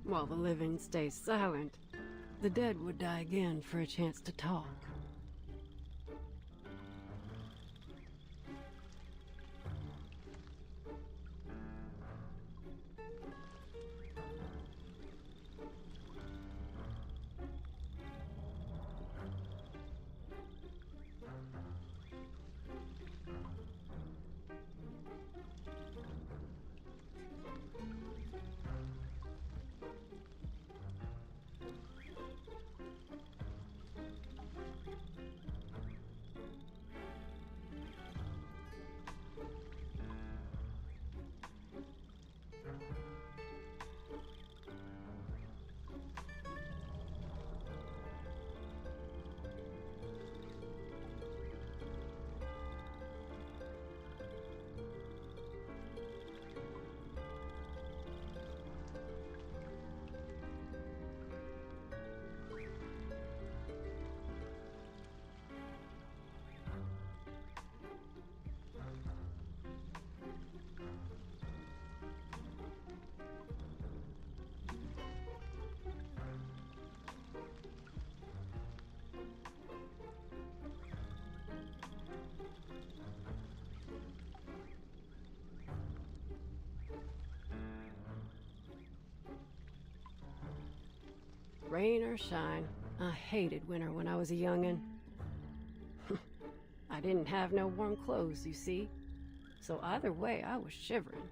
While the living stay silent, the dead would die again for a chance to talk. Rain or shine, I hated winter when I was a youngin'. I didn't have no warm clothes, you see, so either way I was shivering.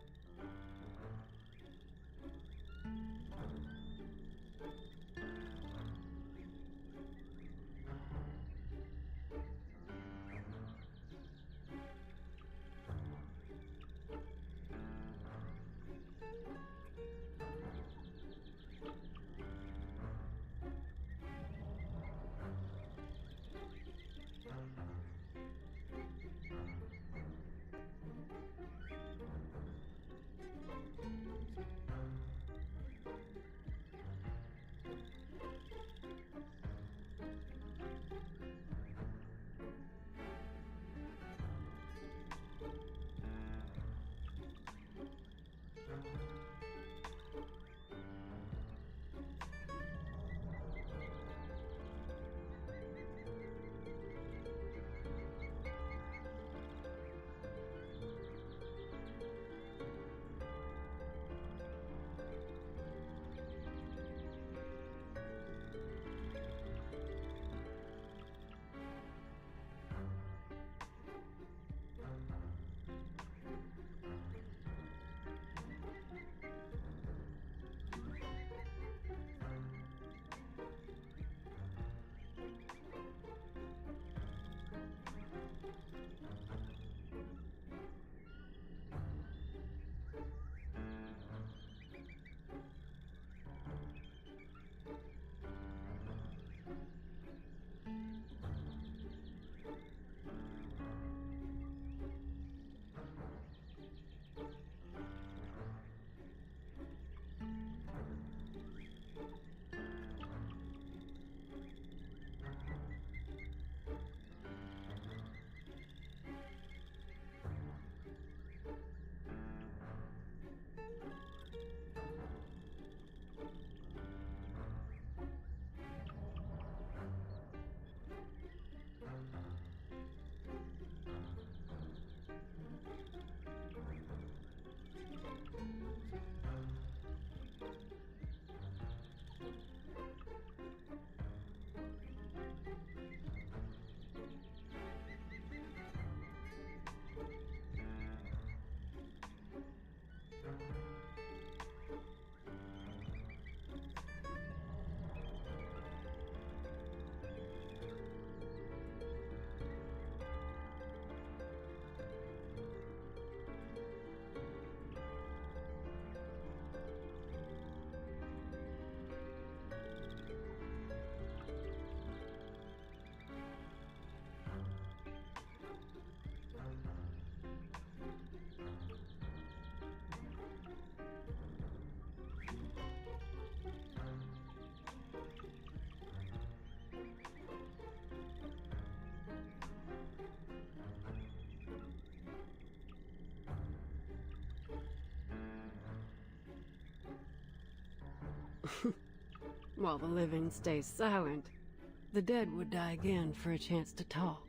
While the living stay silent, the dead would die again for a chance to talk.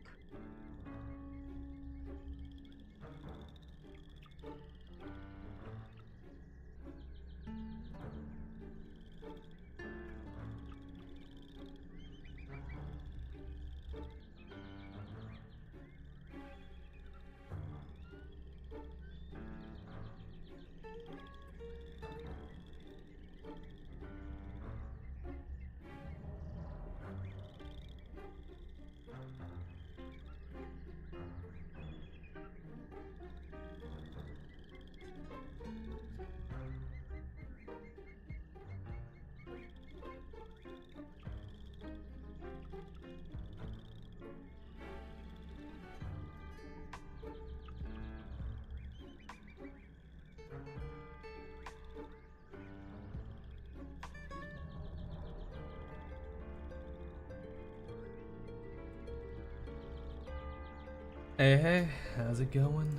Hey, hey, how's it going?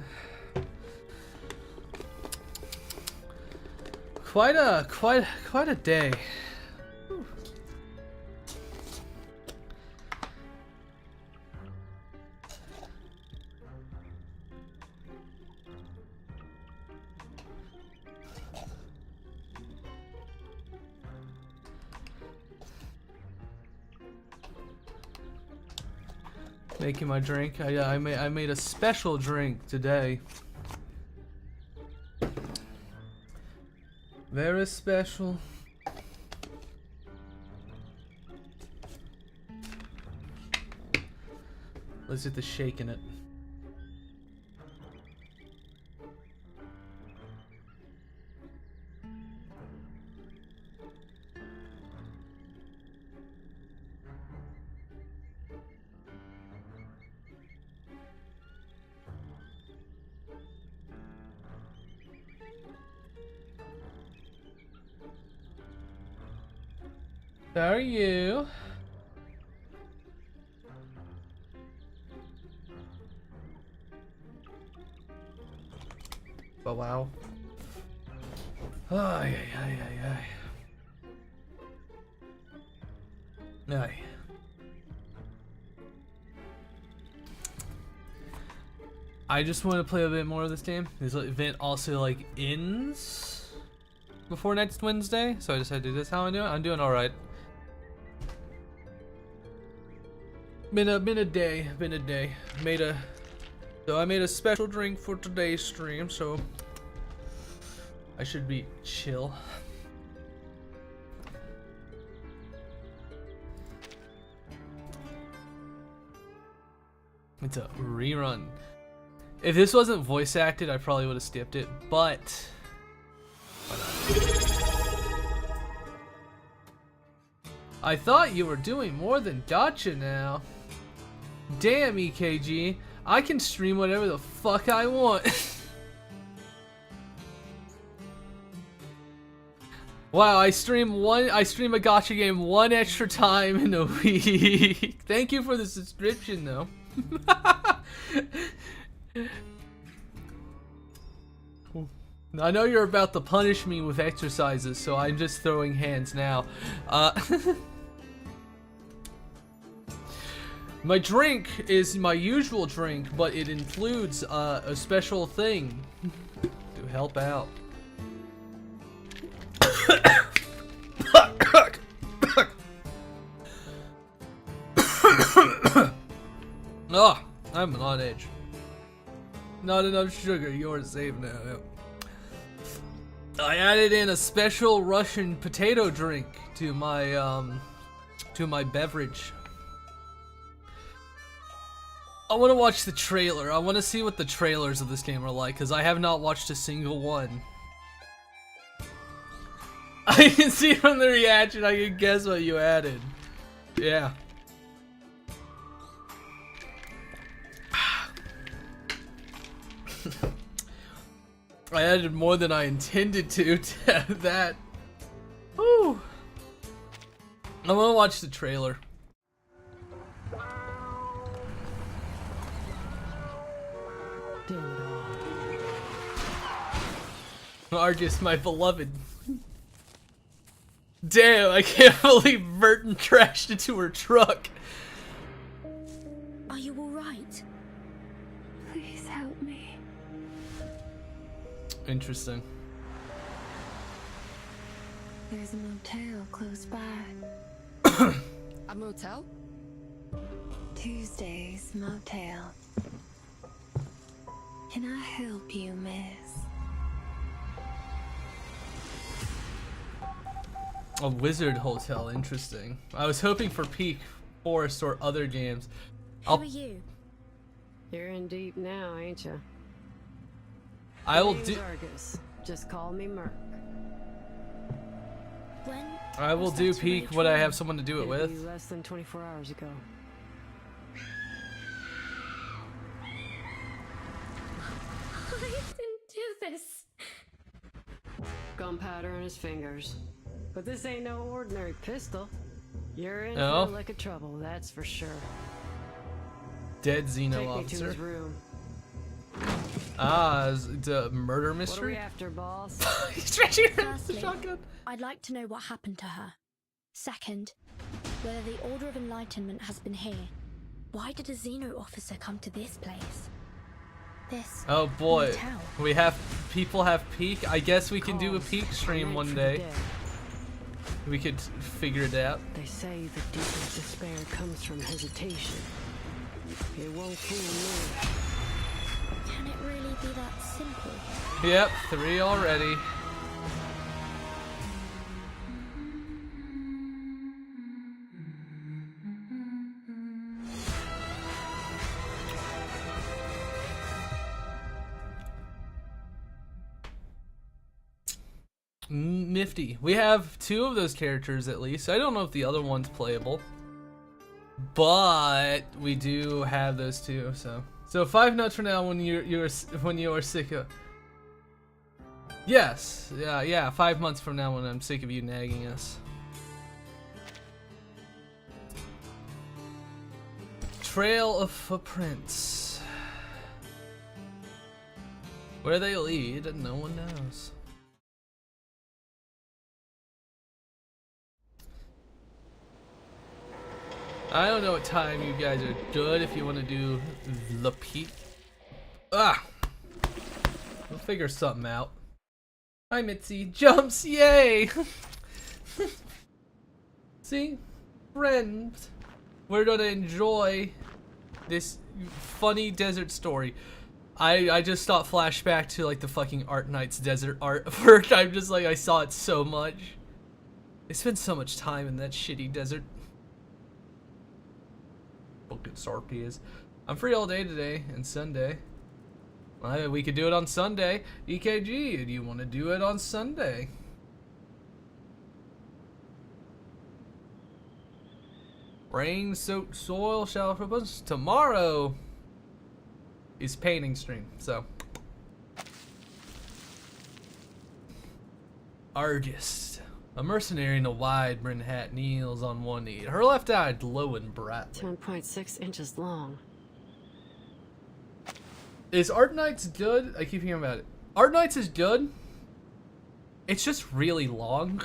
Quite a day. Making my drink. I made a special drink today. Very special. Let's get the shake in it. How are you? Oh wow. Ay. Ay. I just want to play a bit more of this game. This event also like ends before next Wednesday, so I decided to do this. How am I doing? I'm doing all right. Been a day. I made a special drink for today's stream, so I should be chill. It's a rerun. If this wasn't voice acted, I probably would have skipped it, but I thought you were doing more than gotcha now. Damn, EKG, I can stream whatever the fuck I want. Wow, I stream a gotcha game one extra time in a week. Thank you for the subscription though. I know you're about to punish me with exercises, so I'm just throwing hands now. My drink is my usual drink, but it includes a special thing to help out. Oh, I'm on edge. Not enough sugar, you're safe now. I added in a special Russian potato drink to my beverage. I want to watch the trailer. I want to see what the trailers of this game are like, because I have not watched a single one. I can see from the reaction, I can guess what you added. Yeah. I added more than I intended to that. Woo. I want to watch the trailer. Argus, my beloved. Damn, I can't believe Merton crashed into her truck. Are you alright? Please help me. Interesting. There's a motel close by. A motel? Tuesday's motel. Can I help you, miss? A wizard hotel, interesting. I was hoping for Peak Forest or other games. Who are you? You're in deep now, ain't ya? I will Name's do. Argus. Just call me Merc. When I will was do that Peak arranged what I with? have someone to do it It'd be with. less than 24 hours ago. I didn't do this. Gunpowder in his fingers. But this ain't no ordinary pistol. You're in No. for a lick of trouble, that's for sure. Dead Xeno Take me to officer. his room. Ah, is it a murder What are we mystery? after, boss? He's stretching her with the Firstly, shotgun. I'd like to know what happened to her. Second, whether the Order of Enlightenment has been here. Why did a Xeno officer come to this place? This Oh boy, motel. we have people have Peak. I guess we can do a Calls Peak are stream meant one for the day. dead. We could figure it out. They say the deepest despair comes from hesitation. It won't fool Can it really be that simple? Yep, 3 already. Nifty. We have 2 of those characters at least. I don't know if the other one's playable, but we do have those 2. So 5 notes from now when you're sick of. Yes, yeah. 5 months from now when I'm sick of you nagging us. Trail of footprints. Where they lead, no one knows. I don't know what time you guys are good if you want to do the peak. Ah! We'll figure something out. Hi Mitzi. Jumps! Yay! See? Friends. We're gonna enjoy this funny desert story. I just thought flashback to like the fucking Arknight's desert artwork. I'm just like, I saw it so much. I spent so much time in that shitty desert. Fucking Sarky is. I'm free all day today and Sunday. We could do it on Sunday. EKG, do you want to do it on Sunday? Rain-soaked soil shower for us. Tomorrow is painting stream, so. Argus. A mercenary in a wide brimmed hat kneels on one knee. Her left eye glowing brightly. 10.6 inches long. Is Arknights good? I keep hearing about it. Arknights is good. It's just really long.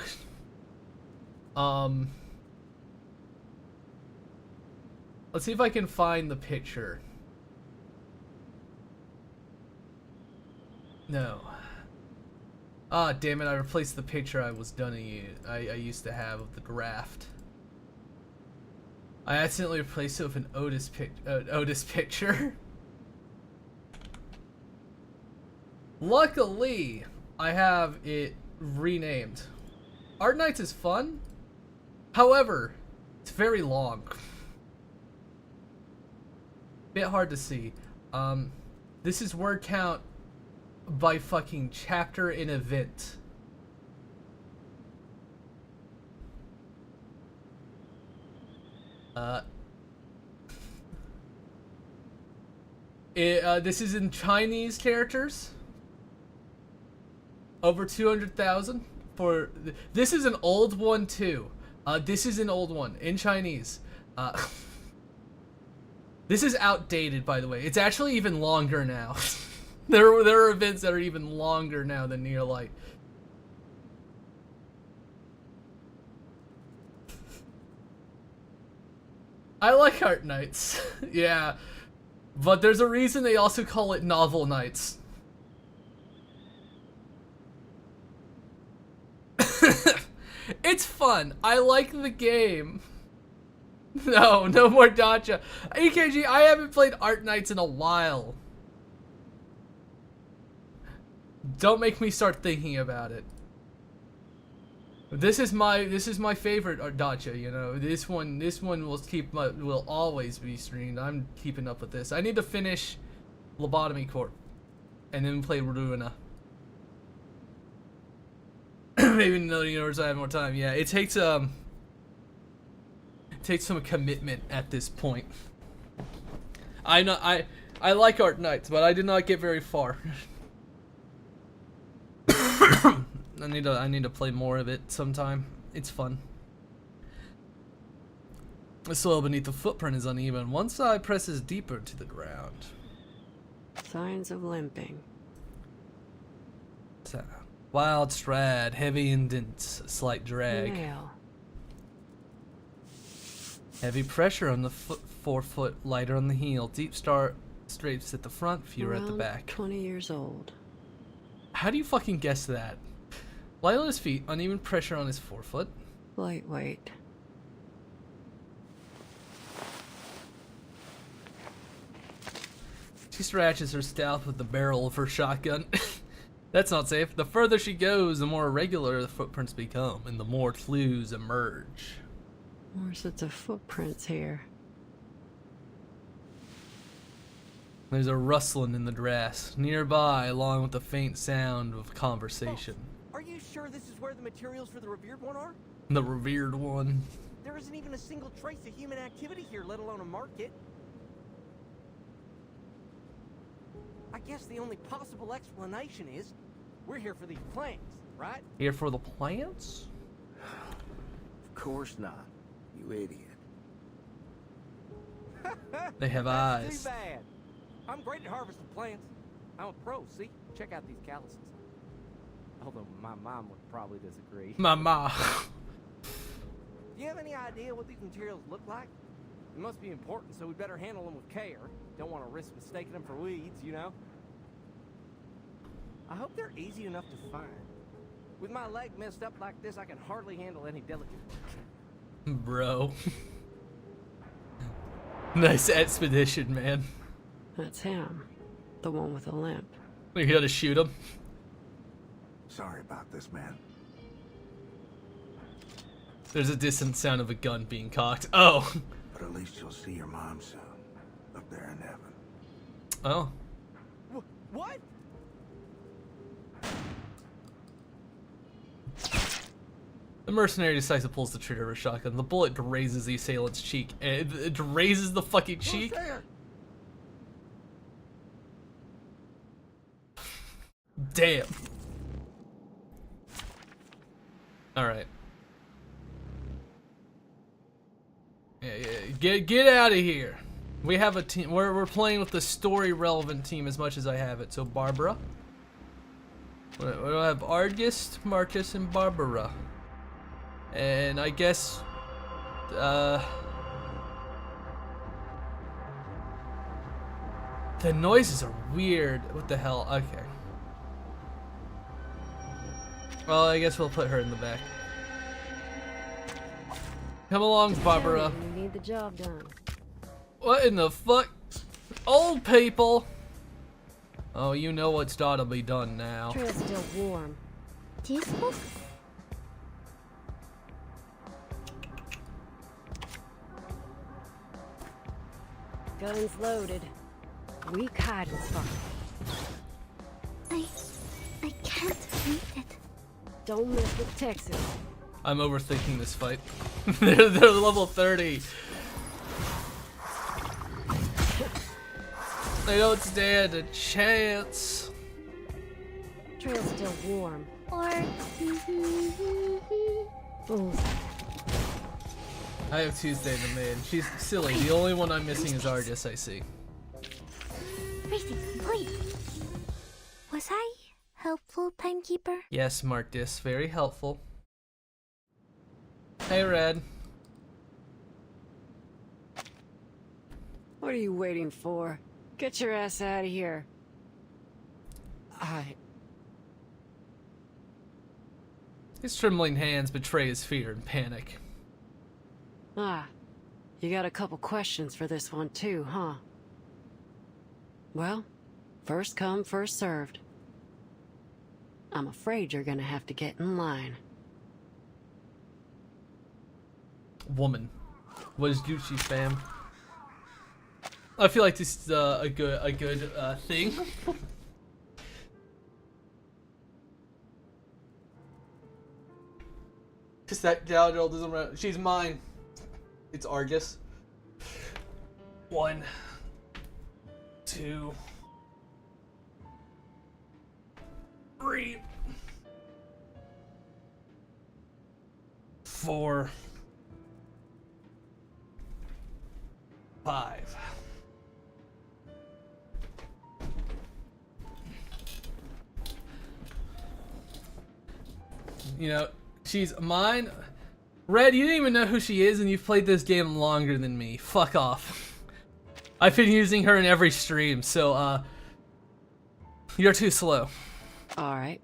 Let's see if I can find the picture. No. Ah, damn it, I replaced the picture I used to have of the draft. I accidentally replaced it with an Otis picture. Luckily, I have it renamed. Arknights is fun. However, it's very long. Bit hard to see. This is word count by fucking chapter and event. This is in Chinese characters. Over 200,000 for this is an old one too. This is an old one in Chinese. This is outdated, by the way. It's actually even longer now. there are events that are even longer now than Near Light. I like Art Nights. Yeah. But there's a reason they also call it Novel Nights. It's fun. I like the game. No, no more Dacha. EKG, I haven't played Art Nights in a while. Don't make me start thinking about it. This is my favorite Dacha, you know. This one will always be streamed. I'm keeping up with this. I need to finish Lobotomy Corp and then play Ruina. Maybe in the universe I have more time. Yeah, it takes some commitment at this point. I like Art Nights, but I did not get very far. I need to play more of it sometime. It's fun. The soil beneath the footprint is uneven. One side presses deeper to the ground. Signs of limping. Wild strad, heavy indents, slight drag. Nail. Heavy pressure on the forefoot, lighter on the heel. Deep strapes at the front, fewer at the Around back. 20 years old. How do you fucking guess that? Light on his feet, uneven pressure on his forefoot. Lightweight. She scratches her scalp with the barrel of her shotgun. That's not safe. The further she goes, the more irregular the footprints become, and the more clues emerge. More sets of footprints here. There's a rustling in the grass nearby, along with the faint sound of conversation. Oh, are you sure this is where the materials for the revered one are? The revered one. There isn't even a single trace of human activity here, let alone a market. I guess the only possible explanation is we're here for these plants, right? Here for the plants? Of course not, you idiot. They have That's eyes. too bad. I'm great at harvesting plants. I'm a pro, see? Check out these calluses. Although my mom would probably disagree. Mama. Do you have any idea what these materials look like? It must be important, so we better handle them with care. Don't want to risk mistaking them for weeds, you know? I hope they're easy enough to find. With my leg messed up like this, I can hardly handle any delicate work. Bro. Nice expedition, man. That's him. The one with the limp. We gotta shoot him. Sorry about this, man. There's a distant sound of a gun being cocked. Oh. But at least you'll see your mom soon. Up there in heaven. Oh. What? The mercenary decides to pull the trigger of her shotgun. The bullet grazes the assailant's cheek. It grazes the fucking cheek. Who's there? Damn. Alright. Yeah. Get out of here. We have a team. We're playing with the story relevant team as much as I have it. So Barbara. We have Argist, Marcus, and Barbara. And I guess the noises are weird. What the hell? Okay. Well, I guess we'll put her in the back. Come along, Barbara. We need the job done. What in the fuck? Old people! Oh, you know what's gotta be done now. Trail's still warm. Do you smoke? Guns loaded. Weak hiding spot. I can't read it. Don't mess with Texas. I'm overthinking this fight. they're level 30. They don't stand a chance. Trail's still warm. Or Ooh. I have Tuesday in the main. She's silly. The only one I'm missing is Argus, I see. Gracie, wait. Was I helpful, timekeeper? Yes, Marcus. Very helpful. Hey, Red. What are you waiting for? Get your ass out of here. His trembling hands betray his fear and panic. Ah, you got a couple questions for this one too, huh? Well, first come, first served. I'm afraid you're gonna have to get in line. Woman. What is Gucci, fam? I feel like this is a good thing. Cause that gal girl doesn't run. She's mine. It's Argus. 1, 2, 3, 4, 5. You know, she's mine. Red, you didn't even know who she is, and you've played this game longer than me. Fuck off. I've been using her in every stream, so, you're too slow. Alright,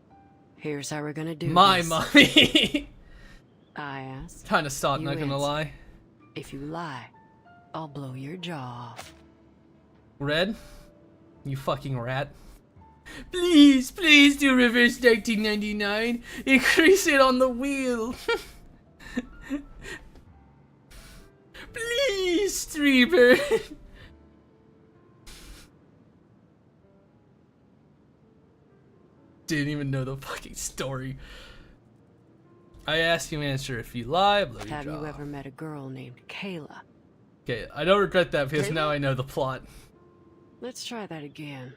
here's how we're gonna do My this. mommy. I asked. Kinda stalk, You not gonna answer. lie. If you lie, I'll blow your jaw off. Red, you fucking rat. Please, please do reverse 1999. Increase it on the wheel. Please, streamer. Didn't even know the fucking story. I ask you answer. If you lie, blow your Have jaw you off. ever met a girl named Kayla? Okay, I don't regret that because Kayla? now I know the plot. Let's try that again.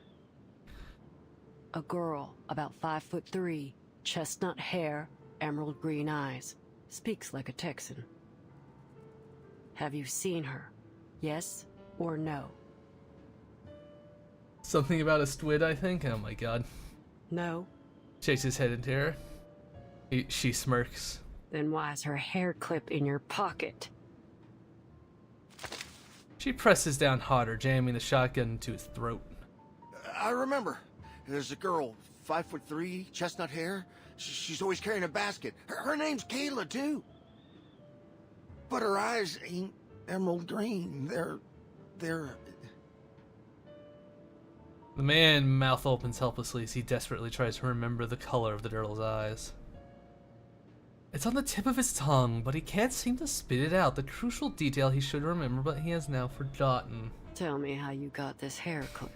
A girl about 5'3", chestnut hair, emerald green eyes, speaks like a Texan. Have you seen her? Yes or no? Something about a squid, I think. Oh my god. No? Shakes his head in terror. She smirks. Then why is her hair clip in your pocket? She presses down harder, jamming the shotgun into his throat. I remember. There's a girl, 5'3", chestnut hair. She's always carrying a basket. Her name's Kayla, too. But her eyes ain't emerald green. They're... The man's mouth opens helplessly as he desperately tries to remember the color of the girl's eyes. It's on the tip of his tongue, but he can't seem to spit it out, the crucial detail he should remember but he has now forgotten. Tell me how you got this hair clip.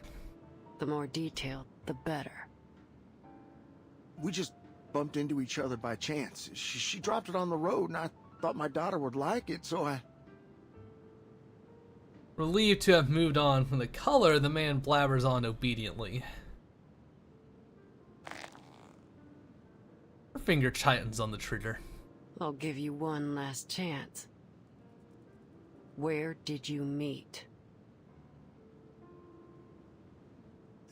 The more detailed, the better. We just bumped into each other by chance. She dropped it on the road, and I thought my daughter would like it, so I... Relieved to have moved on from the color, the man blabbers on obediently. Her finger tightens on the trigger. I'll give you one last chance. Where did you meet?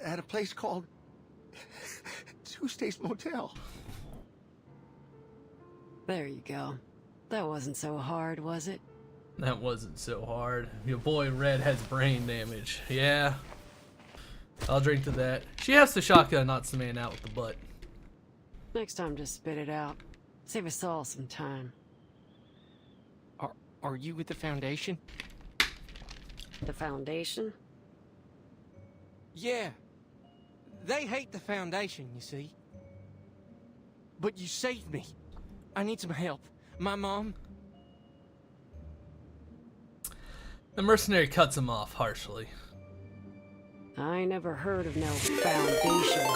At a place called... Tuesday's Motel. There you go. That wasn't so hard, was it? That wasn't so hard. Your boy Red has brain damage. Yeah. I'll drink to that. She has the shotgun, knocks the man out with the butt. Next time, just spit it out. Save us all some time. Are you with the Foundation? The Foundation? Yeah. They hate the Foundation, you see. But you saved me. I need some help. My mom... The mercenary cuts him off harshly. I ain't never heard of no Foundation.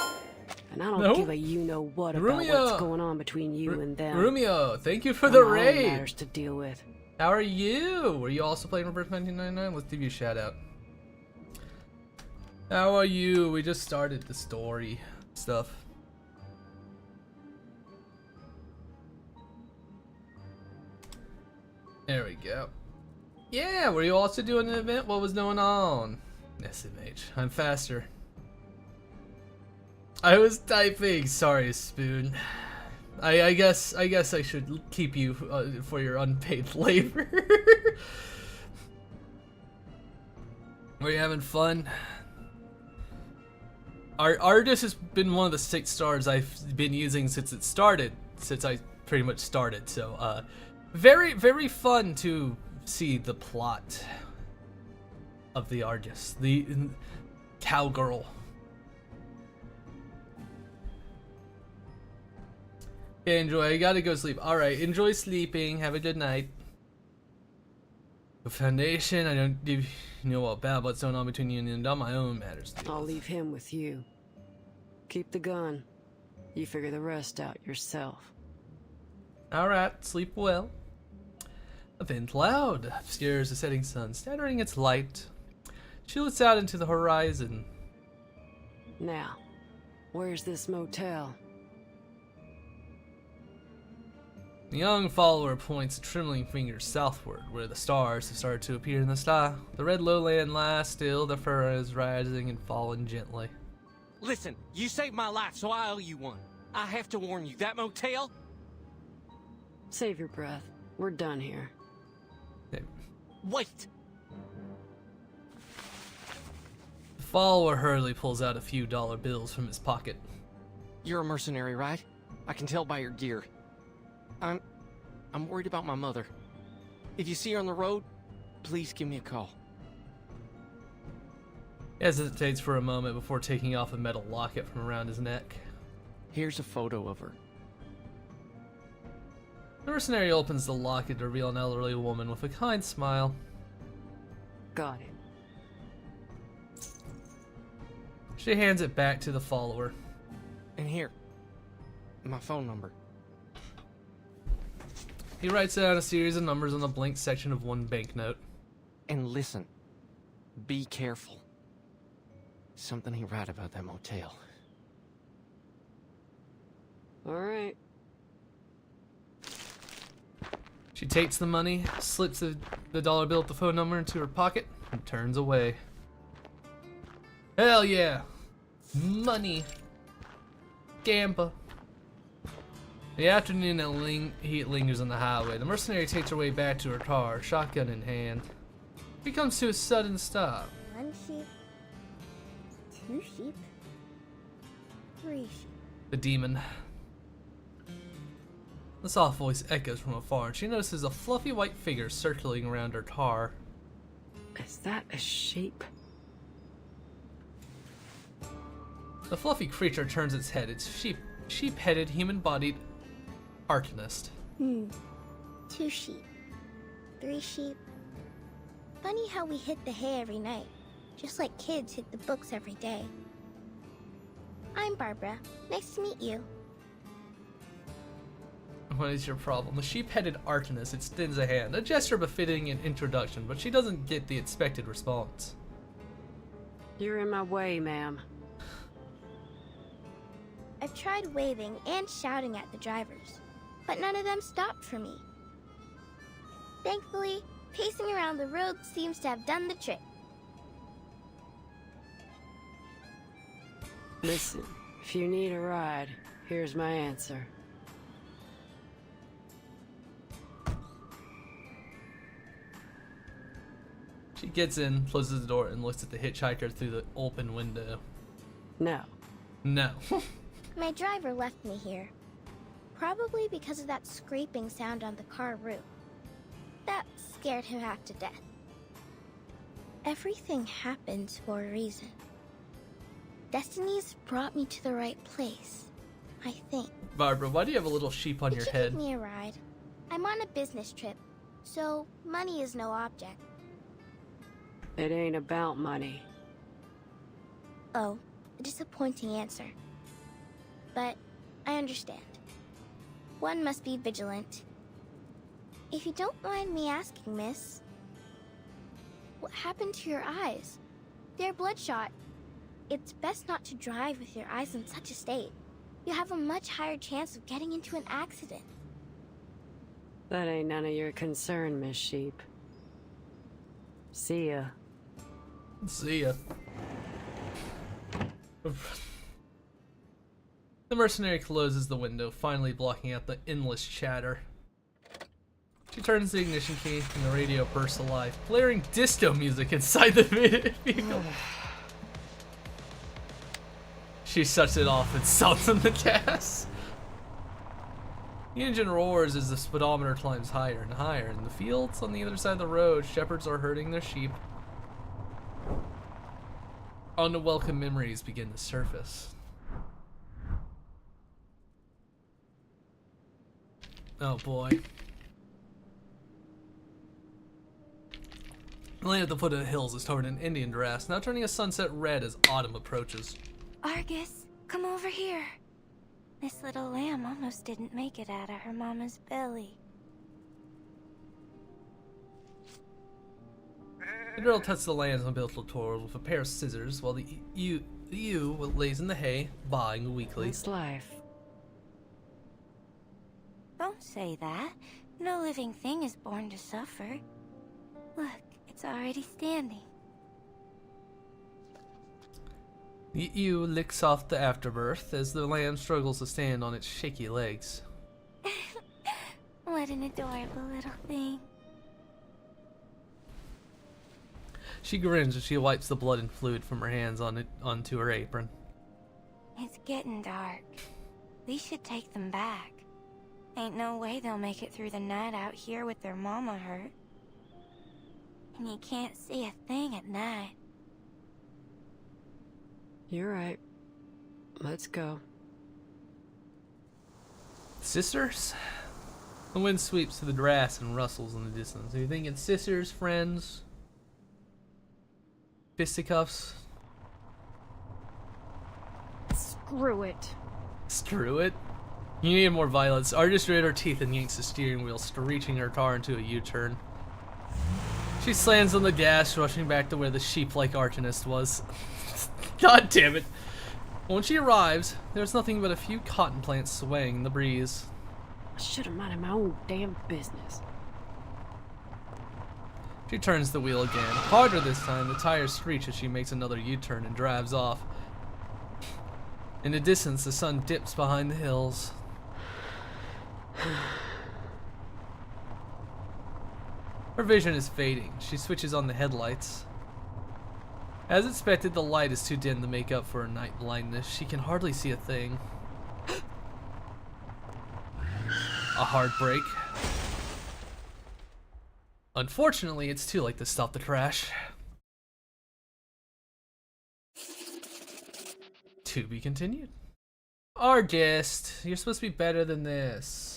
And I don't No? give a you-know-what about Rumia. what's going on between you and them. Rumio, thank you for Got the my own raid. matters to deal with. How are you? Were you also playing Reverse 1999? Let's give you a shout out. How are you? We just started the story stuff. There we go. Yeah, were you also doing an event? What was going on? SMH, I'm faster. I was typing. Sorry, Spoon. I guess I should keep you for your unpaid labor. Are you having fun? Argus has been one of the 6 stars I've been using since it started, since I pretty much started. So, very, very fun to see the plot of the Argus, the cowgirl. Okay, enjoy. I gotta go sleep. All right, enjoy sleeping. Have a good night. The Foundation, I don't give you know about what's going on between you and all my own matters. I'll leave him with you. Keep the gun. You figure the rest out yourself. Alright, sleep well. A thin cloud obscures the setting sun, scattering its light. She looks out into the horizon. Now, where's this motel? The young follower points a trembling finger southward, where the stars have started to appear in the sky. The red lowland lies still, the furrows rising and falling gently. Listen, you saved my life, so I owe you one. I have to warn you, that motel... Save your breath. We're done here. Wait! The follower hurriedly pulls out a few dollar bills from his pocket. You're a mercenary, right? I can tell by your gear. I'm worried about my mother. If you see her on the road, please give me a call. He hesitates for a moment before taking off a metal locket from around his neck. Here's a photo of her. The mercenary opens the locket to reveal an elderly woman with a kind smile. Got it. She hands it back to the follower. And here, my phone number. He writes down a series of numbers on the blank section of one banknote. And listen, be careful. Something ain't right about that motel. All right. She takes the money, slips the dollar bill with the phone number into her pocket, and turns away. Hell yeah! Money! Gamba! The afternoon heat lingers on the highway. The mercenary takes her way back to her car, shotgun in hand. He comes to a sudden stop. 1 sheep, 2 sheep, 3 sheep. The demon. The soft voice echoes from afar, and she notices a fluffy white figure circling around her car. Is that a sheep? The fluffy creature turns its head. It's sheep-headed, human-bodied arcanist. 2 sheep, 3 sheep. Funny how we hit the hay every night, just like kids hit the books every day. I'm Barbara. Nice to meet you. What is your problem? The sheep-headed arcanist extends a hand, a gesture befitting an introduction, but she doesn't get the expected response. You're in my way, ma'am. I've tried waving and shouting at the drivers, but none of them stopped for me. Thankfully, pacing around the road seems to have done the trick. Listen, if you need a ride, here's my answer. She gets in, closes the door, and looks at the hitchhiker through the open window. No. No. My driver left me here, probably because of that scraping sound on the car roof. That scared him half to death. Everything happens for a reason. Destiny's brought me to the right place, I think. Barbara, why do you have a little sheep on your Could you head? give me a ride? I'm on a business trip, so money is no object. It ain't about money. Oh, a disappointing answer. But I understand. One must be vigilant. If you don't mind me asking, miss, what happened to your eyes? They're bloodshot. It's best not to drive with your eyes in such a state. You have a much higher chance of getting into an accident. That ain't none of your concern, Miss Sheep. See ya. See ya. The mercenary closes the window, finally blocking out the endless chatter. She turns the ignition key and the radio bursts alive, blaring disco music inside the vehicle. She shuts it off and stomps on the gas. The engine roars as the speedometer climbs higher and higher. In the fields on the other side of the road, shepherds are herding their sheep. Unwelcome memories begin to surface. Oh boy. The land at the foot of the hills is covered in Indian grass, now turning a sunset red as autumn approaches. Argus, come over here. This little lamb almost didn't make it out of her mama's belly. The girl cuts the lamb's umbilical cord with a pair of scissors while the ewe lays in the hay, baaing weakly. It's life. Don't say that. No living thing is born to suffer. Look, it's already standing. The ewe licks off the afterbirth as the lamb struggles to stand on its shaky legs. What an adorable little thing. She grins as she wipes the blood and fluid from her hands onto her apron. It's getting dark. We should take them back. Ain't no way they'll make it through the night out here with their mama hurt. And you can't see a thing at night. You're right. Let's go. Sisters? The wind sweeps through the grass and rustles in the distance. Are you thinking sisters, friends? Fisticuffs? Screw it. Screw it. You need more violence. Argus gritted her teeth and yanks the steering wheel, screeching her car into a U-turn. She slams on the gas, rushing back to where the sheep-like arcanist was. God damn it. When she arrives, there's nothing but a few cotton plants swaying in the breeze. I should have minded my own damn business. She turns the wheel again. Harder this time, the tires screech as she makes another U-turn and drives off. In the distance, the sun dips behind the hills. Her vision is fading. She switches on the headlights. As expected, the light is too dim to make up for her night blindness. She can hardly see a thing. A hard brake. Unfortunately, it's too late to stop the crash. To be continued. Argist, you're supposed to be better than this.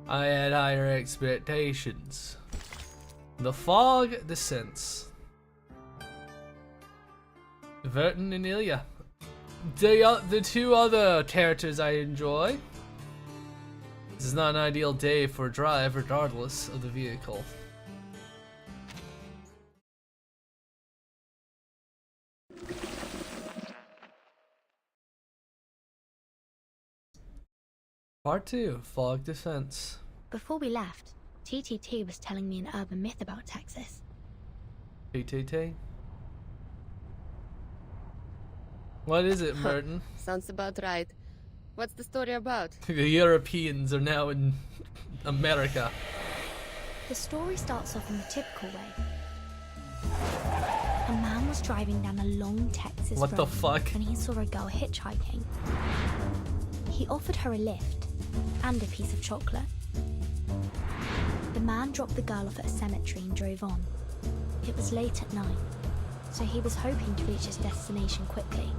I had higher expectations. The fog descends. Vertin and Ilya. The two other characters I enjoy. This is not an ideal day for a drive regardless of the vehicle. Part 2, Fog Defense. Before we left, TTT was telling me an urban myth about Texas. TTT? What is it, Merton? Sounds about right. What's the story about? The Europeans are now in America. The story starts off in the typical way. A man was driving down a long Texas What road the fuck? when he saw a girl hitchhiking. He offered her a lift and a piece of chocolate. The man dropped the girl off at a cemetery and drove on. It was late at night, so he was hoping to reach his destination quickly.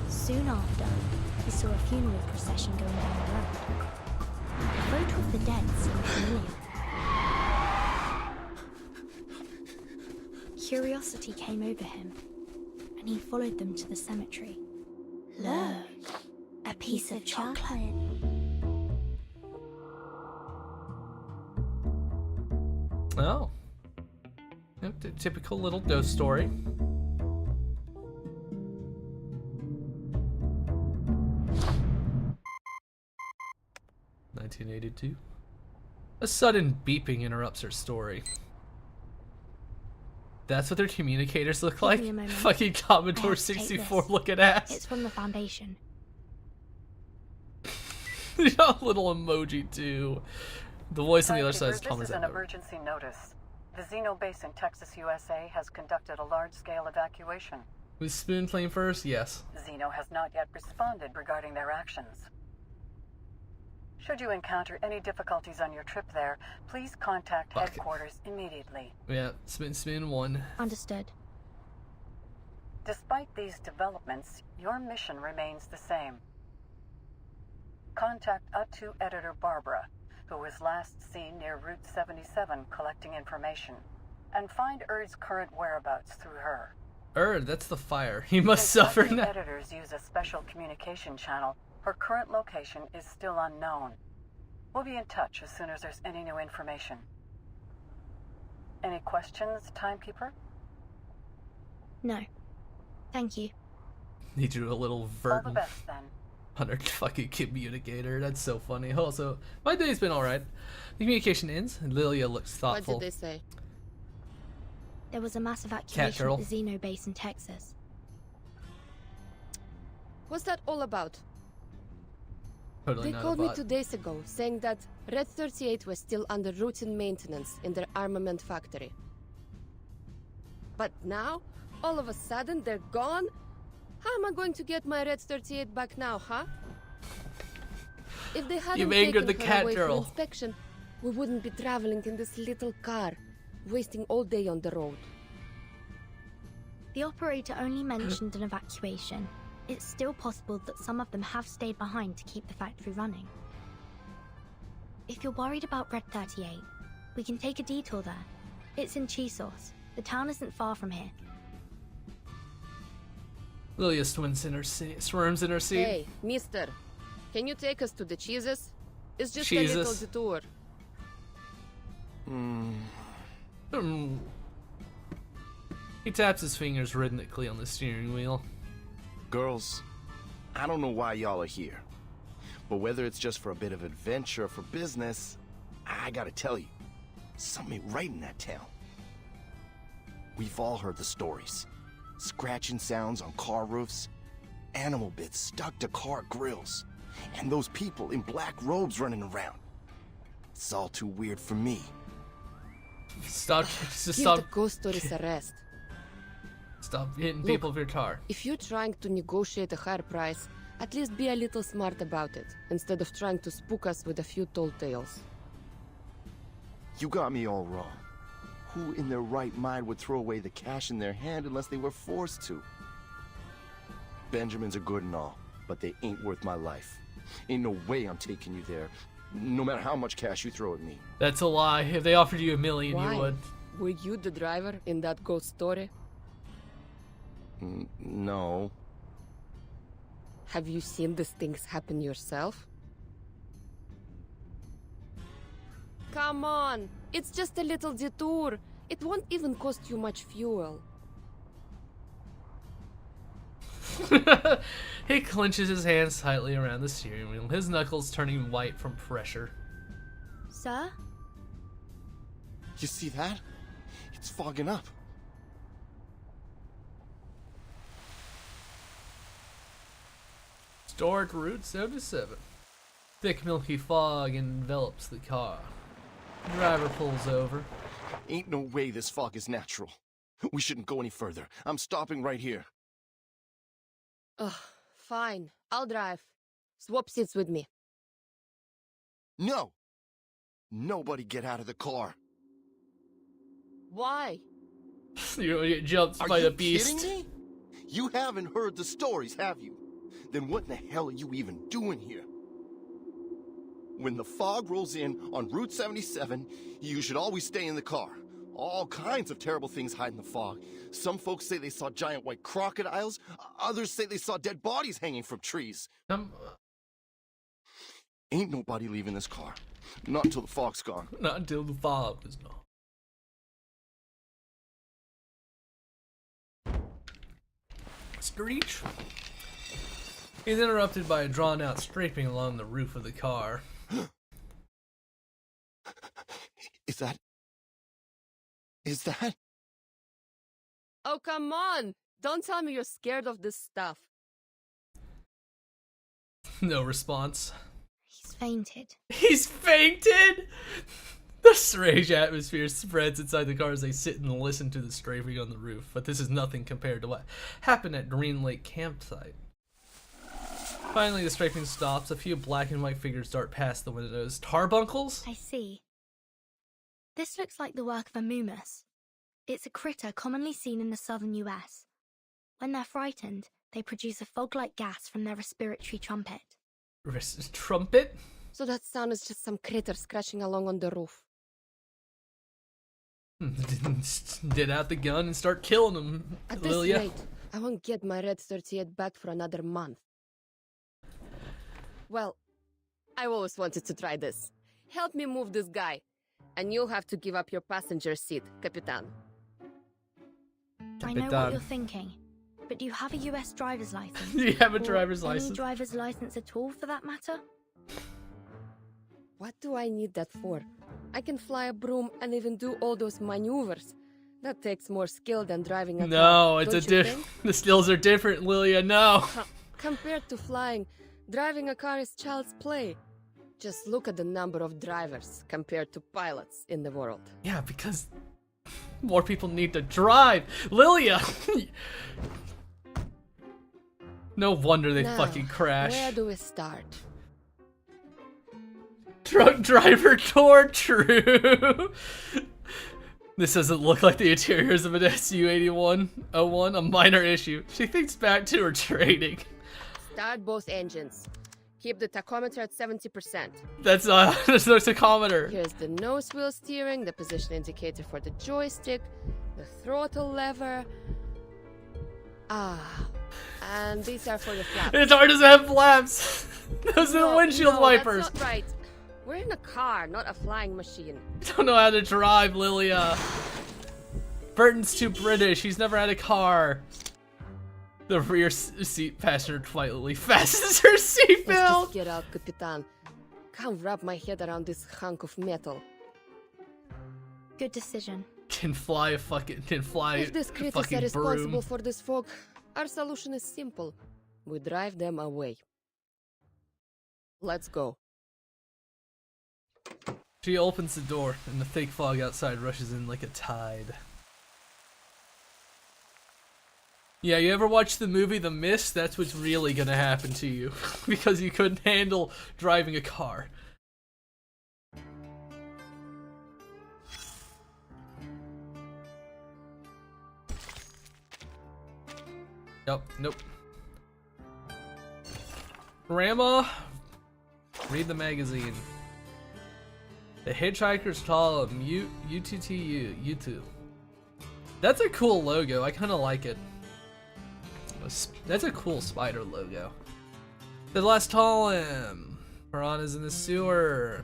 Soon after, he saw a funeral procession going down the road. The photo of the dead seemed familiar. Curiosity came over him, and he followed them to the cemetery. Look, a piece of chocolate. Oh. Yep, the typical little ghost story. A sudden beeping interrupts her story. That's what their communicators look Give like? me a moment. Fucking I Commodore have to take 64 this. looking ass. It's from the Foundation. A little emoji too. The voice on the other side is Timekeeper, Thomas this is an Edward. emergency notice. The Xeno base in Texas, USA has conducted a large-scale evacuation. Was Spoon playing first? Yes. Xeno has not yet responded regarding their actions. Should you encounter any difficulties on your trip there, please contact Fuck it. headquarters immediately. Yeah, Spoon won. Understood. Despite these developments, your mission remains the same. Contact Atu editor Barbara, who was last seen near Route 77 collecting information, and find Erd's current whereabouts through her. That's the fire. He must Since suffer Atu now. editors use a special communication channel, her current location is still unknown. We'll be in touch as soon as there's any new information. Any questions, Timekeeper? No. Thank you. He drew a little All the Verton best, then. on her fucking communicator. That's so funny. Also, my day's been alright. The communication ends, and Lilia looks What thoughtful. did they say? There was a mass evacuation girl. at the Xeno base in Texas. What's that all about? Totally They not called a me bot. 2 days ago, saying that Red 38 was still under routine maintenance in their armament factory. But now, all of a sudden, they're gone? How am I going to get my Red 38 back now, huh? If they hadn't You've angered taken the her cat away girl. for inspection, we wouldn't be traveling in this little car, wasting all day on the road. The operator only mentioned an evacuation. It's still possible that some of them have stayed behind to keep the factory running. If you're worried about Red 38, we can take a detour there. It's in Chisos. The town isn't far from here. Lilia swims in her seat, swarms in her seat. Hey, mister, can you take us to the cheeses? It's just a little Jesus. detour. Hmm. He taps his fingers rhythmically on the steering wheel. Girls, I don't know why y'all are here, but whether it's just for a bit of adventure or for business, I gotta tell you, something ain't right in that town. We've all heard the stories. Scratching sounds on car roofs, animal bits stuck to car grills, and those people in black robes running around. It's all too weird for me. Stop. Just Give stop. the ghost stories a rest. Stop hitting Look. people with your car. If you're trying to negotiate a higher price, at least be a little smart about it, instead of trying to spook us with a few tall tales. You got me all wrong. Who in their right mind would throw away the cash in their hand unless they were forced to? Benjamins are good and all, but they ain't worth my life. Ain't no way I'm taking you there, no matter how much cash you throw at me. That's a lie. If they offered you $1 million, Why? you would. Were you the driver in that ghost story? No. Have you seen these things happen yourself? Come on! It's just a little detour. It won't even cost you much fuel. He clenches his hands tightly around the steering wheel, his knuckles turning white from pressure. Sir? You see that? It's fogging up. Stored Route 77. Thick milky fog envelops the car. The driver pulls over. Ain't no way this fog is natural. We shouldn't go any further. I'm stopping right here. Ugh, fine. I'll drive. Swap seats with me. No! Nobody get out of the car. Why? You're gonna get jumped Are by you the beast. kidding me? You haven't heard the stories, have you? Then what in the hell are you even doing here? When the fog rolls in on Route 77, you should always stay in the car. All kinds of terrible things hide in the fog. Some folks say they saw giant white crocodiles. Others say they saw dead bodies hanging from trees. Ain't nobody leaving this car. Not until the fog's gone. Not until the fog is gone. Screech. He's interrupted by a drawn-out scraping along the roof of the car. Is that... Oh, come on! Don't tell me you're scared of this stuff. No response. He's fainted. He's fainted! The strange atmosphere spreads inside the car as they sit and listen to the strafing on the roof, but this is nothing compared to what happened at Green Lake campsite. Finally, the strafing stops. A few black and white figures dart past the windows. Tarbuncles? I see. This looks like the work of a mumus. It's a critter commonly seen in the southern US. When they're frightened, they produce a fog-like gas from their respiratory trumpet. Trumpet? So that sound is just some critter scratching along on the roof. Get out the gun and start killing them, At this Lilia. rate, I won't get my Red 38 back for another month. Well, I always wanted to try this. Help me move this guy. And you'll have to give up your passenger seat, Capitan. I know what you're thinking, but do you have a US driver's license? Do you have a Or driver's any license? driver's license at all, for that matter? What do I need that for? I can fly a broom and even do all those maneuvers. That takes more skill than driving a car. No, it's don't a you different. think? The skills are different, Lilia. No. Compared to flying, driving a car is child's play. Just look at the number of drivers compared to pilots in the world. Yeah, because more people need to drive. Lilia! No wonder they Now, fucking crash. Where do we start? Truck driver tour, true. This doesn't look like the interiors of an SU-8101, a minor issue. She thinks back to her training. Start both engines. Keep the tachometer at 70%. There's no tachometer. Here's the nose wheel steering, the position indicator for the joystick, the throttle lever. Ah, and these are for the flaps. It's hard to have flaps. Those are the windshield no, wipers. That's not right. We're in a car, not a flying machine. I don't know how to drive, Lilia. Burton's too British. He's never had a car. The rear seat passenger quietly fastens her Let's seatbelt. just get out, Capitan. Can't wrap my head around this hunk of metal. Good decision. Can fly a fucking If these critters are fucking responsible broom. for this fog, our solution is simple. We drive them away. Let's go. She opens the door, and the fake fog outside rushes in like a tide. Yeah, you ever watch the movie The Mist? That's what's really gonna happen to you. Because you couldn't handle driving a car. Nope. Grandma, read the magazine. The Hitchhiker's Column, UTTU, YouTube. That's a cool logo. I kind of like it. That's a cool spider logo. The last column. Piranhas in the sewer.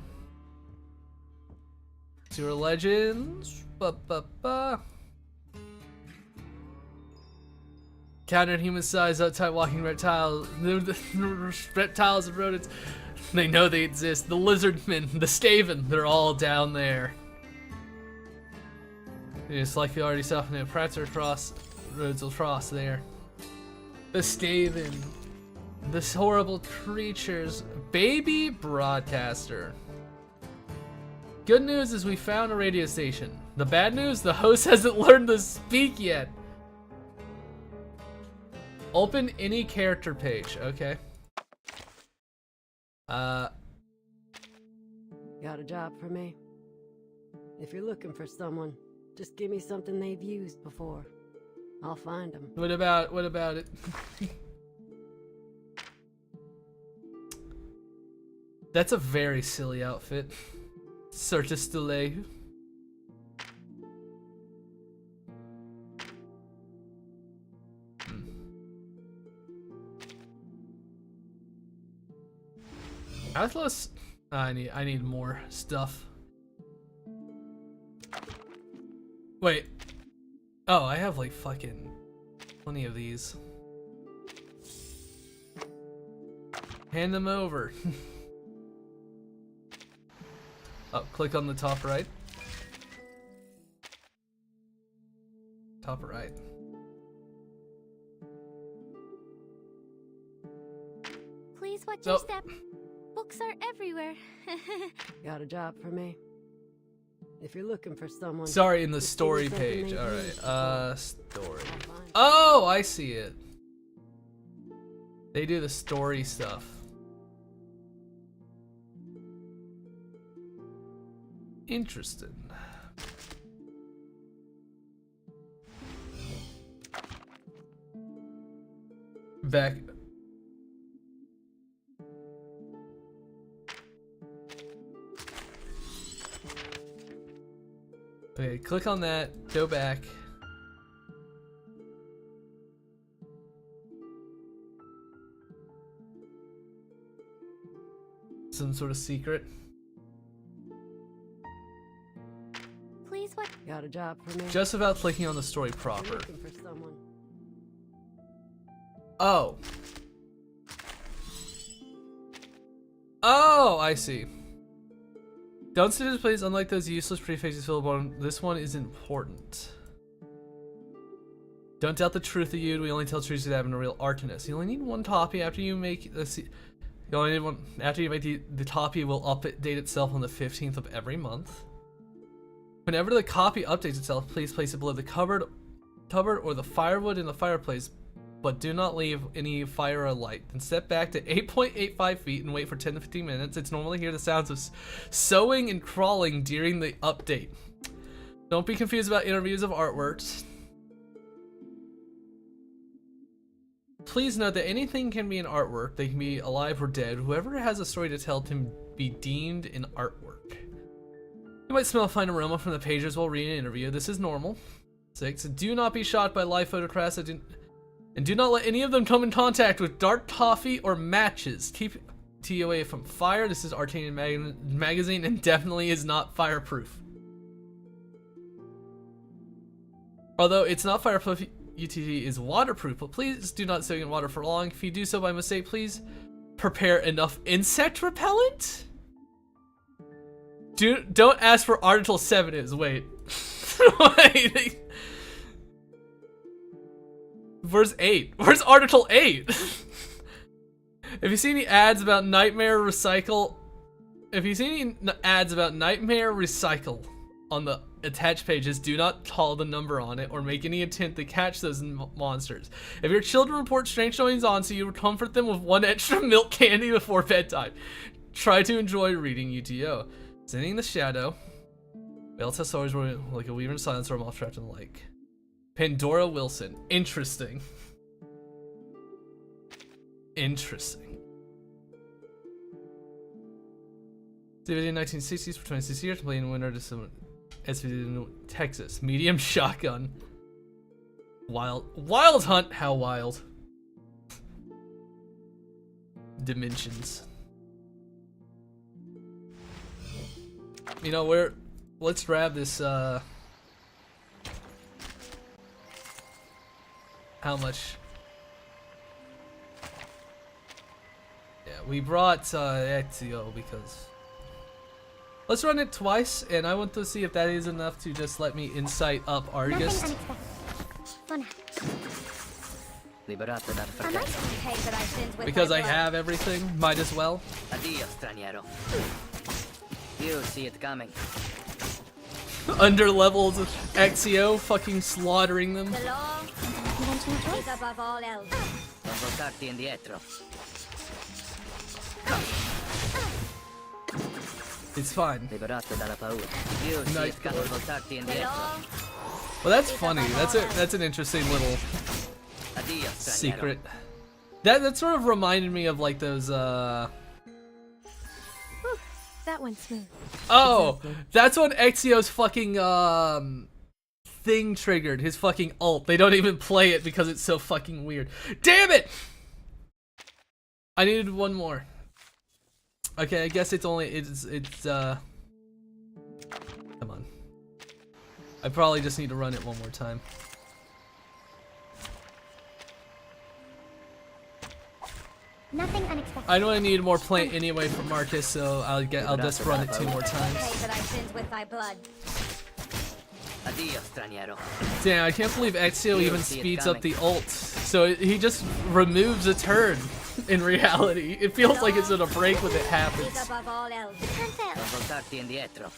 Sewer legends. Countered human-sized, uptight walking reptiles. The reptiles and rodents. They know they exist. The lizardmen, the Skaven, they're all down there. It's like you already saw from the Pratzer cross. Roads will cross there. The Skaven. This horrible creatures. Baby broadcaster. Good news is we found a radio station. The bad news, the host hasn't learned to speak yet. Open any character page, okay. Got a job for me? If you're looking for someone, just give me something they've used before. I'll find them. What about it? That's a very silly outfit. Certus delay. Atlas. I need more stuff. Wait. Oh, I have like fucking plenty of these. Hand them over. Oh, click on the top right. Top right. Watch Nope. your step. Books are everywhere. Got a job for me? If you're looking for someone... Sorry, in the just give me story something page. they All use. right. Story. I'll find Oh, I see it. They do the story stuff. Interesting. Back. Okay, click on that, go back. Some sort of secret. Please watch. Got a job for me? Just about clicking on the story If you're proper. looking for someone... Oh. Oh, I see. Don't see displays unlike those useless prefixes filled bottom. This one is important. Don't doubt the truth of you. We only tell truths that have a real artiness. You only need one copy after you make the. You only need one after you make the copy will update itself on the 15th of every month. Whenever the copy updates itself, please place it below the cupboard or the firewood in the fireplace, but do not leave any fire or light. Then step back to 8.85 feet and wait for 10 to 15 minutes. It's normally hear the sounds of sewing and crawling during the update. Don't be confused about interviews of artworks. Please note that anything can be an artwork. They can be alive or dead. Whoever has a story to tell can be deemed an artwork. You might smell a fine aroma from the pages while reading an interview. This is normal. 6. Do not be shocked by live photographs and do not let any of them come in contact with dark coffee or matches. Keep tea away from fire. This is Arcane magazine and definitely is not fireproof. Although it's not fireproof, UTT is waterproof, but please do not soak in water for long. If you do so by mistake, please prepare enough insect repellent. Don't ask for Article 7 is. Wait. Wait. Verse 8. Where's Article 8? If you see any ads about Nightmare Recycle on the attached pages, do not call the number on it or make any attempt to catch those monsters. If your children report strange goings on, so you comfort them with one extra milk candy before bedtime. Try to enjoy reading UTO. Sending the Shadow. Bell test stories were like a weaver in silence or a moth trapped in the lake. Pandora Wilson. Interesting. Interesting. DVD in 1960s for 26 years, playing in winter to some SVD in Texas. Medium shotgun. Wild hunt. How wild. Dimensions. You know, let's grab this, how much? Yeah, we brought, Ezio because... Let's run it twice, and I want to see if that is enough to just let me insight up Argus. Nothing unexpected. Am I okay that I sinned with Because my I blood? have everything, might as well. Addio, straniero. You see it coming. Under levels of Ezio, fucking slaughtering them. The law is above all else. Non voltarti indietro. It's fine. Liberato dalla paura. You see it coming. Non voltarti The indietro. law Well, that's funny. That's an interesting little Addio, straniero. secret. That sort of reminded me of like those That went smooth. Oh, that's when Ezio's fucking thing triggered, his fucking ult. They don't even play it because it's so fucking weird. Damn it! I needed one more. Okay, I guess it's come on. I probably just need to run it one more time. Nothing unexpected. I know I need more plant anyway for Marcus, so I'll just run it 2 more times. Okay that I sinned with thy blood. Addio, straniero. Damn, I can't believe Ezio even speeds up the ult. So he just removes a turn. in reality. It feels like it's in a break when it happens. Non voltarti indietro.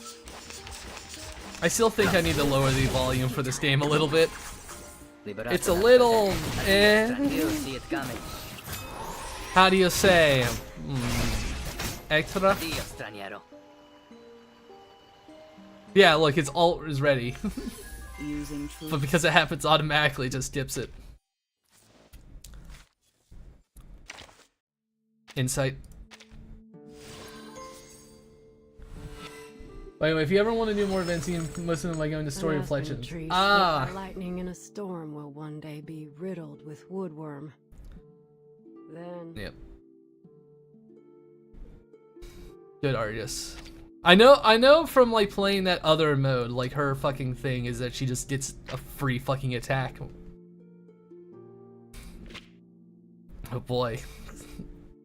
I still think I need to lower the volume for this game a little bit. Liberate It's a la little... potenza. You see it coming. How do you say? Extra? Addio, straniero. Yeah, look, its alt is ready. Using truth. But because it happens automatically, it just skips it. Insight. By the way, if you ever want to do more events, you can listen to my going to Story An aspen Reflections. tree Ah! struck by lightning in a storm will one day be riddled with woodworm. Then Yep. Good artist. I know from like playing that other mode, like her fucking thing is that she just gets a free fucking attack. Oh boy.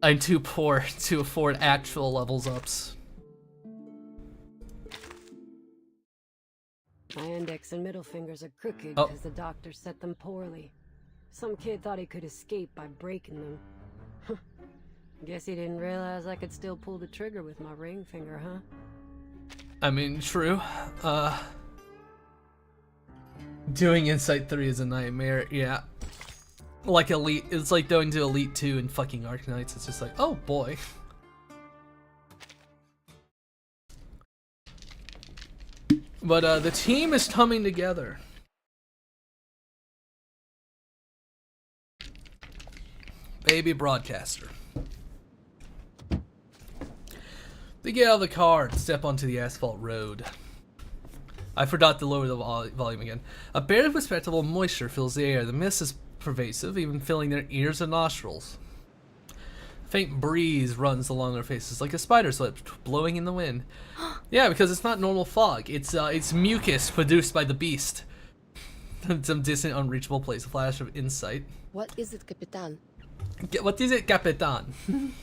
I'm too poor to afford actual levels ups. my index and middle fingers are crooked Oh. because the doctor set them poorly. Some kid thought he could escape by breaking them. Guess he didn't realize I could still pull the trigger with my ring finger, huh? I mean, true. Doing Insight 3 is a nightmare, yeah. Like Elite, it's like going to Elite 2 and fucking Arknights, it's just like, oh boy. But the team is coming together. Baby broadcaster. They get out of the car and step onto the asphalt road. I forgot to lower the volume again. A barely perceptible moisture fills the air. The mist is pervasive, even filling their ears and nostrils. A faint breeze runs along their faces like a spider's web blowing in the wind. Yeah, because it's not normal fog. It's mucus produced by the beast. Some distant, unreachable place. A flash of insight. What is it, Capitan? What is it, Capitan?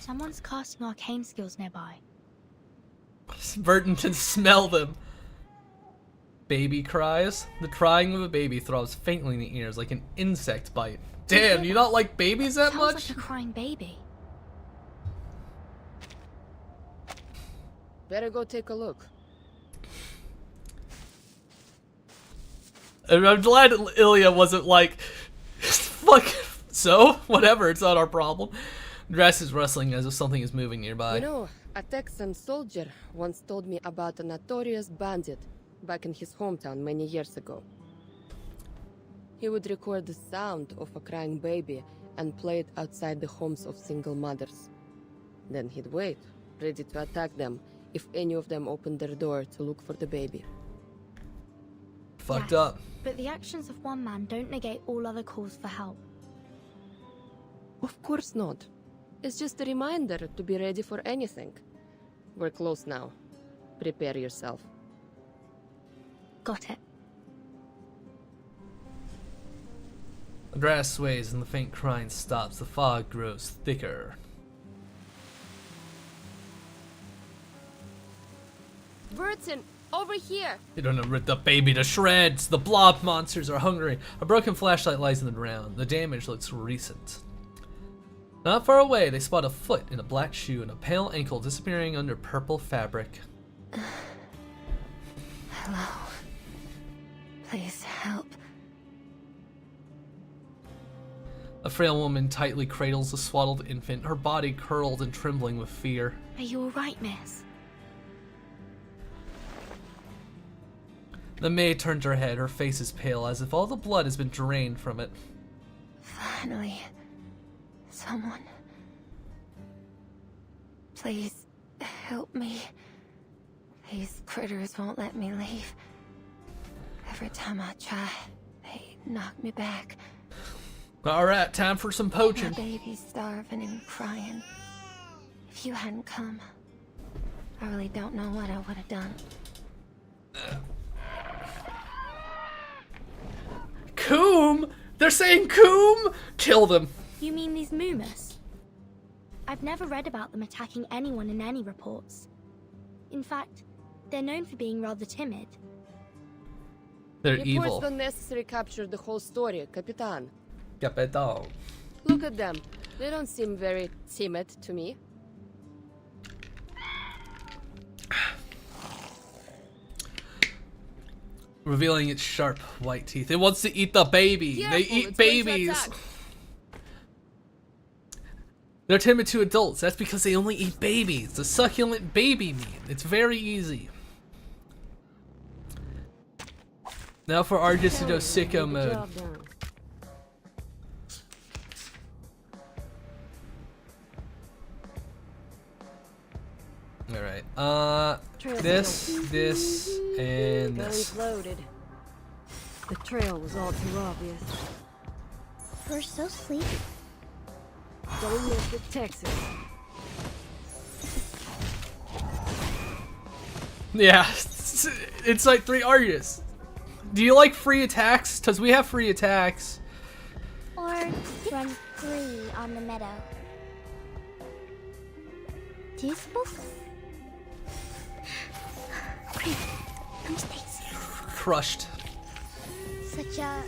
Someone's casting arcane skills nearby. Burton can smell them. Baby cries. The crying of a baby throbs faintly in the ears like an insect bite. Damn, you not like babies that Sounds much? like a crying baby. Better go take a look. And I'm glad Ilya wasn't like, fuck, so? Whatever, it's not our problem. Grass is rustling as if something is moving nearby. You know, a Texan soldier once told me about a notorious bandit back in his hometown many years ago. He would record the sound of a crying baby and play it outside the homes of single mothers. Then he'd wait, ready to attack them if any of them opened their door to look for the baby. Fucked Yes, up. But the actions of one man don't negate all other calls for help. Of course not. It's just a reminder to be ready for anything. We're close now. Prepare yourself. Got it. The grass sways and the faint crying stops. The fog grows thicker. Burton, over here! You don't know, rip the baby to shreds. The blob monsters are hungry. A broken flashlight lies in the ground. The damage looks recent. Not far away, they spot a foot in a black shoe and a pale ankle disappearing under purple fabric. Hello. Please help. A frail woman tightly cradles a swaddled infant, her body curled and trembling with fear. Are you alright, miss? The maid turns her head, her face is pale, as if all the blood has been drained from it. Finally. Someone. Please, help me. These critters won't let me leave. Every time I try, they knock me back. Alright, time for some My poaching. baby's starving and crying. If you hadn't come, I really don't know what I would have done. Coom? They're saying Coom? Kill them. You mean these Moomus? I've never read about them attacking anyone in any reports. In fact, they're known for being rather timid. They're Reports evil. don't necessarily capture the whole story, Capitan. Capital. Look at them. They don't seem very timid to me. Revealing its sharp white teeth. It wants to eat the baby. Careful, They it's eat going to babies. attack. They're timid to adults. That's because they only eat babies. The succulent baby meat. It's very easy. Now for Argus to go sicko mode. Job done. Alright. This, and this. Guns loaded. The trail was all too obvious. We're so sleepy. Don't miss the Texas. Yeah, it's like 3 Argus. Do you like free attacks? Because we have free attacks. Or run free on the meadow. Do you suppose? Great. Mistakes. Crushed. Such a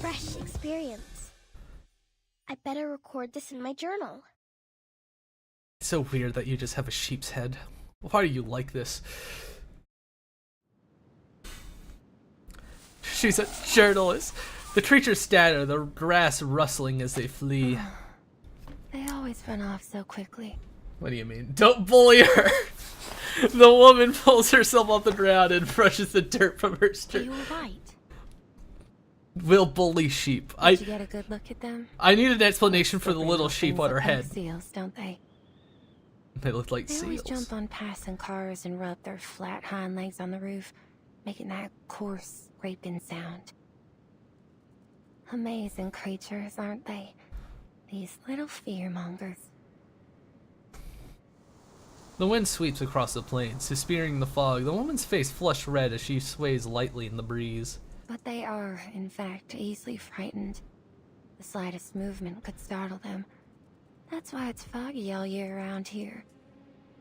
fresh experience. I better record this in my journal. It's so weird that you just have a sheep's head. Why are you like this? She's a journalist. The creatures scatter, the grass rustling as they flee. They always run off so quickly. What do you mean? Don't bully her! The woman pulls herself off the ground and brushes the dirt from her Are skirt. you alright? We'll bully sheep. Did you get a good look at them? I need an explanation for the They little look sheep on her like head. Seals, don't they? They look like They always seals. jump on passing cars and rub their flat hind legs on the roof, making that coarse, scraping sound. Amazing creatures, aren't they? These little fearmongers. The wind sweeps across the plains, spearing the fog. The woman's face flushed red as she sways lightly in the breeze. But they are, in fact, easily frightened. The slightest movement could startle them. That's why it's foggy all year around here.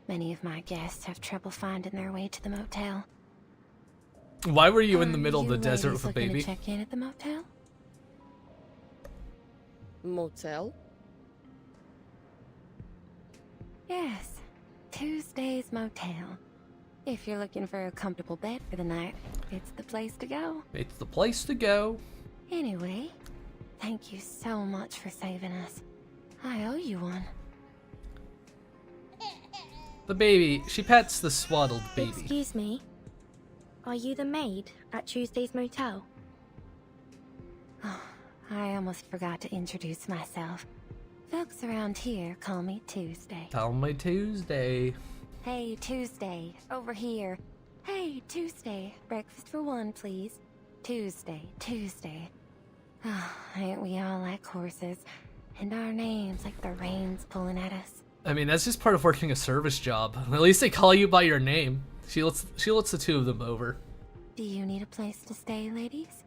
Many of my guests have trouble finding their way to the motel. Why were you in the Are middle of the you desert ladies with a looking baby? to check in at the motel? Motel? Yes, Tuesday's Motel. If you're looking for a comfortable bed for the night, it's the place to go. It's the place to go. Anyway, thank you so much for saving us. I owe you one. The baby, she pets the swaddled baby. Excuse me. Are you the maid at Tuesday's Motel? I almost forgot to introduce myself. Folks around here call me Tuesday. Tell me Tuesday. Hey, Tuesday, over here. Hey, Tuesday, breakfast for one, please. Tuesday, Tuesday. Ain't we all like horses? And our names like the rain's pulling at us. I mean, that's just part of working a service job. At least they call you by your name. She lets the two of them over. Do you need a place to stay, ladies?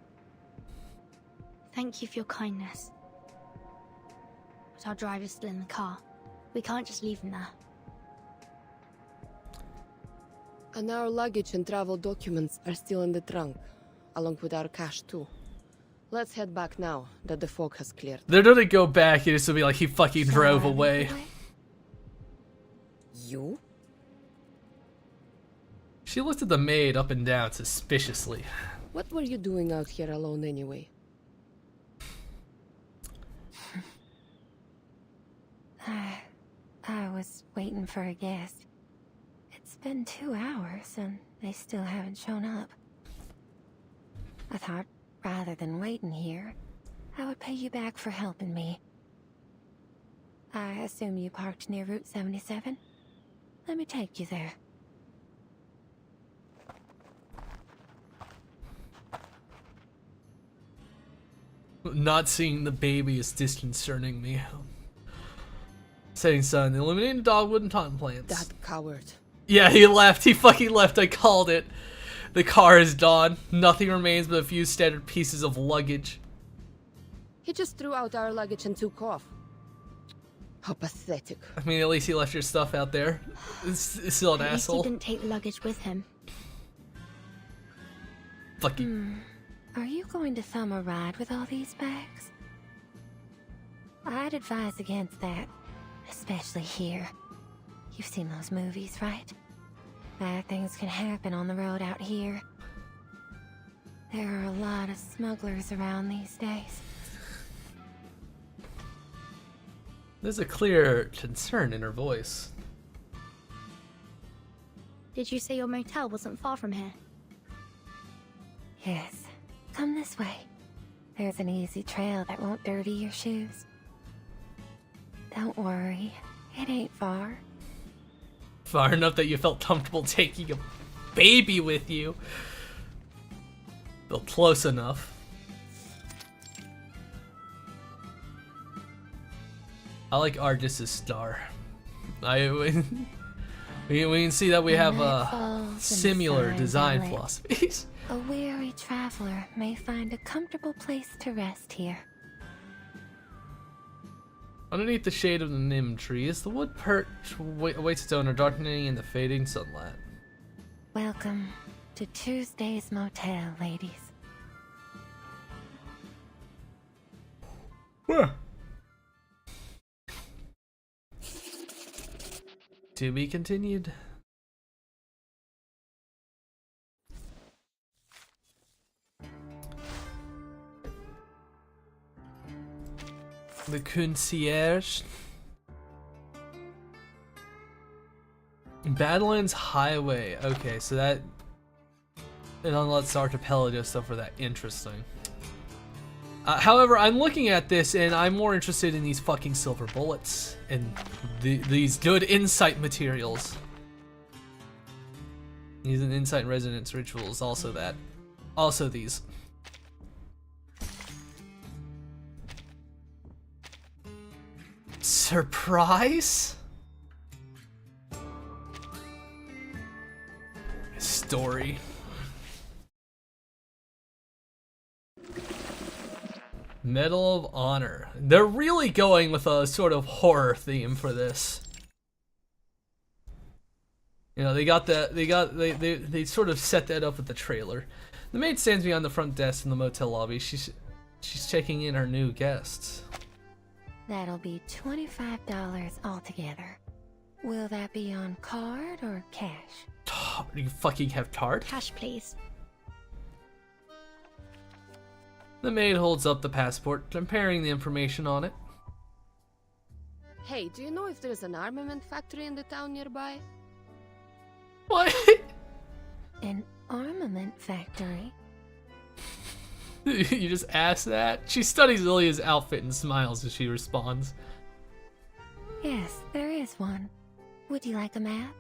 Thank you for your kindness. But our driver's still in the car. We can't just leave him there. And our luggage and travel documents are still in the trunk, along with our cash too. Let's head back now that the fog has cleared. They're gonna go back and it's gonna be like he fucking Shall drove I lead the away. way? You? She looked at the maid up and down suspiciously. What were you doing out here alone anyway? I was waiting for a guest. It's been 2 hours and they still haven't shown up. I thought, rather than waiting here, I would pay you back for helping me. I assume you parked near Route 77? Let me take you there. Not seeing the baby is disconcerting me. Setting sun, eliminating dogwood and taunt plants. That coward. Yeah, he left. He fucking left. I called it. The car is gone. Nothing remains but a few standard pieces of luggage. He just threw out our luggage and took off. How pathetic. I mean, at least he left your stuff out there. It's still an At least he asshole. didn't take the luggage with him. Fucking. Are you going to thumb a ride with all these bags? I'd advise against that, especially here. You've seen those movies, right? Bad things can happen on the road out here. There are a lot of smugglers around these days. There's a clear concern in her voice. Did you say your motel wasn't far from here? Yes. Come this way. There's an easy trail that won't dirty your shoes. Don't worry, it ain't far. Far enough that you felt comfortable taking a baby with you. Felt close enough. I like Argus' star. We can see that we have similar design philosophies. A weary traveler may find a comfortable place to rest here. Underneath the shade of the Nim trees, the wood perch awaits its owner, darkening in the fading sunlight. Welcome to Tuesday's Motel, ladies. Where? To be continued. The concierge. Badlands Highway. Okay, so that it unlocks archipelago stuff for that. Interesting. However, I'm looking at this and I'm more interested in these fucking silver bullets and these good insight materials. These are insight and resonance rituals. Also that. Also these. Surprise? Story. Medal of Honor. They're really going with a sort of horror theme for this. You know, they sort of set that up with the trailer. The maid stands behind the front desk in the motel lobby. She's checking in her new guests. That'll be $25 altogether. Will that be on card or cash? You fucking have card? Cash, please. The maid holds up the passport, comparing the information on it. Hey, do you know if there's an armament factory in the town nearby? What? An armament factory? You just asked that? She studies Ilya's outfit and smiles as she responds. Yes, there is one. Would you like a map?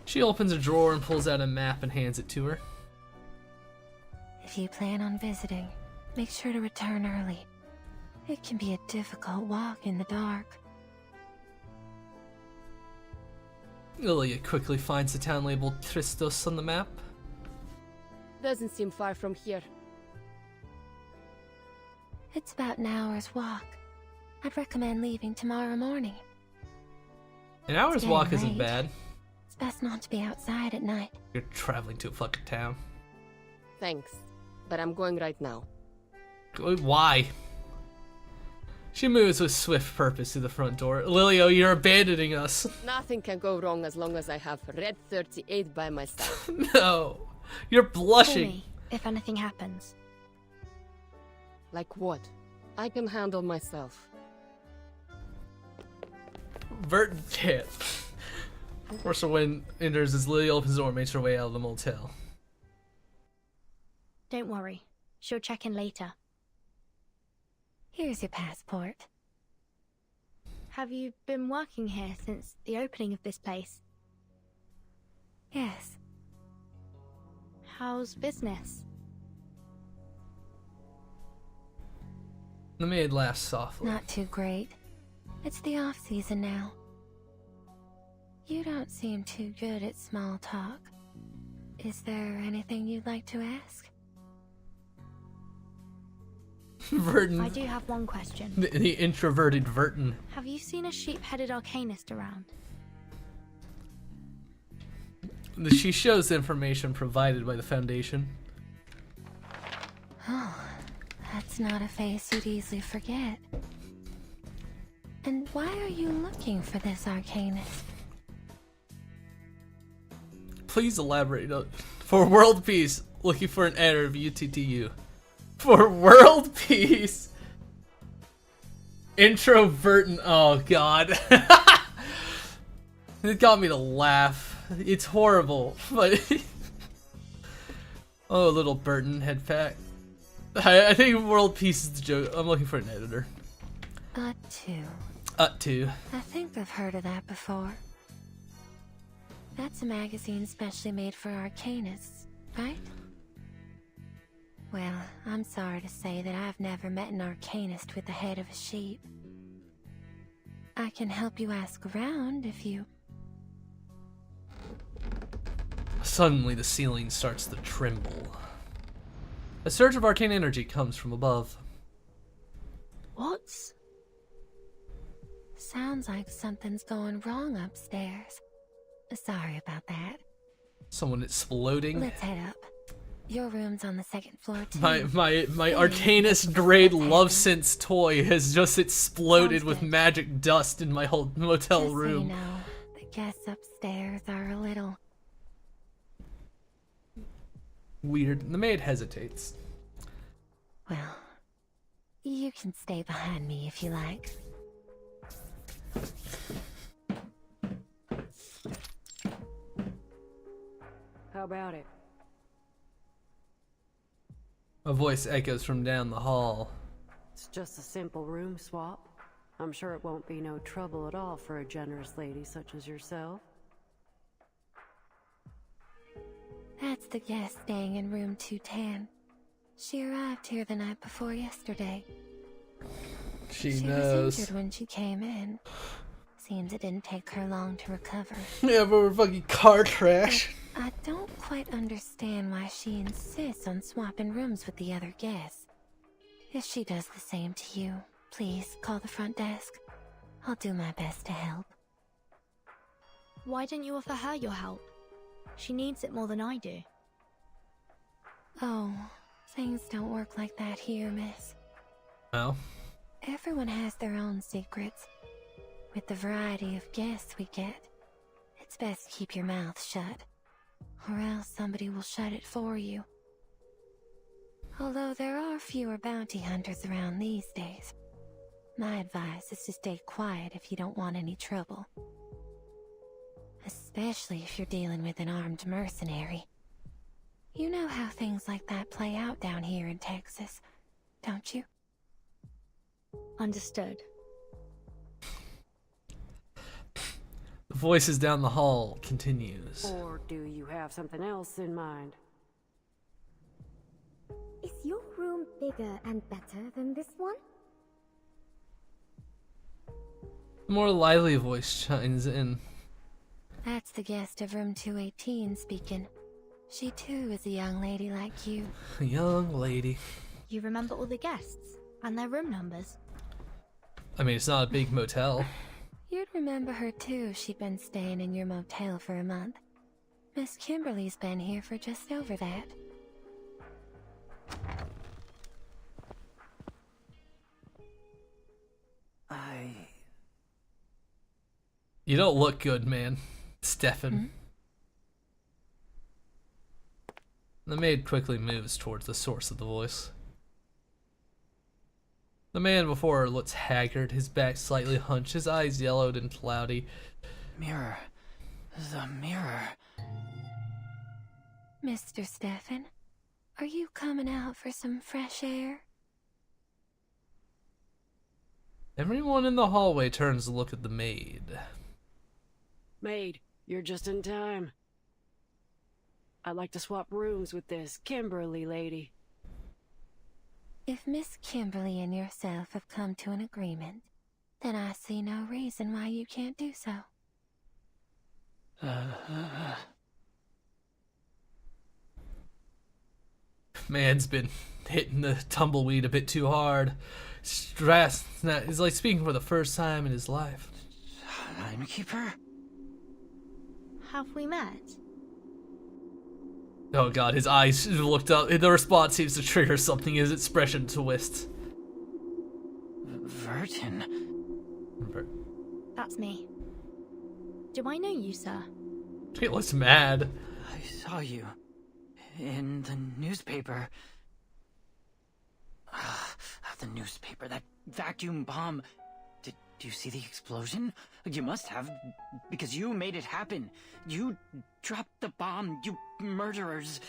She opens a drawer and pulls out a map and hands it to her. If you plan on visiting, make sure to return early. It can be a difficult walk in the dark. Ilya quickly finds the town labeled Tristos on the map. Doesn't seem far from here. It's about an hour's walk. I'd recommend leaving tomorrow morning. An hour's walk isn't late. bad. It's best not to be outside at night. You're traveling to a fucking town. Thanks, but I'm going right now. Why? She moves with swift purpose to the front door. Lilio, you're abandoning us. Nothing can go wrong as long as I have Red 38 by my side. No. You're Call blushing. me if anything happens. Like what? I can handle myself. Burton can't. Orson Wynn enters as Lily opens the door and makes her way out of the motel. Don't worry. She'll check in later. Here's your passport. Have you been working here since the opening of this place? Yes. How's business? The maid laughs softly. Not too great. It's the off-season now. You don't seem too good at small talk. Is there anything you'd like to ask? Verton. I do have one question. The introverted Verton. Have you seen a sheep-headed arcanist around? She shows the information provided by the Foundation. Oh, That's not a face you'd easily forget. And why are you looking for this Arcanist? Please elaborate. For world peace, looking for an heir of UTTU. For world peace. Introvertin. Oh god. It got me to laugh. It's horrible, but oh, little Burton head fact. I think world peace is the joke. I'm looking for an editor. Two. I think I've heard of that before. That's a magazine specially made for Arcanists, right? Well, I'm sorry to say that I've never met an Arcanist with the head of a sheep. I can help you ask around if you... Suddenly the ceiling starts to tremble. A surge of arcane energy comes from above. What? Sounds like something's going wrong upstairs. Sorry about that. Someone exploding. Let's head up. Your room's on the second floor too. My Arcanist grade Love Sense toy has just exploded with magic dust in my whole motel Just room. So you know, the guests upstairs are a little weird. The maid hesitates. well. You can stay behind me if you like. How about it? A voice echoes from down the hall. It's just a simple room swap. I'm sure it won't be no trouble at all for a generous lady such as yourself. That's the guest staying in room 210. She arrived here the night before yesterday. She was knows. injured when she came in. Seems it didn't take her long to recover. Yeah, but we're fucking car crash. But I don't quite understand why she insists on swapping rooms with the other guests. If she does the same to you, please call the front desk. I'll do my best to help. Why didn't you offer her your help? She needs it more than I do. Oh, things don't work like that here, miss. Oh. Everyone has their own secrets. With the variety of guests we get, it's best to keep your mouth shut, or else somebody will shut it for you. Although there are fewer bounty hunters around these days, my advice is to stay quiet if you don't want any trouble. Especially if you're dealing with an armed mercenary. You know how things like that play out down here in Texas, don't you? Understood. The voices down the hall continues. Or do you have something else in mind? Is your room bigger and better than this one? The more lively voice chimes in. That's the guest of room 218 speaking. She too is a young lady like you. A young lady. You remember all the guests and their room numbers? I mean, it's not a big motel. You'd remember her too if she'd been staying in your motel for a month. Miss Kimberly's been here for just over that. You don't look good, man. Stefan. Hmm? The maid quickly moves towards the source of the voice. The man before her looks haggard, his back slightly hunched, his eyes yellowed and cloudy. Mirror. The mirror. Mr. Stefan, are you coming out for some fresh air? Everyone in the hallway turns to look at the maid. Maid, you're just in time. I'd like to swap rooms with this Kimberly lady. If Miss Kimberly and yourself have come to an agreement, then I see no reason why you can't do so. Man's been hitting the tumbleweed a bit too hard. Stressed. He's like speaking for the first time in his life. Timekeeper? Have we met? Oh god, his eyes looked up. The response seems to trigger something. His expression twists. Vertin. That's me. Do I know you, sir? He looks mad. I saw you in the newspaper. The newspaper, that vacuum bomb. Did you see the explosion? You must have, because you made it happen. You dropped the bomb, you murderers.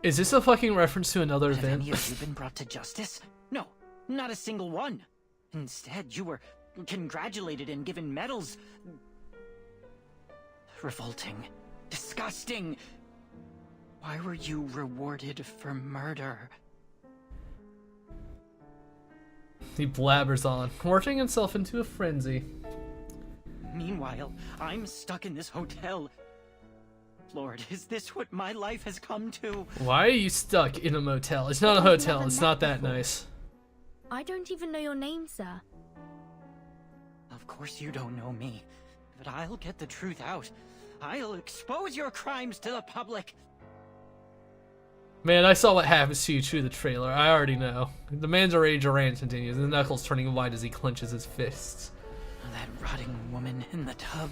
Is this a fucking reference to another Have event? any of you been brought to justice? No, not a single one. Instead, you were congratulated and given medals. Revolting. Disgusting. Why were you rewarded for murder? He blabbers on, working himself into a frenzy. Meanwhile, I'm stuck in this hotel. Lord, is this what my life has come to? Why are you stuck in a motel? It's not a hotel, it's not that nice. I don't even know your name, sir. Of course you don't know me, but I'll get the truth out. I'll expose your crimes to the public. Man, I saw what happens to you through the trailer. I already know. The man's rage rant continues, and the knuckles turning white as he clenches his fists. That rotting woman in the tub.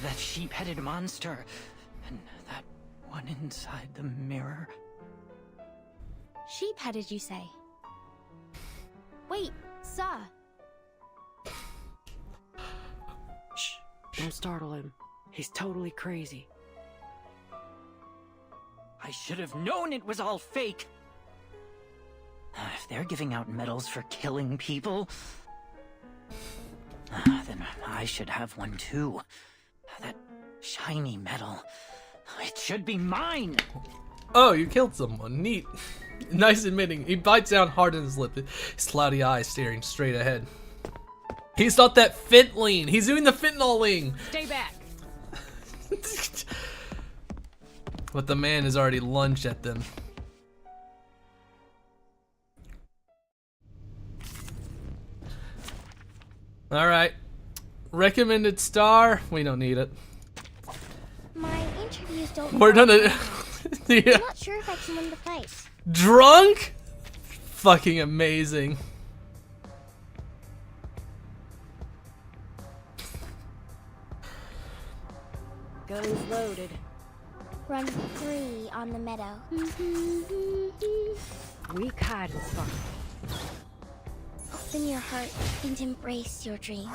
That sheep-headed monster. And that one inside the mirror. Sheep-headed, you say? Wait, sir. Shh, don't startle him. He's totally crazy. I should have known it was all fake. If they're giving out medals for killing people, then I should have one too. That shiny medal. It should be mine. Oh, you killed someone. Neat. Nice admitting. He bites down hard on his lip, his cloudy eyes staring straight ahead. He's not that fentanyl. He's doing the fentanyl. Stay back. But the man has already lunged at them. Alright. Recommended star? We don't need it. My interviews don't. We're gonna. Yeah. I'm not sure if I can win the fight. Drunk? Fucking amazing. Guns loaded. Run 3 on the meadow. Weak hiding spot. Open your heart and embrace your dreams.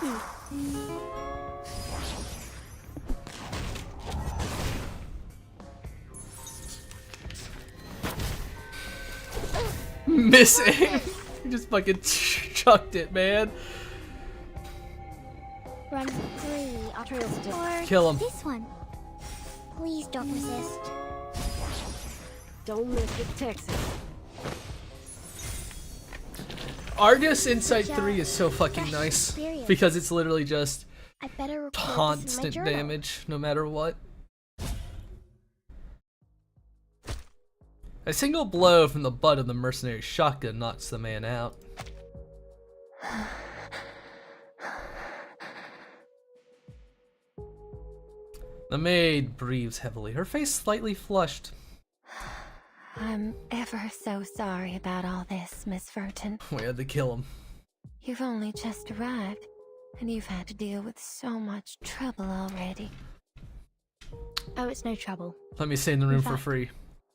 Missing. He just fucking chucked it, man. Run 3 on Trail stick. or Kill him. this one. Please don't resist. Don't miss with Texas. Argus Insight 3 is so fucking nice because it's literally just I better record this in my constant journal. damage no matter what. A single blow from the butt of the mercenary shotgun knocks the man out. The maid breathes heavily, her face slightly flushed. I'm ever so sorry about all this, Miss Vertin. We had to kill him. You've only just arrived, and you've had to deal with so much trouble already. Oh, it's no trouble. Let me stay in the room for fact- free.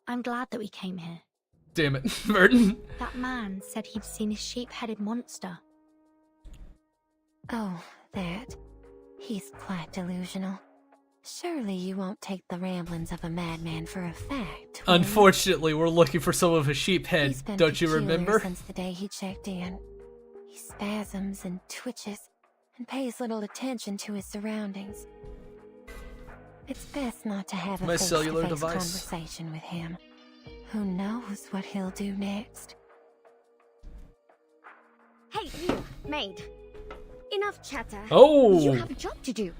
I'm glad that we came here. Damn it, Burton. That man said he'd seen a sheep-headed monster. Oh, that. He's quite delusional. Surely you won't take the ramblings of a madman for a fact. will you? Unfortunately, we're looking for some of a sheep head, He's been don't you peculiar remember? since the day he checked in. He spasms and twitches and pays little attention to his surroundings. It's best not to have a My face-to-face cellular device. conversation with him. Who knows what he'll do next? Hey, you, maid. Enough chatter. Oh! You have a job to do.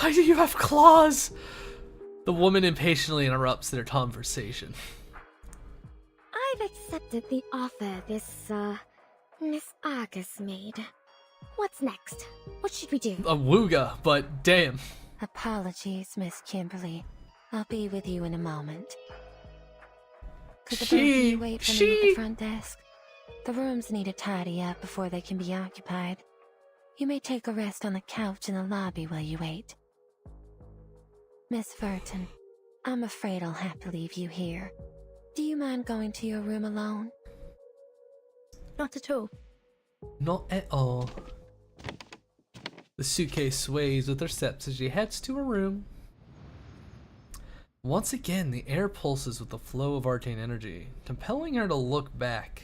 Why do you have claws? The woman impatiently interrupts their conversation. I've accepted the offer this, Miss Argus made. What's next? What should we do? A wooga, but damn. Apologies, Miss Kimberly. I'll be with you in a moment. Could the both of you wait for me at the front desk? The rooms need a tidy up before they can be occupied. You may take a rest on the couch in the lobby while you wait. Miss Verton, I'm afraid I'll have to leave you here. Do you mind going to your room alone? Not at all. Not at all. The suitcase sways with her steps as she heads to her room. Once again, the air pulses with the flow of arcane energy, compelling her to look back.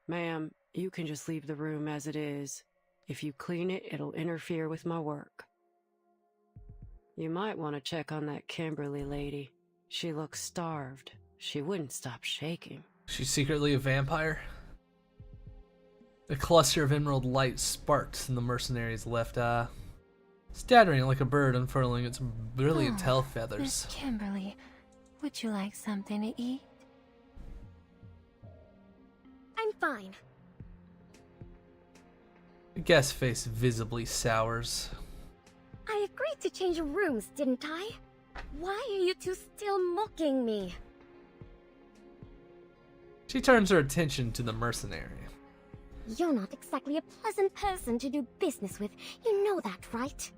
Ma'am, you can just leave the room as it is. If you clean it, it'll interfere with my work. You might want to check on that Kimberly lady. She looks starved. She wouldn't stop shaking. She's secretly a vampire? A cluster of emerald light sparks in the mercenary's left eye, stuttering like a bird unfurling its brilliant tail feathers. Miss Kimberly, would you like something to eat? I'm fine. The guest's face visibly sours. I agreed to change rooms, didn't I? Why are you two still mocking me? She turns her attention to the mercenary. You're not exactly a pleasant person to do business with. You know that, right?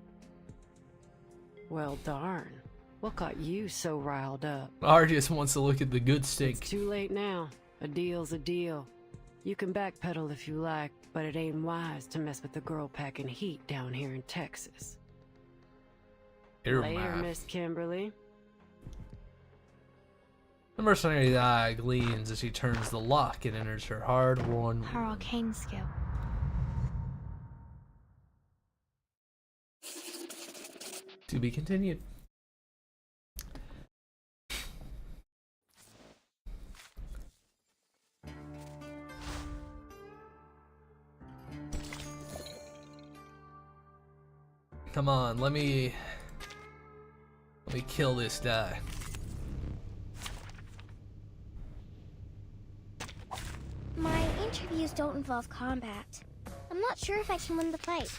Well, darn. What got you so riled up? Argus wants to look at the good steak. It's too late now. A deal's a deal. You can backpedal if you like, but it ain't wise to mess with the girl packing heat down here in Texas. Later, Miss Kimberly. The mercenary's eye gleams as she turns the lock and enters her hard-won Her arcane skill. To be continued. Come on, let me kill this guy. My interviews don't involve combat. I'm not sure if I can win the fight.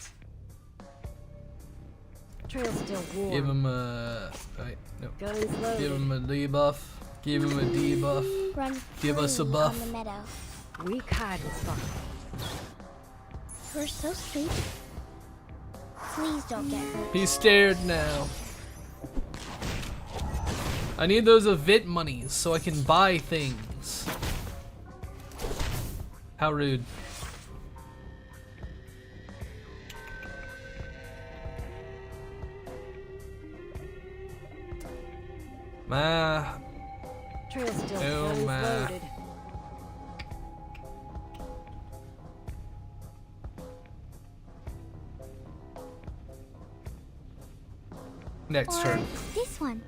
Trail's still warm. Give him a... Wait, no. Guns loaded. Give him a debuff. Give him a debuff. Run Give us a free buff. on the meadow. Weak hiding spot. You're so sweet. Please don't get hurt. He's scared now. I need those event monies so I can buy things. How rude. Trail's still Oh guns my. loaded. Next turn. This one.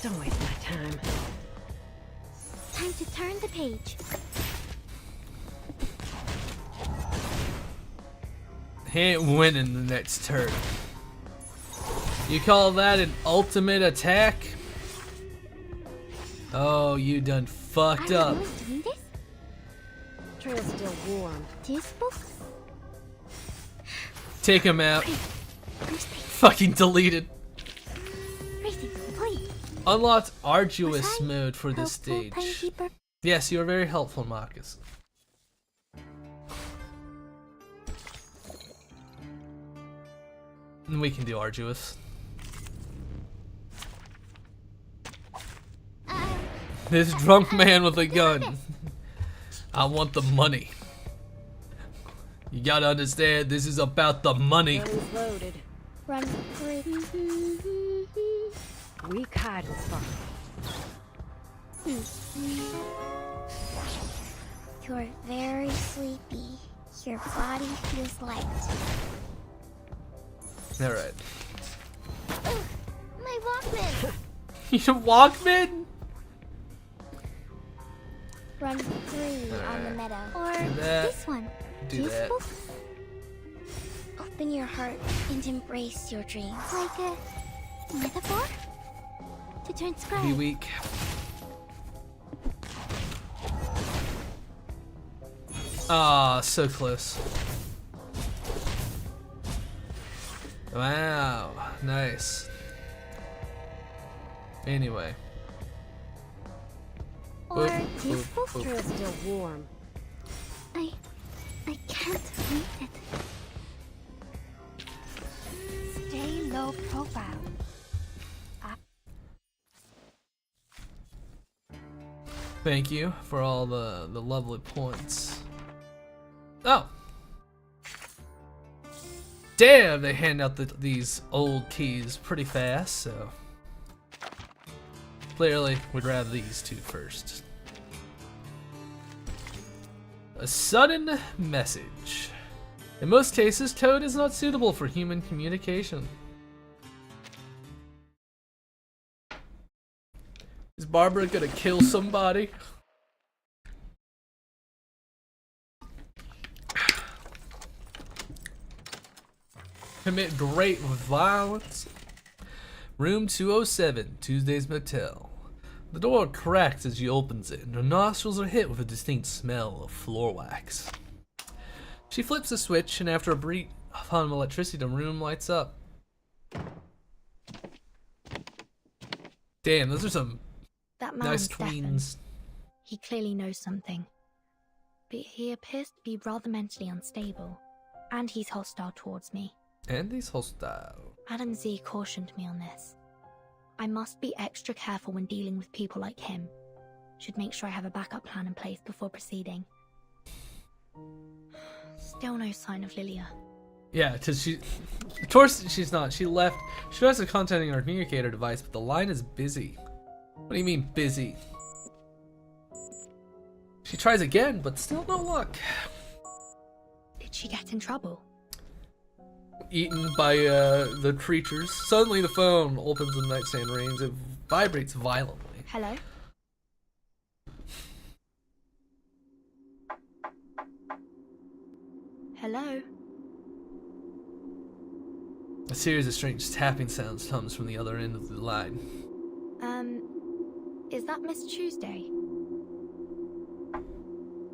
Don't waste my time. Time to turn the page. He ain't winning the next turn. You call that an ultimate attack? Oh, you done fucked up. Doing this? Trail's still warm. This book? Take him out. Fucking deleted. Racing complete. Unlocked arduous mode for this Helpful stage. timekeeper? Yes, you are very helpful, Marcus. And we can do arduous. This drunk man with a gun. I want the money. You gotta understand, this is about the money. Guns loaded. Run free. Weak hiding spot. You're very sleepy. Your body feels light. Alright. My Walkman! You Walkman? Run free on the meadow. Or Do that. this one. Do This that. book? Open your heart and embrace your dreams. Like a metaphor? To turn Be scribe. weak. Ah, so close. Wow, nice. Anyway. Or These posters are still warm. I can't read it. Stay low profile. Thank you for all the lovely points. Oh! Damn, they hand out these old keys pretty fast, so... Clearly, we'd rather these two first. A sudden message. In most cases, Toad is not suitable for human communication. Is Barbara gonna kill somebody? Commit great violence? Room 207, Tuesday's Motel. The door cracks as she opens it, and her nostrils are hit with a distinct smell of floor wax. She flips a switch, and after a brief of electricity, the room lights up. Damn, those are some That man, nice Stefan. tweens. He clearly knows something. But he appears to be rather mentally unstable. And he's hostile towards me. And he's hostile. Adam Z cautioned me on this. I must be extra careful when dealing with people like him. Should make sure I have a backup plan in place before proceeding. Still no sign of Lilia. Yeah, because she... Of course she's not. She left. She tries to contacting our communicator device, but the line is busy. What do you mean, busy? She tries again, but still no luck. Did she get in trouble? Eaten by the creatures. Suddenly the phone opens the nightstand rings. It vibrates violently. Hello? Hello? A series of strange tapping sounds comes from the other end of the line. Is that Miss Tuesday?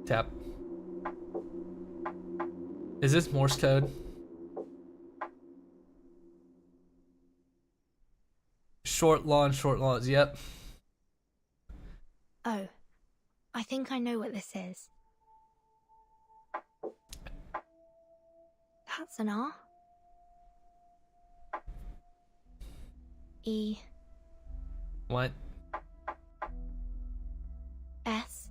Tap. Is this Morse code? Short lawns, yep. Oh, I think I know what this is. That's an R. E. What? S.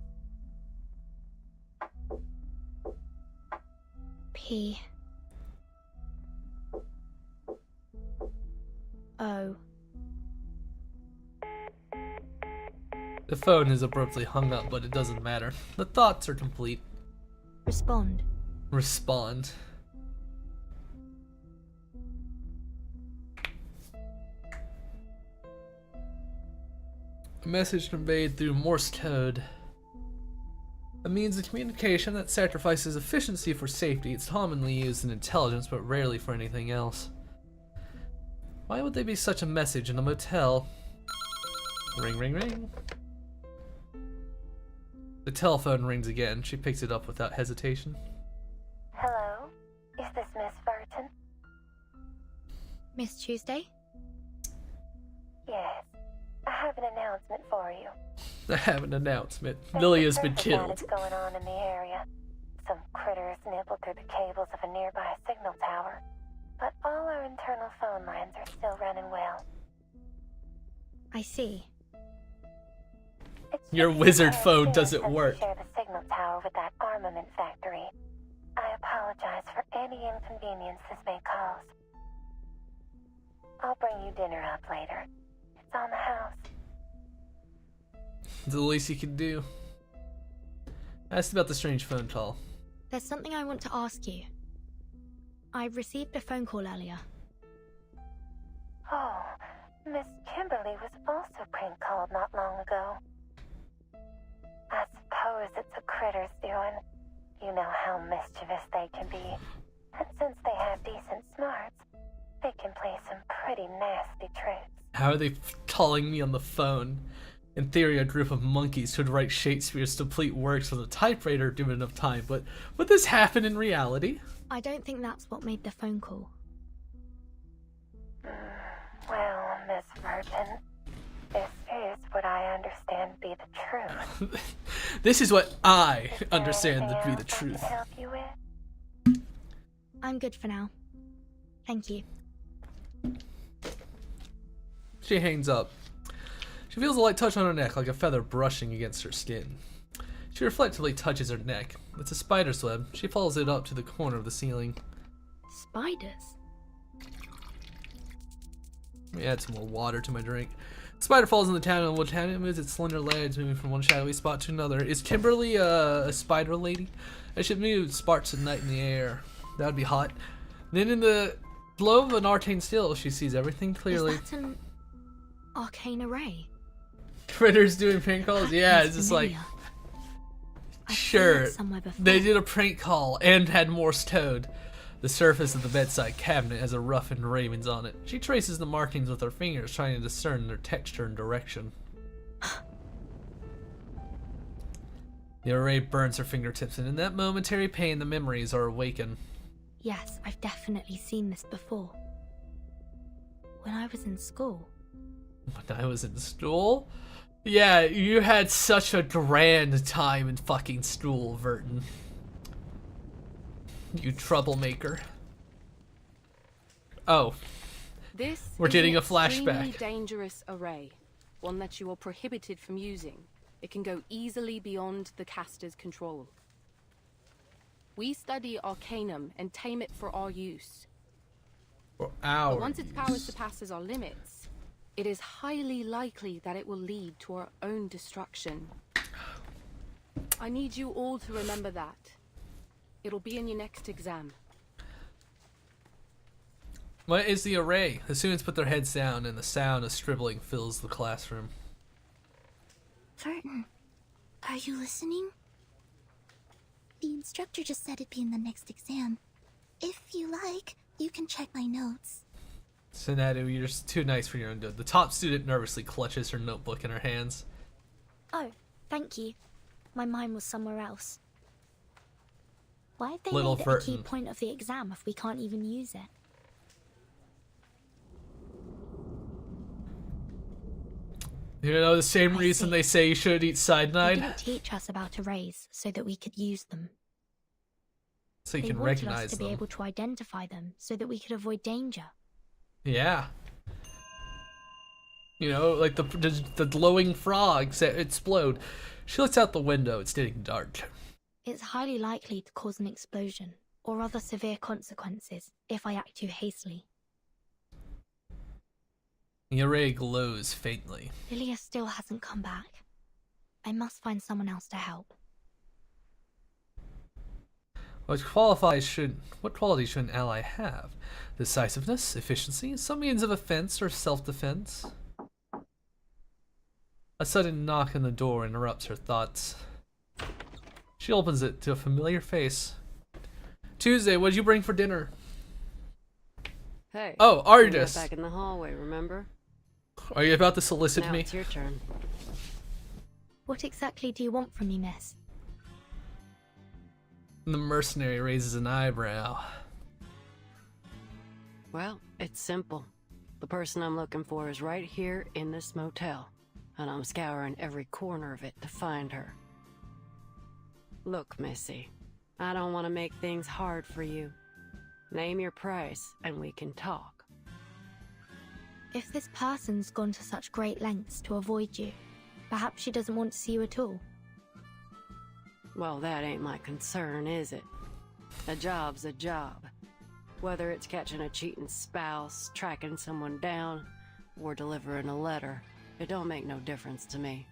P. O. The phone is abruptly hung up, but it doesn't matter. The thoughts are complete. Respond. Respond. A message conveyed through Morse code. A means of communication that sacrifices efficiency for safety. It's commonly used in intelligence, but rarely for anything else. Why would there be such a message in a motel? Ring, ring, ring. The telephone rings again. She picks it up without hesitation. Hello? Is this Miss Burton? Miss Tuesday? Yes. I have an announcement for you. I have an announcement. There's Lily a has been circus killed. outage going on in the area. Some critters nibbled through the cables of a nearby signal tower. But all our internal phone lines are still running well. I see. It's Your just wizard because phone we doesn't have to work. share the signal tower with that armament factory. I apologize for any inconvenience this may cause. I'll bring you dinner up later. It's on the house. It's the least you can do. Asked about the strange phone call. There's something I want to ask you. I received a phone call earlier. Oh, Miss Kimberly was also prank called not long ago. I suppose it's a critter's doing. You know how mischievous they can be. And since they have decent smarts, they can play some pretty nasty tricks. How are they calling me on the phone? In theory, a group of monkeys could write Shakespeare's complete works with a typewriter given enough time, but would this happen in reality? I don't think that's what made the phone call. Verton. This is what I understand to be the truth. This is what I Is there understand to be anything the else I truth. can help you with? I'm good for now. Thank you. She hangs up. She feels a light touch on her neck, like a feather brushing against her skin. She reflectively touches her neck. It's a spider's web. She follows it up to the corner of the ceiling. Spiders? Let me add some more water to my drink. The spider falls in the town, and while it moves its slender legs, moving from one shadowy spot to another. Is Kimberly a spider lady? I should move sparks at night in the air. That would be hot. Then in the glow of an arcane still, she sees everything clearly. Is that an arcane array? Critters doing prank calls? Yeah, it's just like... I've seen Sure, it somewhere before. they did a prank call and had Morse code. The surface of the bedside cabinet has a rough engravings on it. She traces the markings with her fingers, trying to discern their texture and direction. The array burns her fingertips, and in that momentary pain, the memories are awakened. Yes, I've definitely seen this before. When I was in school. When I was in school? Yeah, you had such a grand time in fucking school, Verton. You troublemaker. Oh. This We're is getting an a flashback. extremely dangerous array, one that you are prohibited from using. It can go easily beyond the caster's control. We study Arcanum and tame it for our use. For our But once its power surpasses our limits, it is highly likely that it will lead to our own destruction. I need you all to remember that. It'll be in your next exam. What is the array? The students put their heads down, and the sound of scribbling fills the classroom. Verton, are you listening? The instructor just said it'd be in the next exam. If you like, you can check my notes. Sanadu, you're just too nice for your own good. The top student nervously clutches her notebook in her hands. Oh, thank you. My mind was somewhere else. Why have they Little made it a key Verton. point of the exam if we can't even use it? You know, the same reason they say you should eat They cyanide? didn't teach us about arrays so that we could use them. So you They can wanted us recognize to be them. able to identify them so that we could avoid danger. Yeah. You know, like the glowing frogs that explode. She looks out the window. It's getting dark. It's highly likely to cause an explosion or other severe consequences if I act too hastily. The array glows faintly. Lilia still hasn't come back. I must find someone else to help. What qualities should an ally have? Decisiveness, efficiency, some means of offense or self-defense. A sudden knock on the door interrupts her thoughts. She opens it to a familiar face. Tuesday, what'd you bring for dinner? Hey. Oh, we met Argus. back in the hallway, remember? Are you about to solicit Now me? it's your turn. What exactly do you want from me, miss? The mercenary raises an eyebrow. Well, it's simple. The person I'm looking for is right here in this motel, and I'm scouring every corner of it to find her. Look, Missy, I don't want to make things hard for you. Name your price, and we can talk. If this person's gone to such great lengths to avoid you, perhaps she doesn't want to see you at all. Well, that ain't my concern, is it? A job's a job. Whether it's catching a cheating spouse, tracking someone down, or delivering a letter, it don't make no difference to me.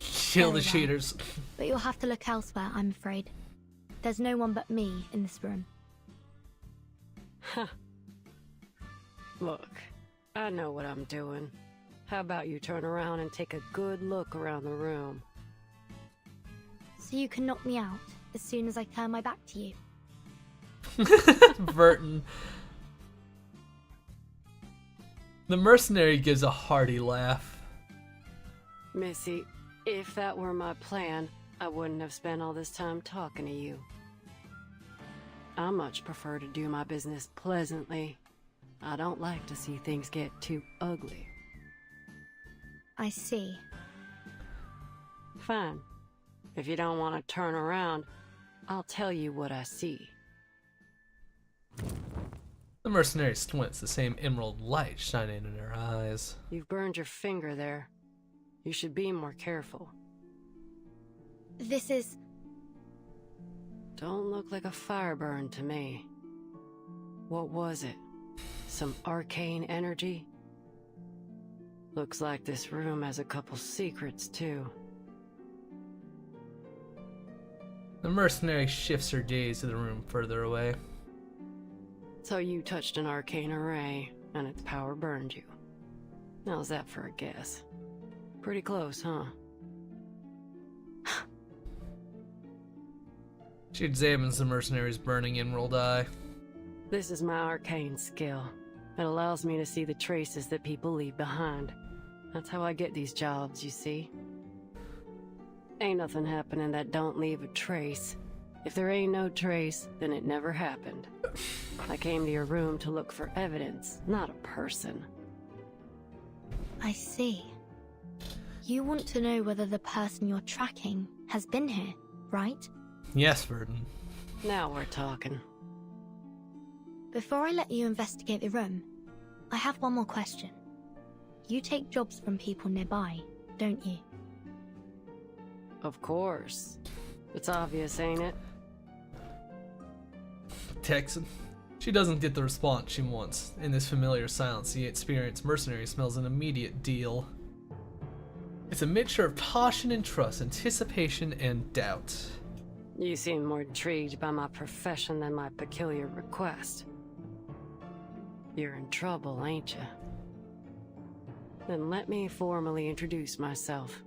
Kill the Very well. cheaters. But you'll have to look elsewhere, I'm afraid. There's no one but me in this room. Huh. Look, I know what I'm doing. How about you turn around and take a good look around the room? So you can knock me out as soon as I turn my back to you. Verton. The mercenary gives a hearty laugh. Missy, if that were my plan, I wouldn't have spent all this time talking to you. I much prefer to do my business pleasantly, I don't like to see things get too ugly. I see. Fine. If you don't want to turn around, I'll tell you what I see. The mercenary squints, the same emerald light shining in her eyes. You've burned your finger there. You should be more careful. This is... Don't look like a fire burn to me. What was it? Some arcane energy? Looks like this room has a couple secrets, too. The mercenary shifts her gaze to the room further away. So you touched an arcane array, and its power burned you. How's that for a guess? Pretty close, huh? She examines the mercenary's burning emerald eye. This is my arcane skill. It allows me to see the traces that people leave behind. That's how I get these jobs, you see. Ain't nothing happening that don't leave a trace. If there ain't no trace, then it never happened. I came to your room to look for evidence, not a person. I see. You want to know whether the person you're tracking has been here, right? Yes, Verdon. Now we're talking. Before I let you investigate the room, I have one more question. You take jobs from people nearby, don't you? Of course. It's obvious, ain't it? Texan. She doesn't get the response she wants. In this familiar silence, the experienced mercenary smells an immediate deal. It's a mixture of caution and trust, anticipation and doubt. You seem more intrigued by my profession than my peculiar request. You're in trouble, ain't you? Then let me formally introduce myself.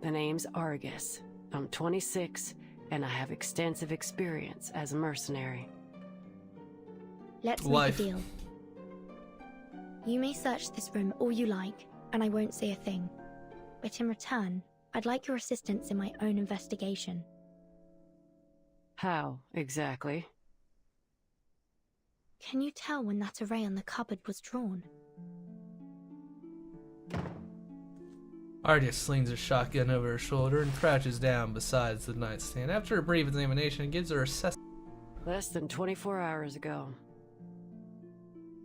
The name's Argus. I'm 26, and I have extensive experience as a mercenary. Let's make a deal. You may search this room all you like, and I won't say a thing. But in return, I'd like your assistance in my own investigation. How, exactly? Can you tell when that array on the cupboard was drawn? Argus slings her shotgun over her shoulder and crouches down beside the nightstand. After a brief examination, it gives her assessment. Less than 24 hours ago.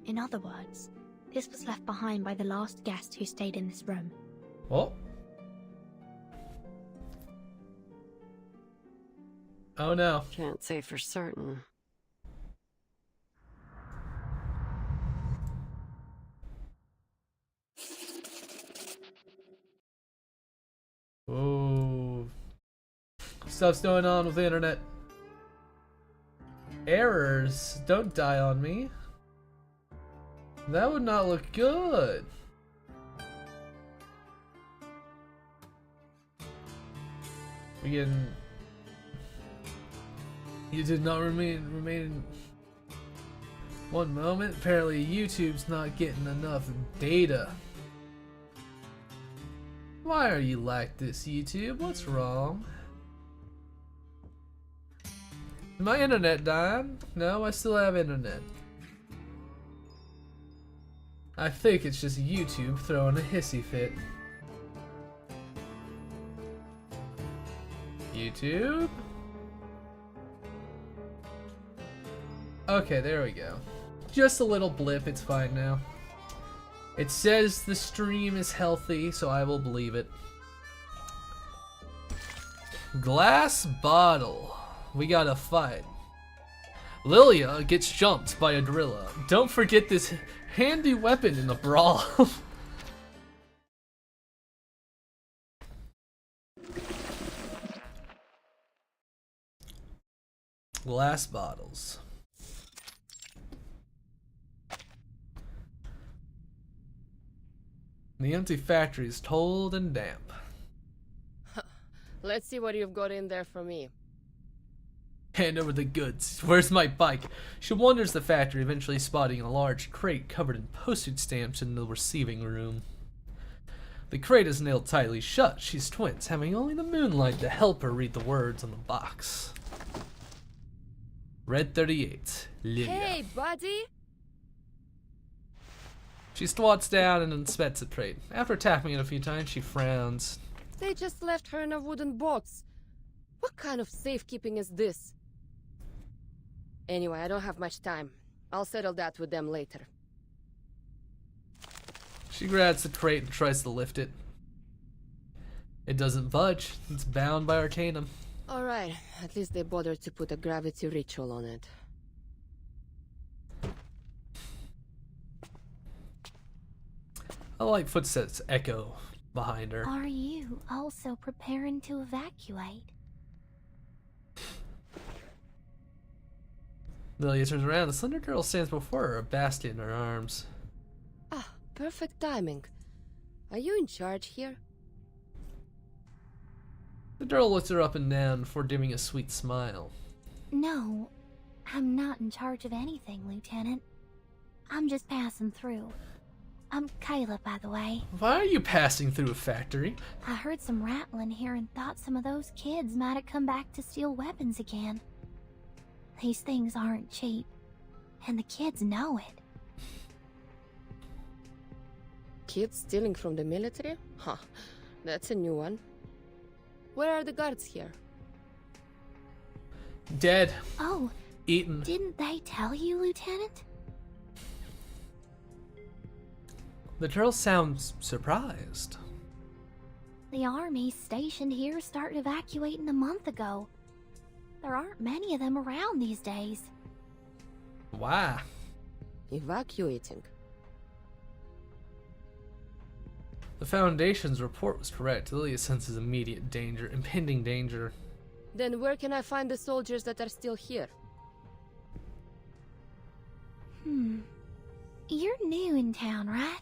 In other words, this was left behind by the last guest who stayed in this room. Oh. Oh no. Can't say for certain. Oh. Stuff's going on with the internet. Errors. Don't die on me. That would not look good. Again. You did not remain one moment. Apparently YouTube's not getting enough data. Why are you like this, YouTube? What's wrong? Is my internet dying? No, I still have internet. I think it's just YouTube throwing a hissy fit. YouTube? Okay, there we go. Just a little blip, it's fine now. It says the stream is healthy, so I will believe it. Glass bottle. We got a fight. Lilia gets jumped by a gorilla. Don't forget this handy weapon in the brawl. Glass bottles. The empty factory is cold and damp. Let's see what you've got in there for me. Hand over the goods. Where's my bike? She wanders the factory, eventually spotting a large crate covered in postage stamps in the receiving room. The crate is nailed tightly shut. She's twins, having only the moonlight to help her read the words on the box. Red 38, Lilia. Hey, buddy! She squats down and inspects the crate. After tapping it a few times, she frowns. They just left her in a wooden box. What kind of safekeeping is this? Anyway, I don't have much time. I'll settle that with them later. She grabs the crate and tries to lift it. It doesn't budge. It's bound by Arcanum. Alright, at least they bothered to put a gravity ritual on it. A light footsteps echo behind her. Are you also preparing to evacuate? Lilia turns around. The slender girl stands before her, a basket in her arms. Ah, perfect timing. Are you in charge here? The girl looks her up and down before dimming a sweet smile. No, I'm not in charge of anything, Lieutenant. I'm just passing through. I'm Kayla, by the way. Why are you passing through a factory? I heard some rattling here and thought some of those kids might have come back to steal weapons again. These things aren't cheap, and the kids know it. Kids stealing from the military? Huh, that's a new one. Where are the guards here? Dead. Oh, eaten. Didn't they tell you, Lieutenant? The girl sounds surprised. The army stationed here started evacuating a month ago. There aren't many of them around these days. Why? Evacuating. The Foundation's report was correct. Lilia senses immediate danger, impending danger. Then where can I find the soldiers that are still here? You're new in town, right?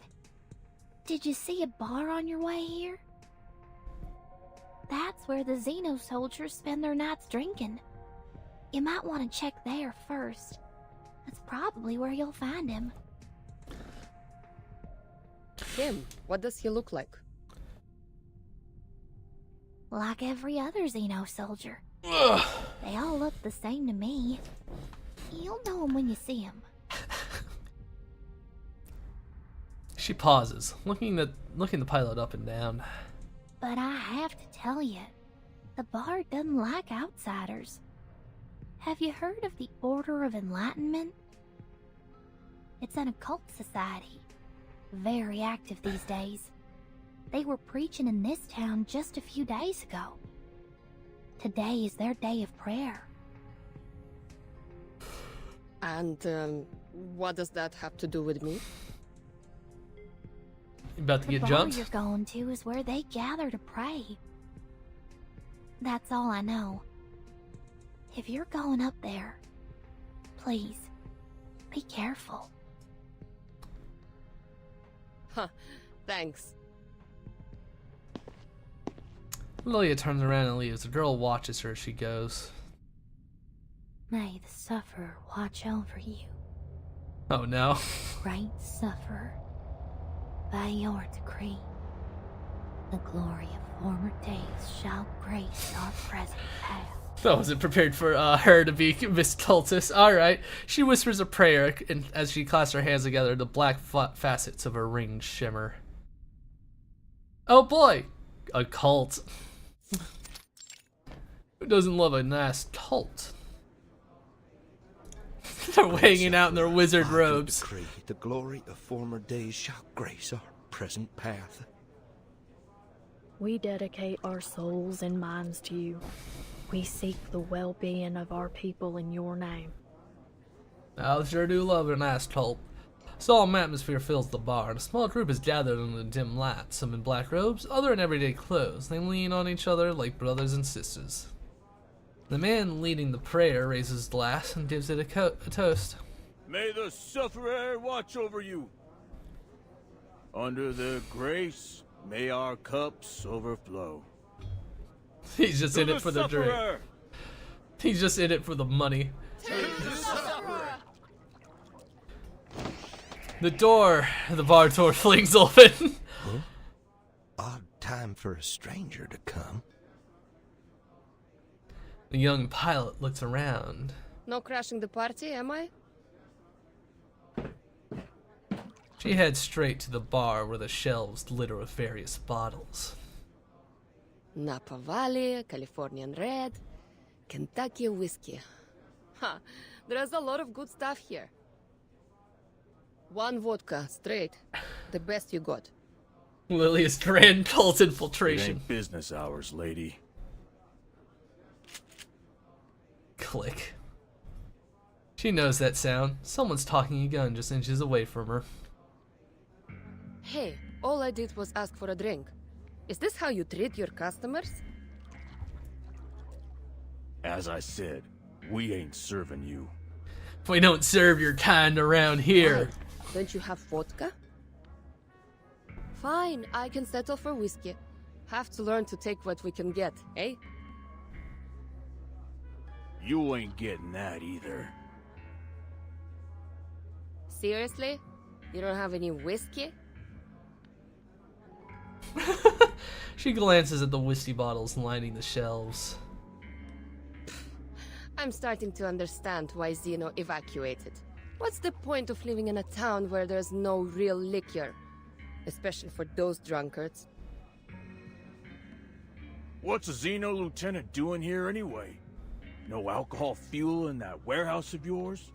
Did you see a bar on your way here? That's where the Xeno soldiers spend their nights drinking. You might want to check there first. That's probably where you'll find him. Him? What does he look like? Like every other Xeno soldier. Ugh. They all look the same to me. You'll know him when you see him. She pauses, looking the pilot up and down. But I have to tell you, the bar doesn't like outsiders. Have you heard of the Order of Enlightenment? It's an occult society. Very active these days. They were preaching in this town just a few days ago. Today is their day of prayer. And, what does that have to do with me? You about to get The jumped? bar you're going to is where they gather to pray. That's all I know. If you're going up there, please, be careful. Huh, thanks. Lilia turns around and leaves. The girl watches her as she goes. May the sufferer watch over you. Oh no. Great sufferer, by your decree, the glory of former days shall grace our present path. I wasn't prepared for her to be Miss Cultist. Alright. She whispers a prayer, and as she clasps her hands together, the black facets of her ring shimmer. Oh boy! A cult. Who doesn't love a nice cult? They're hanging out in their wizard robes. Decree, the glory of former days shall grace our present path. We dedicate our souls and minds to you. We seek the well-being of our people in your name. I sure do love a nice cult. Solemn atmosphere fills the bar, and a small group is gathered under the dim light, some in black robes, other in everyday clothes. They lean on each other like brothers and sisters. The man leading the prayer raises his glass and gives it a toast. May the sufferer watch over you. Under the grace, may our cups overflow. He's just in it for the drink. He's just in it for the money. The door, the bar door flings open. Huh? Odd time for a stranger to come. The young pilot looks around. No crashing the party, am I? She heads straight to the bar where the shelves litter with various bottles. Napa Valley, Californian Red, Kentucky whiskey. Ha, there's a lot of good stuff here. 1 vodka, straight. The best you got. Lily's grand cult It infiltration. ain't business hours, lady. Click. She knows that sound. Someone's talking a gun just inches away from her. Hey, all I did was ask for a drink. Is this how you treat your customers? As I said, we ain't serving you. We don't serve your kind around here. Why? Don't you have vodka? Fine, I can settle for whiskey. Have to learn to take what we can get, eh? You ain't getting that either. Seriously? You don't have any whiskey? She glances at the whiskey bottles lining the shelves. I'm starting to understand why Zeno evacuated. What's the point of living in a town where there's no real liquor? Especially for those drunkards. What's a Xeno lieutenant doing here anyway? No alcohol fuel in that warehouse of yours?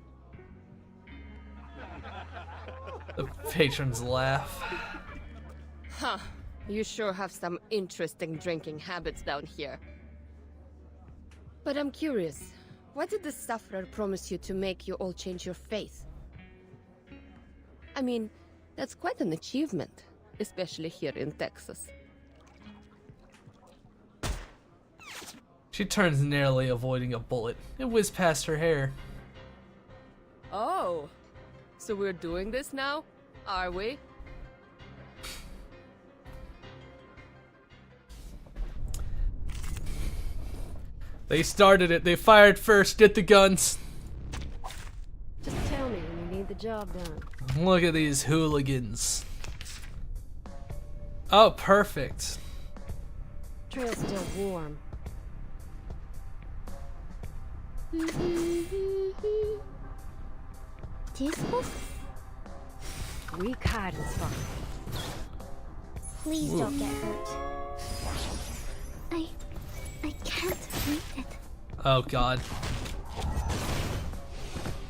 The patrons laugh. Huh. You sure have some interesting drinking habits down here. But I'm curious, what did the Sufferer promise you to make you all change your faith? I mean, that's quite an achievement, especially here in Texas. She turns, narrowly avoiding a bullet. It whizzed past her hair. Oh, so we're doing this now? Are we? They started it. They fired first. Get the guns. Just tell me when you need the job done. Look at these hooligans. Oh, perfect. Trail's still warm. Disco? Weak hiding spot. Please don't get hurt. I can't breathe it. Oh god.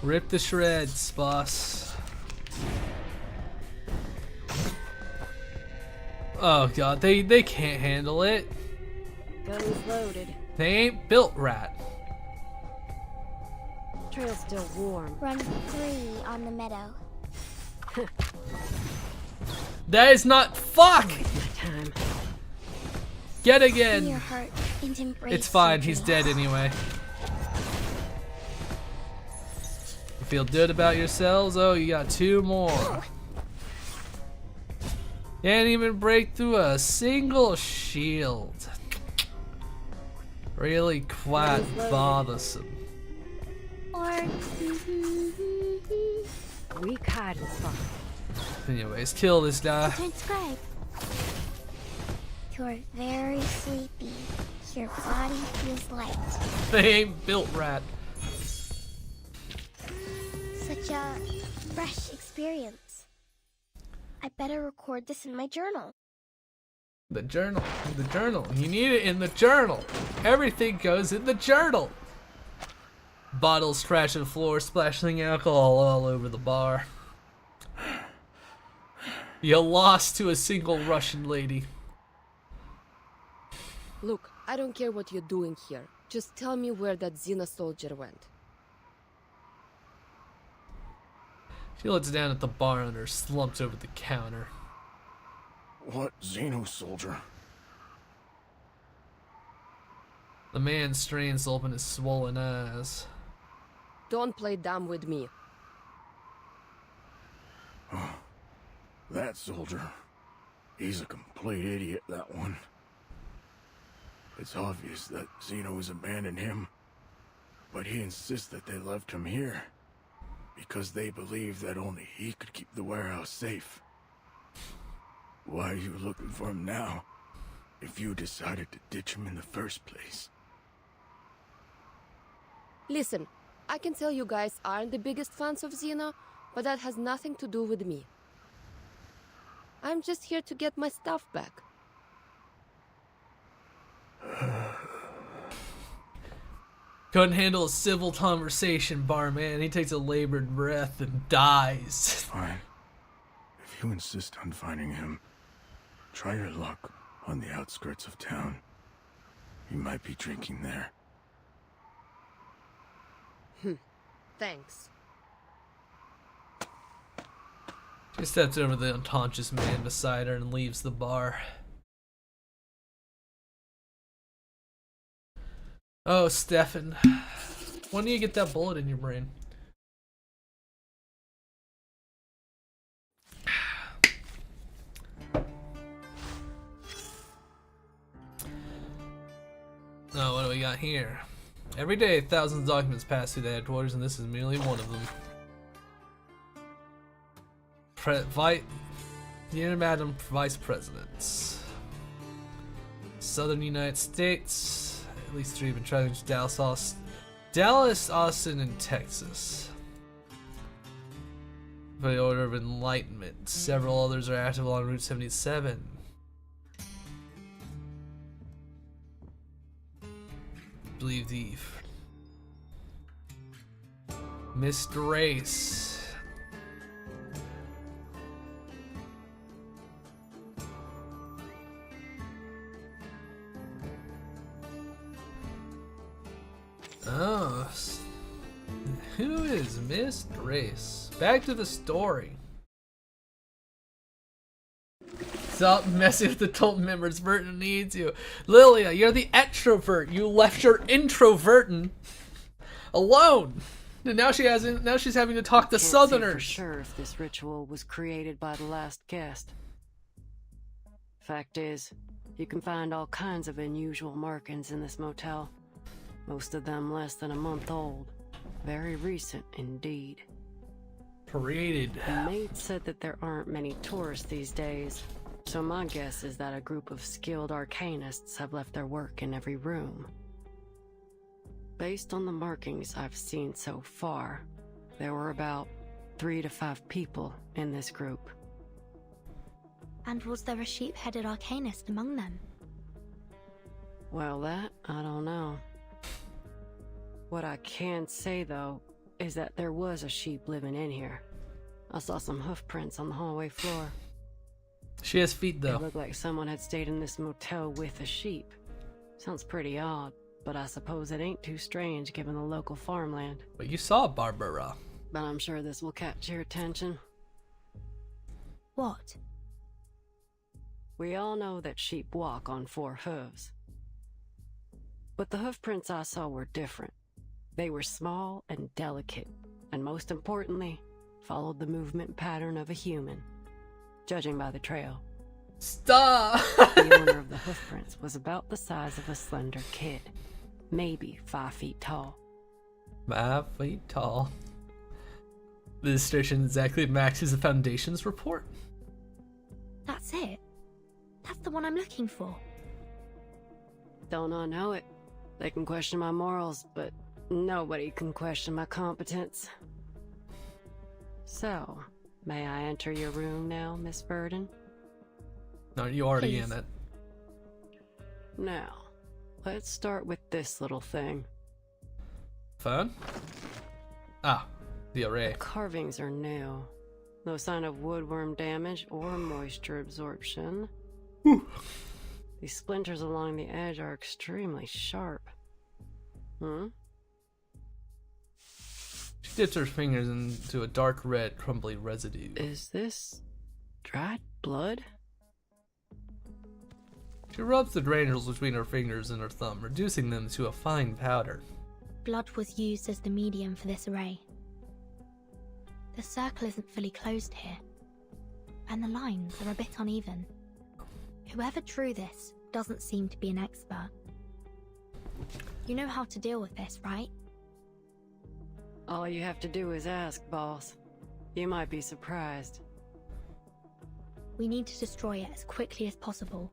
Rip the shreds, boss. Oh god, they can't handle it. Gun's loaded. They ain't built right. Trail's still warm. Run 3 on the meadow. That is not fuck! Time. Get Open again! your heart and embrace It's fine, your he's dreams. dead anyway. You feel good about yourselves? Oh, you got 2 more. Can't even break through a single shield. Really quite bothersome. Or Weak hiding spot. Anyways, kill this guy. transcribe. You're very sleepy. Your body feels light. They ain't built right. Such a fresh experience. I better record this in my journal. The journal. The journal. You need it in the journal. Everything goes in the journal. Bottles trash on the floor, splashing alcohol all over the bar. You lost to a single Russian lady. Look, I don't care what you're doing here. Just tell me where that Xena soldier went. She looks down at the bar owner, slumped over the counter. What Xeno soldier? The man strains to open his swollen eyes. Don't play dumb with me. That soldier. He's a complete idiot, that one. It's obvious that Xeno has abandoned him, but he insists that they left him here because they believe that only he could keep the warehouse safe. Why are you looking for him now, if you decided to ditch him in the first place? Listen, I can tell you guys aren't the biggest fans of Xena, but that has nothing to do with me. I'm just here to get my stuff back. Couldn't handle a civil conversation, barman. He takes a labored breath and dies. Fine. If you insist on finding him, try your luck on the outskirts of town. He might be drinking there. Thanks. She steps over the unconscious man beside her and leaves the bar. Oh, Stefan. When do you get that bullet in your brain? Oh, what do we got here? Every day, thousands of documents pass through the headquarters, and this is merely one of them. Dear Madam Vice Presidents, Southern United States, at least 3 have been traveling to Dallas, Austin, and Texas. By order of enlightenment, several others are active along Route 77. Believe the Mr. Race. Oh, who is Miss Grace? Back to the story. Stop messing with the cult members. Burton needs you. Lilia, you're the extrovert. You left your introvertin alone. And now she's having to talk to Southerners. Can't say for sure if this ritual was created by the last guest. Fact is, you can find all kinds of unusual markings in this motel. Most of them less than a month old. Very recent indeed. Paraded. The maid said that there aren't many tourists these days, so my guess is that a group of skilled arcanists have left their work in every room. Based on the markings I've seen so far, there were about 3 to 5 people in this group. And was there a sheep-headed arcanist among them? Well, that I don't know. What I can say, though, is that there was a sheep living in here. I saw some hoof prints on the hallway floor. She has feet, though. It looked like someone had stayed in this motel with a sheep. Sounds pretty odd, but I suppose it ain't too strange given the local farmland. But you saw Barbara. But I'm sure this will catch your attention. What? We all know that sheep walk on 4 hooves. But the hoof prints I saw were different. They were small and delicate, and most importantly, followed the movement pattern of a human, judging by the trail. Stop! The owner of the hoof prints was about the size of a slender kid, maybe 5 feet tall. 5 feet tall. The description exactly matches the Foundation's report. That's it. That's the one I'm looking for. Don't I know it? They can question my morals, but nobody can question my competence. So, may I enter your room now, Miss Verdon? No, you're already Please. in it. Now, let's start with this little thing. Phone? Ah, the array. The carvings are new. No sign of woodworm damage or moisture absorption. These splinters along the edge are extremely sharp. She dips her fingers into a dark red, crumbly residue. Is this dried blood? She rubs the granules between her fingers and her thumb, reducing them to a fine powder. Blood was used as the medium for this array. The circle isn't fully closed here, and the lines are a bit uneven. Whoever drew this doesn't seem to be an expert. You know how to deal with this, right? All you have to do is ask, boss. You might be surprised. We need to destroy it as quickly as possible.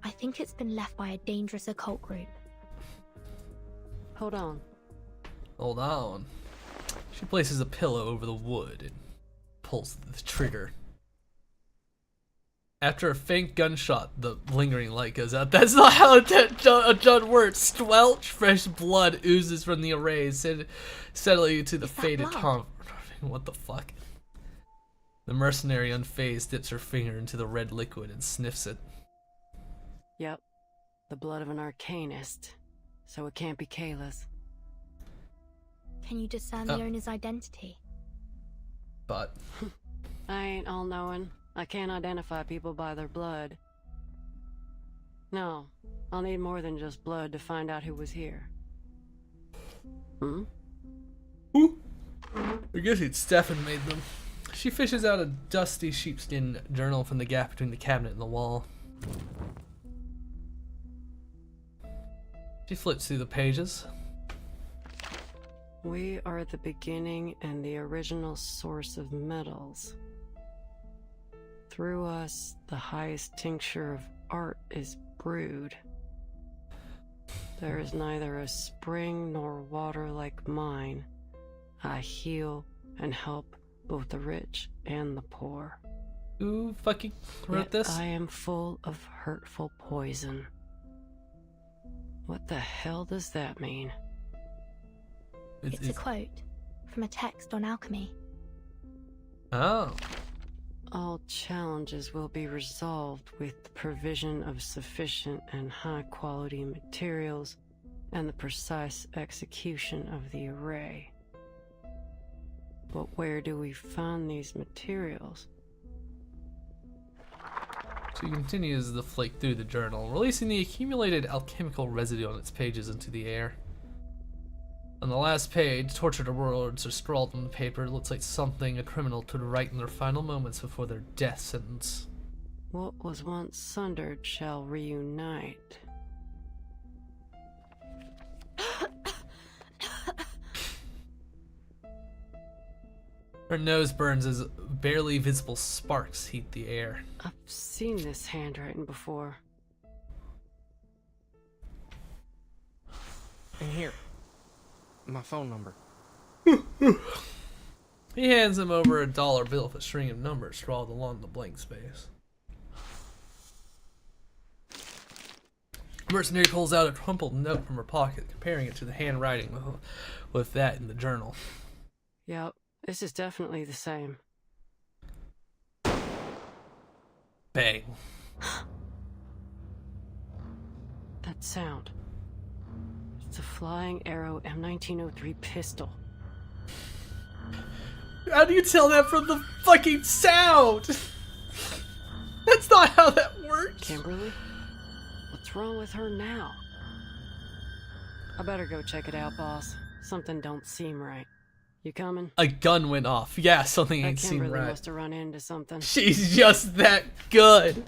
I think it's been left by a dangerous occult group. Hold on. Hold on. She places a pillow over the wood and pulls the trigger. After a faint gunshot, the lingering light goes out. That's not how a gun works. Squelch, fresh blood oozes from the array, settling to the faded Tom. What the fuck? The mercenary, unfazed, dips her finger into the red liquid and sniffs it. Yep, the blood of an arcanist, so it can't be Kayla's. Can you discern the owner's identity? But I ain't all-knowing. I can't identify people by their blood. No, I'll need more than just blood to find out who was here. Hmm? I guess it's Stefan made them. She fishes out a dusty sheepskin journal from the gap between the cabinet and the wall. She flips through the pages. We are the beginning and the original source of metals. Through us, the highest tincture of art is brewed. There is neither a spring nor water like mine. I heal and help both the rich and the poor. Who fucking wrote Yet this? I am full of hurtful poison. What the hell does that mean? It's a quote from a text on alchemy. Oh. All challenges will be resolved with the provision of sufficient and high-quality materials and the precise execution of the array. But where do we find these materials? She continues to flake through the journal, releasing the accumulated alchemical residue on its pages into the air. On the last page, tortured words are scrawled on the paper. It looks like something a criminal could write in their final moments before their death sentence. What was once sundered shall reunite. Her nose burns as barely visible sparks heat the air. I've seen this handwriting before. And here, my phone number. He hands him over $1 bill with a string of numbers scrawled along the blank space. Mercenary pulls out a crumpled note from her pocket, comparing it to the handwriting with that in the journal. Yep, this is definitely the same. Bang. That sound. It's a Flying Arrow M1903 pistol. How do you tell that from the fucking sound? That's not how that works. Kimberly? What's wrong with her now? I better go check it out, boss. Something don't seem right. You coming? A gun went off. Yeah, something ain't seem Kimberly right. must have run into something. She's just that good.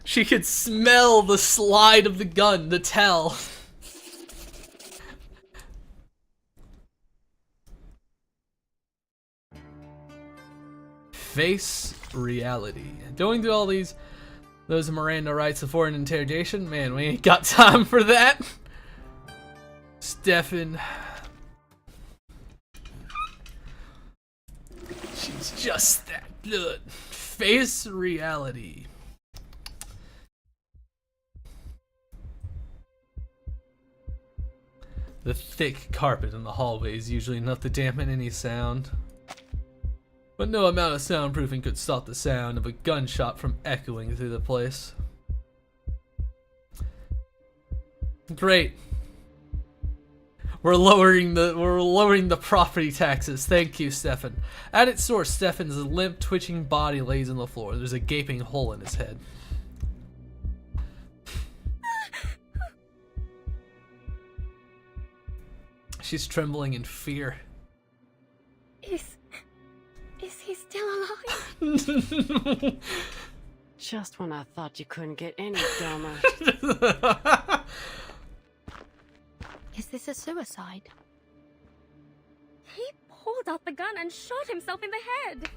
She could smell the slide of the gun to tell. Face reality. Going through all those Miranda rights before an interrogation? Man, we ain't got time for that. Stefan. She's just that good. Face reality. The thick carpet in the hallway is usually enough to dampen any sound. But no amount of soundproofing could stop the sound of a gunshot from echoing through the place. Great. We're lowering the property taxes. Thank you, Stefan. At its source, Stefan's limp, twitching body lays on the floor. There's a gaping hole in his head. She's trembling in fear. Is he still alive? Just when I thought you couldn't get any dumber. Is this a suicide? He pulled out the gun and shot himself in the head.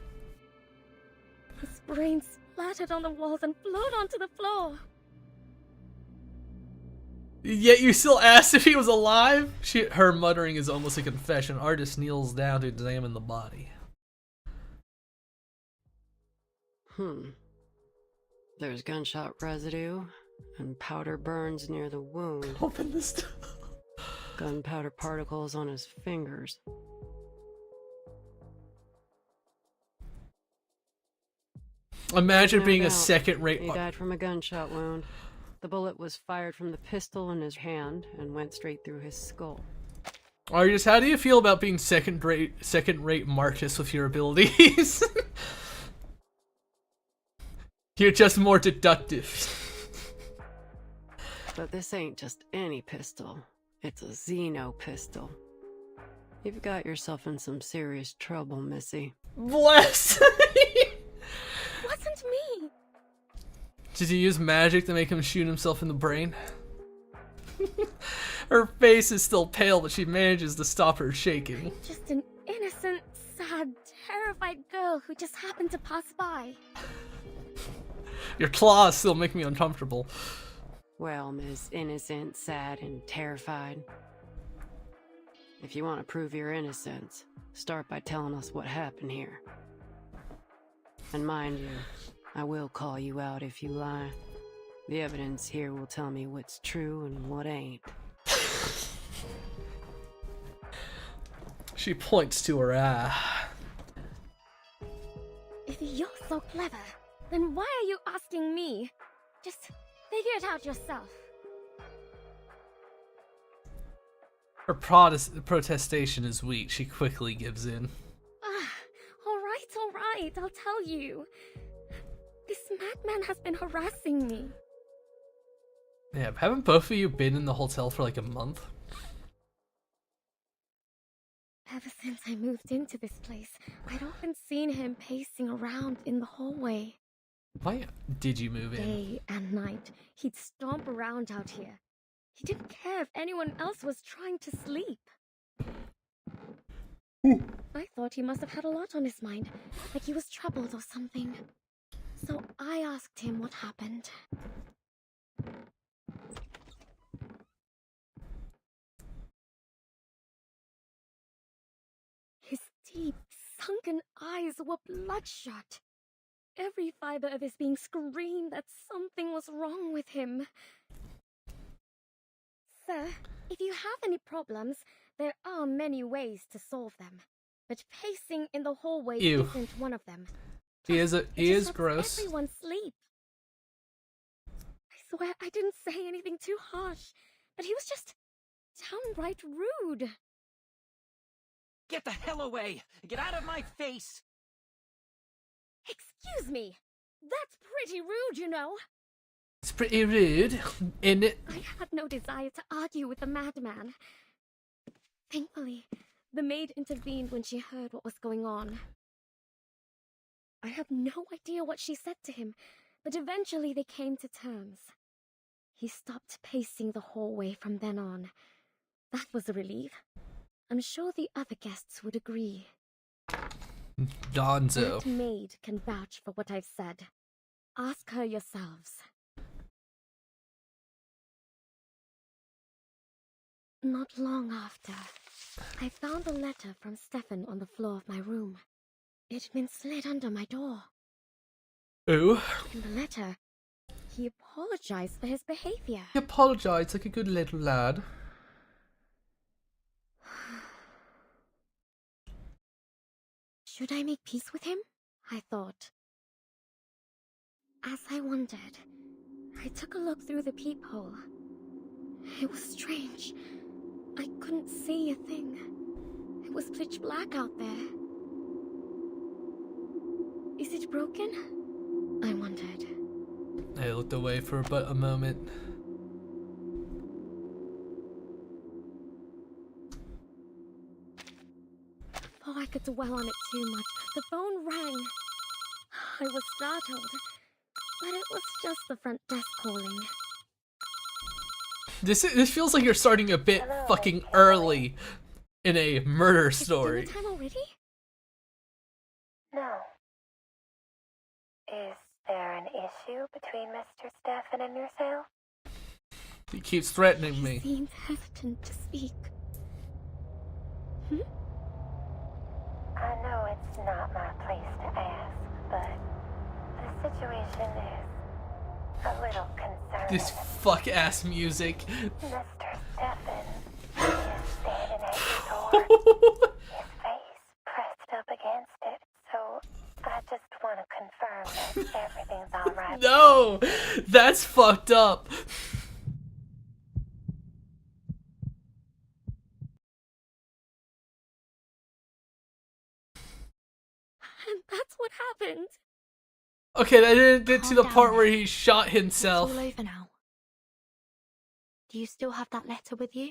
His brains splattered on the walls and flowed onto the floor. Yet you still asked if he was alive? Her muttering is almost a confession. Artist kneels down to examine the body. There's gunshot residue and powder burns near the wound. Open this. Gunpowder particles on his fingers. Imagine being No a doubt, second-rate. He died from a gunshot wound. The bullet was fired from the pistol in his hand and went straight through his skull. Argus, how do you feel about being second-rate Marcus with your abilities? You're just more deductive. But this ain't just any pistol. It's a Xeno pistol. You've got yourself in some serious trouble, Missy. Bless! Wasn't me! Did you use magic to make him shoot himself in the brain? Her face is still pale, but she manages to stop her shaking. Just an innocent, sad, terrified girl who just happened to pass by. Your claws still make me uncomfortable. Well, Miss Innocent, sad, and terrified. If you want to prove your innocence, start by telling us what happened here. And mind you, I will call you out if you lie. The evidence here will tell me what's true and what ain't. She points to her eye. If you're so clever, then why are you asking me? Just figure it out yourself. Her protestation is weak. She quickly gives in. All right, I'll tell you. This madman has been harassing me. Yeah, haven't both of you been in the hotel for like a month? Ever since I moved into this place, I'd often seen him pacing around in the hallway. Why did you move in? Day and night, he'd stomp around out here. He didn't care if anyone else was trying to sleep. I thought he must have had a lot on his mind, like he was troubled or something. So I asked him what happened. His deep, sunken eyes were bloodshot. Every fiber of his being screamed that something was wrong with him. Sir, if you have any problems, there are many ways to solve them. But pacing in the hallway isn't one of them. He is gross. Everyone sleep. I swear I didn't say anything too harsh, but he was just downright rude. Get the hell away! Get out of my face! Excuse me. That's pretty rude, you know. It's pretty rude, isn't it? I had no desire to argue with the madman. Thankfully, the maid intervened when she heard what was going on. I have no idea what she said to him, but eventually they came to terms. He stopped pacing the hallway from then on. That was a relief. I'm sure the other guests would agree. Gonzo. That maid can vouch for what I've said. Ask her yourselves. Not long after, I found a letter from Stefan on the floor of my room. It had been slid under my door. Ooh. In the letter, he apologized for his behavior. He apologized like a good little lad. Should I make peace with him? I thought. As I wondered, I took a look through the peephole. It was strange. I couldn't see a thing. It was pitch black out there. Is it broken? I wondered. I looked away for but a moment. Before I could dwell on it too much, the phone rang. I was startled, but it was just the front desk calling. This feels like you're starting a bit fucking early in a murder story. Is it dinner time already? No. Is there an issue between Mr. Stefan and yourself? He keeps threatening me. He seemed hesitant to speak. I know it's not my place to ask, but the situation is a little concerned. This fuck ass music. Mr. Stefan is standing at his door, his face pressed up against it, so I just want to confirm that everything's alright. No! That's fucked up. And that's what happened. Okay, that didn't get to the Calm part down. where he shot It's himself. all over now. Do you still have that letter with you?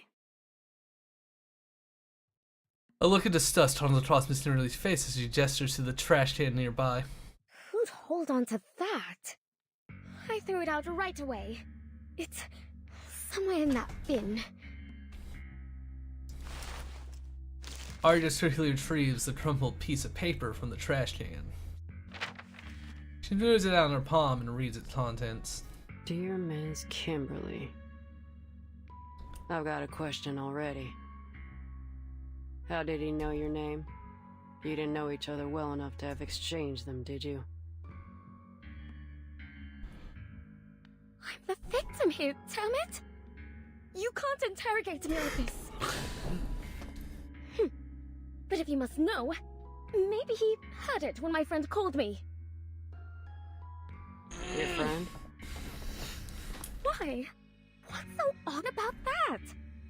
A look of disgust comes across Miss Nerley's face as she gestures to the trash can nearby. Who'd hold on to that? I threw it out right away. It's somewhere in that bin. Arya quickly retrieves the crumpled piece of paper from the trash can. She moves it out in her palm and reads its contents. Dear Ms. Kimberly, I've got a question already. How did he know your name? You didn't know each other well enough to have exchanged them, did you? I'm the victim here, damn it! You can't interrogate me like this. But if you must know, maybe he heard it when my friend called me. Your friend? Why? What's so odd about that?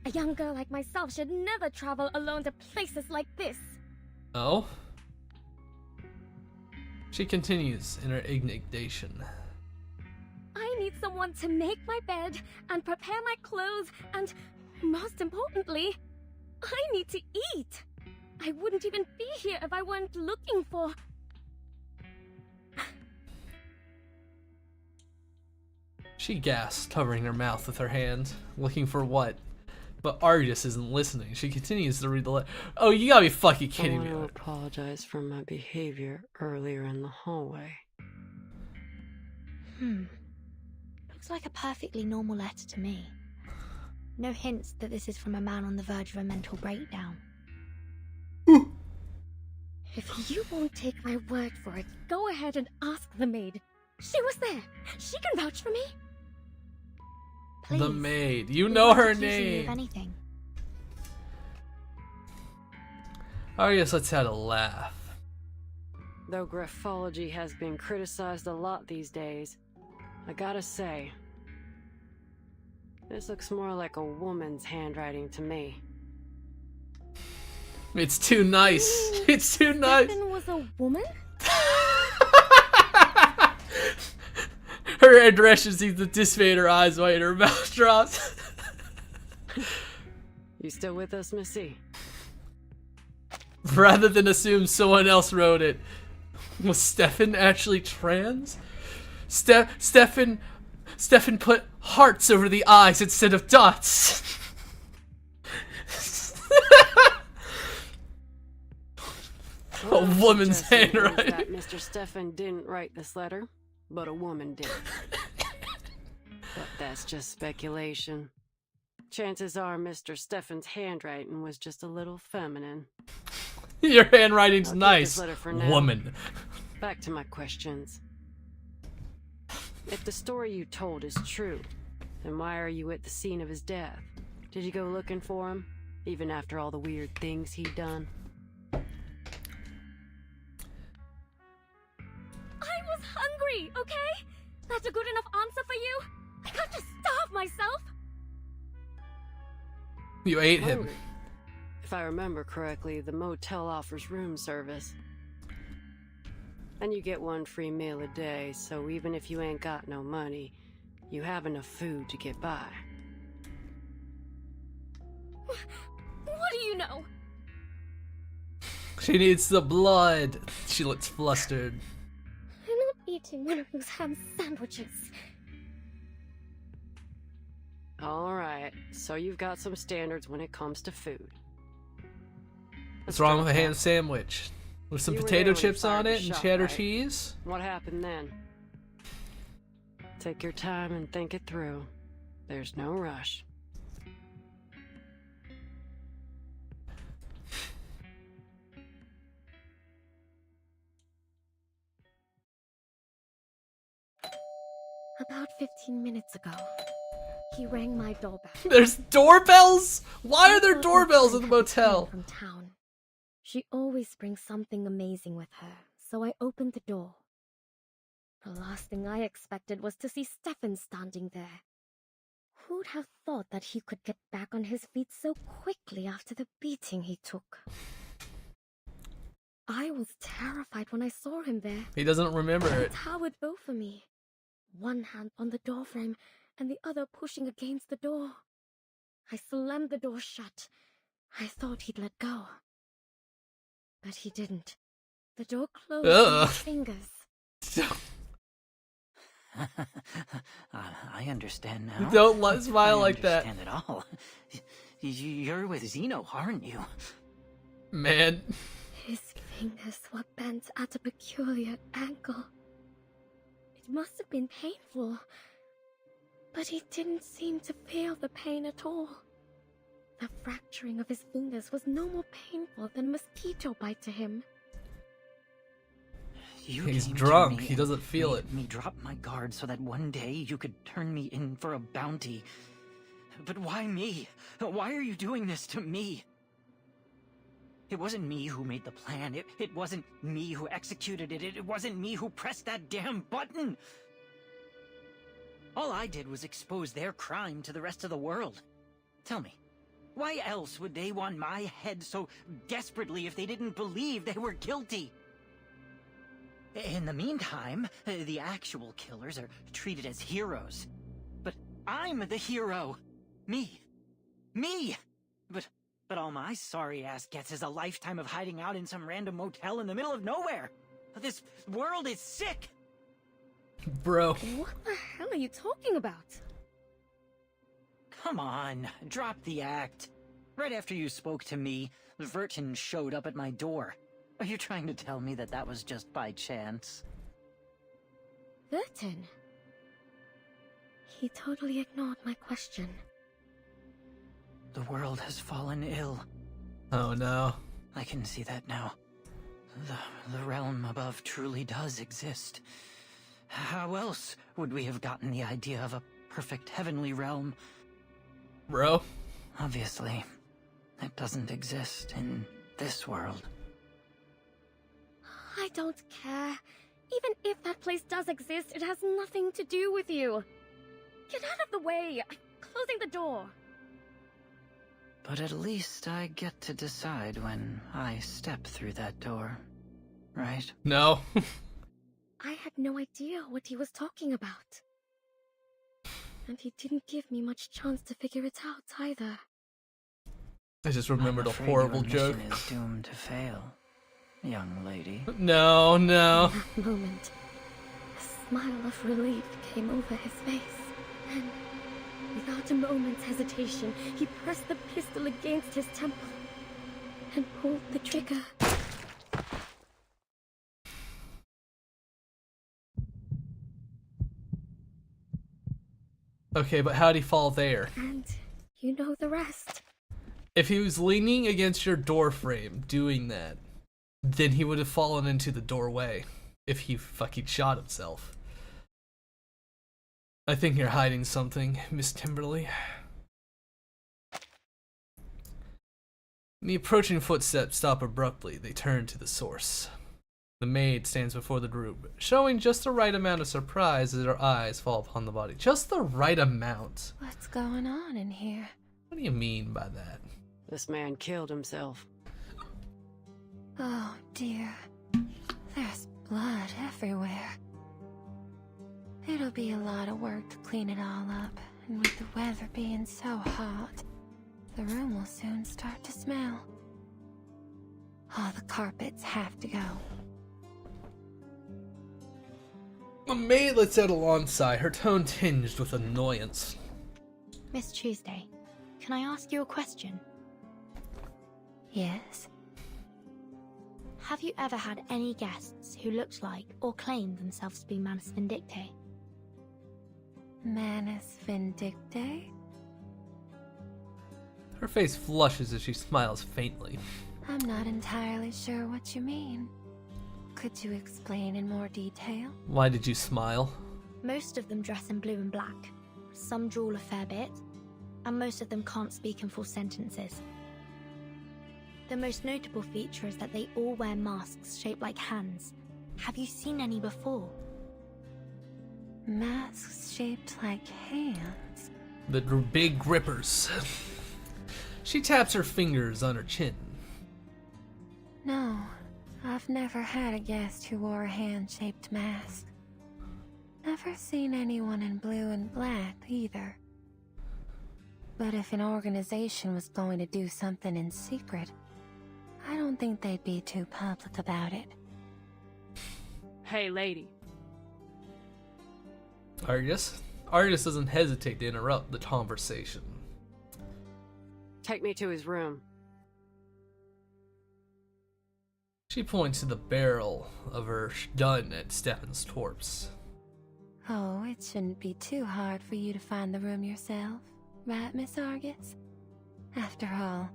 A young girl like myself should never travel alone to places like this. Oh? She continues in her indignation. I need someone to make my bed and prepare my clothes and, most importantly, I need to eat. I wouldn't even be here if I weren't looking for... She gasps, covering her mouth with her hand, looking for what? But Argus isn't listening. She continues to read the letter. Oh, you gotta be fucking kidding me. I want to apologize for my behavior earlier in the hallway. Looks like a perfectly normal letter to me. No hints that this is from a man on the verge of a mental breakdown. If you won't take my word for it, go ahead and ask the maid. She was there. She can vouch for me. Please. The maid. You We know weren't her accusing you of name. anything. Argus lets out a laugh. Though graphology has been criticized a lot these days, I gotta say, this looks more like a woman's handwriting to me. It's too nice. It's too nice. Stefan was a woman? Her aggression seems to dissipate, her eyes wide, her mouth drops. You still with us, Missy? Rather than assume someone else wrote it, was Stefan actually trans? Stefan put hearts over the eyes instead of dots. What A I'm woman's suggesting is handwriting. that Mr. Stefan didn't write this letter, but a woman did. But that's just speculation. Chances are Mr. Stefan's handwriting was just a little feminine. Your handwriting's I'll keep nice, this letter for now. woman. Back to my questions. If the story you told is true, then why are you at the scene of his death? Did you go looking for him, even after all the weird things he'd done? I was hungry, okay? That's a good enough answer for you? I can't just starve myself. You ate him. Hungry. If I remember correctly, the motel offers room service. And you get one free meal a day, so even if you ain't got no money, you have enough food to get by. What do you know? She needs the blood. She looks flustered. I'm not eating one of those ham sandwiches. Alright, so you've got some standards when it comes to food. What's wrong with a ham sandwich? With some You were potato there when he chips fired on the it and shot, cheddar right? cheese? What happened then? Take your time and think it through. There's no rush. About 15 minutes ago, he rang my doorbell. There's doorbells? Why are there doorbells in the motel? From town. She always brings something amazing with her, so I opened the door. The last thing I expected was to see Stefan standing there. Who'd have thought that he could get back on his feet so quickly after the beating he took? I was terrified when I saw him there. He doesn't remember it. That's how it go for me. One hand on the doorframe and the other pushing against the door. I slammed the door shut. I thought he'd let go. But he didn't. The door closed with his fingers. I understand now. Don't smile like that. I understand it all. You're with Zeno, aren't you? Man. His fingers were bent at a peculiar angle. It must have been painful, but he didn't seem to feel the pain at all. The fracturing of his fingers was no more painful than a mosquito bite to him. He's drunk. He doesn't feel it. Me drop my guard so that one day you could turn me in for a bounty. But why me? Why are you doing this to me? It wasn't me who made the plan. It wasn't me who executed it. It wasn't me who pressed that damn button. All I did was expose their crime to the rest of the world. Tell me, why else would they want my head so desperately if they didn't believe they were guilty? In the meantime, the actual killers are treated as heroes. But I'm the hero. Me. But all my sorry ass gets is a lifetime of hiding out in some random motel in the middle of nowhere. This world is sick. Bro. What the hell are you talking about? Come on, drop the act. Right after you spoke to me, Vertin showed up at my door. Are you trying to tell me that that was just by chance? Vertin? He totally ignored my question. The world has fallen ill. Oh no. I can see that now. The realm above truly does exist. How else would we have gotten the idea of a perfect heavenly realm? Bro? Obviously, it doesn't exist in this world. I don't care. Even if that place does exist, it has nothing to do with you. Get out of the way. I'm closing the door. But at least I get to decide when I step through that door, right? No. I had no idea what he was talking about. And he didn't give me much chance to figure it out either. I just remembered a horrible joke. Your mission is doomed to fail, young lady. No. In that moment, a smile of relief came over his face, and without a moment's hesitation, he pressed the pistol against his temple and pulled the trigger. Okay, but how'd he fall there? And you know the rest. If he was leaning against your door frame doing that, then he would have fallen into the doorway if he fucking shot himself. I think you're hiding something, Miss Timberly. The approaching footsteps stop abruptly. They turn to the source. The maid stands before the group, showing just the right amount of surprise as her eyes fall upon the body. Just the right amount. What's going on in here? What do you mean by that? This man killed himself. Oh dear. There's blood everywhere. It'll be a lot of work to clean it all up, and with the weather being so hot, the room will soon start to smell. All the carpets have to go. The maid lets out a long sigh, her tone tinged with annoyance. Miss Tuesday, can I ask you a question? Yes? Have you ever had any guests who looked like or claimed themselves to be Manus Vindictae? Manus Vindictae? Her face flushes as she smiles faintly. I'm not entirely sure what you mean. Could you explain in more detail? Why did you smile? Most of them dress in blue and black. Some drool a fair bit, and most of them can't speak in full sentences. The most notable feature is that they all wear masks shaped like hands. Have you seen any before? Masks shaped like hands? The big grippers. She taps her fingers on her chin. No, I've never had a guest who wore a hand-shaped mask. Never seen anyone in blue and black either. But if an organization was going to do something in secret, I don't think they'd be too public about it. Hey, lady. Argus doesn't hesitate to interrupt the conversation. Take me to his room. She points to the barrel of her gun at Stefan's corpse. Oh, it shouldn't be too hard for you to find the room yourself, right, Miss Argus? After all,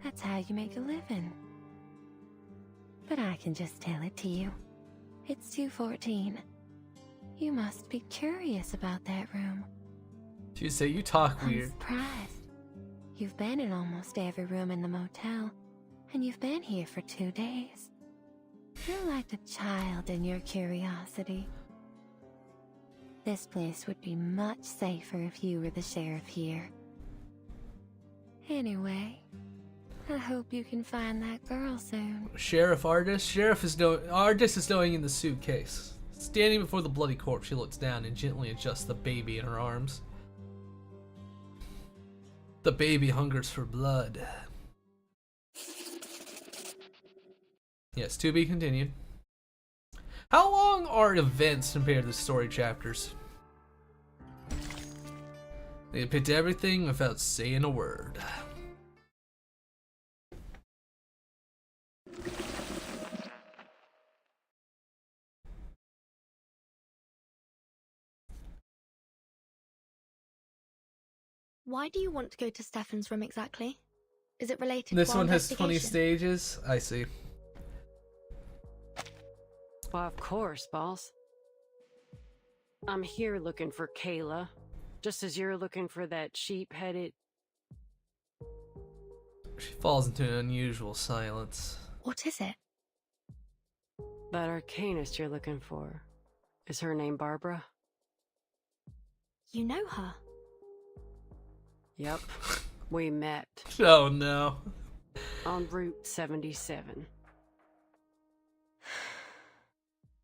that's how you make a living. But I can just tell it to you. It's 214. You must be curious about that room. You say you talk I'm weird. surprised. You've been in almost every room in the motel, and you've been here for 2 days. You're like a child in your curiosity. This place would be much safer if you were the sheriff here. Anyway, I hope you can find that girl soon. Sheriff Argus? Argus is knowing in the suitcase. Standing before the bloody corpse, she looks down and gently adjusts the baby in her arms. The baby hungers for blood. Yes, to be continued. How long are events compared to the story chapters? They depict everything without saying a word. Why do you want to go to Stefan's room exactly? Is it related This to our one has 20 investigation? stages? I see. Well, of course, boss. I'm here looking for Kayla, just as you're looking for that sheep-headed... She falls into an unusual silence. What is it? That arcanist you're looking for. Is her name Barbara? You know her? Yep. We met. Oh no. On Route 77.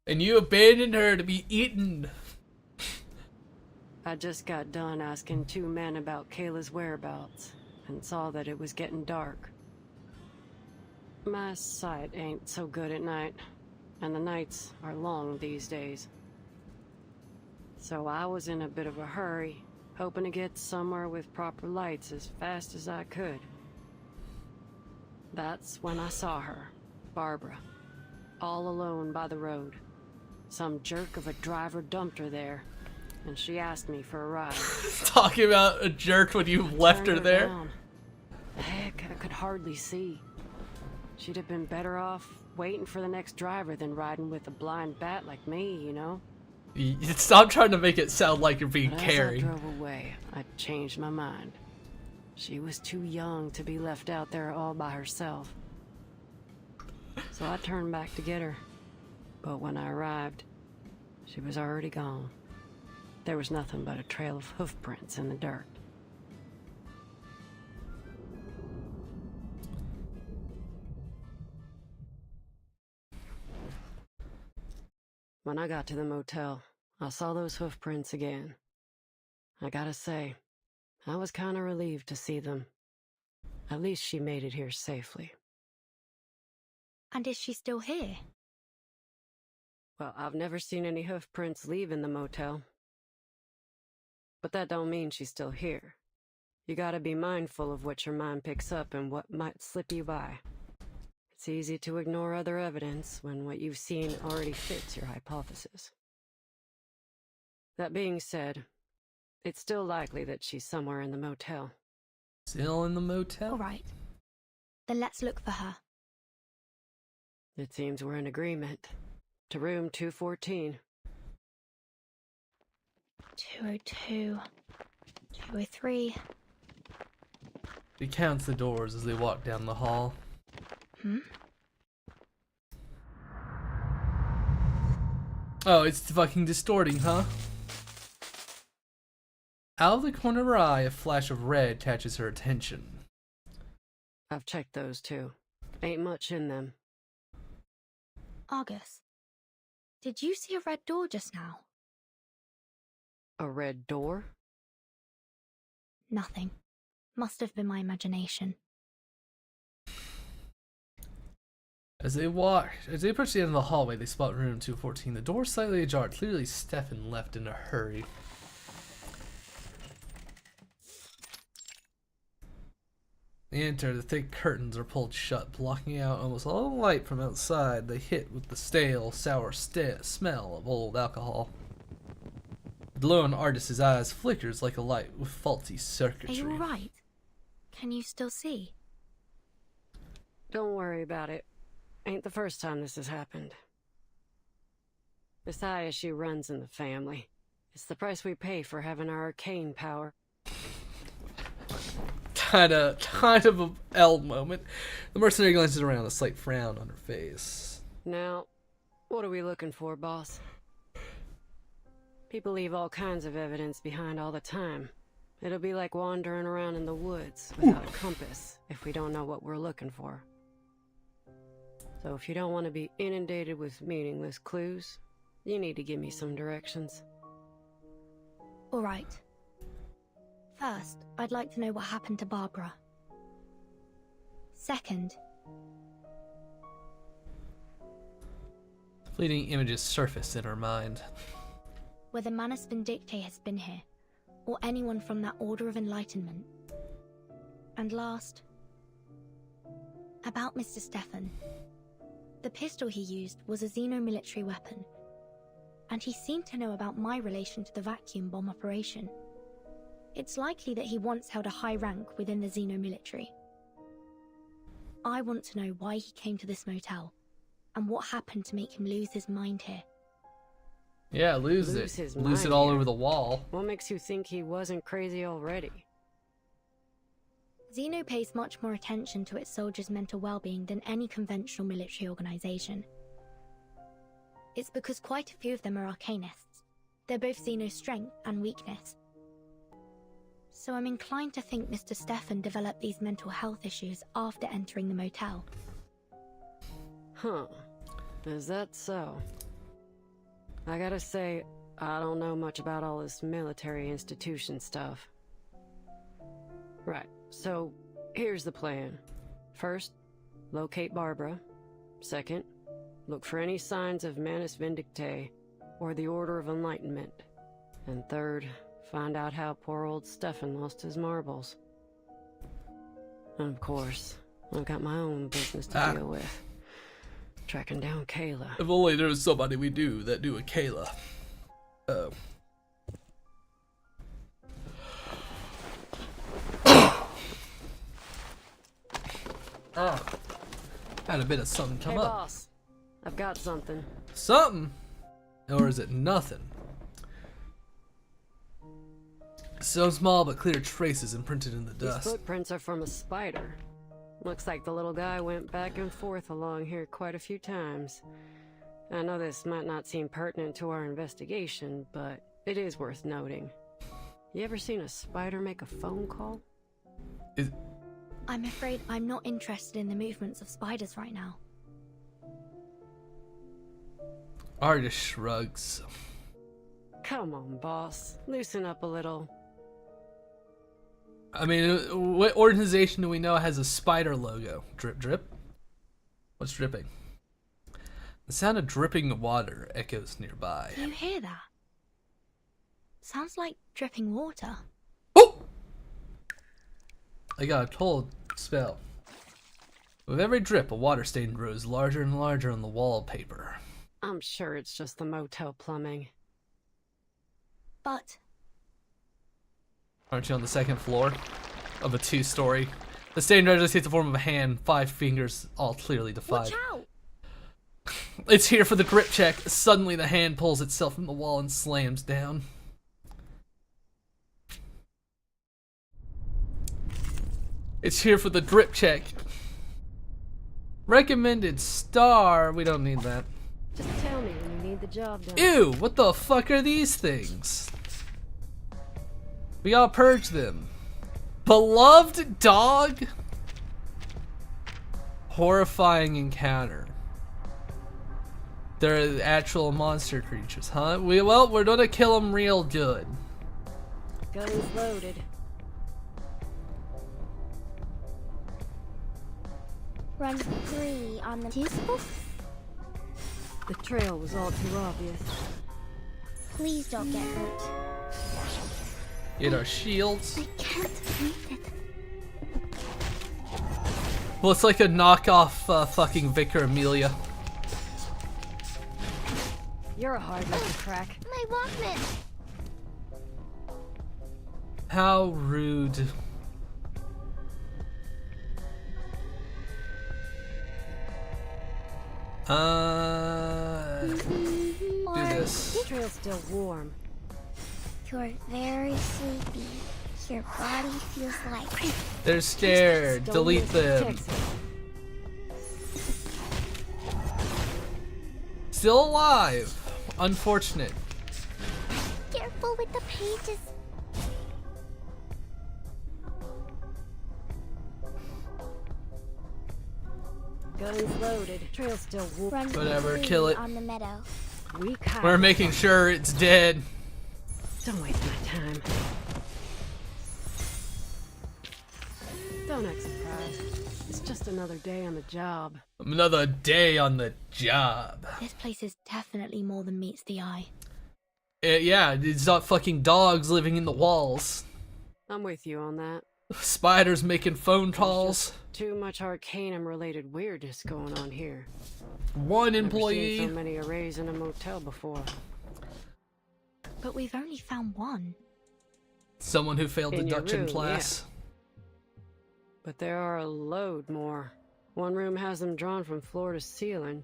And you abandoned her to be eaten. I just got done asking 2 men about Kayla's whereabouts and saw that it was getting dark. My sight ain't so good at night, and the nights are long these days. So I was in a bit of a hurry, hoping to get somewhere with proper lights as fast as I could. That's when I saw her, Barbara, all alone by the road. Some jerk of a driver dumped her there, and she asked me for a ride. Talking about a jerk when you left her there. Down. Heck, I could hardly see. She'd have been better off waiting for the next driver than riding with a blind bat like me, you know? Stop trying to make it sound like you're being But caring. as I drove away, I changed my mind. She was too young to be left out there all by herself. So I turned back to get her. But when I arrived, she was already gone. There was nothing but a trail of hoof prints in the dirt. When I got to the motel, I saw those hoof prints again. I gotta say, I was kinda relieved to see them. At least she made it here safely. And is she still here? Well, I've never seen any hoof prints leaving the motel. But that don't mean she's still here. You gotta be mindful of what your mind picks up and what might slip you by. It's easy to ignore other evidence when what you've seen already fits your hypothesis. That being said, it's still likely that she's somewhere in the motel. Still in the motel? All right. Then let's look for her. It seems we're in agreement. To room 214. 202, 203. He counts the doors as they walk down the hall. Oh, it's fucking distorting, huh? Out of the corner of her eye, a flash of red catches her attention. I've checked those too. Ain't much in them. Argus, did you see a red door just now? A red door? Nothing. Must have been my imagination. As they approach the end of the hallway, they spot room 214. The door slightly ajar. Clearly, Stefan left in a hurry. They enter. The thick curtains are pulled shut, blocking out almost all the light from outside. They hit with the stale, sour smell of old alcohol. The glow in Artus's eyes flickers like a light with faulty circuitry. Are you alright? Can you still see? Don't worry about it. Ain't the first time this has happened. This high issue runs in the family. It's the price we pay for having our arcane power. Kind of a L moment. The mercenary glances around, a slight frown on her face. Now, what are we looking for, boss? People leave all kinds of evidence behind all the time. It'll be like wandering around in the woods without a compass if we don't know what we're looking for. So if you don't want to be inundated with meaningless clues, you need to give me some directions. Alright. First, I'd like to know what happened to Barbara. Second, fleeting images surface in her mind. whether Manus Vindictae has been here, or anyone from that Order of Enlightenment. And last, about Mr. Stefan. The pistol he used was a xenomilitary weapon, and he seemed to know about my relation to the vacuum bomb operation. It's likely that he once held a high rank within the xenomilitary. I want to know why he came to this motel, and what happened to make him lose his mind here. Yeah, lose it all over the wall. What makes you think he wasn't crazy already? Xeno pays much more attention to its soldiers' mental well-being than any conventional military organization. It's because quite a few of them are arcanists. They're both Xeno's strength and weakness. So I'm inclined to think Mr. Stefan developed these mental health issues after entering the motel. Huh. Is that so? I gotta say, I don't know much about all this military institution stuff. Right, so here's the plan. First, locate Barbara. Second, look for any signs of Manus Vindictae or the Order of Enlightenment. And third, find out how poor old Stefan lost his marbles. And of course, I've got my own business to deal with. Tracking down Kayla. If only there was somebody we knew that knew a Kayla. Oh. Had a bit of something come hey, up. Boss. I've got something. Something? Or is it nothing? So small but clear traces imprinted in the dust. These footprints are from a spider. Looks like the little guy went back and forth along here quite a few times. I know this might not seem pertinent to our investigation, but it is worth noting. You ever seen a spider make a phone call? I'm afraid I'm not interested in the movements of spiders right now. Argus shrugs. Come on, boss. Loosen up a little. I mean, what organization do we know has a spider logo? Drip, drip? What's dripping? The sound of dripping water echoes nearby. Do you hear that? Sounds like dripping water. Oh! I got a cold spell. With every drip, a water stain grows larger and larger on the wallpaper. I'm sure it's just the motel plumbing. But aren't you on the second floor of a 2-story? The stain just takes the form of a hand, 5 fingers, all clearly defined. watch out! It's here for the grip check. Suddenly the hand pulls itself from the wall and slams down. It's here for the drip check. Recommended star. We don't need that. Just tell me when you need the job done. Ew, what the fuck are these things? We all purge them. Beloved dog? Horrifying encounter. They're actual monster creatures, huh? We're gonna kill them real good. Guns loaded. Run 3 on the useful? The trail was all too obvious. Please don't get hurt. Get our shields. I can't breathe it. Well, it's like a knockoff fucking Vicar Amelia. You're a hard nut to crack. My Walkman! How rude. Do this. The trail's still warm. You're very sleepy. Your body feels like... They're scared. Delete them. Still alive. Unfortunate. Careful with the pages. Guns loaded. Trail still warm. Run Whatever, 3 kill it. on the meadow. We're making sure it's dead. Don't waste my time. Don't act surprised. It's just another day on the job. Another day on the job. This place is definitely more than meets the eye. Yeah, it's not fucking dogs living in the walls. I'm with you on that. Spiders making phone calls. Too much Arcanum-related weirdness going on here. One Never employee. seen so many arrays in a motel before. But we've only found one. Someone who failed In your deduction room, class. yeah. But there are a load more. One room has them drawn from floor to ceiling.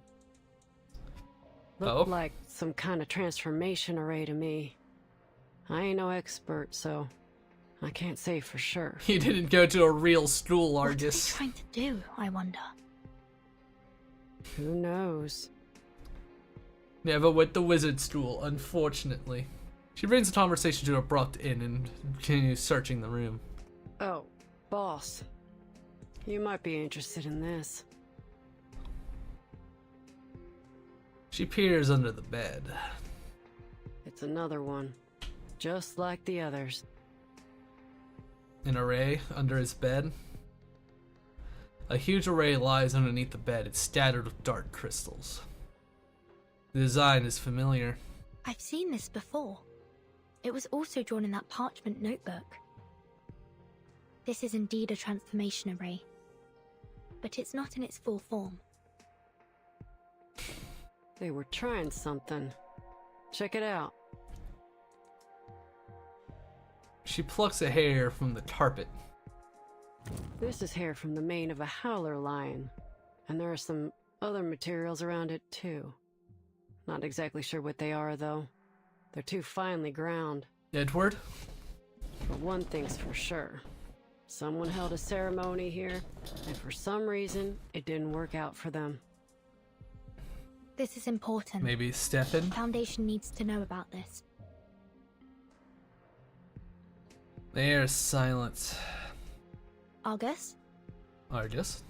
Looked like some kind of transformation array to me. I ain't no expert, so I can't say for sure. He didn't go to a real school, What are Argus. they trying to do, I wonder? Who knows? Never went to wizard school, unfortunately. She brings the conversation to an abrupt end and continues searching the room. Oh, boss. You might be interested in this. She peers under the bed. It's another one. Just like the others. An array under his bed. A huge array lies underneath the bed. It's scattered with dark crystals. The design is familiar. I've seen this before. It was also drawn in that parchment notebook. This is indeed a transformation array. But it's not in its full form. They were trying something. Check it out. She plucks a hair from the carpet. This is hair from the mane of a howler lion. And there are some other materials around it too. Not exactly sure what they are though. They're too finely ground. Edward? But one thing's for sure. Someone held a ceremony here, and for some reason, it didn't work out for them. This is important. Maybe Stefan? Foundation needs to know about this. There's silence. Argus? Argus?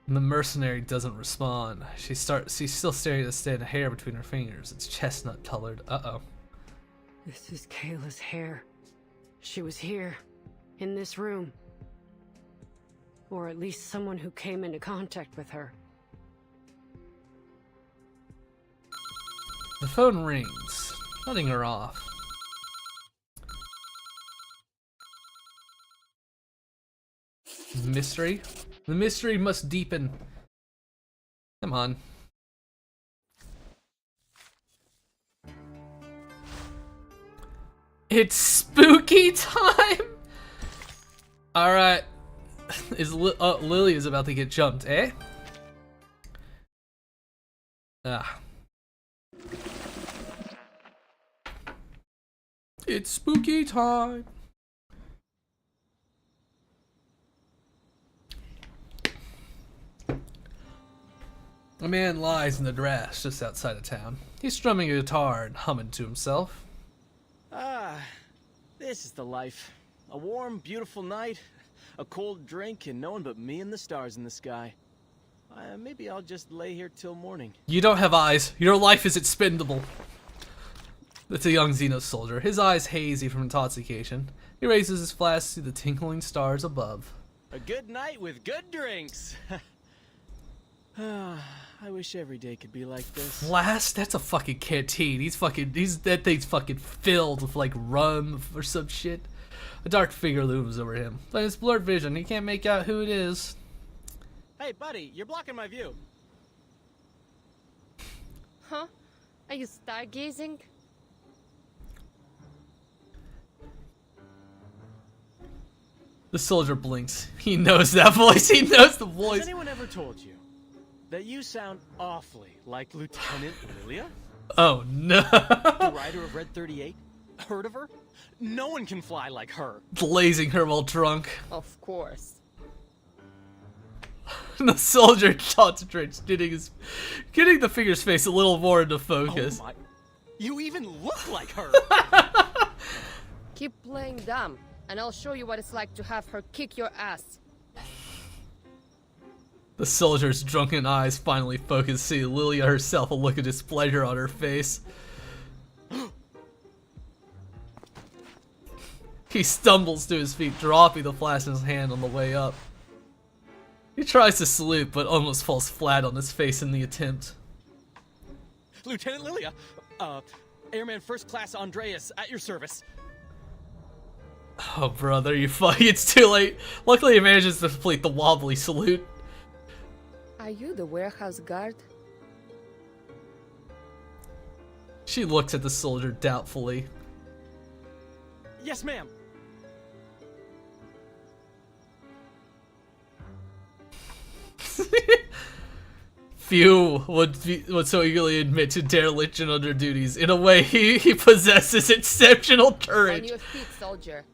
The mercenary doesn't respond. She's still staring at the stand of hair between her fingers. It's chestnut colored. Uh-oh. This is Kayla's hair. She was here, in this room. Or at least someone who came into contact with her. The phone rings, cutting her off. Mystery? The mystery must deepen. Come on. It's spooky time! Alright. Lily is about to get jumped, eh? Ah. It's spooky time! A man lies in the grass just outside of town. He's strumming a guitar and humming to himself. Ah, this is the life. A warm, beautiful night, a cold drink, and no one but me and the stars in the sky. Maybe I'll just lay here till morning. You don't have eyes. Your life is expendable. It's a young Xenos soldier, his eyes hazy from intoxication. He raises his flask to the twinkling stars above. A good night with good drinks. I wish every day could be like this. Flask? That's a fucking canteen. That thing's fucking filled with like rum or some shit. A dark figure looms over him. But in his blurred vision, he can't make out who it is. Hey, buddy, you're blocking my view. Huh? Are you stargazing? The soldier blinks. He knows that voice. He knows the voice. Has anyone ever told you that you sound awfully like Lieutenant Lilia? Oh no. The rider of Red 38? Heard of her? No one can fly like her. Blazing her while drunk. Of course. The soldier concentrates, getting the figure's face a little more into focus. Oh my. You even look like her! Keep playing dumb, and I'll show you what it's like to have her kick your ass. The soldier's drunken eyes finally focus, see Lilia herself, a look of displeasure on her face. He stumbles to his feet, dropping the flask in his hand on the way up. He tries to salute, but almost falls flat on his face in the attempt. Lieutenant Lilia, Airman First Class Andreas, at your service. Oh, brother, it's too late. Luckily, he manages to complete the wobbly salute. Are you the warehouse guard? She looks at the soldier doubtfully. Yes, ma'am. Few would so eagerly admit to dereliction on their duties. In a way, he possesses exceptional courage. On your feet, soldier.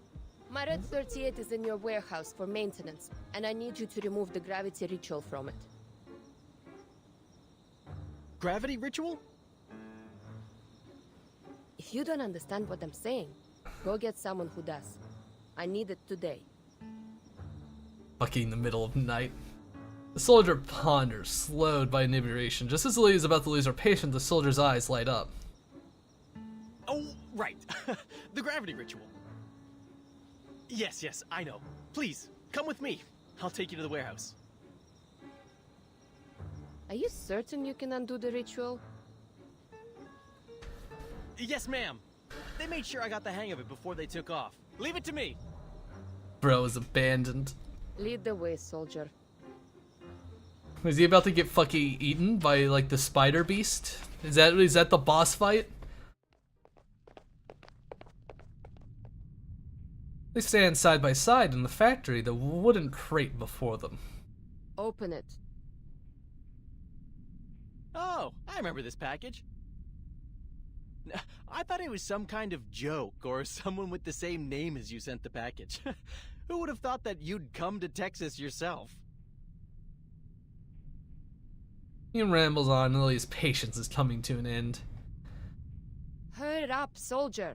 My Red 38 is in your warehouse for maintenance, and I need you to remove the gravity ritual from it. Gravity ritual? If you don't understand what I'm saying, go get someone who does. I need it today. Fucking in the middle of night. The soldier ponders, slowed by inebriation. Just as Lilia is about to lose her patience, the soldier's eyes light up. Oh, right. The gravity ritual. Yes, I know. Please, come with me. I'll take you to the warehouse. Are you certain you can undo the ritual? Yes, ma'am. They made sure I got the hang of it before they took off. Leave it to me. Bro is abandoned. Lead the way, soldier. Is he about to get fucking eaten by like the spider beast? Is that the boss fight? They stand side by side in the factory, the wooden crate before them. Open it. Oh, I remember this package. I thought it was some kind of joke or someone with the same name as you sent the package. Who would have thought that you'd come to Texas yourself? He rambles on, and Lilia's patience is coming to an end. Hurry up, soldier.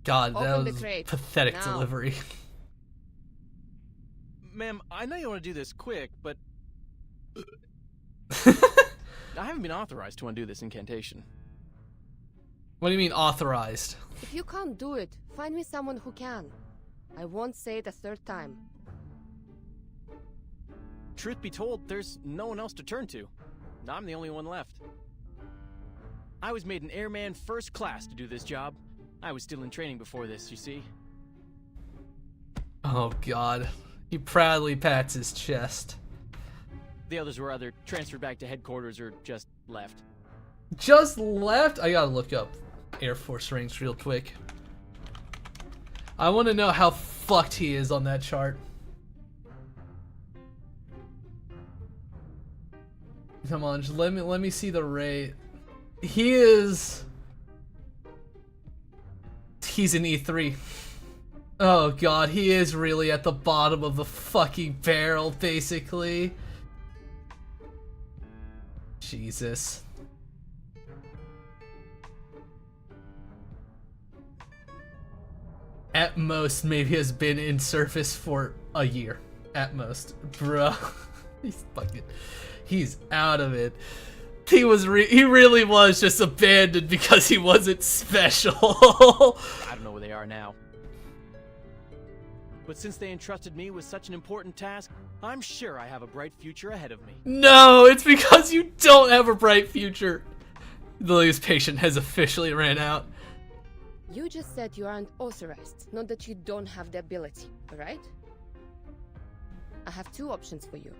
God, that Open the was crate. pathetic Now. delivery. Ma'am, I know you want to do this quick, but I haven't been authorized to undo this incantation. What do you mean authorized? If you can't do it, find me someone who can. I won't say it a third time. Truth be told, there's no one else to turn to. I'm the only one left. I was made an airman first class to do this job. I was still in training before this, you see. Oh god. He proudly pats his chest. The others were either transferred back to headquarters or just left. Just left? I gotta look up Air Force ranks real quick. I want to know how fucked he is on that chart. Come on, just let me see the rate. He's in E3. Oh god, he is really at the bottom of the fucking barrel, basically. Jesus. At most, maybe has been in service for a year. At most. Bro. He's out of it. He really was just abandoned because he wasn't special. I don't know where they are now. But since they entrusted me with such an important task, I'm sure I have a bright future ahead of me. No, it's because you don't have a bright future. Lily's patient has officially ran out. You just said you aren't authorized, not that you don't have the ability, right? I have two options for you.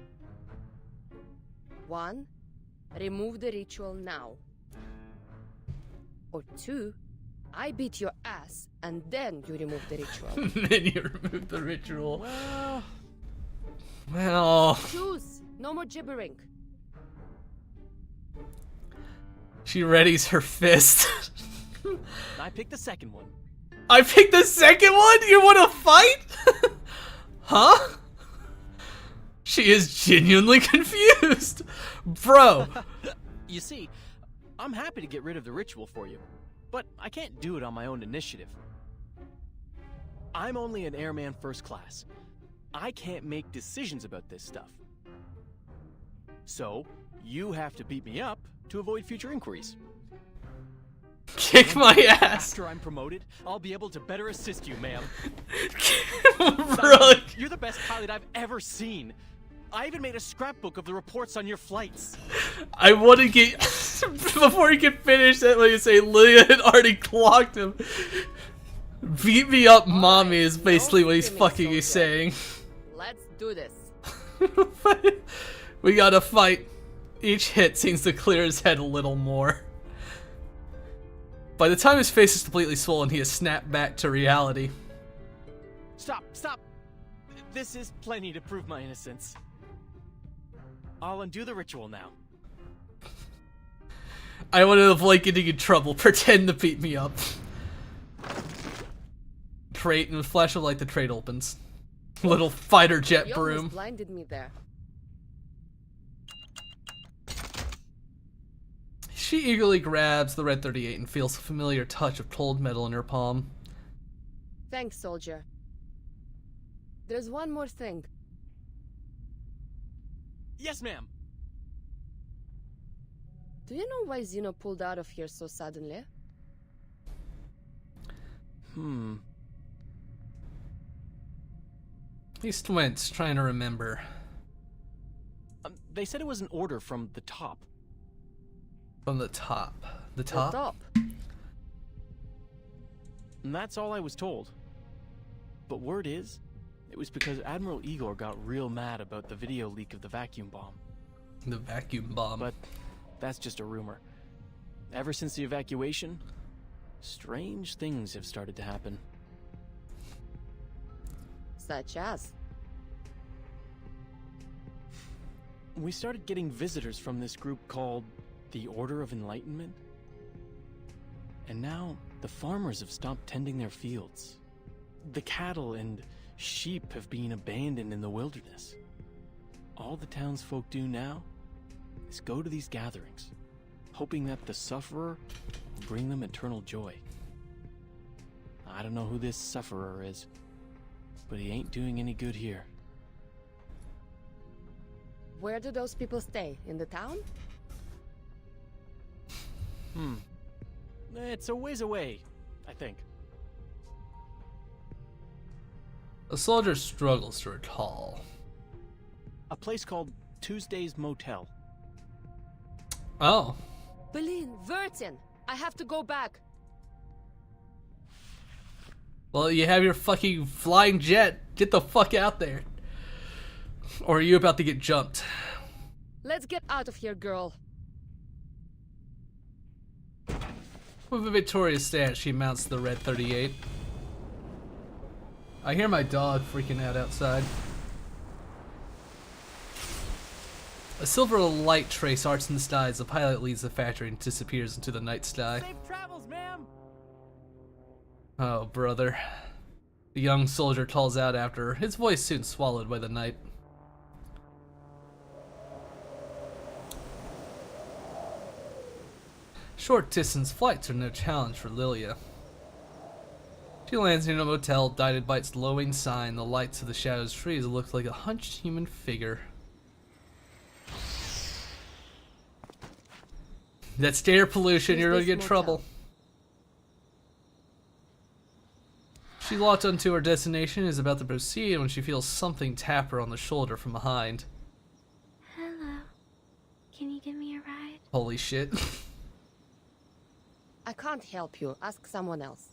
One, remove the ritual now. Or two, I beat your ass and then you remove the ritual. Then you remove the ritual. Well. Choose. No more gibbering. She readies her fist. I picked the second one. I picked the second one? You want to fight? Huh? She is genuinely confused. Bro. You see, I'm happy to get rid of the ritual for you, but I can't do it on my own initiative. I'm only an airman first class. I can't make decisions about this stuff. So, you have to beat me up to avoid future inquiries. Kick my ass. After I'm promoted, I'll be able to better assist you, ma'am. Bro. You're the best pilot I've ever seen. I even made a scrapbook of the reports on your flights. I want to get... Before he can finish that, let me say, Leah had already clocked him. Beat me up, mommy, is basically what he's fucking saying. Let's do this. We gotta fight. Each hit seems to clear his head a little more. By the time his face is completely swollen, he has snapped back to reality. Stop, stop. This is plenty to prove my innocence. I'll undo the ritual now. I want to avoid getting in trouble. Pretend to beat me up. Crate, and a flash of light, the crate opens. Little fighter jet You broom. almost blinded me there. She eagerly grabs the Red 38 and feels a familiar touch of cold metal in her palm. Thanks, soldier. There's one more thing. Yes, ma'am. Do you know why Zeno pulled out of here so suddenly? He squints, trying to remember. They said it was an order from the top. From the top. The top? The top. And that's all I was told. But word is, it was because Admiral Igor got real mad about the video leak of the vacuum bomb. The vacuum bomb. But that's just a rumor. Ever since the evacuation, strange things have started to happen. Such as? We started getting visitors from this group called the Order of Enlightenment. And now, the farmers have stopped tending their fields. The cattle and sheep have been abandoned in the wilderness. All the townsfolk do now is go to these gatherings, hoping that the sufferer will bring them eternal joy. I don't know who this sufferer is, but he ain't doing any good here. Where do those people stay? In the town? It's a ways away, I think. A soldier struggles to recall. A place called Tuesday's Motel. Oh. Berlin, Vertin! I have to go back. Well, you have your fucking flying jet. Get the fuck out there. Or are you about to get jumped? Let's get out of here, girl. With a victorious stance, she mounts the Red 38. I hear my dog freaking out outside. A silver light trace arcs in the sky as the pilot leaves the factory and disappears into the night sky. Safe travels, ma'am! Oh, brother. The young soldier calls out after her, his voice soon swallowed by the night. Short distance flights are no challenge for Lilia. She lands near a motel, guided by its glowing sign. The lights of the shadows trees look like a hunched human figure. That's air pollution, you're gonna get in trouble. She locked onto her destination and is about to proceed when she feels something tap her on the shoulder from behind. Hello. Can you give me a ride? Holy shit. I can't help you. Ask someone else.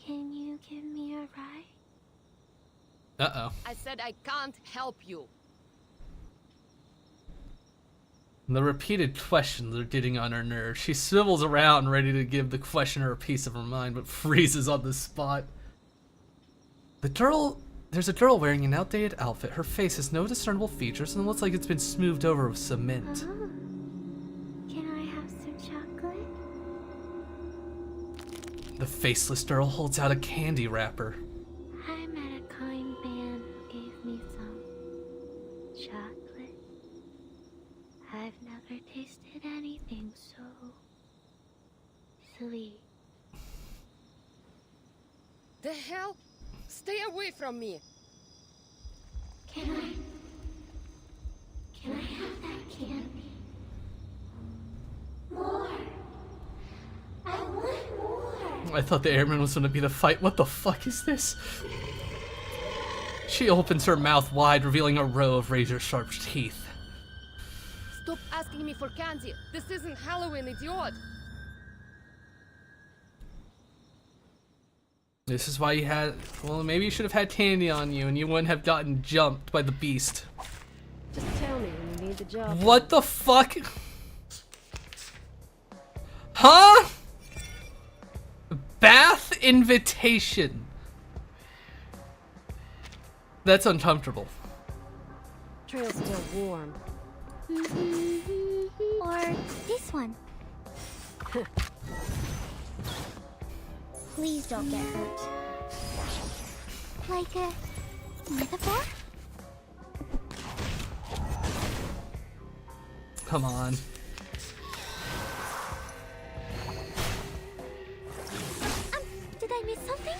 Can you give me a ride? Uh-oh. I said I can't help you. The repeated questions are getting on her nerves. She swivels around, ready to give the questioner a piece of her mind, but freezes on the spot. There's a girl wearing an outdated outfit. Her face has no discernible features and looks like it's been smoothed over with cement. Can I have some chocolate? The faceless girl holds out a candy wrapper. I met a kind man who gave me some chocolate. I've never tasted anything so sweet. The hell? Stay away from me. Can I have that candy? More. I want more. I thought the airman was going to be the fight. What the fuck is this? She opens her mouth wide, revealing a row of razor-sharp teeth. Stop asking me for candy. This isn't Halloween, idiot. This is why you had... Well, maybe you should have had candy on you and you wouldn't have gotten jumped by the beast. Just tell me when you need the job. What the fuck? Huh? Bath invitation. That's uncomfortable. Trail's still warm. Or this one. Please don't get hurt. Like a metaphor? Come on. Did I miss something?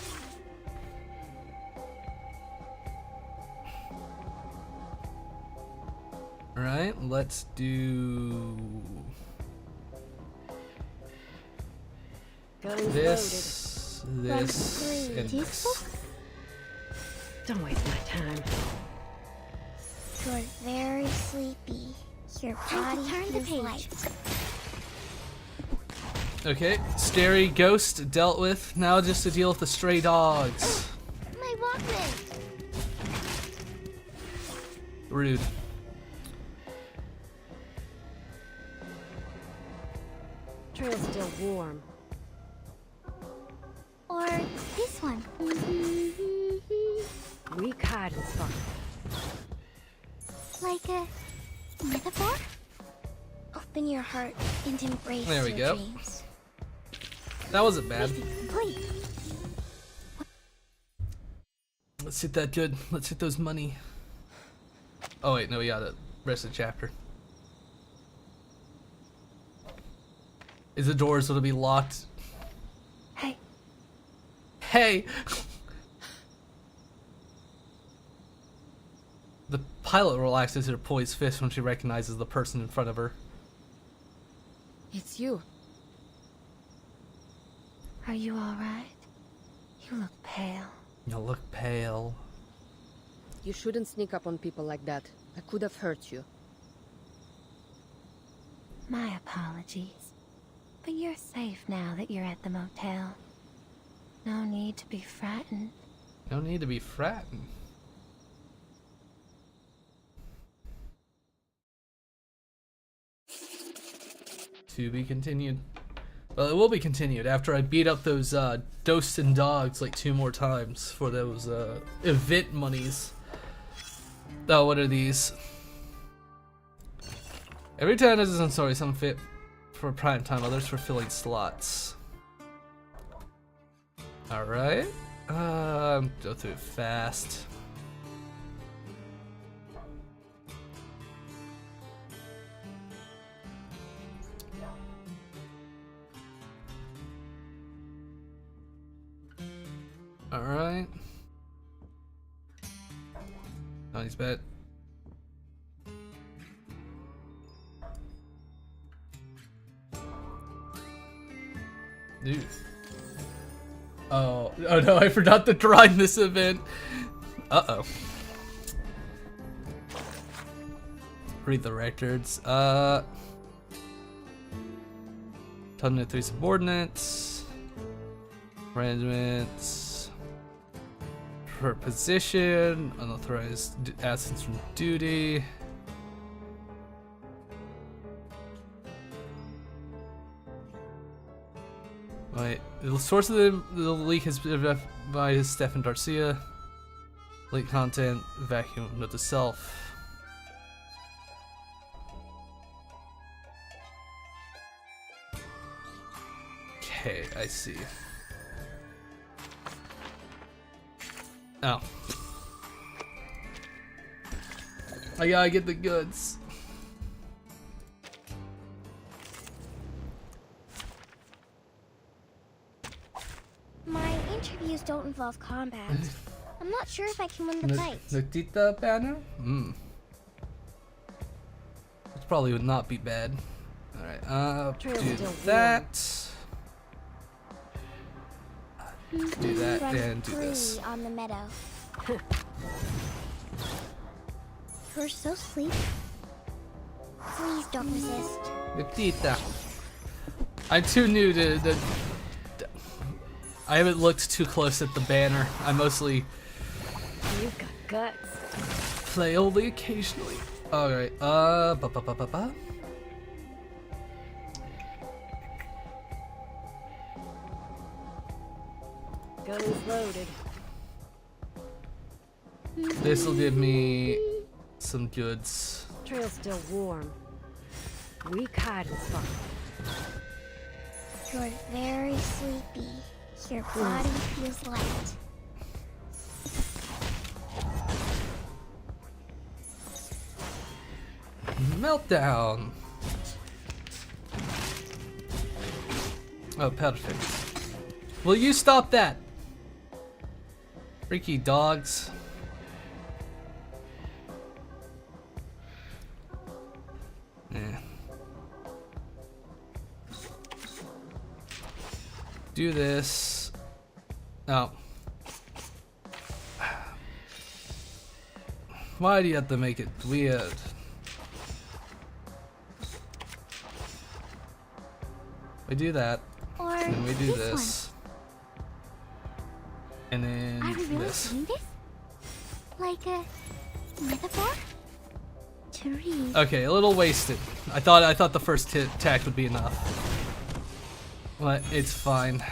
Alright, let's do... this, and this. Don't waste my time. You're very sleepy. Your body feels light. Okay, scary ghost dealt with. Now just to deal with the stray dogs. My Walkman! Rude. Trail's still warm. Or this one. Weak hide and spot. Like a metaphor? Open your heart and embrace There we your go. dreams. That wasn't bad. Complete. Let's hit that good. Let's hit those money. Oh wait, no, we got the rest of the chapter. Is the doors going to be locked? Hey. Hey! The pilot relaxes her poised fist when she recognizes the person in front of her. It's you. Are you alright? You look pale. You look pale. You shouldn't sneak up on people like that. I could have hurt you. My apologies. But you're safe now that you're at the motel. No need to be frightened. No need to be frightened. To be continued. Well, it will be continued after I beat up those ghosts and dogs like 2 more times for those event monies. Oh, what are these? Every town has its own story, some fit for prime time, others for filling slots. Alright. Go through it fast. Alright. Nice bet. Dude. Oh no, I forgot to draw in this event. Uh-oh. Read the records. Ton of 3 subordinates. Arrangements. Per position. Unauthorized absence from duty. Right. The source of the leak has been identified by Stefan Garcia. Leak content, vacuum, note to self. Okay, I see. Oh. I gotta get the goods. My interviews don't involve combat. I'm not sure if I can win the fight. Noctita banner? This probably would not be bad. Alright, do that. Do that and do this. On the meadow. You're so sleepy. Please don't resist. Noctita. I'm too new to I haven't looked too close at the banner. I mostly You've got guts. play only occasionally. Alright, Guns loaded. This'll give me some goods. Trail's still warm. Weak hiding spot. You're very sleepy. Your body feels light. Meltdown. Oh, perfect. Will you stop that? Freaky dogs. Yeah. Do this. Oh. Why do you have to make it weird? We do that. Or and we do this and then Are we really this. doing this? Like a metaphor? To read. Okay, a little wasted. I thought the first attack would be enough. But it's fine.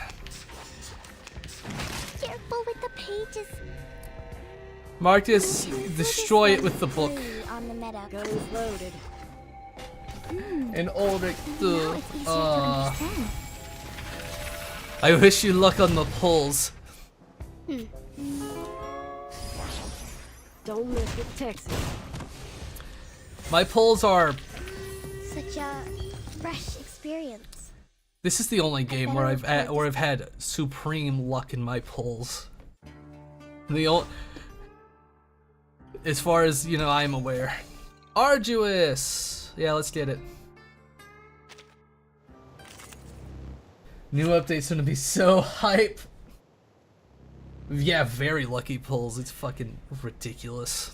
Careful with the pages. Marcus, destroy it with the book. On the meadow. Guns loaded. And Ulrich, Now it's easier to understand. I wish you luck on the pulls. Don't mess with Texas. My pulls are. Such a fresh experience. This is the only game where I've had supreme luck in my pulls. As far as I'm aware. Arduous. Yeah, let's get it. New update's gonna be so hype. Yeah, very lucky pulls. It's fucking ridiculous.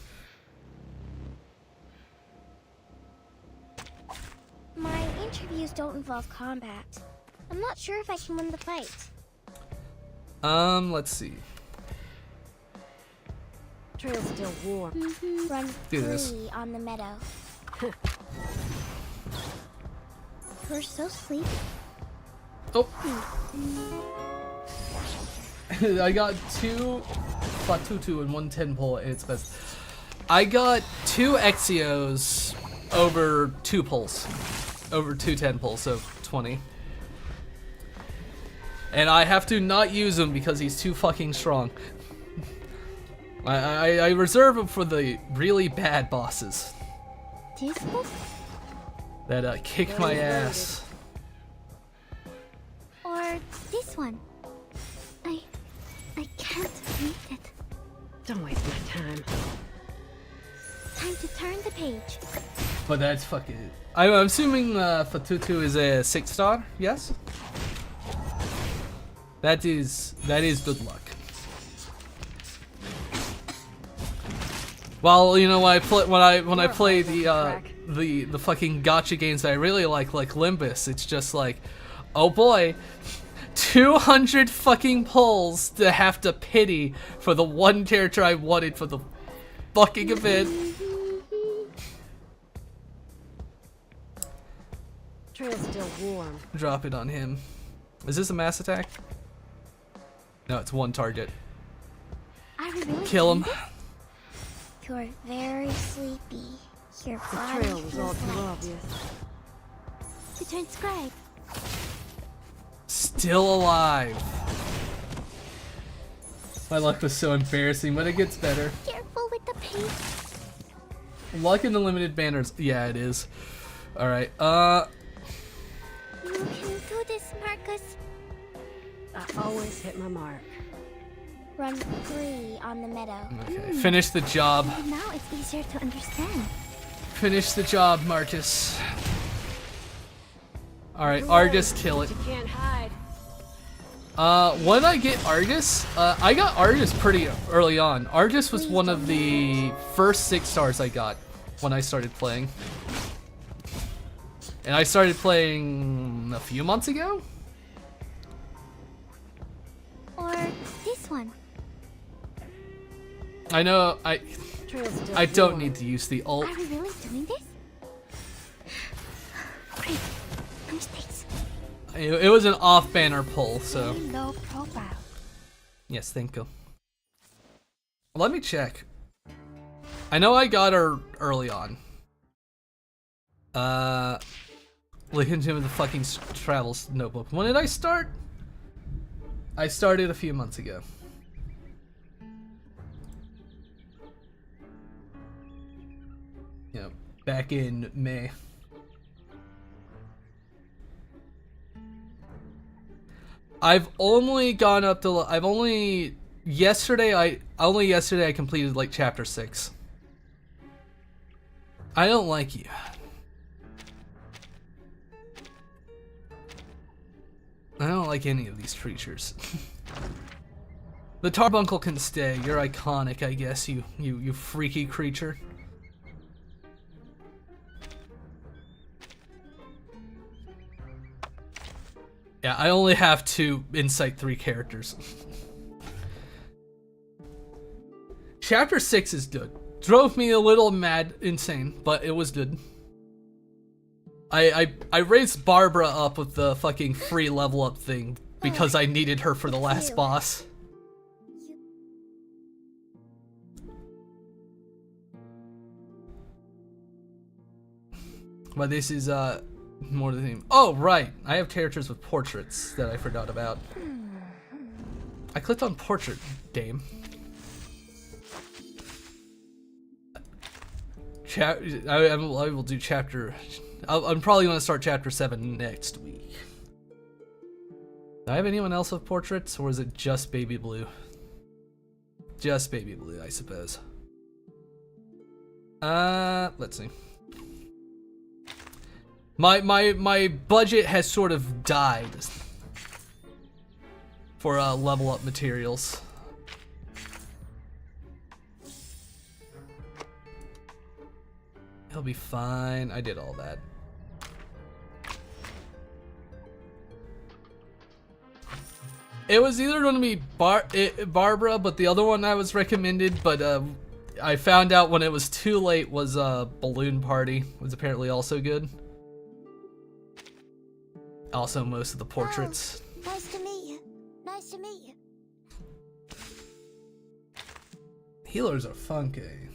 My interviews don't involve combat. I'm not sure if I can win the fight. Let's see. Trail's still warm. Run Do this. free on the meadow. You're so sleepy. Oh. I got 2 Fatutu and 1 10 pull at its best. I got 2 Exios over 2 pulls. Over 2 10 pulls, so 20. And I have to not use him because he's too fucking strong. I reserve him for the really bad bosses. This book? That kick my ass. Or this one? I can't Read it. Don't waste my time. Time to turn the page. But that's fucking... I'm assuming Fatutu is a 6-star, yes? That is good luck. Well, you know, when I play the fucking gacha games that I really like Limbus, it's just like, oh boy, 200 fucking pulls to have to pity for the one character I wanted for the fucking event. Trail's still warm. Drop it on him. Is this a mass attack? No, it's one target. Are we really Kill him. You're very sleepy. Your The body trail was all feels too light. obvious. To transcribe. Still alive. My luck was so embarrassing, but it gets better. Careful with the pace. Luck in the limited banners. Yeah, it is. Alright, You can do this, Marcus. I always hit my mark. Run 3 on the meadow. okay. Finish the job. But now it's easier to understand. Finish the job, Marcus. Alright, Argus, kill it. You can't hide. When I get Argus, I got Argus pretty early on. Argus was one of the first 6 stars I got when I started playing. And I started playing a few months ago? Or this one. I know, Trail's still I don't warm. need to use the ult. Are we really doing this? Great. No mistakes. It was an off-banner pull, so... Very low profile. Yes, thank you. Let me check. I know I got her early on. Look into the fucking travels notebook. When did I start? I started a few months ago. Yeah, back in May. I've only gone up to yesterday I completed like chapter 6. I don't like you. I don't like any of these creatures. The Tarbuncle can stay. You're iconic, I guess, you freaky creature. Yeah, I only have 2 Insight 3 characters. Chapter 6 is good. Drove me a little insane, but it was good. I raised Barbara up with the fucking free level up thing because I needed her for the last boss. But this is more the theme. Oh right, I have characters with portraits that I forgot about. I clicked on portrait, Dame. I will do chapter. I'm probably going to start chapter 7 next week. Do I have anyone else with portraits, or is it just Baby Blue? Just Baby Blue, I suppose. Let's see. My budget has sort of died for level up materials. He'll be fine. I did all that. It was either going to be Barbara, but the other one I was recommended, but I found out when it was too late was Balloon Party was apparently also good. Also, most of the portraits. Oh, nice to meet you. Nice to meet you. Healers are funky.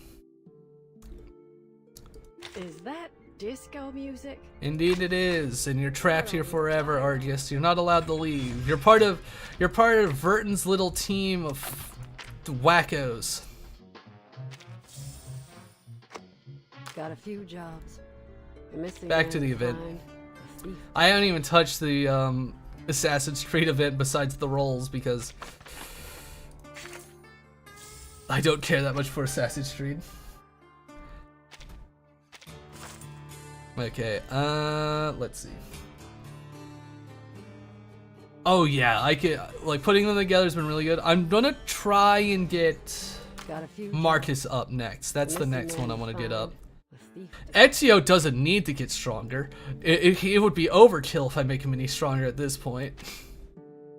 Is that disco music? Indeed it is, and you're trapped here forever, Argus. You're not allowed to leave. You're part of Verton's little team of wackos. Got a few jobs. You're missing Back to the event. I haven't even touched the Assassin's Creed event besides the rolls because I don't care that much for Assassin's Creed. Okay, let's see. Oh yeah, I could, like, putting them together has been really good. I'm gonna try and get Marcus up next. That's the next one I want to get up. Ezio doesn't need to get stronger. It would be overkill if I make him any stronger at this point.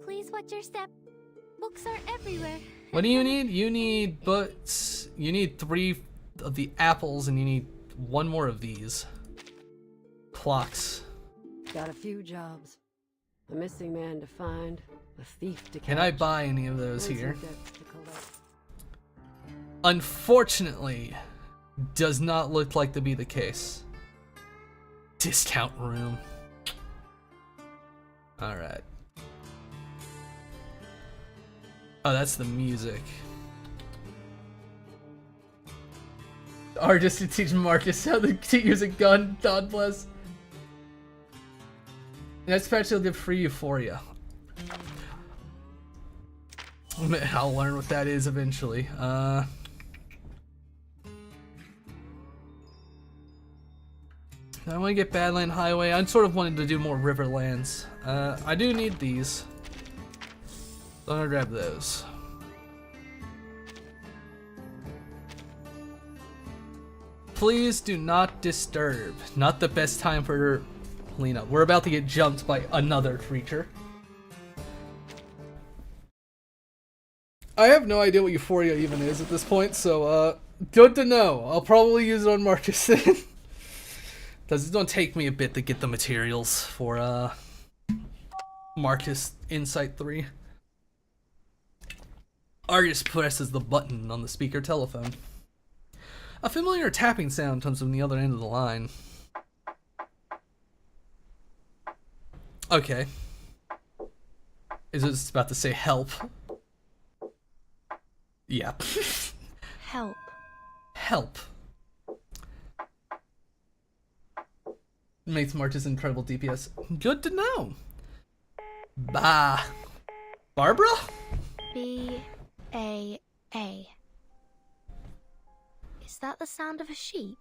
Please watch your step. Books are everywhere. What do you need? You need you need 3 of the apples and you need 1 more of these. Clocks. Got a few jobs. A missing man to find, a thief to catch. Can I buy any of those here? Unfortunately, does not look like to be the case. Discount room. Alright. Oh, that's the music. Artist to teach Marcus how to use a gun, God bless. That's especially good for Euphoria. I'll learn what that is eventually. I want to get Badland Highway. I sort of wanted to do more Riverlands. I do need these. So I'm gonna grab those. Please do not disturb. Not the best time for cleanup. We're about to get jumped by another creature. I have no idea what Euphoria even is at this point, so good to know. I'll probably use it on Marcus then. It's gonna take me a bit to get the materials for Marcus Insight 3. Argus presses the button on the speaker telephone. A familiar tapping sound comes from the other end of the line. Okay. Is it about to say help? Yeah. Help. Help. Makes March's incredible DPS. Good to know. Bah. Barbara? B-A-A. Is that the sound of a sheep?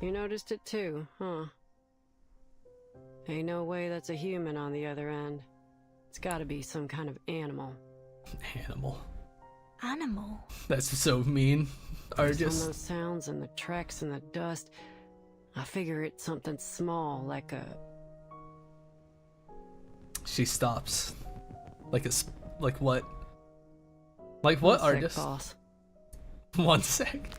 You noticed it too, huh? Ain't no way that's a human on the other end. It's gotta be some kind of animal. Animal. Animal? That's so mean. Based on those sounds and the tracks and the dust, I figure it's something small, like a... She stops. Like what? Like what, Argus? Boss. 1 sec.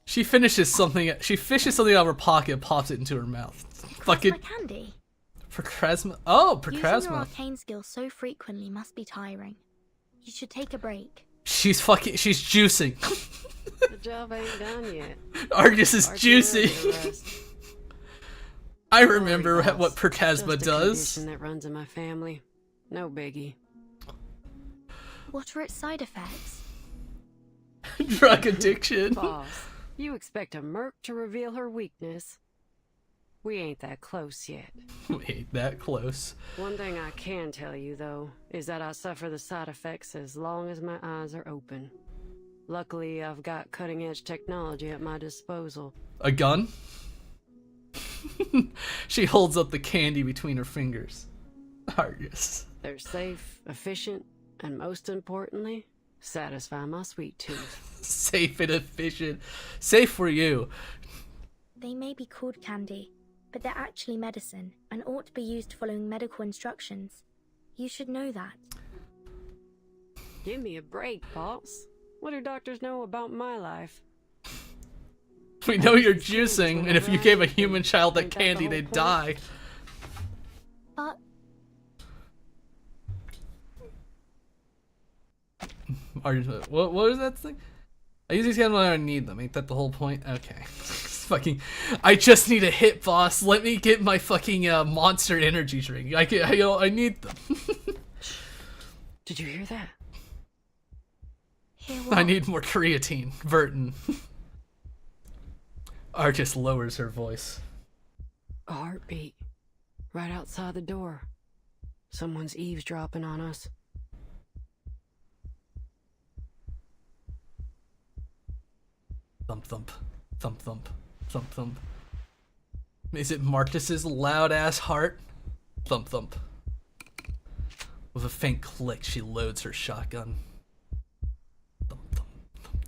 She finishes something. She fishes something out of her pocket and pops it into her mouth. Fucking candy. Procrasma. Oh, Using your Procrasma. arcane skill so frequently must be tiring. You should take a break. She's juicing. The job ain't done yet. Argus is juicing. I remember what Procrasma does. Condition that runs in my family. No biggie. What are its side effects? Drug addiction. Boss, you expect a merc to reveal her weakness? We ain't that close yet. We ain't that close. One thing I can tell you, though, is that I suffer the side effects as long as my eyes are open. Luckily, I've got cutting-edge technology at my disposal. A gun? She holds up the candy between her fingers. Argus. They're safe, efficient, and most importantly, satisfy my sweet tooth. Safe and efficient. Safe for you. They may be called candy, but they're actually medicine and ought to be used following medical instructions. You should know that. Give me a break, boss. What do doctors know about my life? We know you're juicing, and if you gave a human child that candy, they'd die. But... What was that thing? I use these guns when I need them. Ain't that the whole point? Okay. Fucking, I just need a hit, boss. Let me get my fucking monster energy drink. I need them. Did you hear that? I need more creatine, Burton. Argus lowers her voice. A heartbeat. Right outside the door. Someone's eavesdropping on us. thump. Thump thump. Thump thump. Is it Marcus's loud ass heart? Thump thump. With a faint click, she loads her shotgun. Thump thump thump.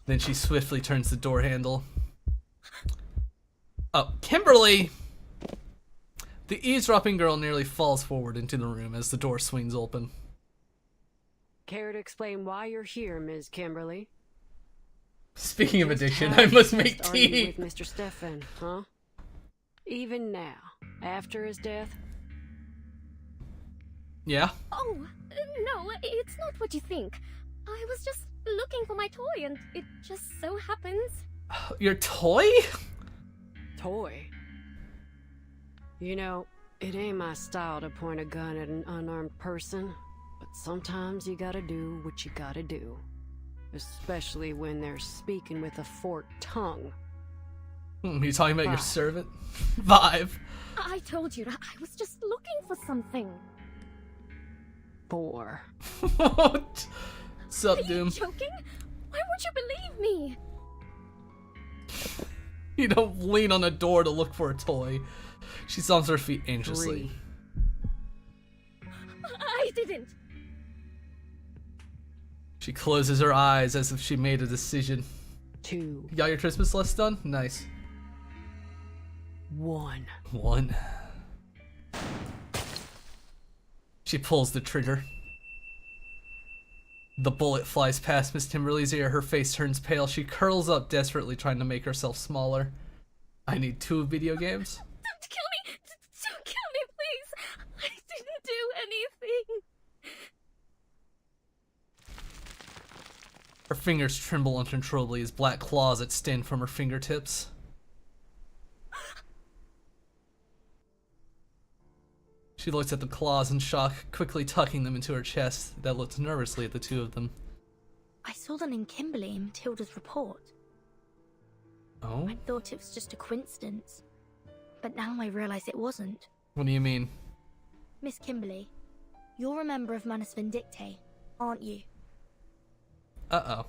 Then she swiftly turns the door handle. Oh, Kimberly! The eavesdropping girl nearly falls forward into the room as the door swings open. Care to explain why you're here, Ms. Kimberly? Speaking of Just addiction, how I must make obsessed are you tea. with Mr. Stefan, huh? Even now, after his death? Yeah? Oh, no, it's not what you think. I was just looking for my toy and it just so happens. Your toy? Toy? You know, it ain't my style to point a gun at an unarmed person, but sometimes you gotta do what you gotta do. Especially when they're speaking with a forked tongue. You talking about your Five. servant? 5. I told you, I was just looking for something. 4. What? Sup, Are you Doom? joking? Why would you believe me? You don't lean on a door to look for a toy. She stomps her feet anxiously. 3. I didn't. She closes her eyes as if she made a decision. 2. You got your Christmas list done? Nice. 1. 1. She pulls the trigger. The bullet flies past Miss Kimberly's ear. Her face turns pale. She curls up, desperately trying to make herself smaller. I need 2 video games. Don't kill me! Don't kill me, please! I didn't do anything! Her fingers tremble uncontrollably as black claws extend from her fingertips. She looks at the claws in shock, quickly tucking them into her chest, that looks nervously at the 2 of them. I saw them in Kimberly and Matilda's report. Oh? I thought it was just a coincidence. But now I realize it wasn't. What do you mean? Miss Kimberly, you're a member of Manus Vindictae, aren't you? Uh-oh.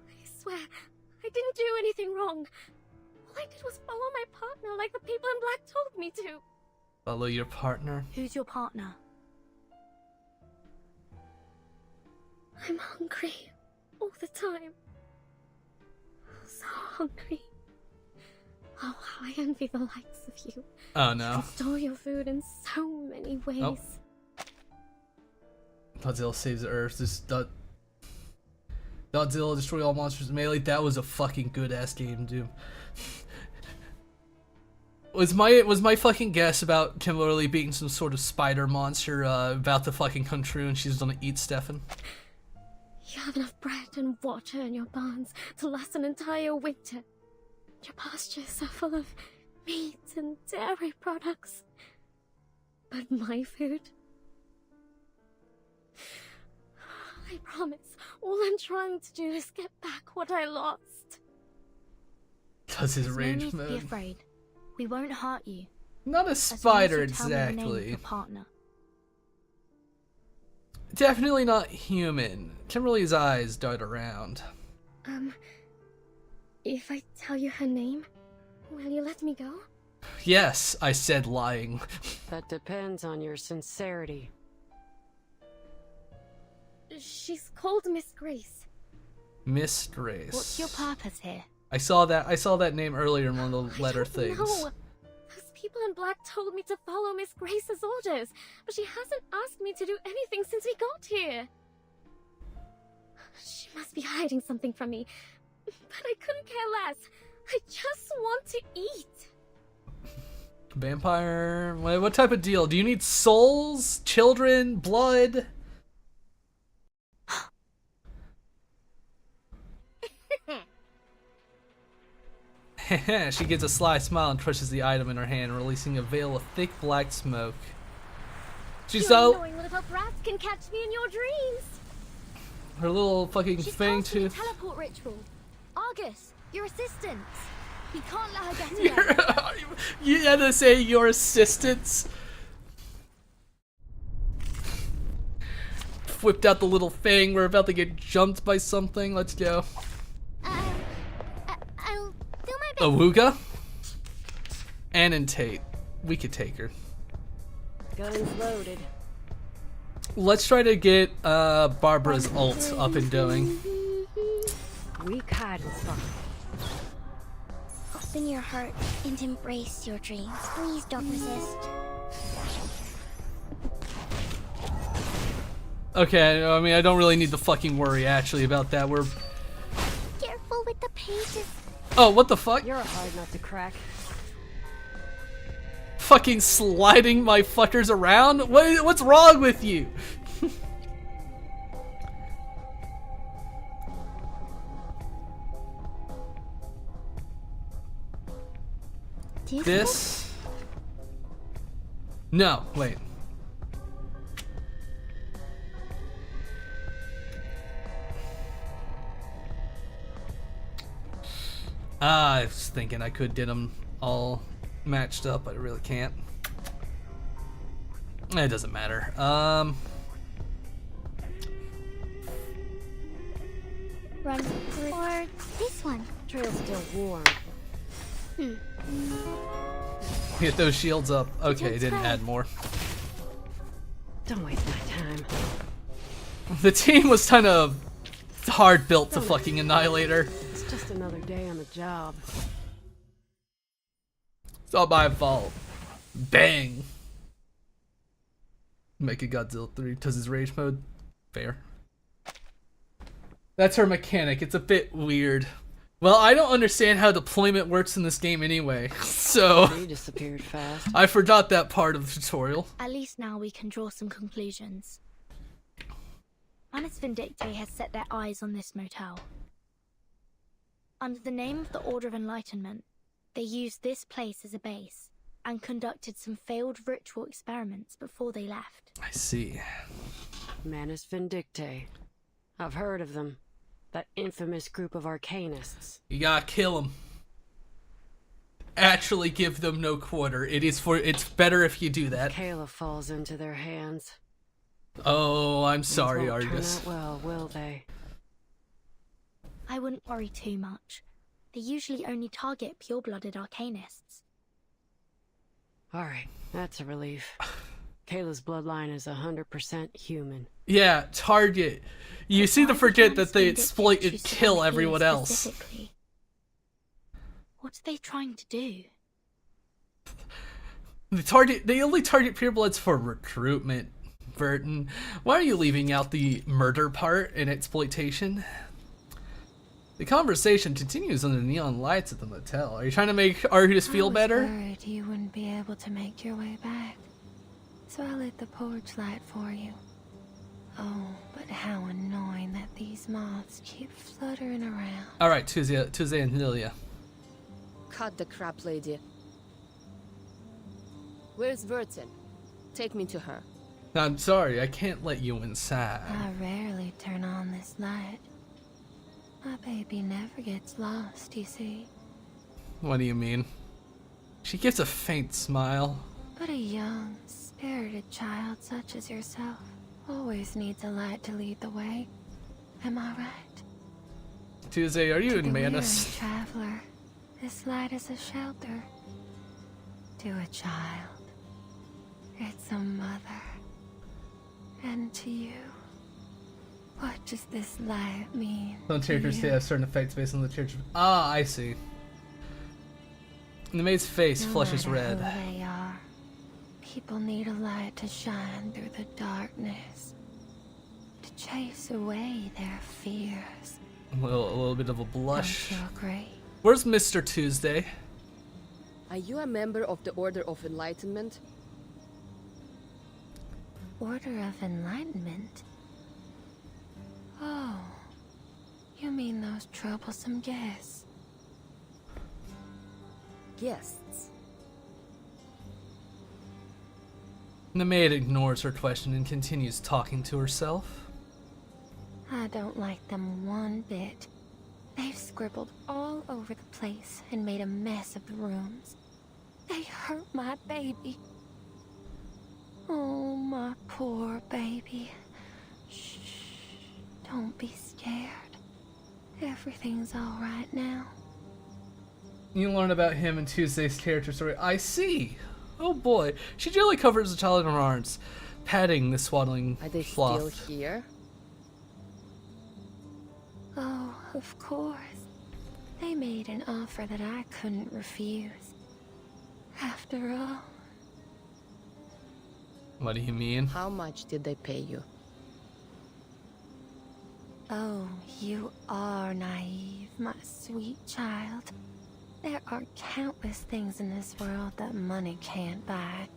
I swear, I didn't do anything wrong. All I did was follow my partner like the people in black told me to. Follow your partner? Who's your partner? I'm hungry. All the time. So hungry. Oh, how I envy the likes of you. Oh no. You store your food in so many ways. Oh. Godzilla saves the Earth. Godzilla destroy all monsters in Melee. That was a fucking good ass game, dude. Was my fucking guess about Kimberly being some sort of spider monster about to fucking come true and she's gonna eat Stefan? You have enough bread and water in your barns to last an entire winter. Your pastures are full of meat and dairy products. But my food? I promise, all I'm trying to do is get back what I lost. Does his There's rage no need to be mode. afraid. We won't hurt you. Not a As long as spider you tell me the name of exactly. your partner. Definitely not human. Kimberly's eyes dart around. If I tell you her name, will you let me go? Yes, I said lying. That depends on your sincerity. She's called Miss Grace. Miss Grace. What's your purpose here? I saw that name earlier in one of the letter don't things. know. Those people in black told me to follow Miss Grace's orders, but she hasn't asked me to do anything since we got here. She must be hiding something from me, but I couldn't care less. I just want to eat. Vampire? What type of deal? Do you need souls? Children? Blood? She gives a sly smile and crushes the item in her hand, releasing a veil of thick black smoke. She's Your all annoying little brats can catch me in your dreams. her little fucking She's fang passed through the tooth. teleport ritual. Argus, your assistant. We can't let her get away. You had to say your assistants. Whipped out the little fang. We're about to get jumped by something. Let's go. Awuga? Ann Tate. We could take her. Guns loaded. Let's try to get Barbara's ult up and going. Weak hiding spot. Open your heart and embrace your dreams. Please don't resist. Okay, I mean, I don't really need to fucking worry actually about that. We're... Careful with the pages. Oh, what the fuck? You're a hard nut to crack. Fucking sliding my fuckers around? What's wrong with you? This? No, wait. I was thinking I could get them all matched up, but I really can't. It doesn't matter. Run or this one. Trail's still warm. Get those shields up. Okay, didn't add more. Don't waste my time. The team was kind of hard built to fucking annihilate her. It's just another day on the job. It's all my fault. Bang. Make a Godzilla 3 because his rage mode. Fair. That's her mechanic. It's a bit weird. Well, I don't understand how deployment works in this game anyway, so They disappeared fast. I forgot that part of the tutorial. At least now we can draw some conclusions. Manus Vindictae has set their eyes on this motel. Under the name of the Order of Enlightenment, they used this place as a base and conducted some failed ritual experiments before they left. I see. Manus Vindictae. I've heard of them. That infamous group of arcanists. You gotta kill them. Actually give them no quarter. It's better if you do that. Kayla falls into their hands. Oh, I'm Things sorry, won't turn Argus. out well, will they? I wouldn't worry too much. They usually only target pure-blooded arcanists. Alright, that's a relief. Kayla's bloodline is 100% human. Yeah, target. You seem to forget that they exploit and kill everyone else. What are they trying to do? They only target purebloods for recruitment, Burton. Why are you leaving out the murder part and exploitation? The conversation continues under neon lights at the motel. Are you trying to make Argus feel better? I was worried you wouldn't be able to make your way back, so I lit the porch light for you. Oh, but how annoying that these moths keep fluttering around. Alright, Tuesday and Lilia. Cut the crap, lady. Where's Vertin? Take me to her. I'm sorry, I can't let you inside. I rarely turn on this light. My baby never gets lost, you see. What do you mean? She gives a faint smile. But a young, spirited child such as yourself always needs a light to lead the way. Am I right? Tuesday, are you To in the Manus? weary traveler, this light is a shelter. To a child, it's a mother. And to you, what does this light mean? Some characters to say you? have certain effects based on the church. Ah, I see. The maid's face No flushes matter red. who they are, people need a light to shine through the darkness, to chase away their fears. A little bit of a blush. Don't you agree? Where's Mr. Tuesday? Are you a member of the Order of Enlightenment? Order of Enlightenment? Oh, you mean those troublesome guests? Guests. The maid ignores her question and continues talking to herself. I don't like them one bit. They've scribbled all over the place and made a mess of the rooms. They hurt my baby. Oh, my poor baby. Shh. Don't be scared. Everything's all right now. You learn about him in Tuesday's character story. I see. Oh boy. She generally covers the child in her arms, patting the swaddling Are they fluff. still here? Oh, of course. They made an offer that I couldn't refuse. After all. What do you mean? How much did they pay you? Oh, you are naive, my sweet child. There are countless things in this world that money can't buy.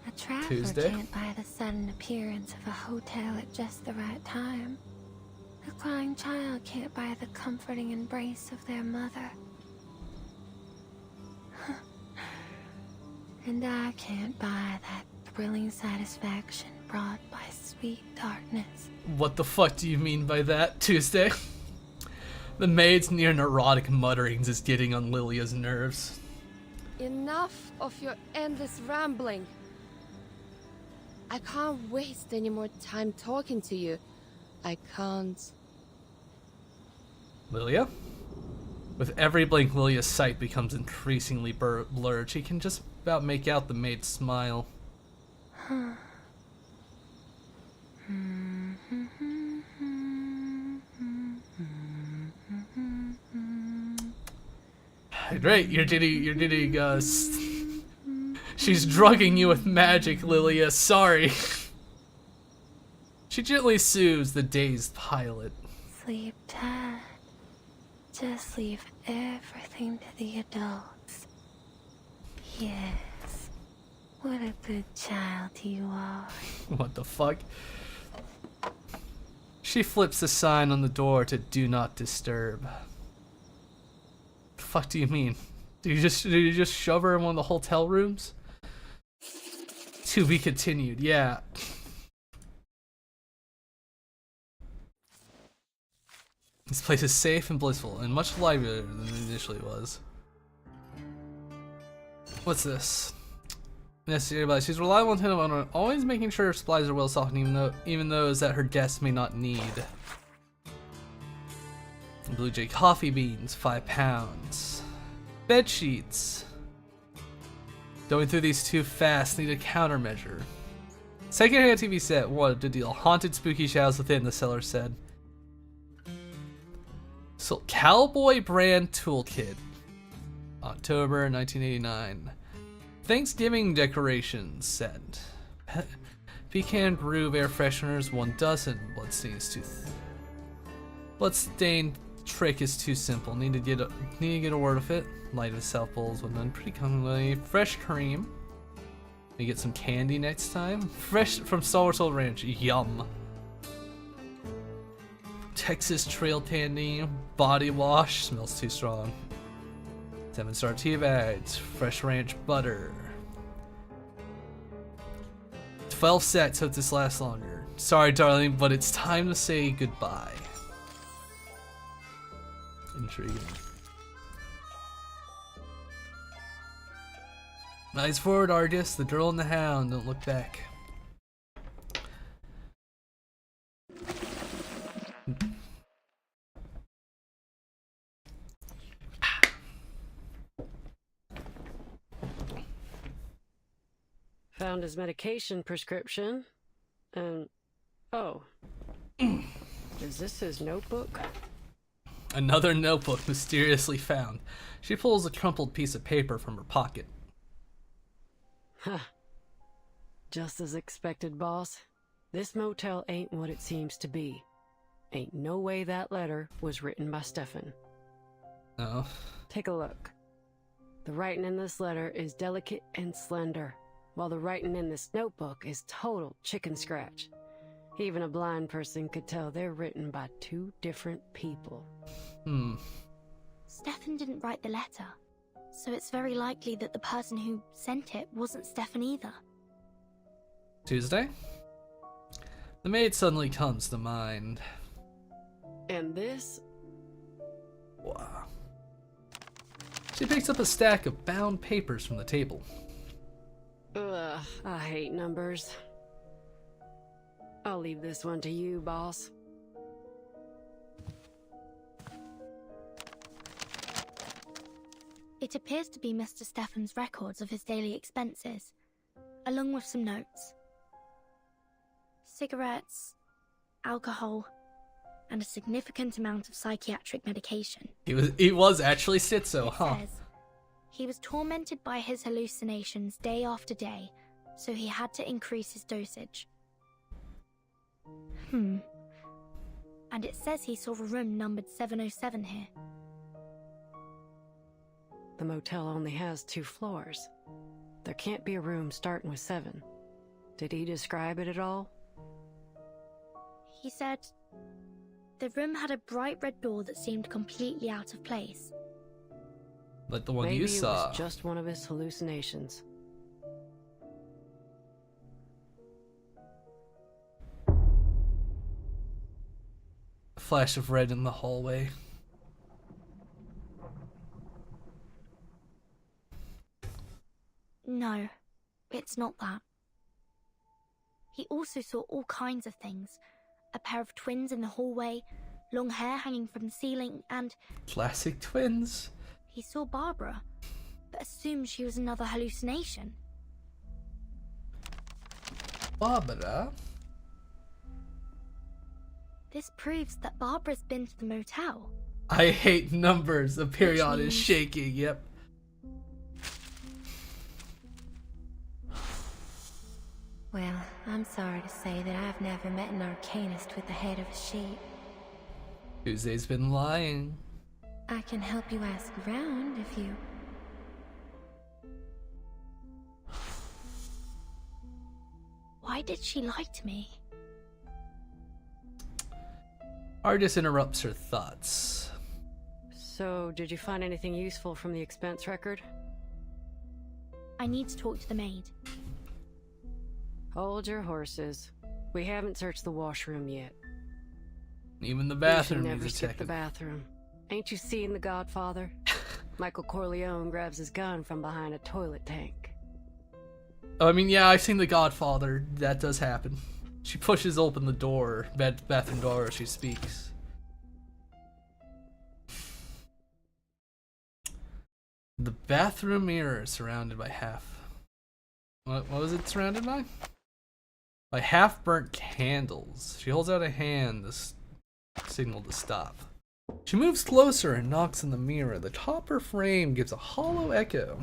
A traveler Tuesday? can't buy the sudden appearance of a hotel at just the right time. A crying child can't buy the comforting embrace of their mother. And I can't buy that thrilling satisfaction brought by sweet darkness. What the fuck do you mean by that, Tuesday? The maid's near neurotic mutterings is getting on Lilia's nerves. Enough of your endless rambling. I can't waste any more time talking to you. I can't. Lilia? With every blink, Lilia's sight becomes increasingly blurred. She can just about make out the maid's smile. Great, you're getting, she's drugging you with magic, Lilia, sorry. She gently soothes the dazed pilot. Sleep tight. Just leave everything to the adults. Yes. What a good child you are. What the fuck? She flips the sign on the door to do not disturb. The fuck do you mean? Do you just shove her in one of the hotel rooms? To be continued, yeah. This place is safe and blissful, and much livelier than it initially was. What's this? Necessary advice. She's reliable and attentive on always making sure her supplies are well stocked, even those that her guests may not need. Blue Jay coffee beans, 5 pounds. Bed sheets. Going through these too fast, need a countermeasure. Secondhand TV set, what a deal. Haunted spooky shadows within, the seller said. So, Cowboy brand toolkit. October 1989. Thanksgiving decorations set. Pecan groove air fresheners, 1 dozen. Bloodstained trick is too simple. Need to get a word of it. Light of self bowls with none pretty commonly. Fresh cream. We get some candy next time. Fresh from Star Wars Old Ranch. Yum. Texas Trail candy. Body wash. Smells too strong. 7-star tea bags. Fresh ranch butter. 12 sets, hope this lasts longer. Sorry, darling, but it's time to say goodbye. Intriguing. Eyes forward, Argus. The girl and the hound. Don't look back. Found his medication prescription. And oh. Is this his notebook? Another notebook mysteriously found. She pulls a crumpled piece of paper from her pocket. Huh. Just as expected, boss. This motel ain't what it seems to be. Ain't no way that letter was written by Stefan. Oh. Take a look. The writing in this letter is delicate and slender, while the writing in this notebook is total chicken scratch. Even a blind person could tell they're written by 2 different people. Stefan didn't write the letter, so it's very likely that the person who sent it wasn't Stefan either. Tuesday? The maid suddenly comes to mind. And this? Wow. She picks up a stack of bound papers from the table. Ugh, I hate numbers. I'll leave this one to you, boss. It appears to be Mr. Stephen's records of his daily expenses, along with some notes. Cigarettes, alcohol, and a significant amount of psychiatric medication. He was actually schizo, huh? Says he was tormented by his hallucinations day after day, so he had to increase his dosage. And it says he saw a room numbered 707 here. The motel only has 2 floors. There can't be a room starting with 7. Did he describe it at all? He said the room had a bright red door that seemed completely out of place. Like the one Maybe you saw. It was just one of his hallucinations. A flash of red in the hallway. No, it's not that. He also saw all kinds of things. A pair of twins in the hallway, long hair hanging from the ceiling, and... Classic twins. He saw Barbara, but assumed she was another hallucination. Barbara? This proves that Barbara's been to the motel. I hate numbers. The period is shaking, yep. Well, I'm sorry to say that I've never met an arcanist with the head of a sheep. Tuesday's been lying. I can help you ask around if you... Why did she lie to me? Artis interrupts her thoughts. So, did you find anything useful from the expense record? I need to talk to the maid. Hold your horses. We haven't searched the washroom yet. Even the bathroom never needs a skip check. the bathroom. Ain't you seen The Godfather? Michael Corleone grabs his gun from behind a toilet tank. Oh, I mean, yeah, I've seen The Godfather. That does happen. She pushes open the door, bathroom door, as she speaks. The bathroom mirror is surrounded by what was it surrounded by? By half-burnt candles. She holds out a hand to signal to stop. She moves closer and knocks on the mirror. The topper frame gives a hollow echo.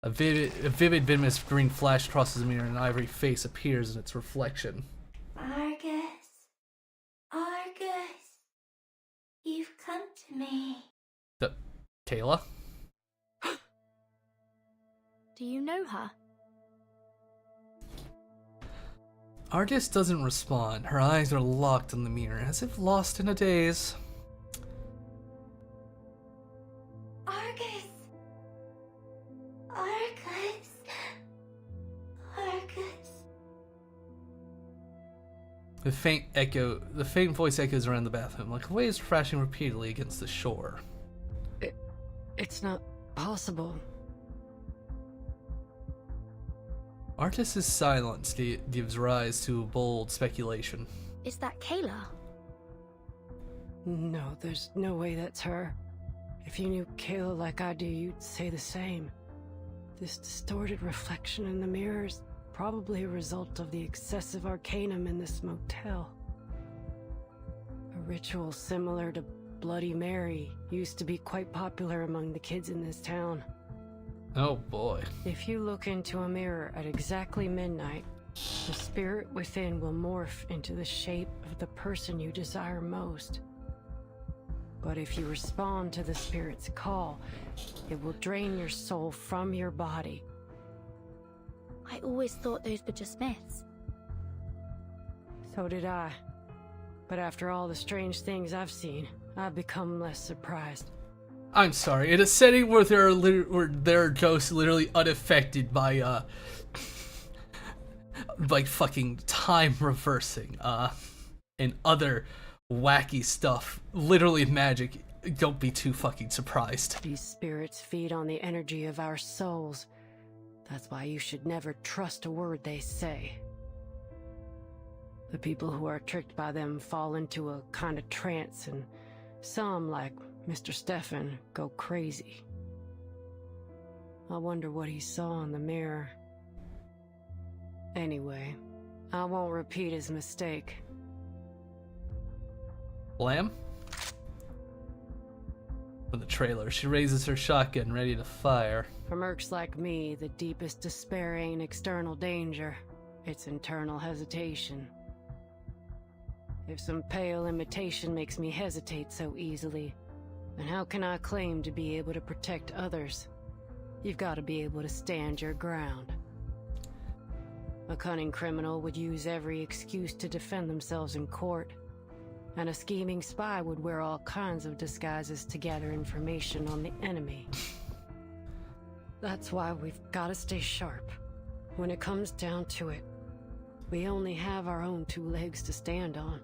A vivid Bimus green flash crosses the mirror and an ivory face appears in its reflection. Argus, you've come to me. Kayla? Do you know her? Artis doesn't respond. Her eyes are locked on the mirror, as if lost in a daze. Argus. The faint voice echoes around the bathroom, like waves crashing repeatedly against the shore. It's not possible. Artis' silence gives rise to a bold speculation. Is that Kayla? No, there's no way that's her. If you knew Kayla like I do, you'd say the same. This distorted reflection in the mirrors, probably a result of the excessive arcanum in this motel. A ritual similar to Bloody Mary used to be quite popular among the kids in this town. Oh boy. If you look into a mirror at exactly midnight, the spirit within will morph into the shape of the person you desire most. But if you respond to the spirit's call, it will drain your soul from your body. I always thought those were just myths. So did I. But after all the strange things I've seen, I've become less surprised. I'm sorry. In a setting where there are ghosts literally unaffected by like fucking time reversing and other wacky stuff, literally magic, don't be too fucking surprised. These spirits feed on the energy of our souls. That's why you should never trust a word they say. The people who are tricked by them fall into a kind of trance, and some, like Mr. Stephen, go crazy. I wonder what he saw in the mirror. Anyway, I won't repeat his mistake. Blam? From the trailer, she raises her shotgun, ready to fire. For mercs like me, the deepest despair ain't external danger. It's internal hesitation. If some pale imitation makes me hesitate so easily, then how can I claim to be able to protect others? You've got to be able to stand your ground. A cunning criminal would use every excuse to defend themselves in court, and a scheming spy would wear all kinds of disguises to gather information on the enemy. That's why we've got to stay sharp. When it comes down to it, we only have our own two legs to stand on.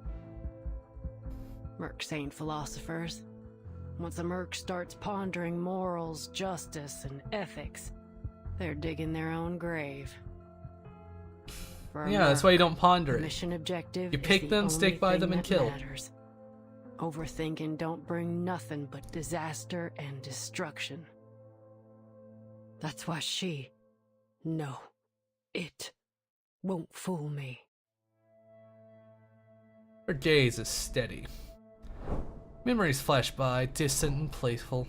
Mercs ain't philosophers. Once a merc starts pondering morals, justice, and ethics, they're digging their own grave. Yeah, that's why you don't ponder it. Mission objective. You pick them, stick by them, and kill. Matters. Overthinking don't bring nothing but disaster and destruction. That's why it won't fool me. Her gaze is steady. Memories flash by, distant and playful.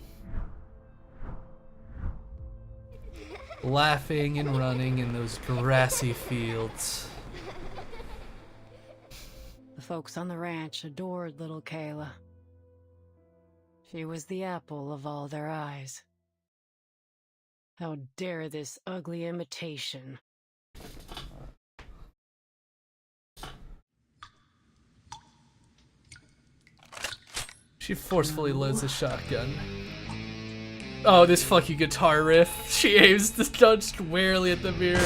Laughing and running in those grassy fields. The folks on the ranch adored little Kayla. She was the apple of all their eyes. How dare this ugly imitation? She forcefully loads the shotgun. Oh, this fucking guitar riff. She aims the gun squarely at the mirror.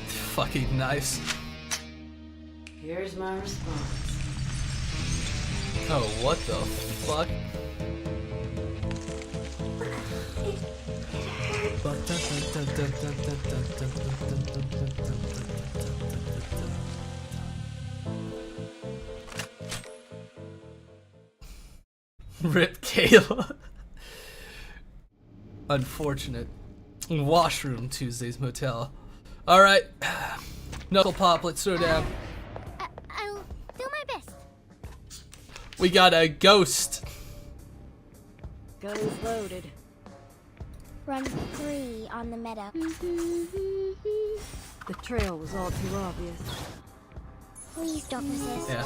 Fucking nice. Here's my response. Oh, what the fuck? Rip Kayla. Unfortunate. Washroom, Tuesday's Motel. Alright. Knuckle Pop, let's throw down. I'll do my best. We got a ghost. Guns loaded. Run 3 on the meadow. The trail was all too obvious. Please don't resist. Yeah.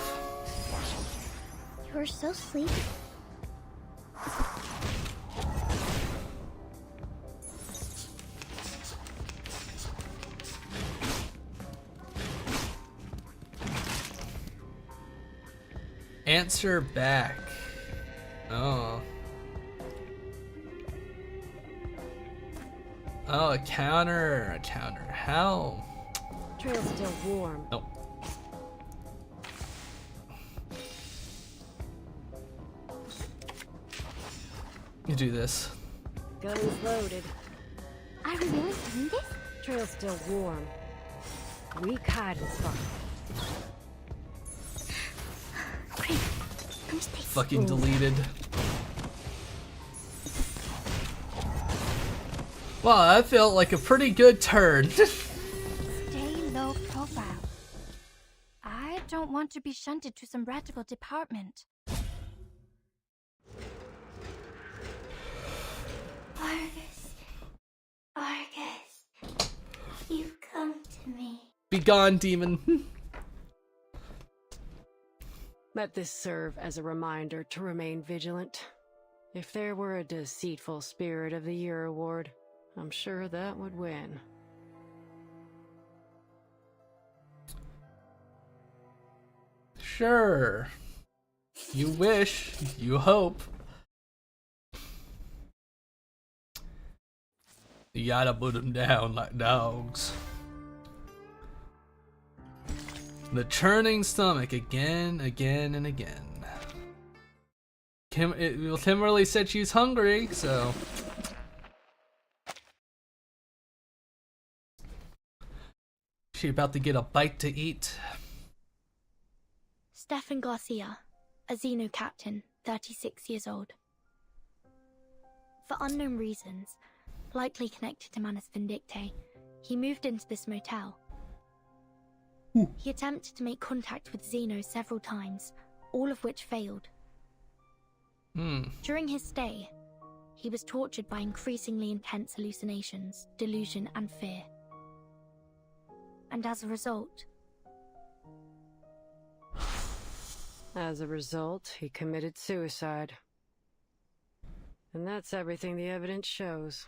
You're so sleepy. Answer back. Oh. Oh, a counter. A counter. How? Trail's still warm. Nope. You do this. Guns loaded. Are we really doing this? Trail's still warm. Weak hiding spot. Great. I'm staying. Fucking deleted. Wow, that felt like a pretty good turn. Stay low profile. I don't want to be shunted to some radical department. Argus, you've come to me. Be gone, demon. Let this serve as a reminder to remain vigilant. If there were a deceitful Spirit of the Year award, I'm sure that would win. Sure. You wish. You hope. You gotta put them down like dogs. The churning stomach again, and again. Kimberly said she's hungry, so... She about to get a bite to eat. Stefan Garcia, a Xeno captain, 36 years old. For unknown reasons, likely connected to Manus Vindictae, he moved into this motel. He attempted to make contact with Xeno several times, all of which failed. During his stay, he was tortured by increasingly intense hallucinations, delusion, and fear. And as a result, he committed suicide. And that's everything the evidence shows.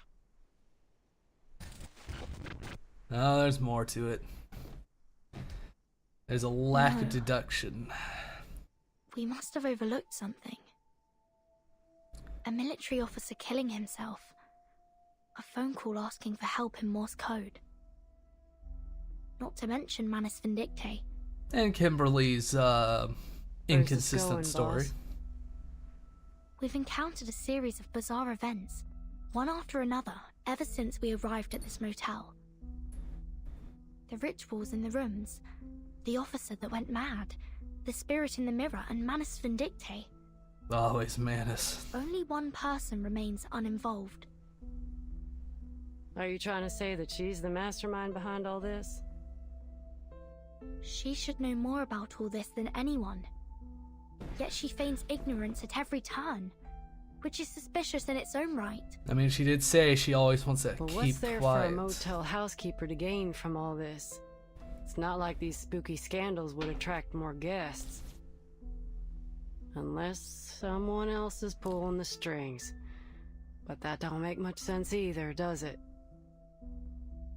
Oh, there's more to it. There's a lack of No. deduction. we must have overlooked something. A military officer killing himself. A phone call asking for help in Morse code. Not to mention Manus Vindictae. And Kimberly's inconsistent going, story. boss? We've encountered a series of bizarre events, one after another, ever since we arrived at this motel. The rituals in the rooms, the officer that went mad, the spirit in the mirror, and Manus Vindictae. Always Manus. Only one person remains uninvolved. Are you trying to say that she's the mastermind behind all this? She should know more about all this than anyone. Yet she feigns ignorance at every turn, which is suspicious in its own right. I mean, she did say she always wants to But keep what's there quiet. for a motel housekeeper to gain from all this? It's not like these spooky scandals would attract more guests. Unless someone else is pulling the strings. But that don't make much sense either, does it?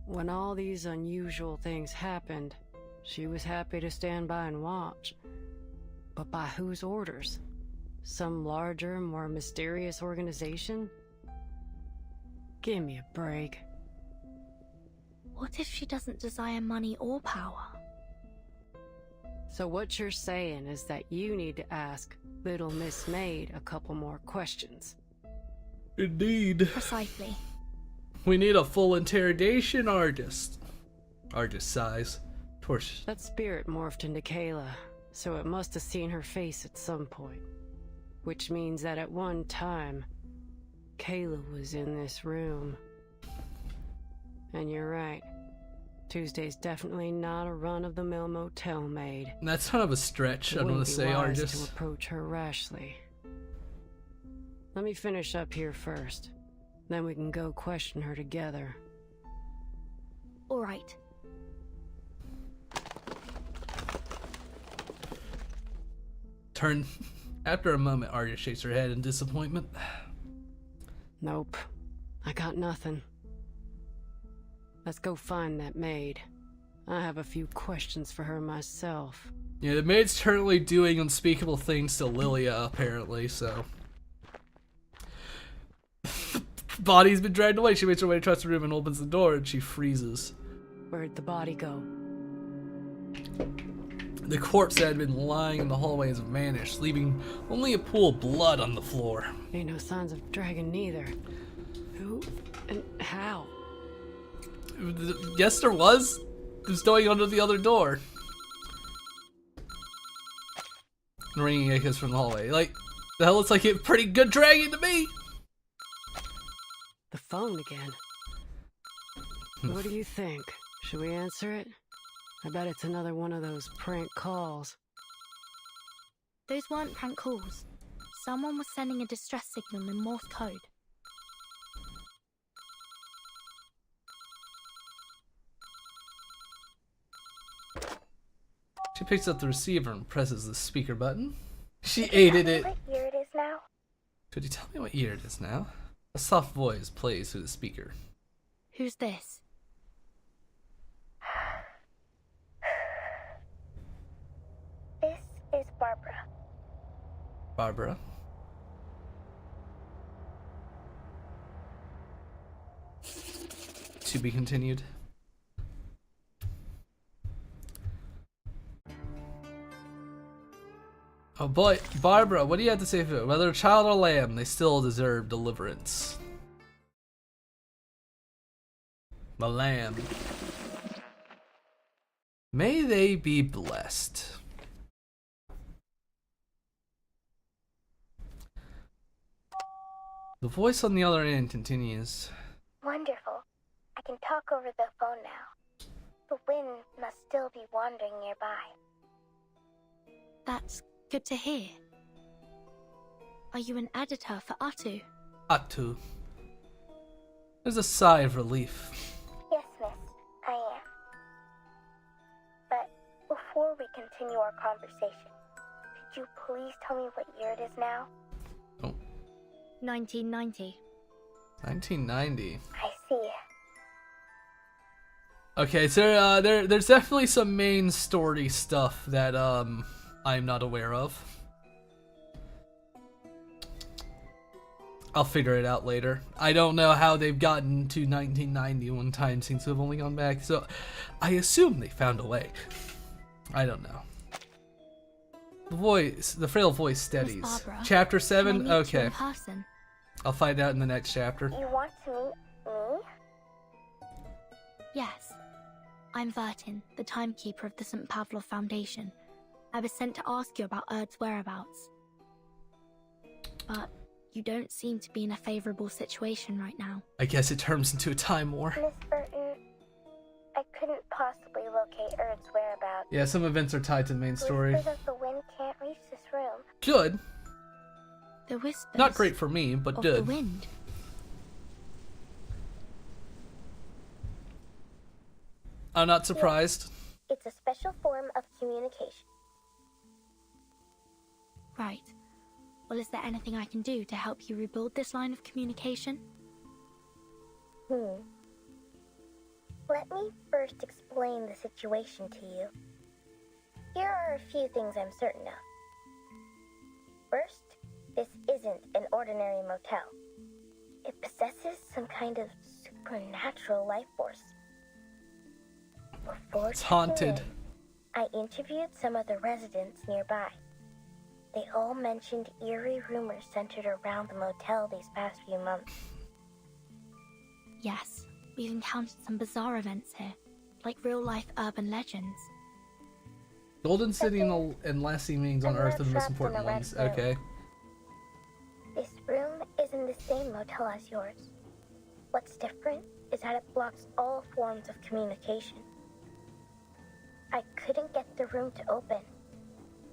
When all these unusual things happened, she was happy to stand by and watch. But by whose orders? Some larger, more mysterious organization? Give me a break. What if she doesn't desire money or power? So what you're saying is that you need to ask Little Miss Maid a couple more questions. Indeed. Precisely. We need a full interrogation artist. Artist size. Torch. That spirit morphed into Kayla, so it must have seen her face at some point. Which means that at one time, Kayla was in this room. And you're right. Tuesday's definitely not a run-of-the-mill motel maid. That's kind of a stretch, I don't want to say artist. To approach her rashly. Let me finish up here first. Then we can go question her together. All right. Turn. After a moment, Arya shakes her head in disappointment. Nope. I got nothing. Let's go find that maid. I have a few questions for her myself. Yeah, the maid's currently doing unspeakable things to Lilia, apparently, so. Body's been dragged away. She makes her way across the room and opens the door, and she freezes. Where'd the body go? The corpse that had been lying in the hallways vanished, leaving only a pool of blood on the floor. Ain't no signs of dragon neither. Who and how? Yes, there was. It was going under the other door. Ringing echoes from the hallway. Like, the hell looks like a pretty good dragon to me. The phone again. What do you think? Should we answer it? I bet it's another one of those prank calls. Those weren't prank calls. Someone was sending a distress signal in Morse code. She picks up the receiver and presses the speaker button. She aided it. What year it is now? Could you tell me what year it is now? A soft voice plays through the speaker. Who's this? This is Barbara. Barbara. To be continued. Oh boy, Barbara, what do you have to say for it? Whether a child or lamb, they still deserve deliverance. The lamb. May they be blessed. The voice on the other end continues. Wonderful. I can talk over the phone now. The wind must still be wandering nearby. That's good to hear. Are you an editor for Atu? Atu. There's a sigh of relief. Yes, miss, I am. But before we continue our conversation, could you please tell me what year it is now? 1990. 1990. I see. Okay, so there's definitely some main story stuff that I'm not aware of. I'll figure it out later. I don't know how they've gotten to 1990 when time seems to have only gone back, so I assume they found a way. I don't know. The frail voice steadies. Barbara, Chapter can I 7? meet you Okay. in person? I'll find out in the next chapter. You want to meet me? Yes. I'm Vertin, the timekeeper of the St. Pavlov Foundation. I was sent to ask you about Erd's whereabouts. But you don't seem to be in a favorable situation right now. I guess it turns into a time war. Miss Burton, I couldn't possibly locate Erd's whereabouts. Yeah, some events are tied to the main story. Whispers of the wind can't reach this room. Good. The whispers. Not great for me, but of good. the wind. I'm not surprised. It's a special form of communication. Right. Well, is there anything I can do to help you rebuild this line of communication? Let me first explain the situation to you. Here are a few things I'm certain of. First, this isn't an ordinary motel. It possesses some kind of supernatural life force. Before It's haunted. checking in, I interviewed some of the residents nearby. They all mentioned eerie rumors centered around the motel these past few months. Yes, we've encountered some bizarre events here, like real-life urban legends. Golden City and Lassie Mings on I'm Earth not are the most trapped in important a red ones. zone. Okay. This room is in the same motel as yours. What's different is that it blocks all forms of communication. I couldn't get the room to open,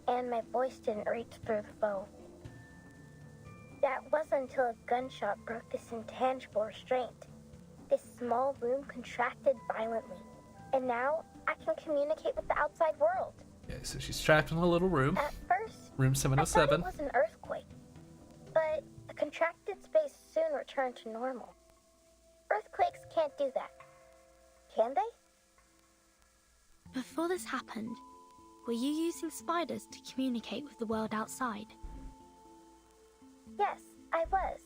and my voice didn't reach through the phone. That wasn't until a gunshot broke this intangible restraint. This small room contracted violently, and now I can communicate with the outside world. Yeah, so she's trapped in a little room. At first, Room I thought 707. it was an earthquake, but the contracted space soon returned to normal. Earthquakes can't do that, can they? Before this happened, were you using spiders to communicate with the world outside? Yes, I was.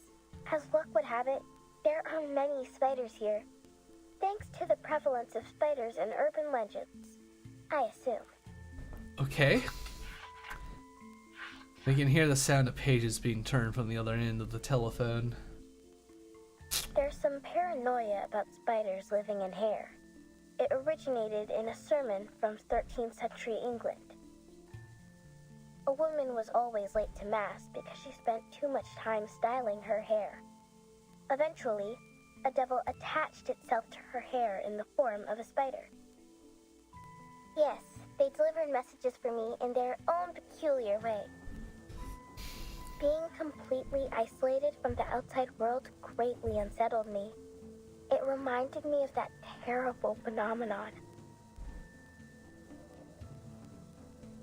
As luck would have it, there are many spiders here. Thanks to the prevalence of spiders in urban legends, I assume. Okay. We can hear the sound of pages being turned from the other end of the telephone. There's some paranoia about spiders living in hair. It originated in a sermon from 13th century England. A woman was always late to Mass because she spent too much time styling her hair. Eventually, a devil attached itself to her hair in the form of a spider. Yes, they delivered messages for me in their own peculiar way. Being completely isolated from the outside world greatly unsettled me. It reminded me of that terrible phenomenon.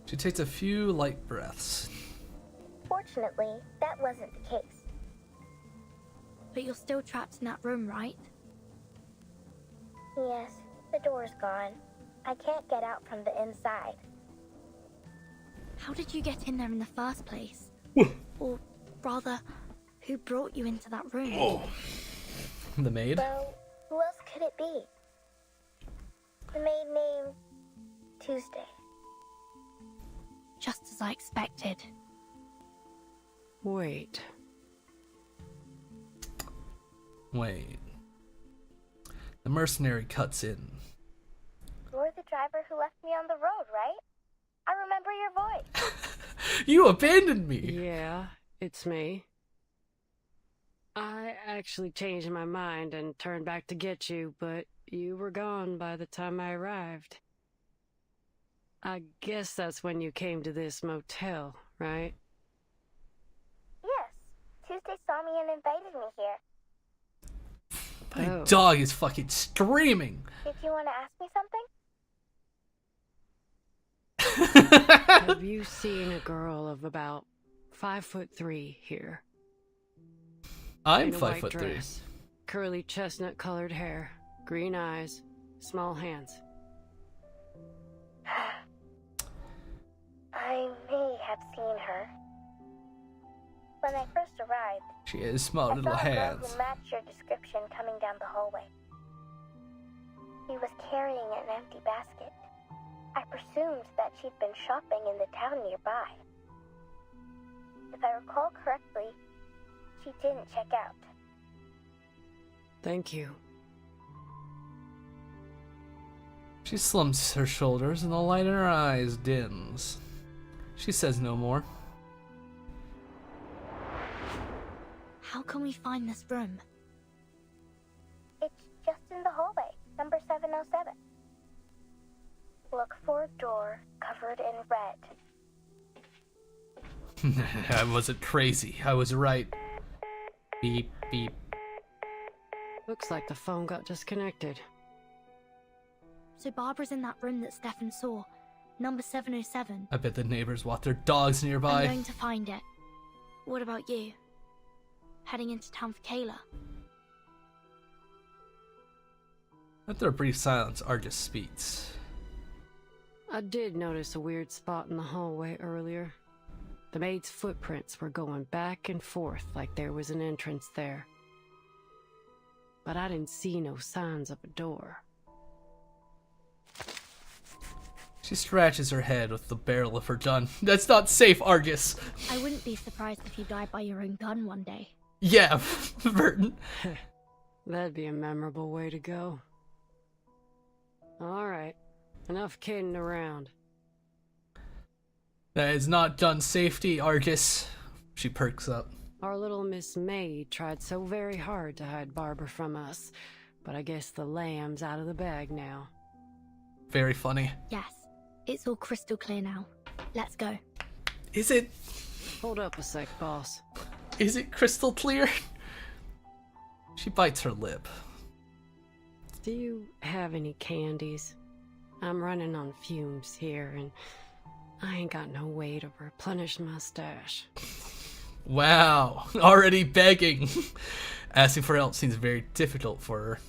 She takes a few light breaths. Fortunately, that wasn't the case. But you're still trapped in that room, right? Yes, the door's gone. I can't get out from the inside. How did you get in there in the first place? Or rather, who brought you into that room? Oh. The maid? Well, who else could it be? The maid named Tuesday. Just as I expected. Wait. The mercenary cuts in. You're the driver who left me on the road, right? I remember your voice. You abandoned me! Yeah, it's me. I actually changed my mind and turned back to get you, but you were gone by the time I arrived. I guess that's when you came to this motel, right? Yes. Tuesday saw me and invited me here. My dog is fucking screaming. Did you want to ask me something? Have you seen a girl of about 5'3" here? I'm In a white 5'3". dress, curly chestnut-colored hair, green eyes, small hands. I may have seen her. When I first arrived, She has small I little saw a girl hands. who matched your description coming down the hallway. She was carrying an empty basket. I presumed that she'd been shopping in the town nearby. If I recall correctly, she didn't check out. Thank you. She slumps her shoulders and the light in her eyes dims. She says no more. How can we find this room? It's just in the hallway, number 707. Look for a door covered in red. I wasn't crazy. I was right. Beep, beep. Looks like the phone got disconnected. So Barbara's in that room that Stefan saw, number 707. I bet the neighbors walk their dogs nearby. I'm going to find it. What about you? Heading into town for Kayla? After a brief silence, Argus speaks. I did notice a weird spot in the hallway earlier. The maid's footprints were going back and forth like there was an entrance there. But I didn't see no signs of a door. She scratches her head with the barrel of her gun. That's not safe, Argus. I wouldn't be surprised if you died by your own gun one day. Yeah, Burton. That'd be a memorable way to go. Alright, enough kidding around. That is not gun safety, Argus. She perks up. Our little Miss Maid tried so very hard to hide Barbara from us, but I guess the lamb's out of the bag now. Very funny. Yes, it's all crystal clear now. Let's go. Is it? Hold up a sec, boss. Is it crystal clear? She bites her lip. Do you have any candies? I'm running on fumes here, and I ain't got no way to replenish my stash. Wow, already begging. Asking for help seems very difficult for her.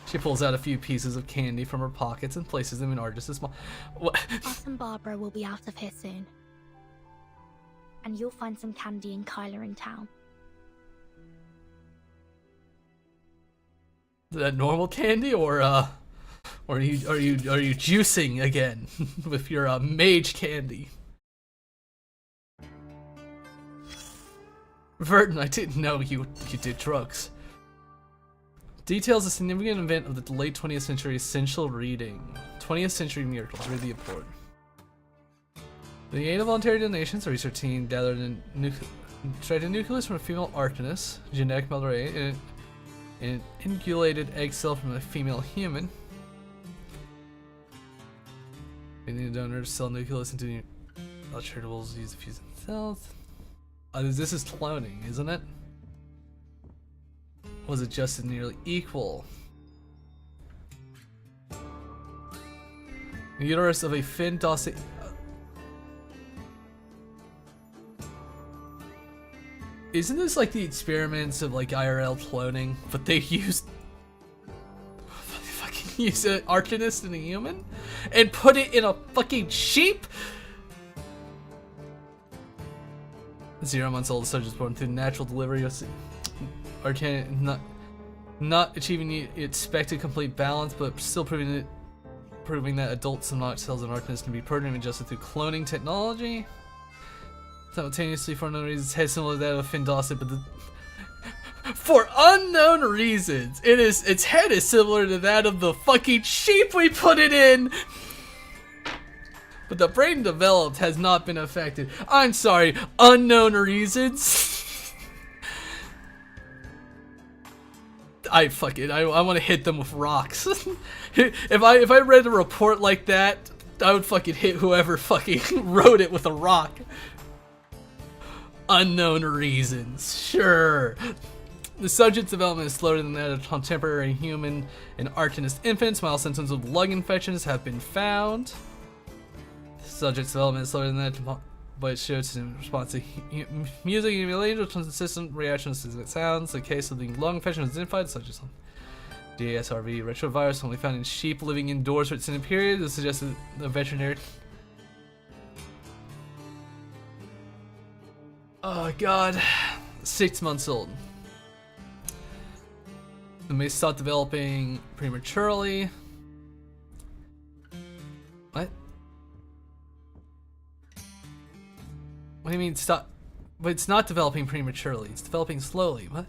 She pulls out a few pieces of candy from her pockets and places them in Argus's mouth. Us and Barbara will be out of here soon. And you'll find some candy in Kyla in town. Is that normal candy, or are you juicing again with your mage candy? Vertin, I didn't know you did drugs. Details a significant event of the late 20th century essential reading. 20th century miracles, read the report. The aid of voluntary donations, a research team gathered extracted nucleus from a female Arcanist, genetic malware, and an ingulated egg cell from a female human. The donors cell nucleus into the treatables used to fuse themselves. This is cloning, isn't it? Was adjusted nearly equal. The uterus of a Finn Dawson. Isn't this like the experiments of like IRL cloning, but they used an Arcanist and a human and put it in a fucking sheep? 0 months old, the subject was born through natural delivery. Arcan not achieving the expected complete balance, but still proving that adult Somnox cells and Arcanist can be programmed and adjusted through cloning technology. Simultaneously, for unknown reasons, head similar to that of Finn Dawson, but for unknown reasons, its head is similar to that of the fucking sheep we put it in. But the brain developed has not been affected. I'm sorry, unknown reasons. I want to hit them with rocks. if I read a report like that, I would fucking hit whoever fucking wrote it with a rock. Unknown reasons, sure. The subject's development is slower than that of contemporary human and Arcanist infants. Mild symptoms of lung infections have been found. The subject's development is slower than that, but it shows in response to music and electrical consistent reactions to sounds. The case of the lung infection was identified, such as DSRV retrovirus, only found in sheep living indoors for extended periods. This suggested the veterinary. Oh god, 6 months old. It may start developing prematurely. What? What do you mean stop? But it's not developing prematurely. It's developing slowly. What?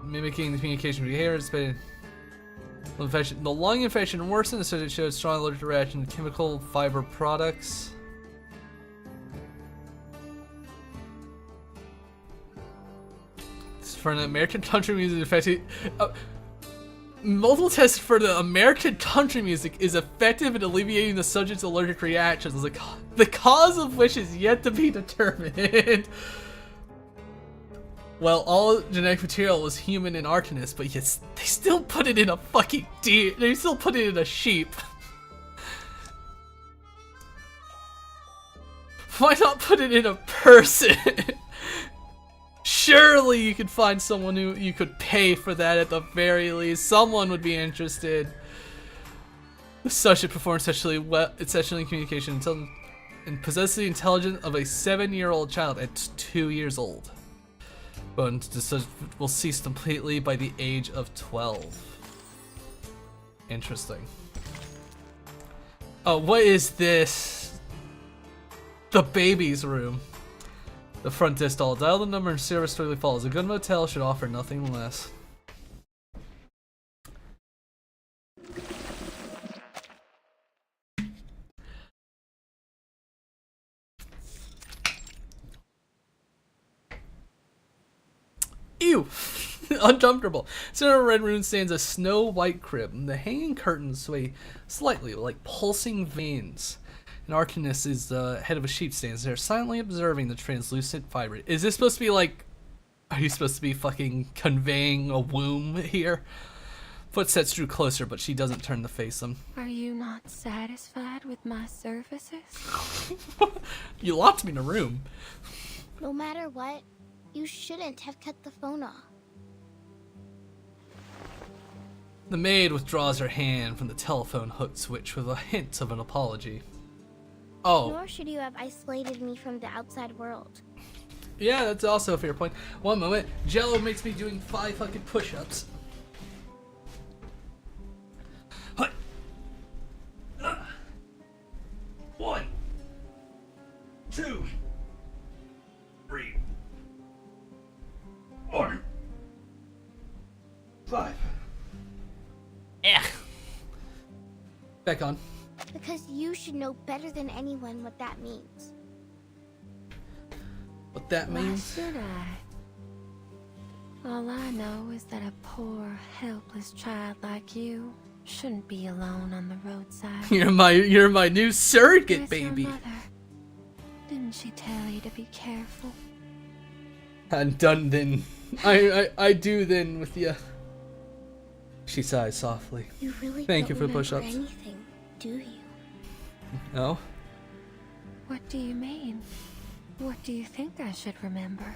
Mimicking the communication behaviors, but the lung infection worsened, so it showed strong allergic reaction to chemical fiber products. For an American country music effective, multiple tests for the American country music is effective in alleviating the subject's allergic reactions, the cause of which is yet to be determined. Well, all genetic material was human and Arcanist, but yes, they still put it in a fucking deer. They still put it in a sheep. Why not put it in a person? Surely you could find someone who you could pay for that at the very least. Someone would be interested. The subject performs exceptionally communication and possesses the intelligence of a 7-year-old child at 2 years old. But the subject will cease completely by the age of 12. Interesting. Oh, what is this? The baby's room. The front desk dial. Dial the number and service directly follows. A good motel should offer nothing less. Ew! Uncomfortable. Center of a red room stands a snow-white crib. The hanging curtains sway slightly like pulsing veins. An Arcanist is the head of a sheep stands there, silently observing the translucent fiber. Is this supposed to be like... Are you supposed to be fucking conveying a womb here? Footsteps drew closer, but she doesn't turn to face them. Are you not satisfied with my services? You locked me in a room. No matter what, you shouldn't have cut the phone off. The maid withdraws her hand from the telephone hook switch with a hint of an apology. Oh. Nor should you have isolated me from the outside world. Yeah, that's also a fair point. One moment. Jello makes me doing 5 fucking push-ups. 1, 2, 3, 4, 5. Back on. Because you should know better than anyone what that means. What that means? Why should I? All I know is that a poor, helpless child like you shouldn't be alone on the roadside. You're my new surrogate, Where's baby. Your mother? Didn't she tell you to be careful? I'm done then. I do then with you. She sighs softly. You really Thank you don't for push-ups. remember anything, do you? No. What do you mean? What do you think I should remember?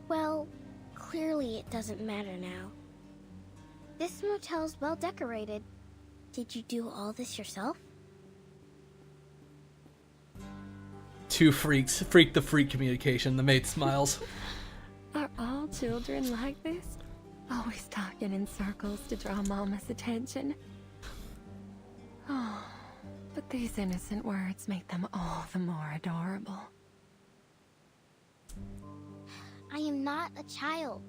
Well, clearly it doesn't matter now. This motel's well decorated. Did you do all this yourself? Two freaks. Freak the freak communication. The maid smiles. Are all children like this? Always talking in circles to draw Mama's attention. Oh, but these innocent words make them all the more adorable. I am not a child.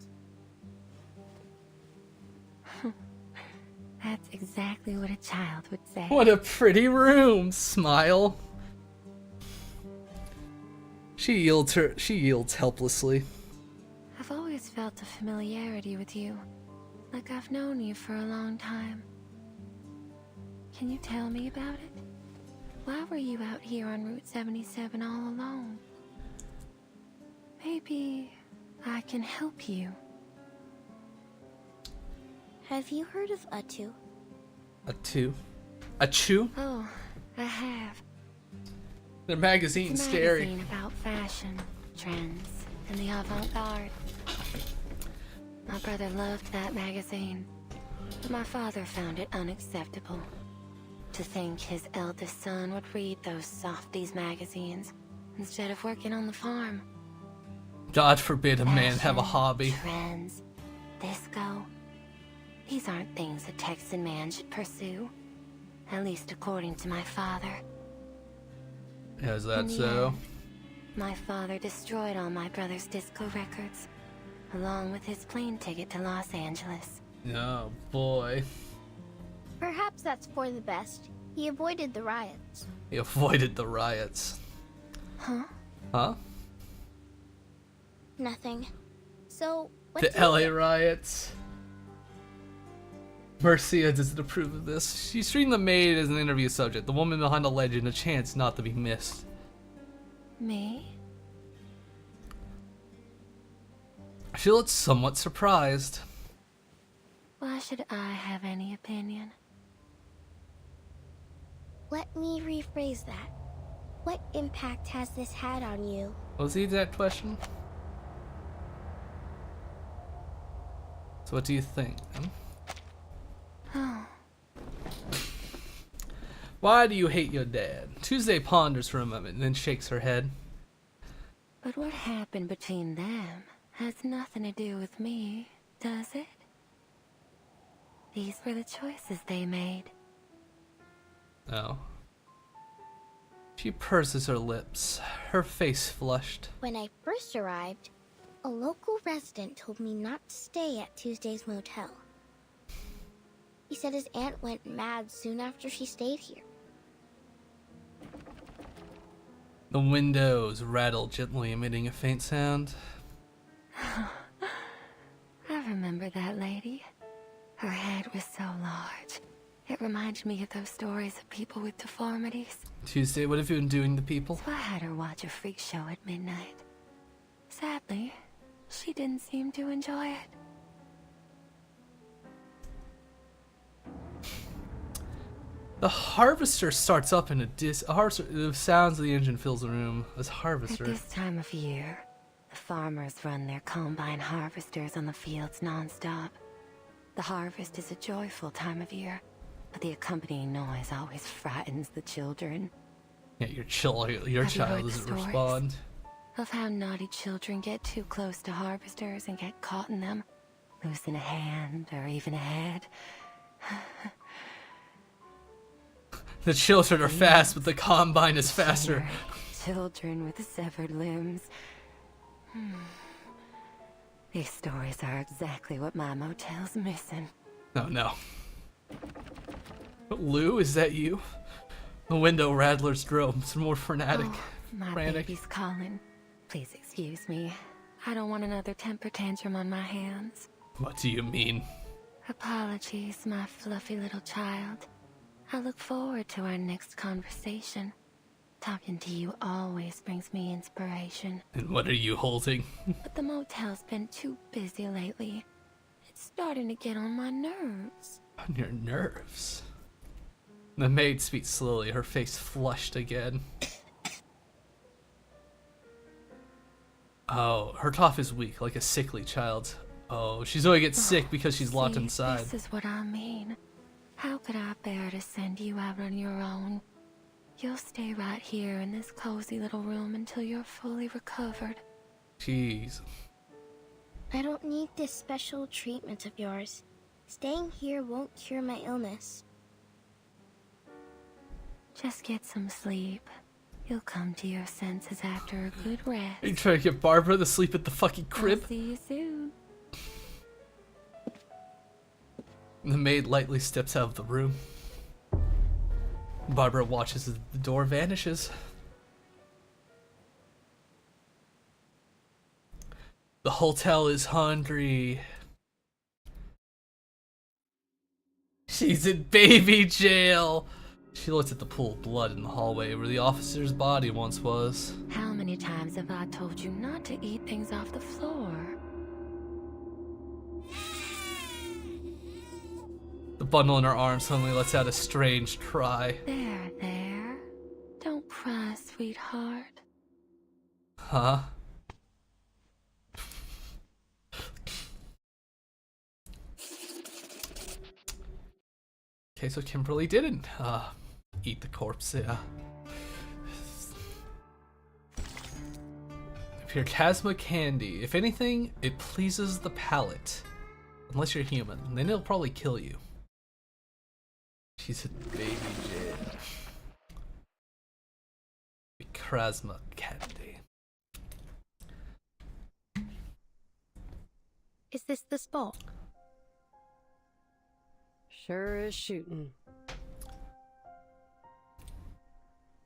That's exactly what a child would say. What a pretty room. Smile. She yields helplessly. Of always felt a familiarity with you, like I've known you for a long time. Can you tell me about it? Why were you out here on Route 77 all alone? Maybe I can help you. Have you heard of Atu? A chew? Oh, I have. Their magazine's It's a scary. magazine about fashion, trends, and the avant-garde. My brother loved that magazine, but my father found it unacceptable. To think his eldest son would read those softies magazines instead of working on the farm. God forbid a man have a Fashion, hobby. Trends, disco. These aren't things a Texan man should pursue. At least according to my father. Is that In the so? end, my father destroyed all my brother's disco records, along with his plane ticket to Los Angeles. Oh boy. Perhaps that's for the best. He avoided the riots. He avoided the riots. Huh? Huh? Nothing. So, what The do you LA think? riots. Marcia doesn't approve of this. She's treating the maid as an interview subject, the woman behind the legend, a chance not to be missed. Me? She looks somewhat surprised. Why should I have any opinion? Let me rephrase that. What impact has this had on you? Was the exact question? So what do you think? Oh, Why do you hate your dad? Tuesday ponders for a moment and then shakes her head. but what happened between them has nothing to do with me, does it? These were the choices they made. Oh. She purses her lips, her face flushed. When I first arrived, a local resident told me not to stay at Tuesday's motel. He said his aunt went mad soon after she stayed here. The windows rattle gently, emitting a faint sound. I remember that lady. Her head was so large. It reminded me of those stories of people with deformities. Tuesday, what have you been doing to people? So I had her watch a freak show at midnight. Sadly, she didn't seem to enjoy it. The harvester starts up in a the sounds of the engine fills the room. This harvester. At this time of year, the farmers run their combine harvesters on the fields non-stop. The harvest is a joyful time of year, but the accompanying noise always frightens the children. Yeah, your Have you child heard the doesn't stories? respond. Of how naughty children get too close to harvesters and get caught in them, losing a hand or even a head. The children are fast, but the combine is faster. Children with severed limbs. These stories are exactly what my motel's missing. Oh no. Lou, is that you? The window rattler's drones, more frantic. My frantic. baby's calling. Please excuse me. I don't want another temper tantrum on my hands. What do you mean? Apologies, my fluffy little child. I look forward to our next conversation. Talking to you always brings me inspiration. And what are you holding? But the motel's been too busy lately. It's starting to get on my nerves. On your nerves. The maid speaks slowly, her face flushed again. Oh, her cough is weak, like a sickly child. Oh, she's only gets sick because she's locked See, inside. This is what I mean. How could I bear to send you out on your own? You'll stay right here in this cozy little room until you're fully recovered. Jeez. I don't need this special treatment of yours. Staying here won't cure my illness. Just get some sleep. You'll come to your senses after a good rest. Are you trying to get Barbara to sleep at the fucking crib? I'll see you soon. The maid lightly steps out of the room. Barbara watches as the door vanishes. The hotel is hungry. She's in baby jail. She looks at the pool of blood in the hallway where the officer's body once was. How many times have I told you not to eat things off the floor? The bundle in her arm suddenly lets out a strange cry. There. Don't cry, sweetheart. Huh? Okay, so Kimberly didn't eat the corpse, yeah. Pyrkasma candy. If anything, it pleases the palate. Unless you're human, then it'll probably kill you. She's a baby Jade. Pyrkasma candy. Is this the spot? Sure is shooting.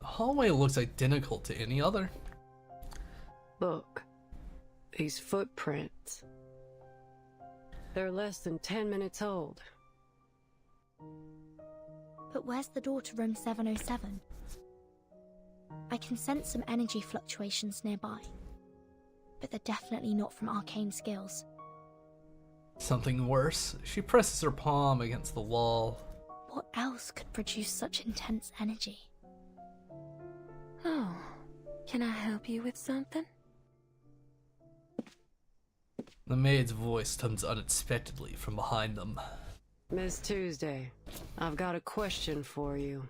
The hallway looks identical to any other. Look, these footprints. They're less than 10 minutes old. But where's the door to room 707? I can sense some energy fluctuations nearby, but they're definitely not from arcane skills. Something worse. She presses her palm against the wall. What else could produce such intense energy? Oh, can I help you with something? The maid's voice comes unexpectedly from behind them. Miss Tuesday, I've got a question for you.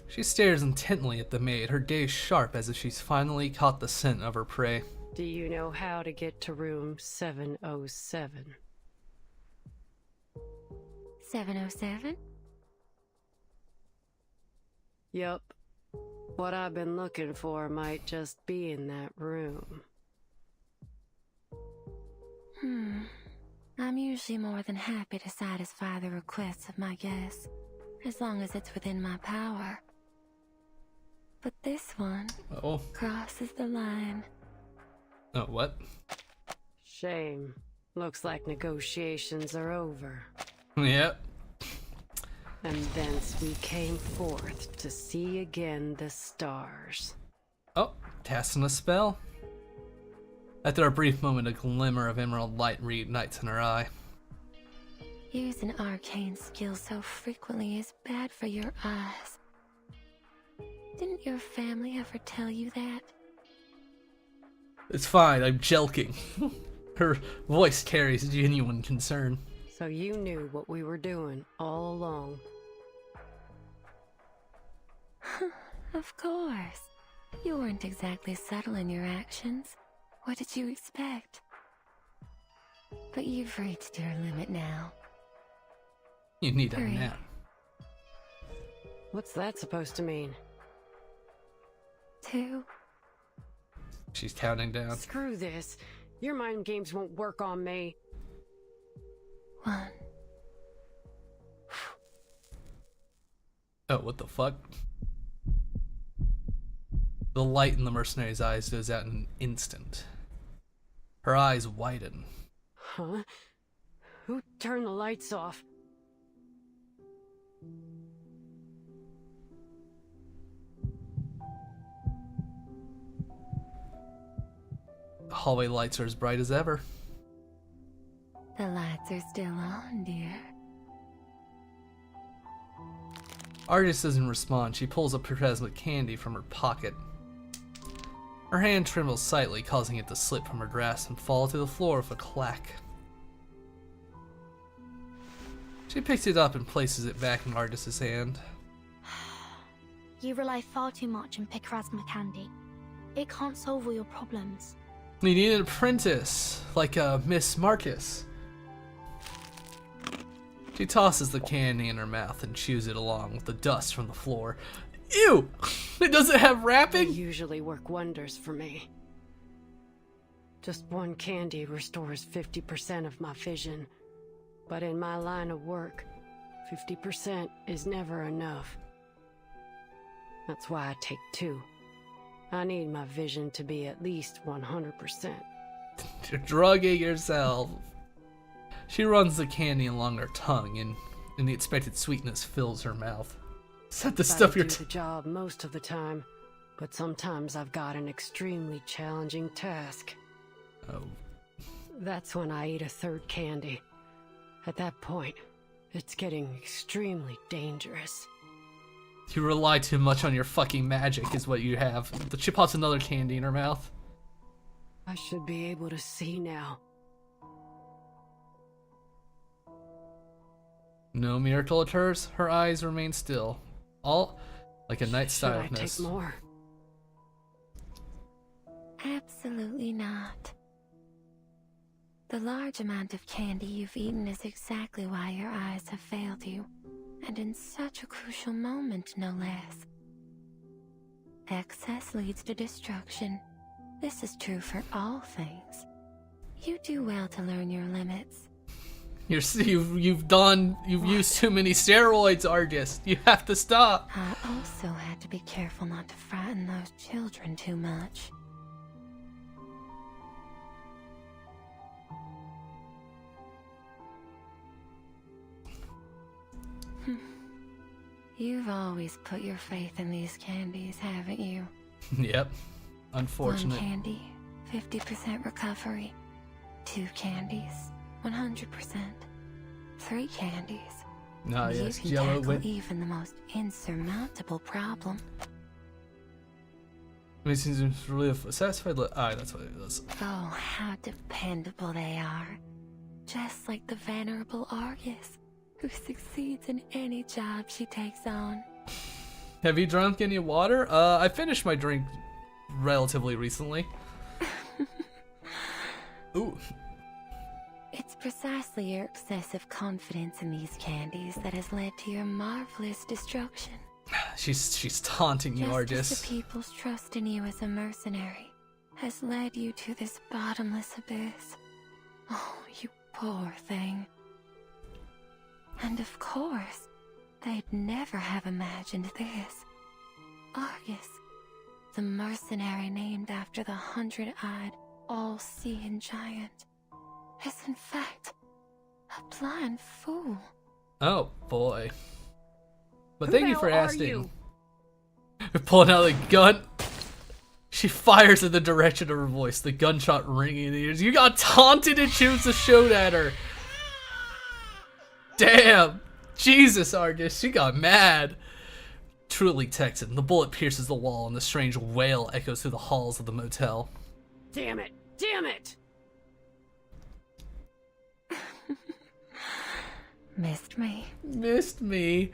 She stares intently at the maid, her gaze sharp as if she's finally caught the scent of her prey. Do you know how to get to room 707? 707? Yup. What I've been looking for might just be in that room. I'm usually more than happy to satisfy the requests of my guests, as long as it's within my power. But this one crosses the line. Oh, what? Shame. Looks like negotiations are over. Yep. And thence we came forth to see again the stars. Oh, casting a spell. After a brief moment, a glimmer of emerald light reignites in her eye. Using arcane skills so frequently is bad for your eyes. Didn't your family ever tell you that? It's fine, I'm jelking. Her voice carries genuine concern. So you knew what we were doing all along. Of course. You weren't exactly subtle in your actions. What did you expect? But you've reached your limit now. You need a 3. nap. What's that supposed to mean? 2. She's counting down. Screw this. Your mind games won't work on me. 1. Oh, what the fuck? The light in the mercenary's eyes goes out in an instant. Her eyes widen. Huh? Who turned the lights off? The hallway lights are as bright as ever. The lights are still on, dear. Argus doesn't respond. She pulls a plasma candy from her pocket. Her hand trembles slightly, causing it to slip from her grasp and fall to the floor with a clack. She picks it up and places it back in Argus's hand. You rely far too much on Pyrkasma candy. It can't solve all your problems. You need an apprentice, like Miss Marcus. She tosses the candy in her mouth and chews it along with the dust from the floor. Ew! It doesn't have wrapping? They usually work wonders for me. Just one candy restores 50% of my vision. But in my line of work, 50% is never enough. That's why I take 2. I need my vision to be at least 100%. You're drugging yourself. She runs the candy along her tongue, and the expected sweetness fills her mouth. Is that the stuff you're do the job most of the time, but sometimes I've got an extremely challenging task. Oh. That's when I eat a third candy. At that point, it's getting extremely dangerous. You rely too much on your fucking magic is what you have. She pops another candy in her mouth. I should be able to see now. No miracle occurs. Her eyes remain still. All like a night Should I silentness. take more? Absolutely not. The large amount of candy you've eaten is exactly why your eyes have failed you, and in such a crucial moment, no less. Excess leads to destruction. This is true for all things. You do well to learn your limits. You've used too many steroids, Argus. You have to stop. I also had to be careful not to frighten those children too much. You've always put your faith in these candies, haven't you? Yep. Unfortunate. 1 candy, 50% recovery. 2 candies, 100%. 3 candies. Ah, you yes, can yellow tackle with. even the most insurmountable problem. It seems really satisfied. That's what it is. Oh, how dependable they are. Just like the venerable Argus, who succeeds in any job she takes on. Have you drunk any water? I finished my drink relatively recently. Ooh. It's precisely your excessive confidence in these candies that has led to your marvelous destruction. She's taunting you, Just Argus. as the people's trust in you as a mercenary has led you to this bottomless abyss. Oh, you poor thing. And of course, they'd never have imagined this. Argus, the mercenary named after the 100-eyed, all-seeing giant, is in fact a blind fool. Oh boy. But Who thank the you for hell are asking. you? Pulling out the gun. She fires in the direction of her voice, the gunshot ringing in the ears. You got taunted and choose to shoot at her. Damn. Jesus, Argus, she got mad. Truly Texan, the bullet pierces the wall and the strange wail echoes through the halls of the motel. Damn it! Damn it! Missed me. Missed me.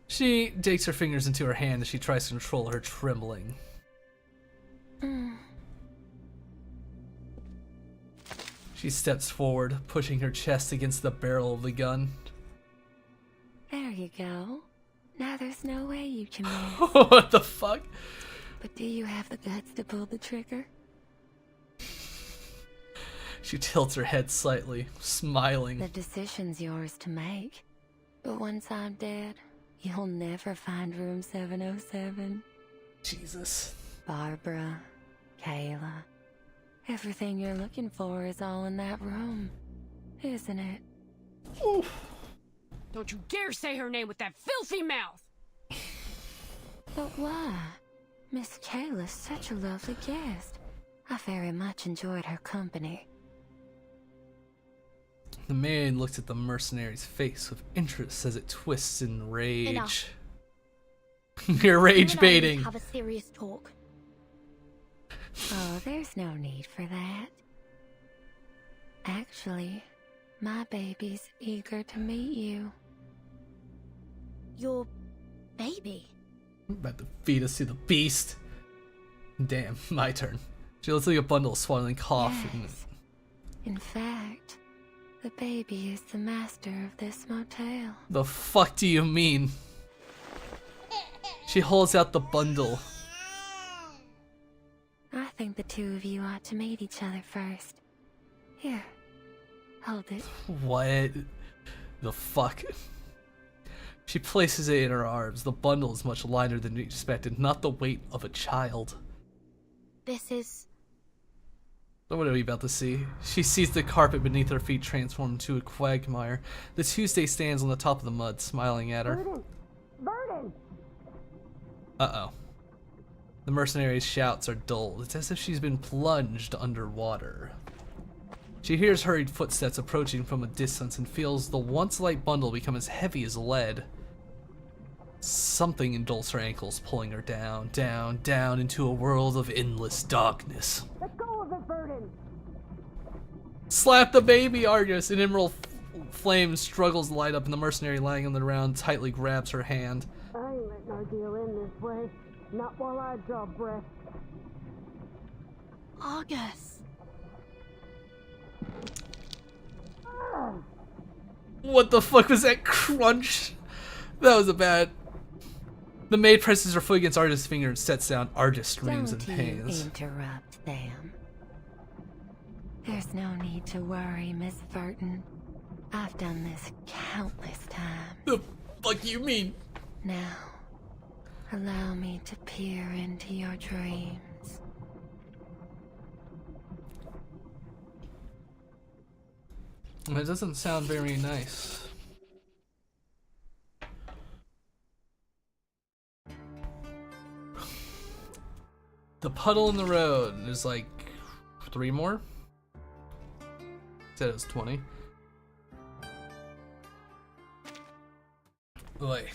She digs her fingers into her hand as she tries to control her trembling. She steps forward, pushing her chest against the barrel of the gun. There you go. Now there's no way you can miss. What the fuck? But do you have the guts to pull the trigger? She tilts her head slightly, smiling. The decision's yours to make. But once I'm dead, you'll never find room 707. Jesus. Barbara, Kayla, everything you're looking for is all in that room, isn't it? Oof. Don't you dare say her name with that filthy mouth! But why? Miss Kayla's such a lovely guest. I very much enjoyed her company. The man looks at the mercenary's face with interest as it twists in rage. Enough. You're rage You and I need baiting. to have a serious talk. Oh, there's no need for that. Actually, my baby's eager to meet you. Your baby? I'm about to feed us to the beast. Damn, my turn. She looks like a bundle of swaddling coffin. Yes. In fact, the baby is the master of this motel. The fuck do you mean? She holds out the bundle. I think the two of you ought to meet each other first. Here, hold it. What the fuck? She places it in her arms. The bundle is much lighter than expected, not the weight of a child. This is... What are we about to see? She sees the carpet beneath her feet transform into a quagmire. The Tuesday stands on the top of the mud, smiling at her. Vernon! Uh-oh. The mercenary's shouts are dulled. It's as if she's been plunged underwater. She hears hurried footsteps approaching from a distance and feels the once light bundle become as heavy as lead. Something indults her ankles, pulling her down, down, down into a world of endless darkness. Let go of it, Vernon! Slap the baby, Argus! An emerald flame struggles to light up, and the mercenary lying on the ground tightly grabs her hand. I ain't letting our deal end this way. Not while I draw breath. Argus! What the fuck was that crunch? That was a bad... The maid presses her foot against Argus' finger and sets down. Argus screams in pain. Don't interrupt them. There's no need to worry, Miss Burton. I've done this countless times. The fuck you mean? Now, allow me to peer into your dreams. That doesn't sound very nice. The puddle in the road. There's like 3 more? Said it was 20. Wait.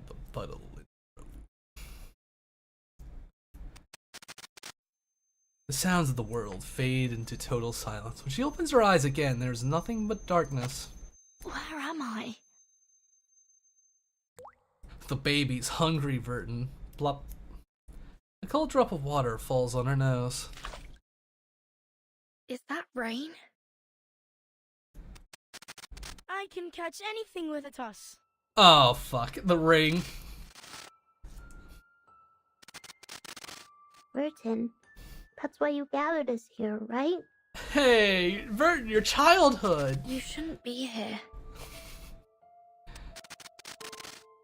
The puddle. The sounds of the world fade into total silence. When she opens her eyes again, there's nothing but darkness. Where am I? The baby's hungry, Verton. Blop. A cold drop of water falls on her nose. Is that rain? I can catch anything with a toss. Oh, fuck. The ring. Verton, that's why you gathered us here, right? Hey, Verton, your childhood. You shouldn't be here.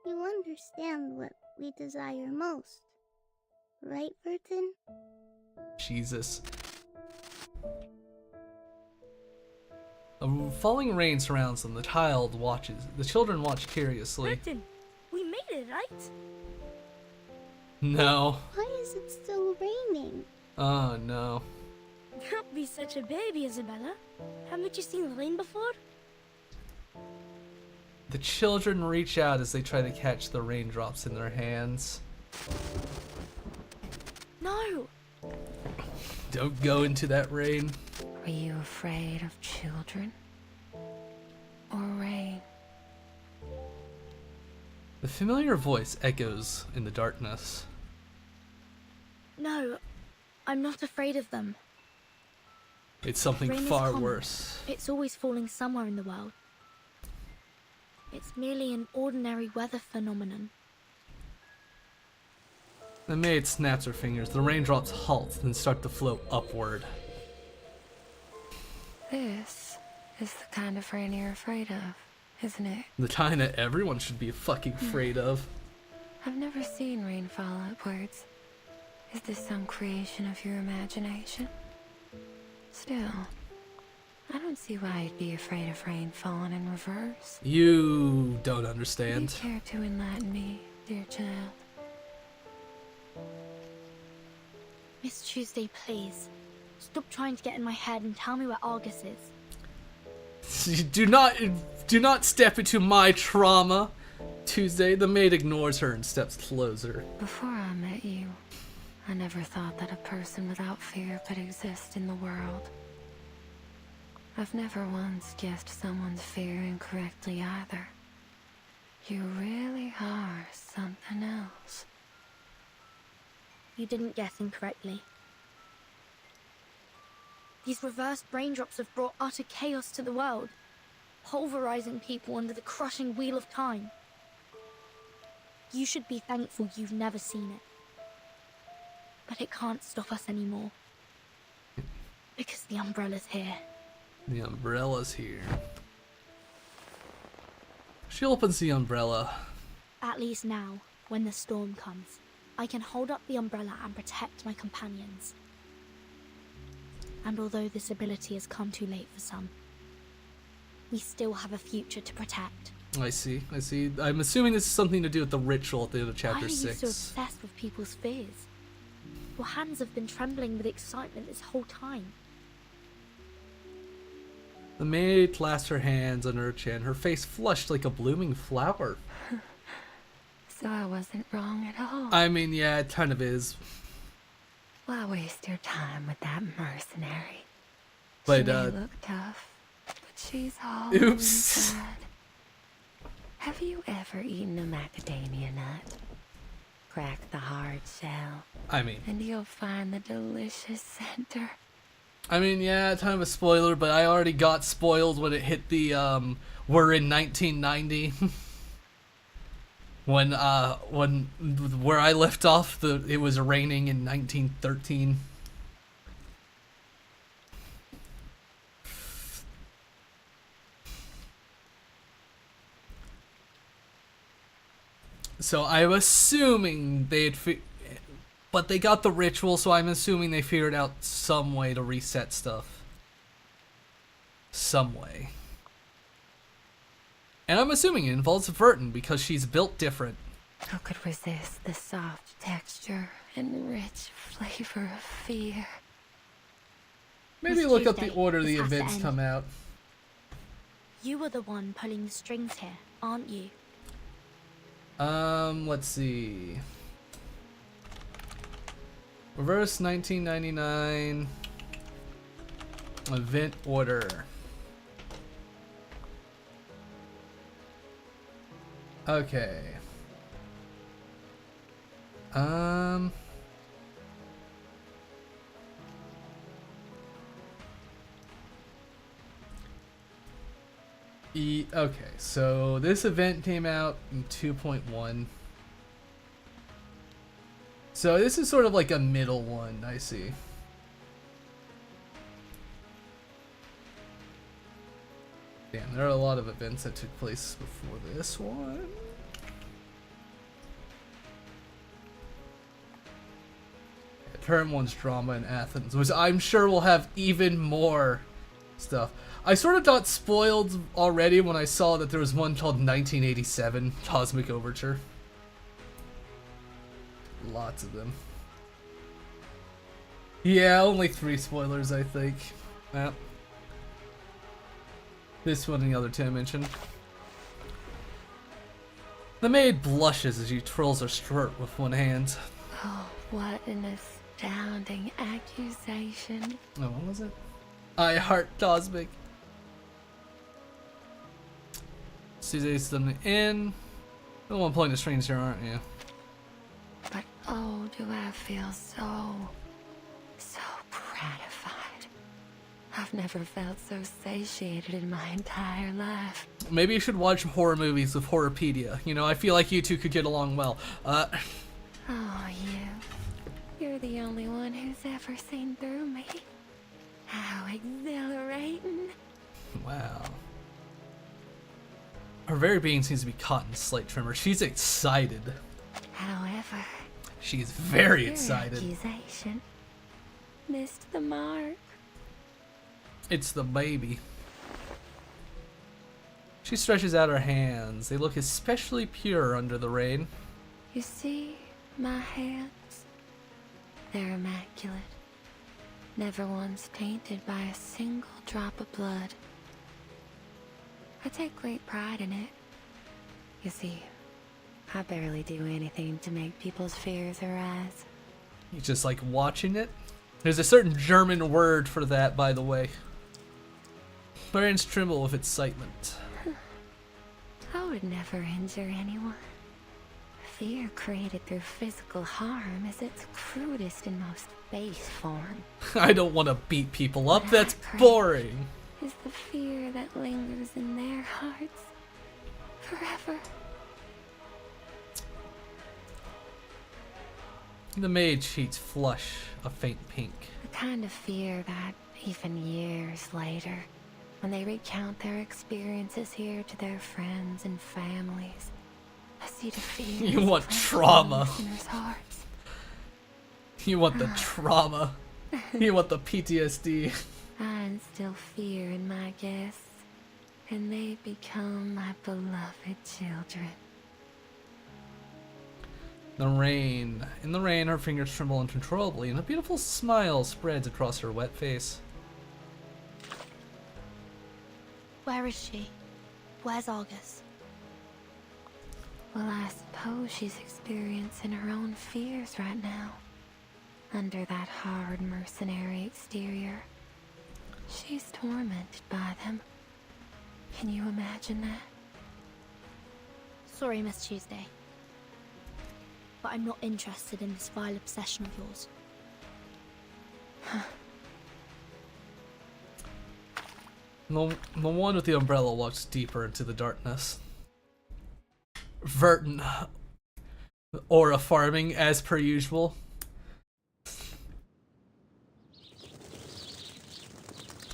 You understand what we desire most, right, Verton? Jesus. A falling rain surrounds them. The children watch curiously. Verton, we made it, right? No. Why is it still raining? Oh, no. Don't be such a baby, Isabella. Haven't you seen the rain before? The children reach out as they try to catch the raindrops in their hands. No! Don't go into that rain. Are you afraid of children? Or rain? The familiar voice echoes in the darkness. No, I'm not afraid of them. It's something Rain is far common. worse. It's always falling somewhere in the world. It's merely an ordinary weather phenomenon. The maid snaps her fingers. The raindrops halt and start to float upward. This is the kind of rain you're afraid of, isn't it? The kind that everyone should be fucking afraid of. I've never seen rain fall upwards. Is this some creation of your imagination? Still, I don't see why you'd be afraid of rain falling in reverse. You don't Do you understand. care to enlighten me, dear child? Miss Tuesday, please. Stop trying to get in my head and tell me where Argus is. Do not step into my trauma. Tuesday, the maid ignores her and steps closer. Before I met you, I never thought that a person without fear could exist in the world. I've never once guessed someone's fear incorrectly either. You really are something else. You didn't guess incorrectly. These reversed raindrops have brought utter chaos to the world, pulverizing people under the crushing wheel of time. You should be thankful you've never seen it. But it can't stop us anymore. Because the umbrella's here. The umbrella's here. She opens the umbrella. At least now, when the storm comes, I can hold up the umbrella and protect my companions. And although this ability has come too late for some, we still have a future to protect. I see. I'm assuming this is something to do with the ritual at the end of chapter 6. Why are you so obsessed with people's fears? Your hands have been trembling with excitement this whole time. The maid clasped her hands under her chin, her face flushed like a blooming flower. So I wasn't wrong at all. I mean, yeah, it kind of is. Why waste your time with that mercenary? But, she may look tough, but she's all oops. inside. Have you ever eaten a macadamia nut? Crack the hard shell. I mean, and you'll find the delicious center. I mean, yeah, kind of a spoiler, but I already got spoiled when it hit the, we're in 1990. when where I left off, it was raining in 1913. So I'm assuming they had, but they got the ritual, so I'm assuming they figured out some way to reset stuff. Some way. And I'm assuming it involves Vertin because she's built different. Who could resist the soft texture and rich flavor of fear? Maybe Miss look up the Tuesday, order this the has to events end. come out. You were the one pulling the strings here, aren't you? Let's see. Reverse 1999 event order. Okay. Okay, so this event came out in 2.1. So this is sort of like a middle one, I see. Damn, there are a lot of events that took place before this one. Term 1's drama in Athens, which I'm sure will have even more stuff. I sort of got spoiled already when I saw that there was one called 1987 Cosmic Overture. Lots of them. Yeah, only 3 spoilers, I think. Yeah. This one and the other 2 I mentioned. The maid blushes as she twirls her skirt with one hand. Oh, what an astounding accusation. Oh, what was it? I heart Cosmic. Suzanne's them in. The one playing the strings here, aren't you? But oh, do I feel so gratified. I've never felt so satiated in my entire life. Maybe you should watch horror movies with Horrorpedia. You know, I feel like you two could get along well. Oh, you're the only one who's ever seen through me. How exhilarating. Wow. Her very being seems to be caught in slight tremor. She's excited. However, she's very your excited. Accusation missed the mark. It's the baby. She stretches out her hands. They look especially pure under the rain. You see, my hands, they're immaculate. Never once tainted by a single drop of blood. I take great pride in it. You see, I barely do anything to make people's fears arise. You just like watching it? There's a certain German word for that, by the way. My hands tremble with excitement. I would never injure anyone. Fear created through physical harm is its crudest and most base form. I don't want to beat people up, that's boring. Is the fear that lingers in their hearts forever. The maid's cheeks flush a faint pink. The kind of fear that, even years later, when they recount their experiences here to their friends and families. I see the fear. You want trauma. Listeners' hearts. You want the trauma. You want the PTSD. I instill fear in my guests, and they become my beloved children. The rain. In the rain, her fingers tremble uncontrollably, and a beautiful smile spreads across her wet face. Where is she? Where's Argus? Well, I suppose she's experiencing her own fears right now. Under that hard mercenary exterior. She's tormented by them. Can you imagine that? Sorry, Miss Tuesday. But I'm not interested in this vile obsession of yours. The one with the umbrella walks deeper into the darkness. Verton. Aura farming as per usual.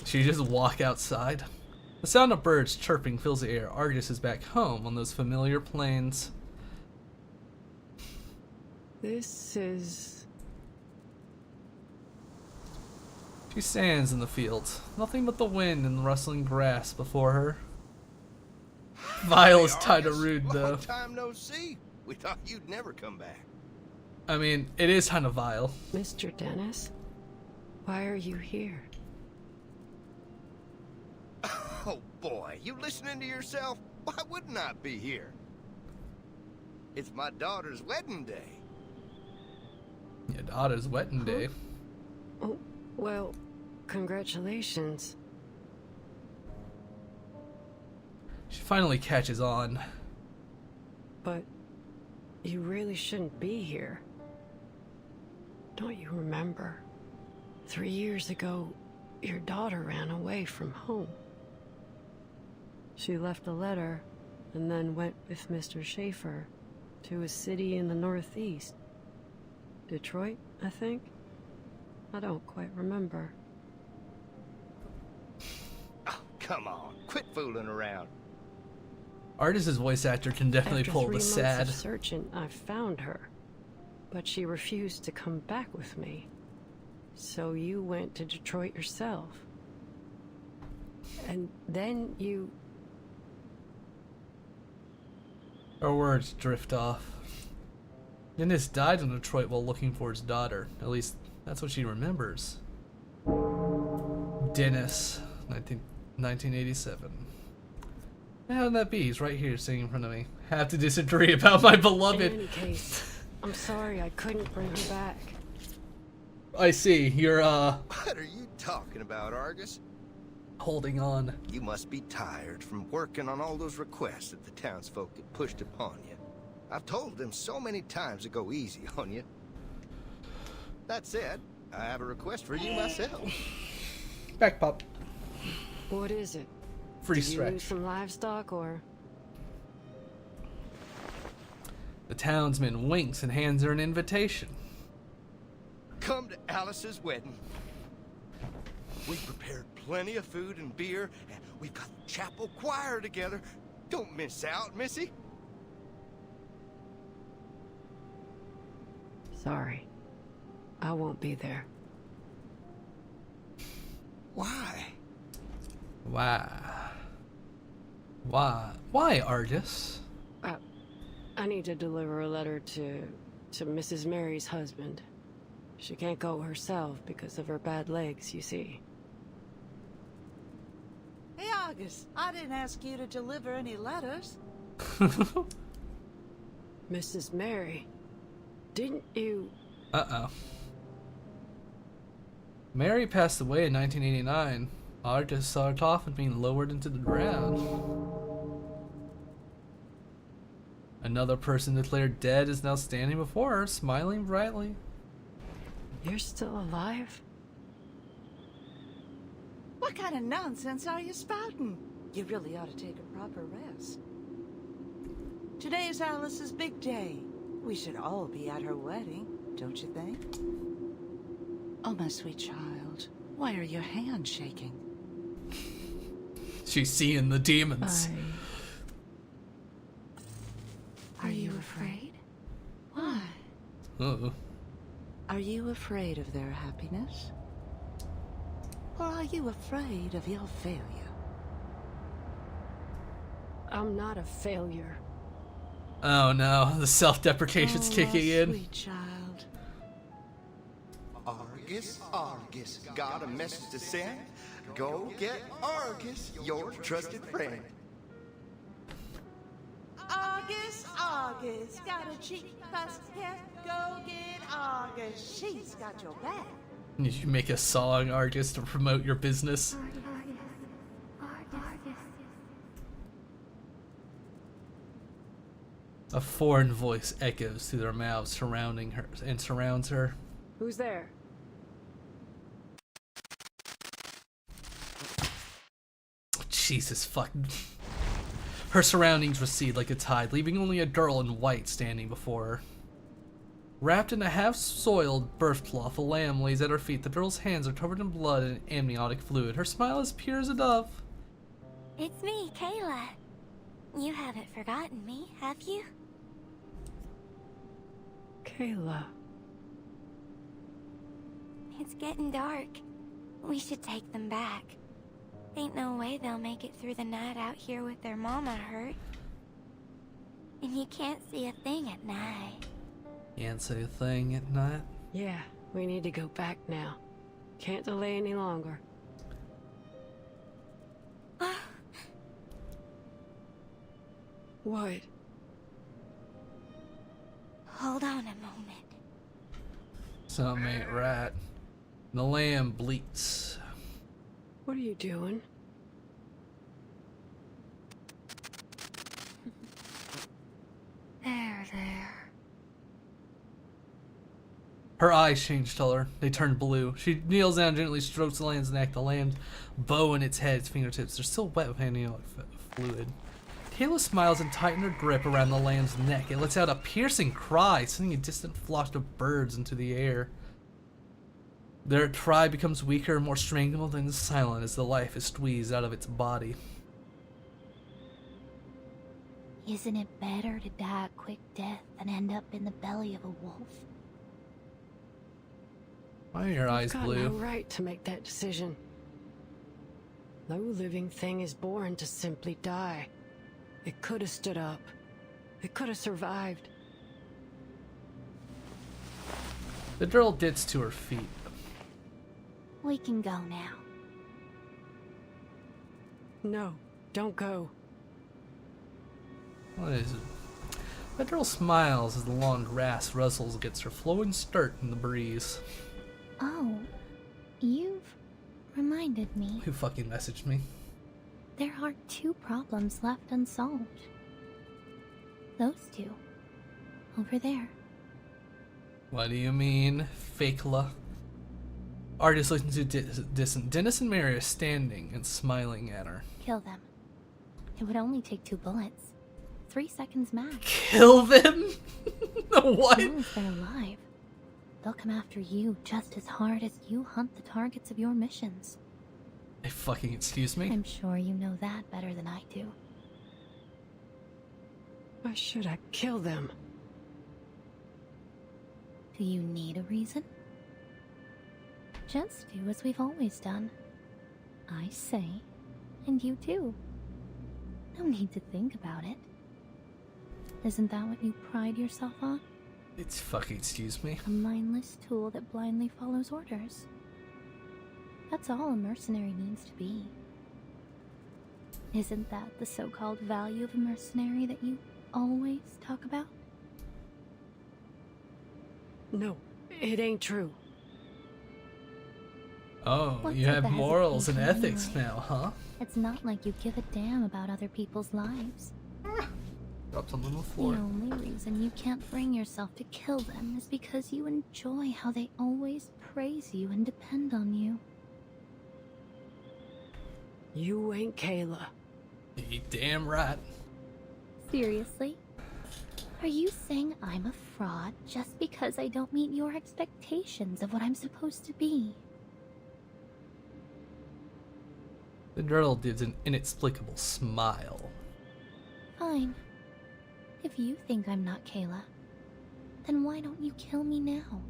She just walk outside. The sound of birds chirping fills the air. Argus is back home on those familiar plains. This is... She stands in the fields. Nothing but the wind and the rustling grass before her. Vile is kinda rude though. Long time no see. We thought you'd never come back. I mean, it is kind of vile. Mr. Dennis? Why are you here? Oh boy, you listening to yourself? Why wouldn't I be here? It's my daughter's wedding day. Your daughter's wedding day. Oh, well, congratulations. She finally catches on. But you really shouldn't be here. Don't you remember? 3 years ago, your daughter ran away from home. She left a letter and then went with Mr. Schaefer to a city in the northeast. Detroit, I think? I don't quite remember. Oh, come on. Quit fooling around. Artis's voice actor can definitely After pull 3 the months sad. of searching, I found her. But she refused to come back with me. So you went to Detroit yourself. And then you... Her words drift off. Dennis died in Detroit while looking for his daughter. At least, that's what she remembers. Dennis, 1987. How would that be? He's right here sitting in front of me. Have to disagree about my beloved. In any case, I'm sorry I couldn't bring her back. I see. You're, What are you talking about, Argus? holding on. You must be tired from working on all those requests that the townsfolk had pushed upon you. I've told them so many times to go easy on you. That said, I have a request for you myself. Back pop. What is it? Free Did you lose some livestock or... The townsman winks and hands her an invitation. Come to Alice's wedding. We prepared plenty of food and beer, and we've got the chapel choir together. Don't miss out, Missy. Sorry. I won't be there. Why? Why? Why, Argus? I need to deliver a letter to Mrs. Mary's husband. She can't go herself because of her bad legs, you see. Hey, Argus, I didn't ask you to deliver any letters. Mrs. Mary, didn't you... Uh-oh. Mary passed away in 1989. Argus saw her coffin being lowered into the ground. Another person declared dead is now standing before her, smiling brightly. You're still alive? What kind of nonsense are you spouting? You really ought to take a proper rest. Today's Alice's big day. We should all be at her wedding, don't you think? Oh, my sweet child, why are your hands shaking? She's seeing the demons. Are you afraid? Why? Uh-oh. Are you afraid of their happiness? Or are you afraid of your failure? I'm not a failure. Oh no, the self-deprecation's kicking in. Sweet child. Argus, Argus, got a message to send? Go get Argus, your trusted friend. Argus, Argus, got a cheap basket. Go get Argus, she's got your back. Did you make a song, Argus, to promote your business? A foreign voice echoes through their mouths, surrounding her and surrounds her. Who's there? Jesus fucking. Her surroundings recede like a tide, leaving only a girl in white standing before her. Wrapped in a half-soiled birth cloth, a lamb lays at her feet. The girl's hands are covered in blood and amniotic fluid. Her smile is pure as a dove. It's me, Kayla. You haven't forgotten me, have you? Kayla. It's getting dark. We should take them back. Ain't no way they'll make it through the night out here with their mama hurt. And you can't see a thing at night. Can't say a thing at night. Yeah, we need to go back now. Can't delay any longer. What? Hold on a moment. Something ain't right. The lamb bleats. What are you doing? There. Her eyes change color. They turn blue. She kneels down and gently strokes the lamb's neck. The lamb's bow in its head, its fingertips are still wet with amniotic fluid. Kayla smiles and tightens her grip around the lamb's neck. It lets out a piercing cry, sending a distant flock of birds into the air. Their cry becomes weaker, more strangled, and silent as the life is squeezed out of its body. Isn't it better to die a quick death than end up in the belly of a wolf? Why are your eyes You've got blue? no right to make that decision. No living thing is born to simply die. It could have stood up. It could have survived. The girl gets to her feet. We can go now. No, don't go. What is it? The girl smiles as the long grass rustles against her flowing skirt in the breeze. Oh, you've reminded me. Who fucking messaged me? There are 2 problems left unsolved. Those 2. Over there. What do you mean, Fakela? Artist listens to distant. Dennis and Mary are standing and smiling at her. Kill them. It would only take 2 bullets. 3 seconds max. Kill them? What? As long as they're alive, they'll come after you just as hard as you hunt the targets of your missions. Fucking excuse me? I'm sure you know that better than I do. Why should I kill them? Do you need a reason? Just do as we've always done. I say, and you do. No need to think about it. Isn't that what you pride yourself on? It's fucking excuse me. A mindless tool that blindly follows orders. That's all a mercenary needs to be. Isn't that the so-called value of a mercenary that you always talk about? No, it ain't true. Oh, What's you with have the morals and hesitation ethics anyway? now, huh? It's not like you give a damn about other people's lives. Dropped on the The floor. only reason you can't bring yourself to kill them is because you enjoy how they always praise you and depend on you. You ain't Kayla. You damn right. Seriously? Are you saying I'm a fraud just because I don't meet your expectations of what I'm supposed to be? The girl gives an inexplicable smile. Fine. If you think I'm not Kayla, then why don't you kill me now?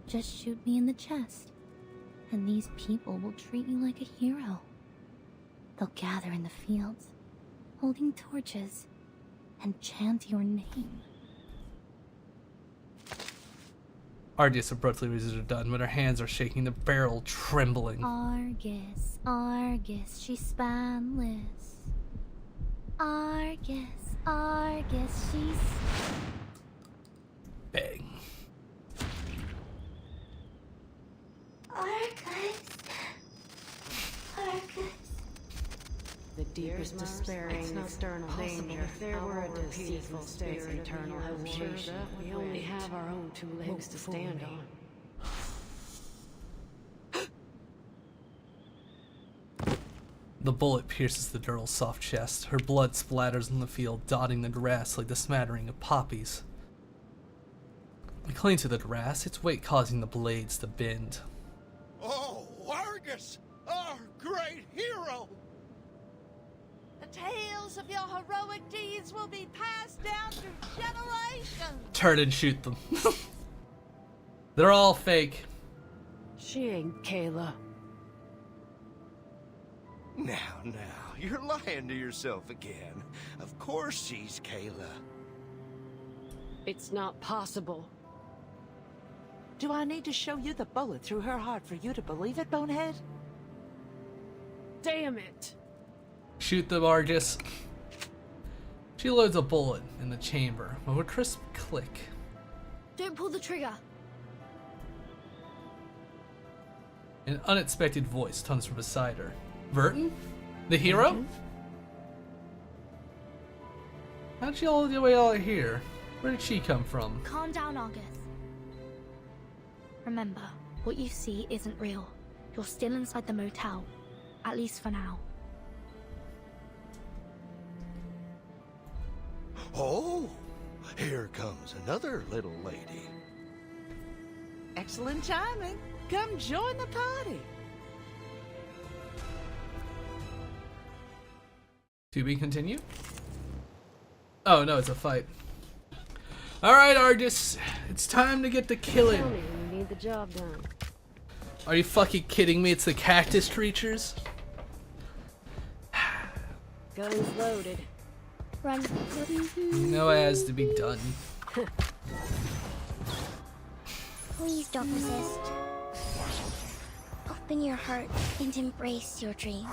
Just shoot me in the chest, and these people will treat you like a hero. They'll gather in the fields, holding torches, and chant your name. Argus abruptly raises her gun when her hands are shaking, the barrel trembling. Argus, Argus, she's spanless. Argus, Argus, she's... Bang. Argus, Argus. The deepest despairing external danger. If there were a deceitful spirit eternal hallucination, we only have our own two legs to stand on. The bullet pierces the girl's soft chest. Her blood splatters on the field, dotting the grass like the smattering of poppies. Clinging to the grass, its weight causing the blades to bend. Oh, Argus, our great hero! The tales of your heroic deeds will be passed down through generations. Turn and shoot them. They're all fake. She ain't Kayla. Now, you're lying to yourself again. Of course she's Kayla. It's not possible. Do I need to show you the bullet through her heart for you to believe it, Bonehead? Damn it! Shoot them, Argus. She loads a bullet in the chamber with a crisp click. Don't pull the trigger. An unexpected voice comes from beside her. Vertin? The hero? How'd she all the way out here? Where did she come from? Calm down, Argus. Remember, what you see isn't real. You're still inside the motel. At least for now. Oh, here comes another little lady. Excellent timing. Come join the party. To be continued? Oh no, it's a fight. Alright, Argus, it's time to get to killing. Tell me when you need the job done. Are you fucking kidding me? It's the cactus creatures? Guns loaded. Run. No, it has to be done. Please don't resist. Open your heart and embrace your dreams.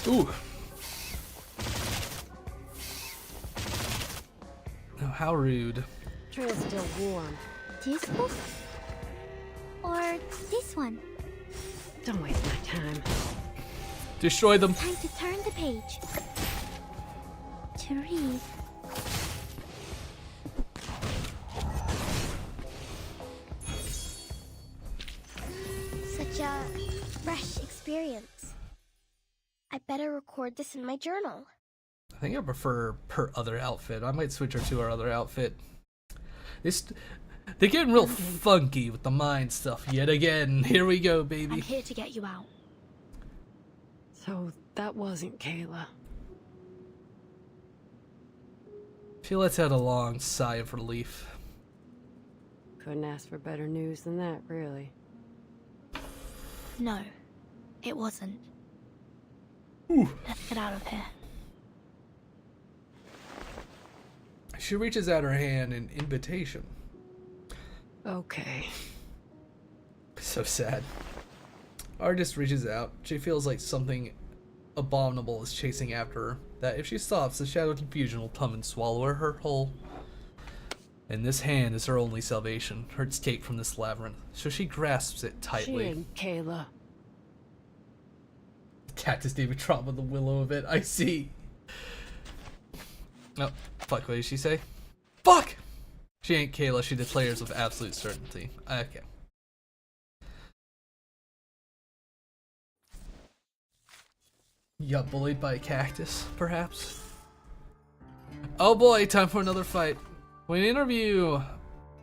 Ooh. Oh, how rude. Trail's still warm. This book? Or this one? Don't waste my time. Destroy them. Time to turn the page. To read. Such a fresh experience. I better record this in my journal. I think I prefer her other outfit. I might switch her to her other outfit. They're getting real funky with the mind stuff yet again. Here we go, baby. I'm here to get you out. So that wasn't Kayla. She lets out a long sigh of relief. Couldn't ask for better news than that, really. No, it wasn't. Ooh. Let's get out of here. She reaches out her hand in invitation. Okay. So sad. Argus reaches out. She feels like something abominable is chasing after her. That if she stops, the shadow confusion will come and swallow her whole. And this hand is her only salvation, her escape from this labyrinth. So she grasps it tightly. She ain't Kayla. Cactus David Trump with the willow of it. I see. Oh, fuck, what did she say? Fuck! She ain't Kayla, she declares with absolute certainty. Okay. You got bullied by a cactus, perhaps? Oh boy, time for another fight. When an interview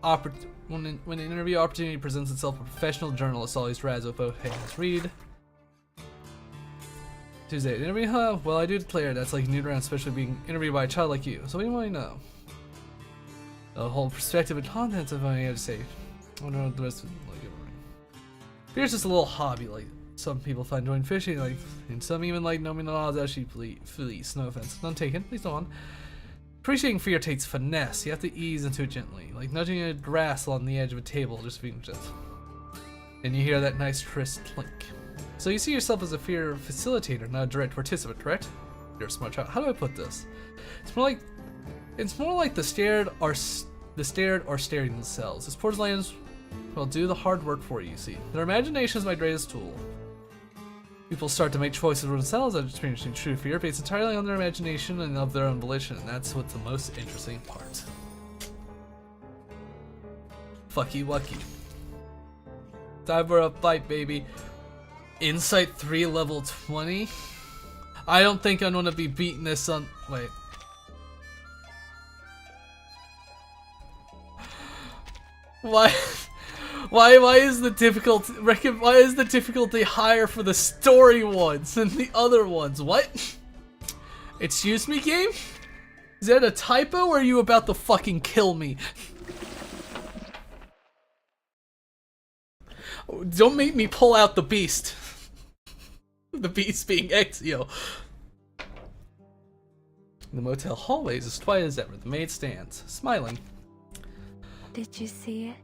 when an interview opportunity presents itself, a professional journalist always rides with both hands. Read. Tuesday, interview, huh? Well, I do declare that's like new around, especially being interviewed by a child like you. So what do you want to know? The whole perspective and contents of what I have to say. I don't know what the rest of it like. Fear's just a little hobby, like some people find doing fishing, like, and some even like knowing the laws actually fleece. No offense, none taken. Please go on. Appreciating fear takes finesse. You have to ease into it gently, like nudging a grass along the edge of a table, just being gentle. And you hear that nice crisp clink. So you see yourself as a fear facilitator, not a direct participant, correct? You're a smart child. How do I put this? It's more like the stared are staring themselves. This poor lands will do the hard work for you. See, their imagination is my greatest tool. People start to make choices for themselves and experiencing true fear based entirely on their imagination and of their own volition, and that's what's the most interesting part. Fucky wucky. Time for a fight, baby. Insight 3 level 20? I don't think I'm gonna be beating this on. Wait. Why is the difficulty higher for the story ones than the other ones? What? Excuse me, game? Is that a typo or are you about to fucking kill me? Don't make me pull out the beast. The beast being Ezio. The motel hallway is as quiet as ever. The maid stands, smiling. Did you see it?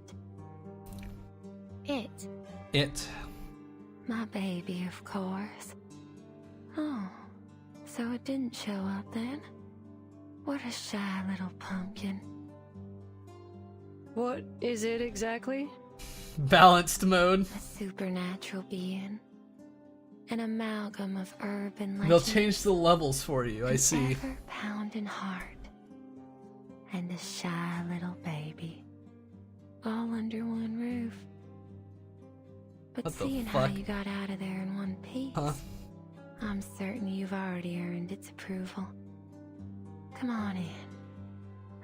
It. My baby, of course. Oh, so it didn't show up then? What a shy little pumpkin. What is it exactly? Balanced mode. A supernatural being. An amalgam of herb and legend. They'll change the levels for you, I see. Ever-pounding heart. And a shy little baby. All under one roof. But seeing how you got out of there in one piece, I'm certain you've already earned its approval. Come on in.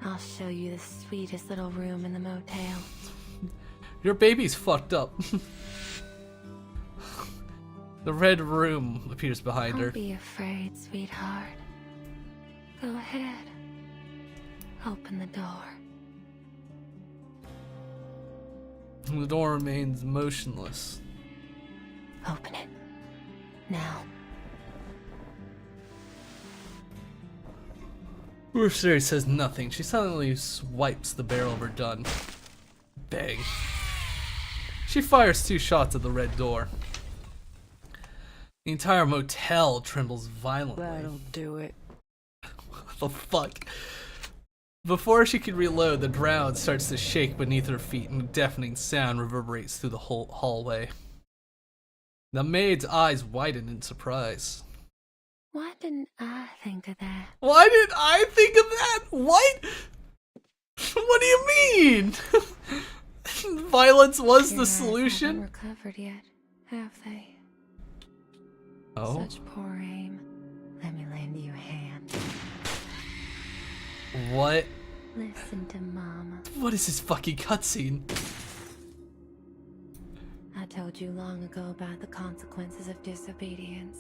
I'll show you the sweetest little room in the motel. Your baby's fucked up. The red room appears behind her. Don't be afraid, sweetheart. Go ahead. Open the door. The door remains motionless. Open it. Now. Mercenary says nothing. She silently swipes the barrel of her gun. Bang. She fires 2 shots at the red door. The entire motel trembles violently. That'll do it. What the fuck? Before she can reload, the ground starts to shake beneath her feet and a deafening sound reverberates through the whole hallway. The maid's eyes widen in surprise. Why didn't I think of that? Why did I think of that? What? What do you mean? Violence was the solution? Haven't recovered yet, have they? Oh. Such poor aim. Let me lend you a hand. What? Listen to Mama. What is this fucking cutscene? I told you long ago about the consequences of disobedience.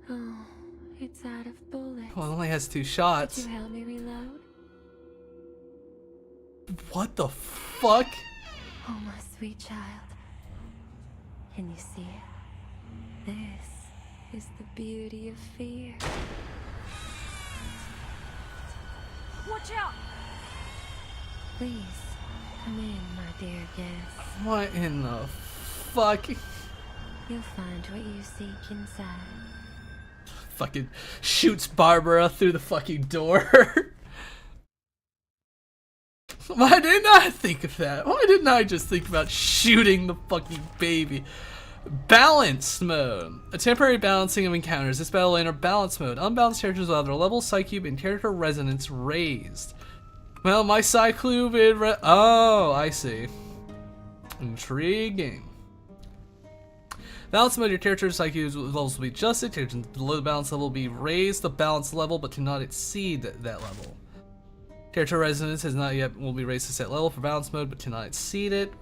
Oh, it's out of bullets. Well, it only has 2 shots. Could you help me reload? What the fuck? Oh, my sweet child. Can you see it? This is the beauty of fear. Watch out! Please, come in, my dear guest. What in the fuck? You'll find what you seek inside. Fucking shoots Barbara through the fucking door. Why didn't I think of that? Why didn't I just think about shooting the fucking baby? Balance mode. A temporary balancing of encounters. This battle will enter balance mode. Unbalanced characters will have their level, psyche, and character resonance raised. Well, my side clue oh, I see. Intriguing. Balance mode, your character's psyche levels will be adjusted. Characters below the balance level will be raised the balance level, but do not exceed that level. Territory residence has not yet will be raised to set level for balance mode, but cannot exceed it.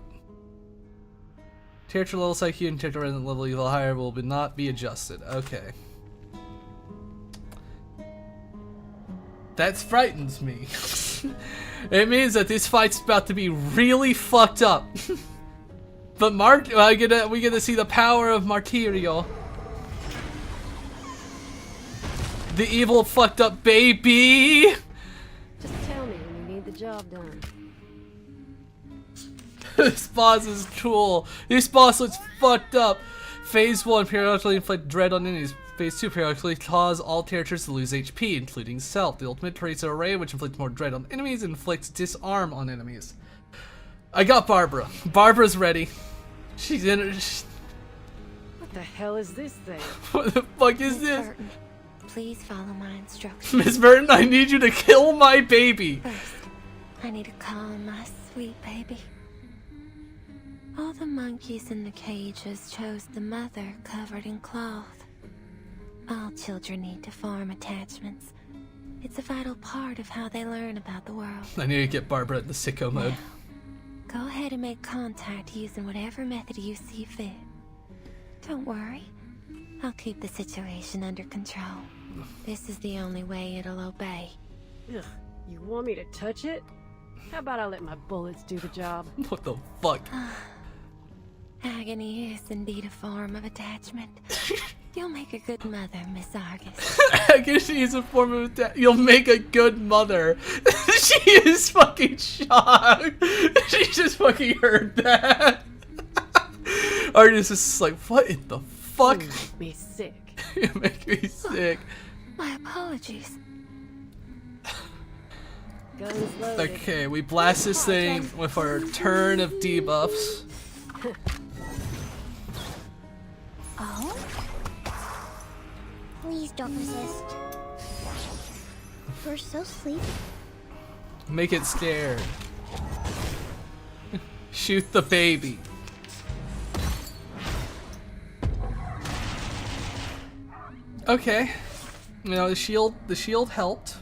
Territory level IQ and territory resident level evil higher will not be adjusted. Okay. That frightens me. It means that this fight's about to be really fucked up. But we get to see the power of Martyrio. The evil fucked up baby. Just tell me when you need the job done. This boss is cool. This boss looks fucked up. Phase 1 periodically inflict dread on enemies. Phase 2 periodically cause all territories to lose HP, including self. The ultimate traits are array, which inflicts more dread on enemies and inflicts disarm on enemies. I got Barbara. Barbara's ready. She's in her. What the hell is this thing? What the fuck is this? Burton, please follow my instructions. Miss Burton, I need you to kill my baby. First, I need to calm my sweet baby. All the monkeys in the cages chose the mother covered in cloth. All children need to form attachments. It's a vital part of how they learn about the world. I need to get Barbara in the sicko mode. Go ahead and make contact using whatever method you see fit. Don't worry. I'll keep the situation under control. This is the only way it'll obey. Ugh, you want me to touch it? How about I let my bullets do the job? What the fuck? Agony is indeed a form of attachment. You'll make a good mother, Miss Argus. Agony is a form of attachment. You'll make a good mother. She is fucking shocked. She just fucking heard that. Argus is like, what in the fuck? You make me sick. You make me sick. My apologies. Guns loaded. Okay, we blast this thing with our turn of debuffs. Oh? Please don't resist. We're so sleepy. Make it scared. Shoot the baby. Okay. You know, the shield helped.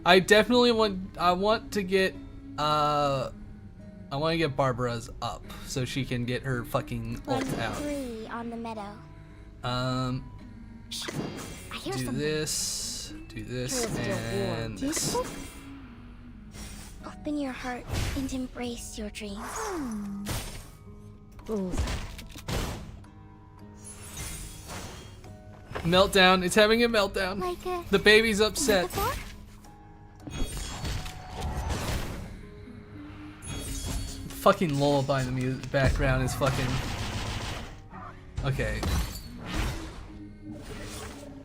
I definitely want to get Barbara's up so she can get her fucking ult out. 3 on the meadow. I hear Do something. this, and this. Open your heart and embrace your dreams. Meltdown. It's having a meltdown. The baby's upset. Fucking lullaby in the background is fucking. Okay.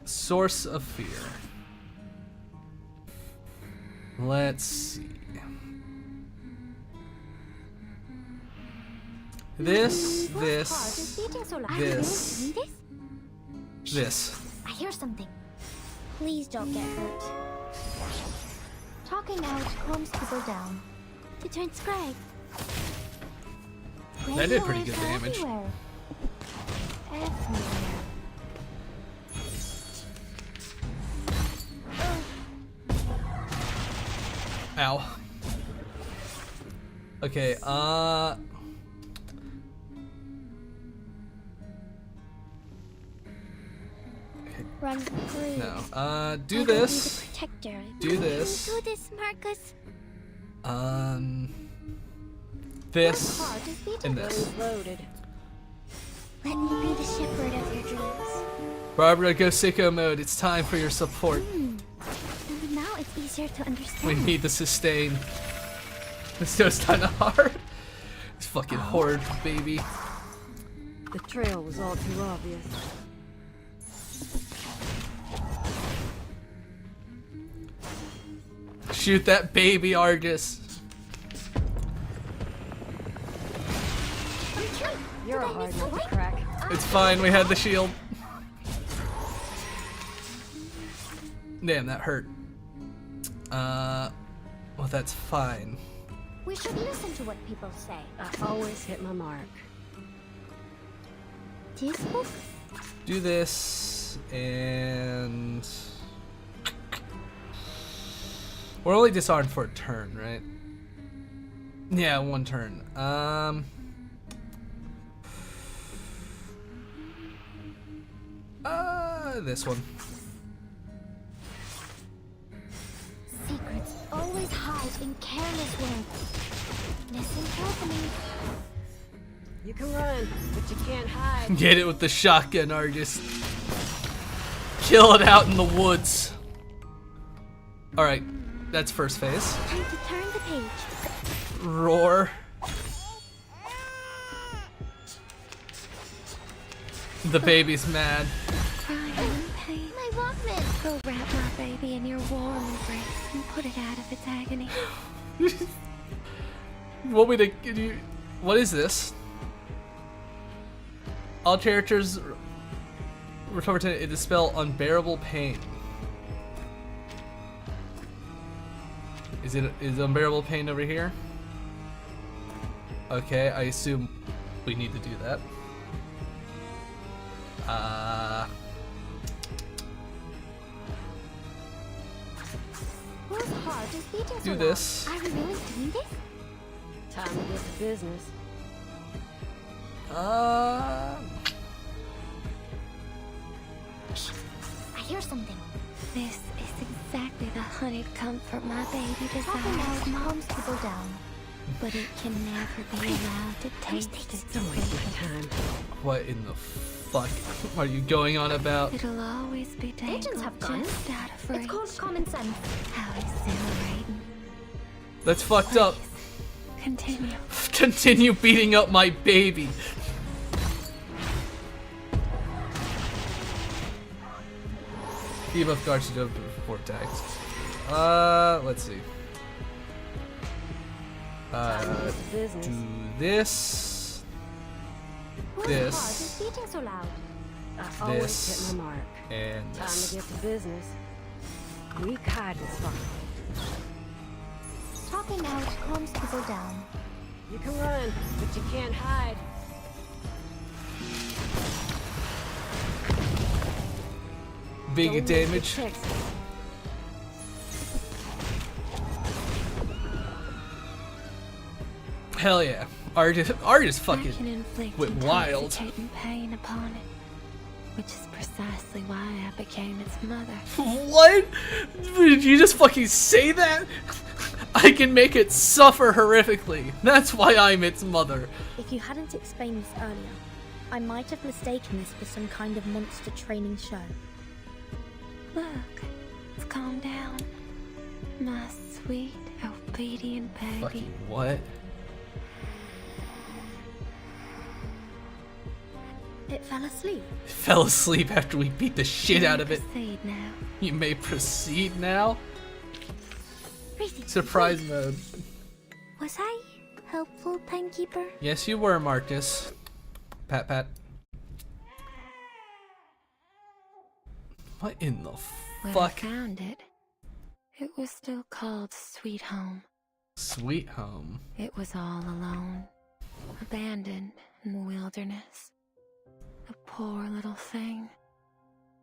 Source of fear. Let's see. This. I hear something. Please don't get hurt. Talking out calms people down. To transcribe. That did pretty good damage. Everywhere. Ow. Okay, Run free. No. Do this. Be the protector. Do this. Do this, Marcus. This and this. Loaded. Let me be the shepherd of your dreams. Barbara, go sicko mode. It's time for your support. And now it's easier to understand. We need the sustain. This goes kinda hard. This fucking horde, baby. The trail was all too obvious. Shoot that baby, Argus. You're a hard nut to crack. It's fine, we had the shield. Damn, that hurt. Well, that's fine. We should listen to what people say. I always hit my mark. This book? Do this, and... We're only disarmed for a turn, right? Yeah, 1 turn. This one. Secrets always hide in careless work. Listen carefully. You can run, but you can't hide. Get it with the shotgun, or just kill it out in the woods. Alright, that's first phase. Time to turn the page. Roar. The baby's mad. Crying in pain. My Walkman. Go wrap my baby in your warm embrace and put it out of its agony. You want me to give you... What is this? All characters recover to dispel unbearable pain. Is unbearable pain over here? Okay, I assume we need to do that. Whose heart is beating so Do loud? this. Are we really doing this? Time to get to business. I hear something. This is exactly the honeyed comfort my baby Talking desires. now calms people down. But it can never be allowed to taste its Don't waste my time. What in the fuck are you going on about? It'll always be dangled Agents have guns. just out of reach. It's called common sense. How exhilarating. That's fucked up. Continue. Continue beating up my baby. Debuff guards to before attacks. Let's see. Do this. Whose This. heart is beating so loud? I always This. hit my mark. And Time this. to get to business. Weak hide is fine. Talking out calms people down. You can run, but you can't hide. Big Don't miss damage. the Texas. Hell yeah. Art is I can fucking inflict went wild. intoxicating pain upon it, which is precisely why I became its mother. What? Did you just fucking say that? I can make it suffer horrifically. That's why I'm its mother. If you hadn't explained this earlier, I might have mistaken this for some kind of monster training show. Look, it's calmed down. My sweet, obedient baby. Fucking what? It fell asleep. Fell asleep after we beat the shit out of it. Proceed now. You may proceed now. Gracie, Surprise mode. was I helpful, timekeeper? Yes, you were, Marcus. Pat, pat. What in the When I fuck? found it, it was still called Sweet Home. Sweet home. It was all alone, abandoned in the wilderness. A poor little thing.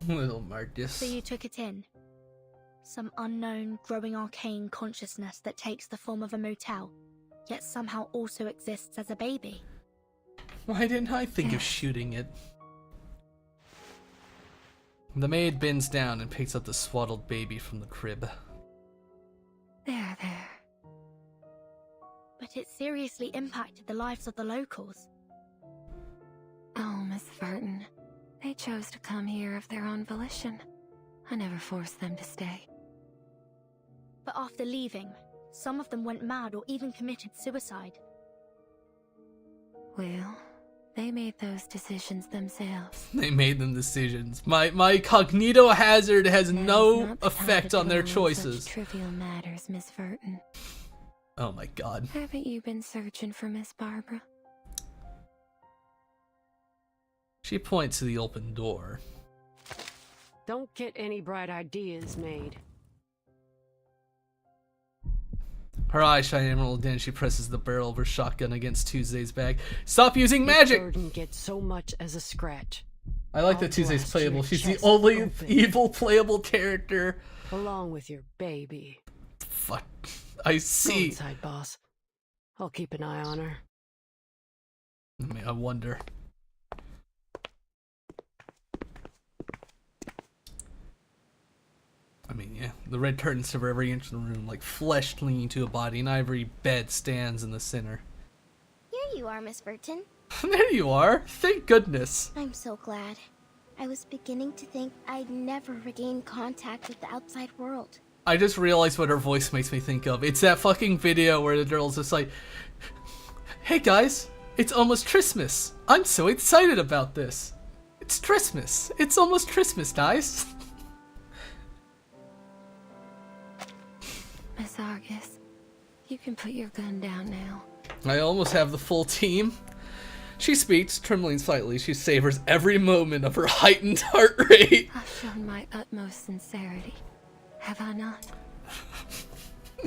Little Marcus. So you took it in. Some unknown, growing arcane consciousness that takes the form of a motel, yet somehow also exists as a baby. Why didn't I think of shooting it? The maid bends down and picks up the swaddled baby from the crib. There. But it seriously impacted the lives of the locals. Oh, Miss Verton. They chose to come here of their own volition. I never forced them to stay. But after leaving, some of them went mad or even committed suicide. Well, they made those decisions themselves. They made them decisions. My cognito hazard has no Not the time effect to on their dwell such choices. trivial matters, Miss Verton. Oh my god. Haven't you been searching for Miss Barbara? She points to the open door. Don't get any bright ideas made. Her eyes shine emerald, then she presses the barrel of her shotgun against Tuesday's back. Stop using magic! Burden gets so much as a scratch. I like I'll that Tuesday's blast playable. your She's the chest only open. evil playable character. Along with your baby. Fuck. I Go see. inside, boss. I'll keep an eye on her. I mean, I wonder. I mean, yeah, the red curtains cover every inch of the room, like flesh clinging to a body. An ivory bed stands in the center. Here you are, Miss Burton. There you are. Thank goodness. I'm so glad. I was beginning to think I'd never regain contact with the outside world. I just realized what her voice makes me think of. It's that fucking video where the girl's just like, "Hey guys, it's almost Christmas. I'm so excited about this. It's Christmas. It's almost Christmas, guys." Miss Argus, you can put your gun down now. I almost have the full team. She speaks, trembling slightly. She savors every moment of her heightened heart rate. I've shown my utmost sincerity, have I not?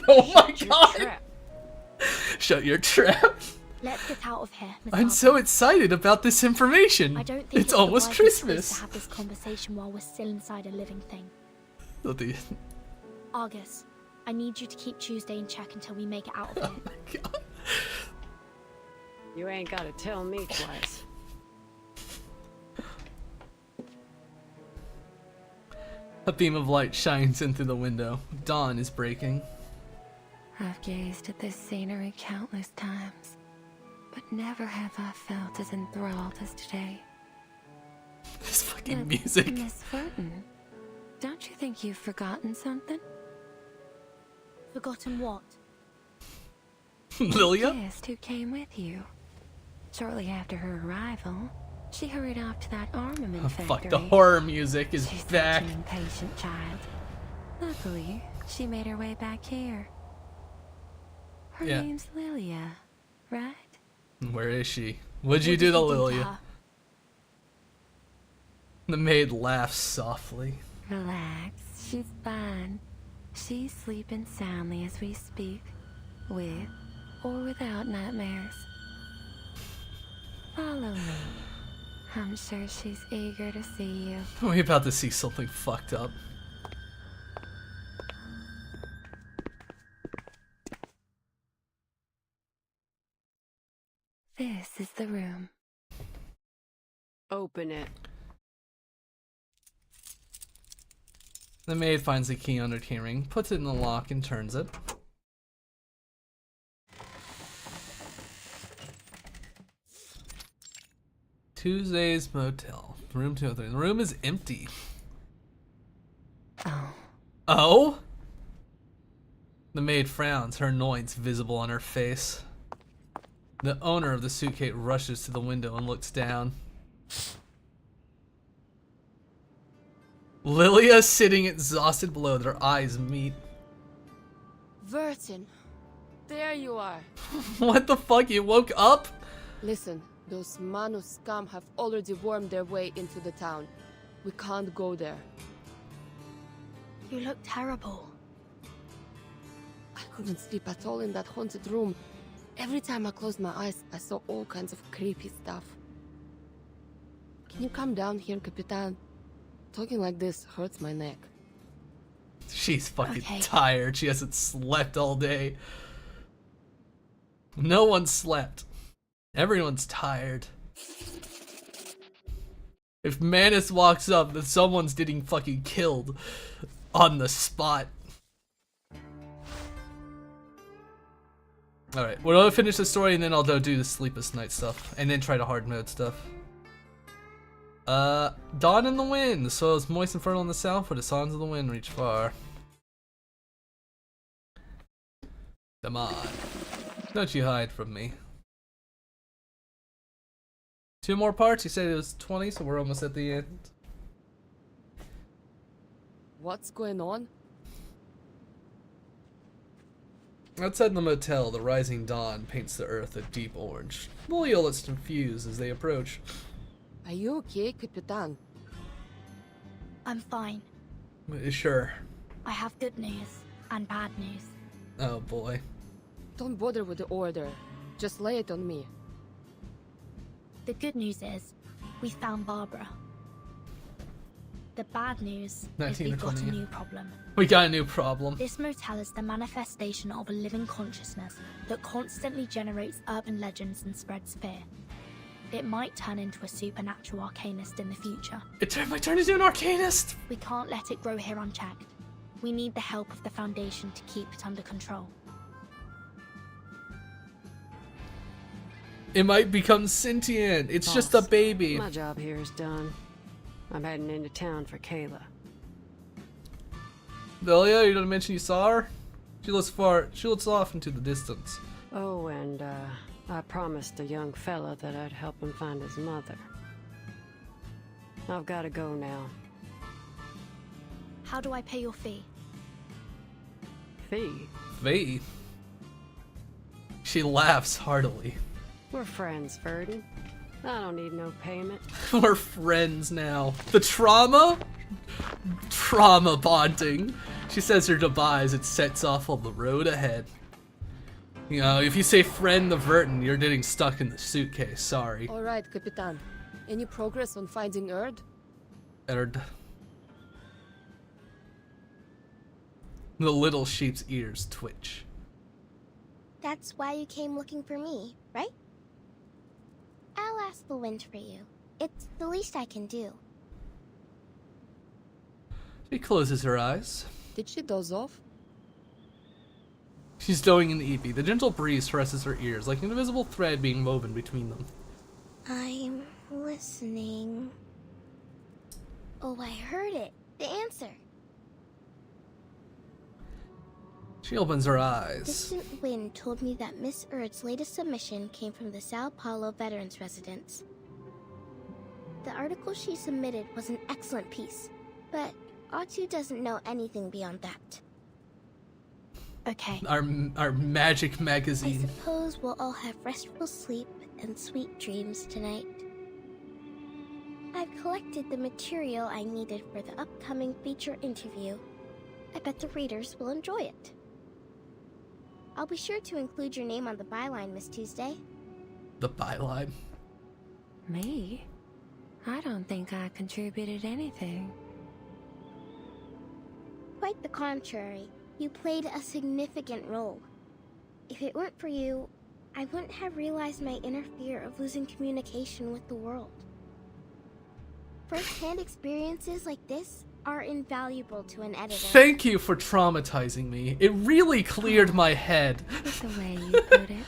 Oh my god! Shut your trap. Let's get out of here, Miss I'm Argus. so excited about this information. I don't think it's almost the wisest place Christmas. to have this conversation while we're still inside a living thing. Bloody- Argus, I need you to keep Tuesday in check until we make it out of here. You ain't gotta tell me twice. A beam of light shines in through the window. Dawn is breaking. I've gazed at this scenery countless times, but never have I felt as enthralled as today. This fucking But, music. Miss Burton, don't you think you've forgotten something? Forgotten what? Lilia? Guest who came with you. Shortly after her arrival, she hurried off to that armament Oh, factory. fuck, the horror music is She's back. such an impatient child. Luckily, she made her way back here. Her Yeah. name's Lilia, right? Where is she? What'd you do to Lilia? The maid laughs softly. Relax, she's fine. She's sleeping soundly as we speak, with or without nightmares. Follow me. I'm sure she's eager to see you. We're about to see something fucked up. This is the room. Open it. The maid finds the key under keyring, puts it in the lock, and turns it. Tuesday's Motel. Room 203. The room is empty. Oh. Oh? The maid frowns, her annoyance visible on her face. The owner of the suitcase rushes to the window and looks down. Lilia sitting exhausted below, their eyes meet. Vertin, there you are. What the fuck? You woke up? Listen, those Manu scum have already wormed their way into the town. We can't go there. You look terrible. I couldn't sleep at all in that haunted room. Every time I closed my eyes, I saw all kinds of creepy stuff. Can you come down here, Capitan? Talking like this hurts my neck. She's fucking Okay. tired. She hasn't slept all day. No one slept. Everyone's tired. If Manus walks up, then someone's getting fucking killed on the spot. Alright, well, I'll finish the story and then I'll go do the Sleepless Night stuff. And then try to hard mode stuff. Dawn in the wind. The soil is moist and fertile in the south, where the songs of the wind reach far. Come on. Don't you hide from me. 2 more parts? You said it was 20, so we're almost at the end. What's going on? Outside the motel, the rising dawn paints the earth a deep orange. Lilia looks confused as they approach. Are you okay, Capitan? I'm fine. Sure. I have good news and bad news. Oh boy. Don't bother with the order. Just lay it on me. The good news is, we found Barbara. The bad news is 19 or we've got a 20. new problem. We got a new problem. This motel is the manifestation of a living consciousness that constantly generates urban legends and spreads fear. It might turn into a supernatural arcanist in the future. It might turn into an arcanist! We can't let it grow here unchecked. We need the help of the Foundation to keep it under control. It might become sentient. It's just a Boss, baby. My job here is done. I'm heading into town for Kayla. Delia, you didn't mention you saw her? She looks far. She looks off into the distance. Oh, and I promised a young fella that I'd help him find his mother. I've got to go now. How do I pay your fee? Fee? Fee? She laughs heartily. We're friends, Verdon. I don't need no payment. We're friends now. The trauma? Trauma bonding. She says her goodbyes. It sets off on the road ahead. You know, if you say friend the Verton, you're getting stuck in the suitcase. Sorry. All right, Capitan. Any progress on finding Erd? Erd. The little sheep's ears twitch. That's why you came looking for me, right? I'll ask the wind for you. It's the least I can do. She closes her eyes. Did she doze off? She's stowing in the Eepee. The gentle breeze caresses her ears, like an invisible thread being woven between them. I'm listening. Oh, I heard it. The answer. She opens her eyes. Distant wind told me that Miss Erd's latest submission came from the Sao Paulo Veterans Residence. The article she submitted was an excellent piece, but Atu doesn't know anything beyond that. Okay. Our magic I magazine. suppose we'll all have restful sleep and sweet dreams tonight. I've collected the material I needed for the upcoming feature interview. I bet the readers will enjoy it. I'll be sure to include your name on the byline, Miss Tuesday. The byline. Me? I don't think I contributed anything. Quite the contrary. You played a significant role. If it weren't for you, I wouldn't have realized my inner fear of losing communication with the world. First-hand experiences like this are invaluable to an editor. Thank you for traumatizing me. It really cleared my head. With the way you put it,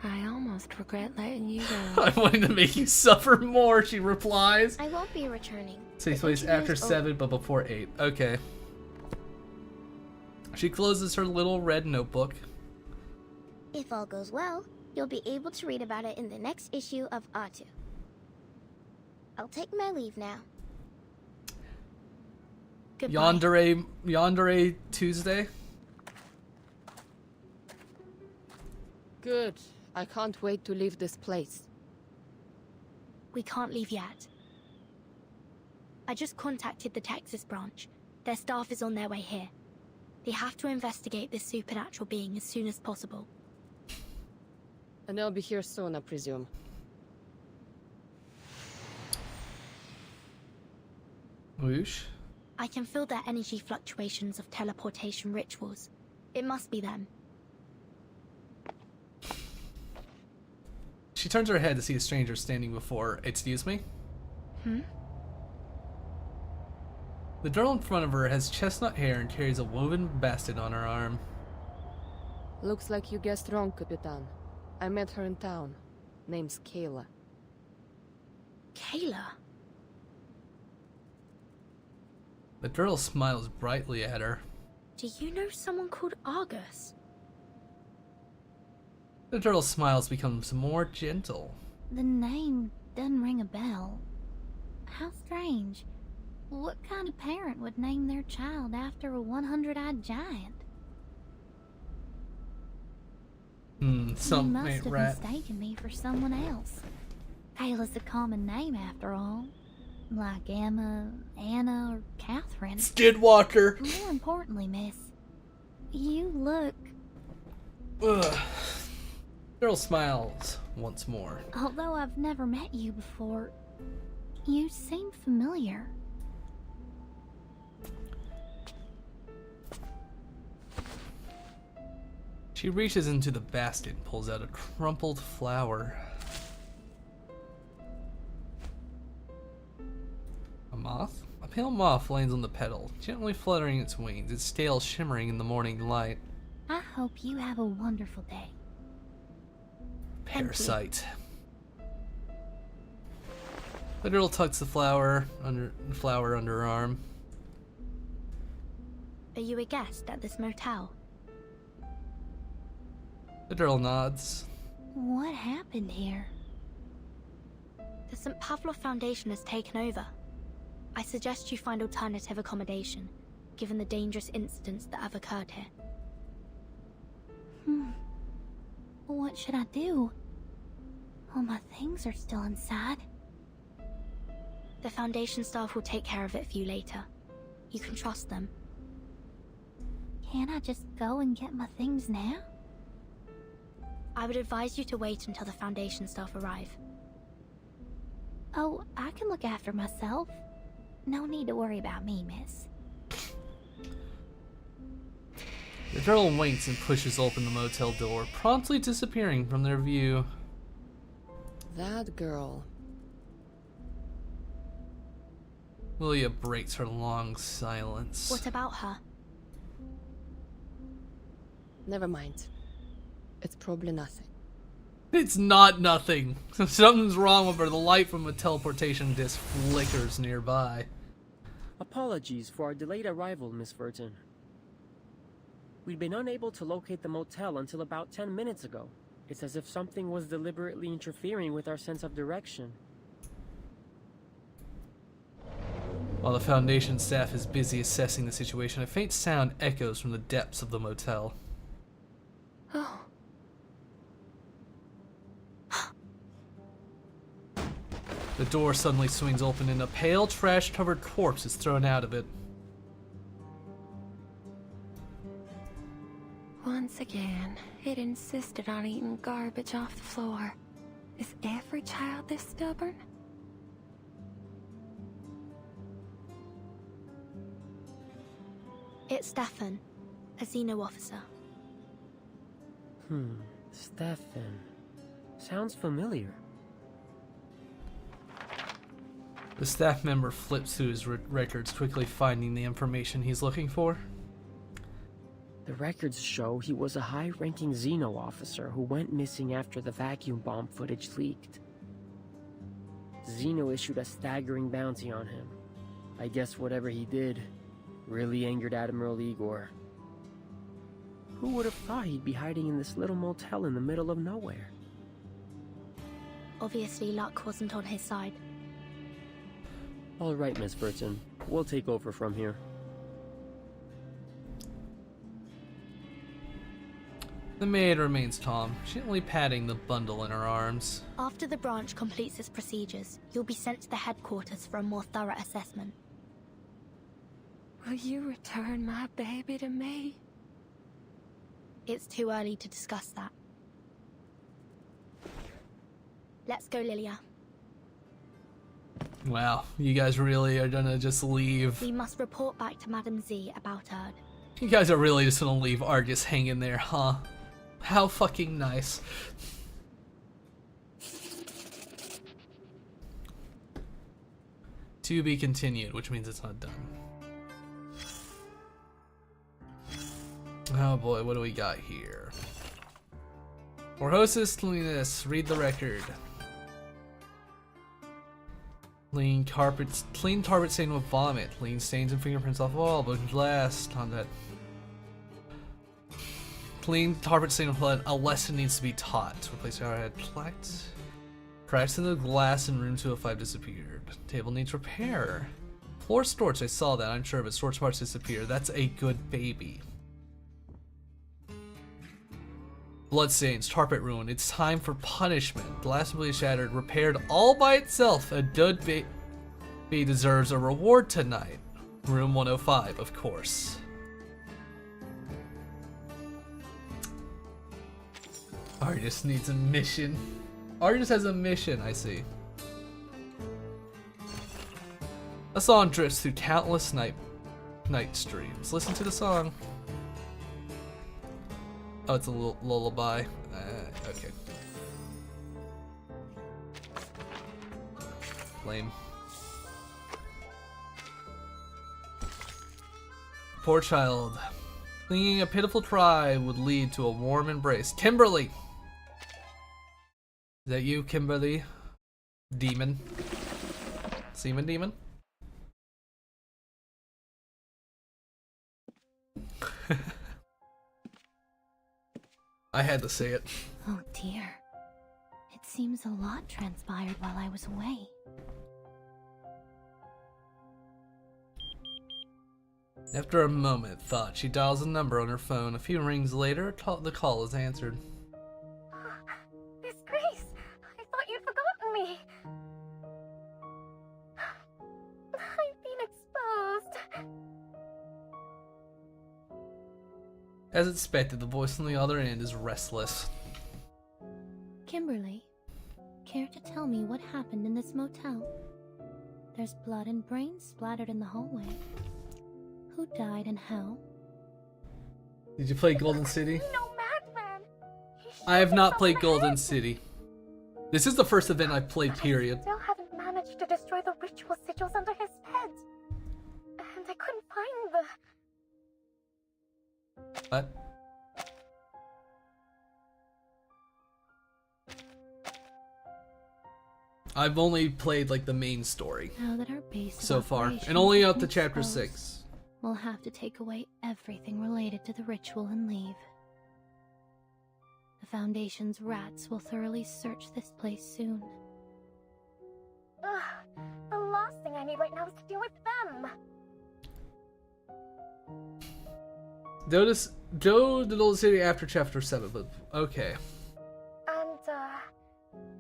I almost regret letting you go. I wanted to make you suffer more, she replies. I won't be returning. Takes place after 7 but before 8. Okay. She closes her little red notebook. If all goes well, you'll be able to read about it in the next issue of Atu. I'll take my leave now. Goodbye. Yandere Tuesday. Good. I can't wait to leave this place. We can't leave yet. I just contacted the Texas branch. Their staff is on their way here. They have to investigate this supernatural being as soon as possible. And they'll be here soon, I presume. Whoosh. I can feel their energy fluctuations of teleportation rituals. It must be them. She turns her head to see a stranger standing before her. Excuse me? The girl in front of her has chestnut hair and carries a woven basket on her arm. Looks like you guessed wrong, Capitan. I met her in town. Name's Kayla. Kayla? The girl smiles brightly at her. Do you know someone called Argus? The girl's smiles becomes more gentle. The name doesn't ring a bell. How strange. What kind of parent would name their child after a 100-eyed giant? Some You must ain't have right. mistaken me for someone else. Kayla's a common name after all. Like Emma, Anna, or Catherine. Skidwalker. More importantly, miss, you look... Ugh. Girl smiles once more. Although I've never met you before, you seem familiar. She reaches into the basket and pulls out a crumpled flower. A moth? A pale moth lands on the petal, gently fluttering its wings, its tail shimmering in the morning light. I hope you have a wonderful day. Parasite. The girl tucks the flower under her arm. Are you a guest at this motel? The girl nods. What happened here? The St. Pavlov Foundation has taken over. I suggest you find alternative accommodation, given the dangerous incidents that have occurred here. What should I do? All my things are still inside. The Foundation staff will take care of it for you later. You can trust them. Can't I just go and get my things now? I would advise you to wait until the Foundation staff arrive. Oh, I can look after myself. No need to worry about me, miss. The girl winks and pushes open the motel door, promptly disappearing from their view. That girl. Lilia breaks her long silence. What about her? Never mind. It's probably nothing. It's not nothing. Something's wrong with her. The light from a teleportation disc flickers nearby. Apologies for our delayed arrival, Miss Burton. We'd been unable to locate the motel until about 10 minutes ago. It's as if something was deliberately interfering with our sense of direction. While the Foundation staff is busy assessing the situation, a faint sound echoes from the depths of the motel. Oh. The door suddenly swings open and a pale, trash-covered corpse is thrown out of it. Once again, it insisted on eating garbage off the floor. Is every child this stubborn? It's Stefan, a Xeno officer. Stefan. Sounds familiar. The staff member flips through his records, quickly finding the information he's looking for. The records show he was a high-ranking Xeno officer who went missing after the vacuum bomb footage leaked. Xeno issued a staggering bounty on him. I guess whatever he did really angered Admiral Igor. Who would have thought he'd be hiding in this little motel in the middle of nowhere? Obviously, luck wasn't on his side. All right, Miss Burton. We'll take over from here. The maid remains calm, gently patting the bundle in her arms. After the branch completes its procedures, you'll be sent to the headquarters for a more thorough assessment. Will you return my baby to me? It's too early to discuss that. Let's go, Lilia. Wow, you guys really are gonna just leave. We must report back to Madame Z about Erd. You guys are really just gonna leave Argus hanging there, huh? How fucking nice. To be continued, which means it's not done. Oh boy, what do we got here? Orhosis cleanliness, read the record. Clean carpet stained with vomit. Clean stains and fingerprints off wall, broken glass, contact. Clean carpet stained with blood. A lesson needs to be taught. Replace our head. Cracks in the glass in room 205 disappeared. Table needs repair. Floor storage, I saw that, I'm sure, but storage parts disappear. That's a good baby. Bloodstains, carpet ruin. It's time for punishment. Glass completely shattered, repaired all by itself. A good baby deserves a reward tonight. Room 105, of course. Argus needs a mission. Argus has a mission, I see. A song drifts through countless night streams. Listen to the song. Oh, it's a lullaby. Okay. Lame. Poor child. Thinking a pitiful cry would lead to a warm embrace. Kimberly! Is that you, Kimberly? Demon? Seaman demon? I had to say it. Oh dear. It seems a lot transpired while I was away. After a moment of thought, she dials a number on her phone. A few rings later, the call is answered. Miss Grace, I thought you'd forgotten me. I've been exposed. As expected, the voice on the other end is restless. Kimberly, care to tell me what happened in this motel? There's blood and brains splattered in the hallway. Who died and how? Did you play Golden City? No madman. I have not played Golden City. This is the first event I've played, period. Still haven't managed to destroy the ritual sigils under his bed. And I couldn't find the... What? I've only played like the main story Now that our base of so far, operations and only has up to been chapter exposed, 6. We'll have to take away everything related to the ritual and leave. The Foundation's rats will thoroughly search this place soon. Ugh, the last thing I need right now is to deal with them. Go to the Golden City after chapter 7, but okay. And,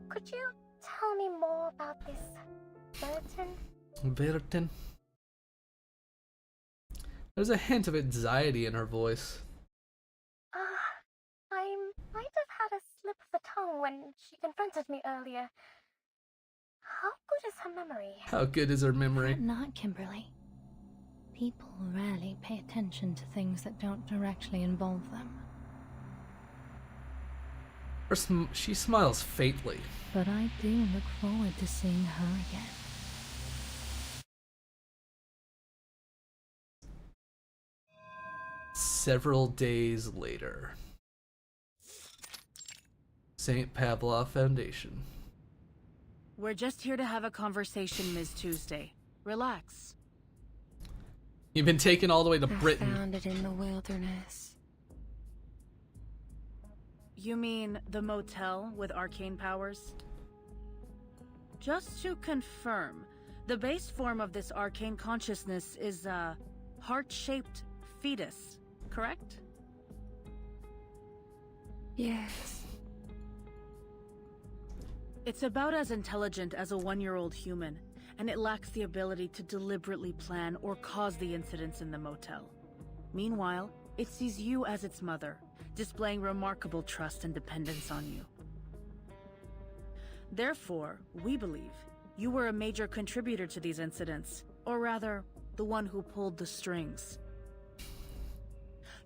could you tell me more about this Veritin? Veritin? There's a hint of anxiety in her voice. I might have had a slip of the tongue when she confronted me earlier. How good is her memory? How good is her memory? Not Kimberly. People rarely pay attention to things that don't directly involve them. She smiles faintly. But I do look forward to seeing her again. Several days later. St. Pavlov Foundation. We're just here to have a conversation, Ms. Tuesday. Relax. You've been taken all the way to Britain. I found it in the wilderness. You mean the motel with arcane powers? Just to confirm, the base form of this arcane consciousness is a heart-shaped fetus, correct? Yes. It's about as intelligent as a one-year-old human, and it lacks the ability to deliberately plan or cause the incidents in the motel. Meanwhile, it sees you as its mother, displaying remarkable trust and dependence on you. Therefore, we believe you were a major contributor to these incidents, or rather, the one who pulled the strings.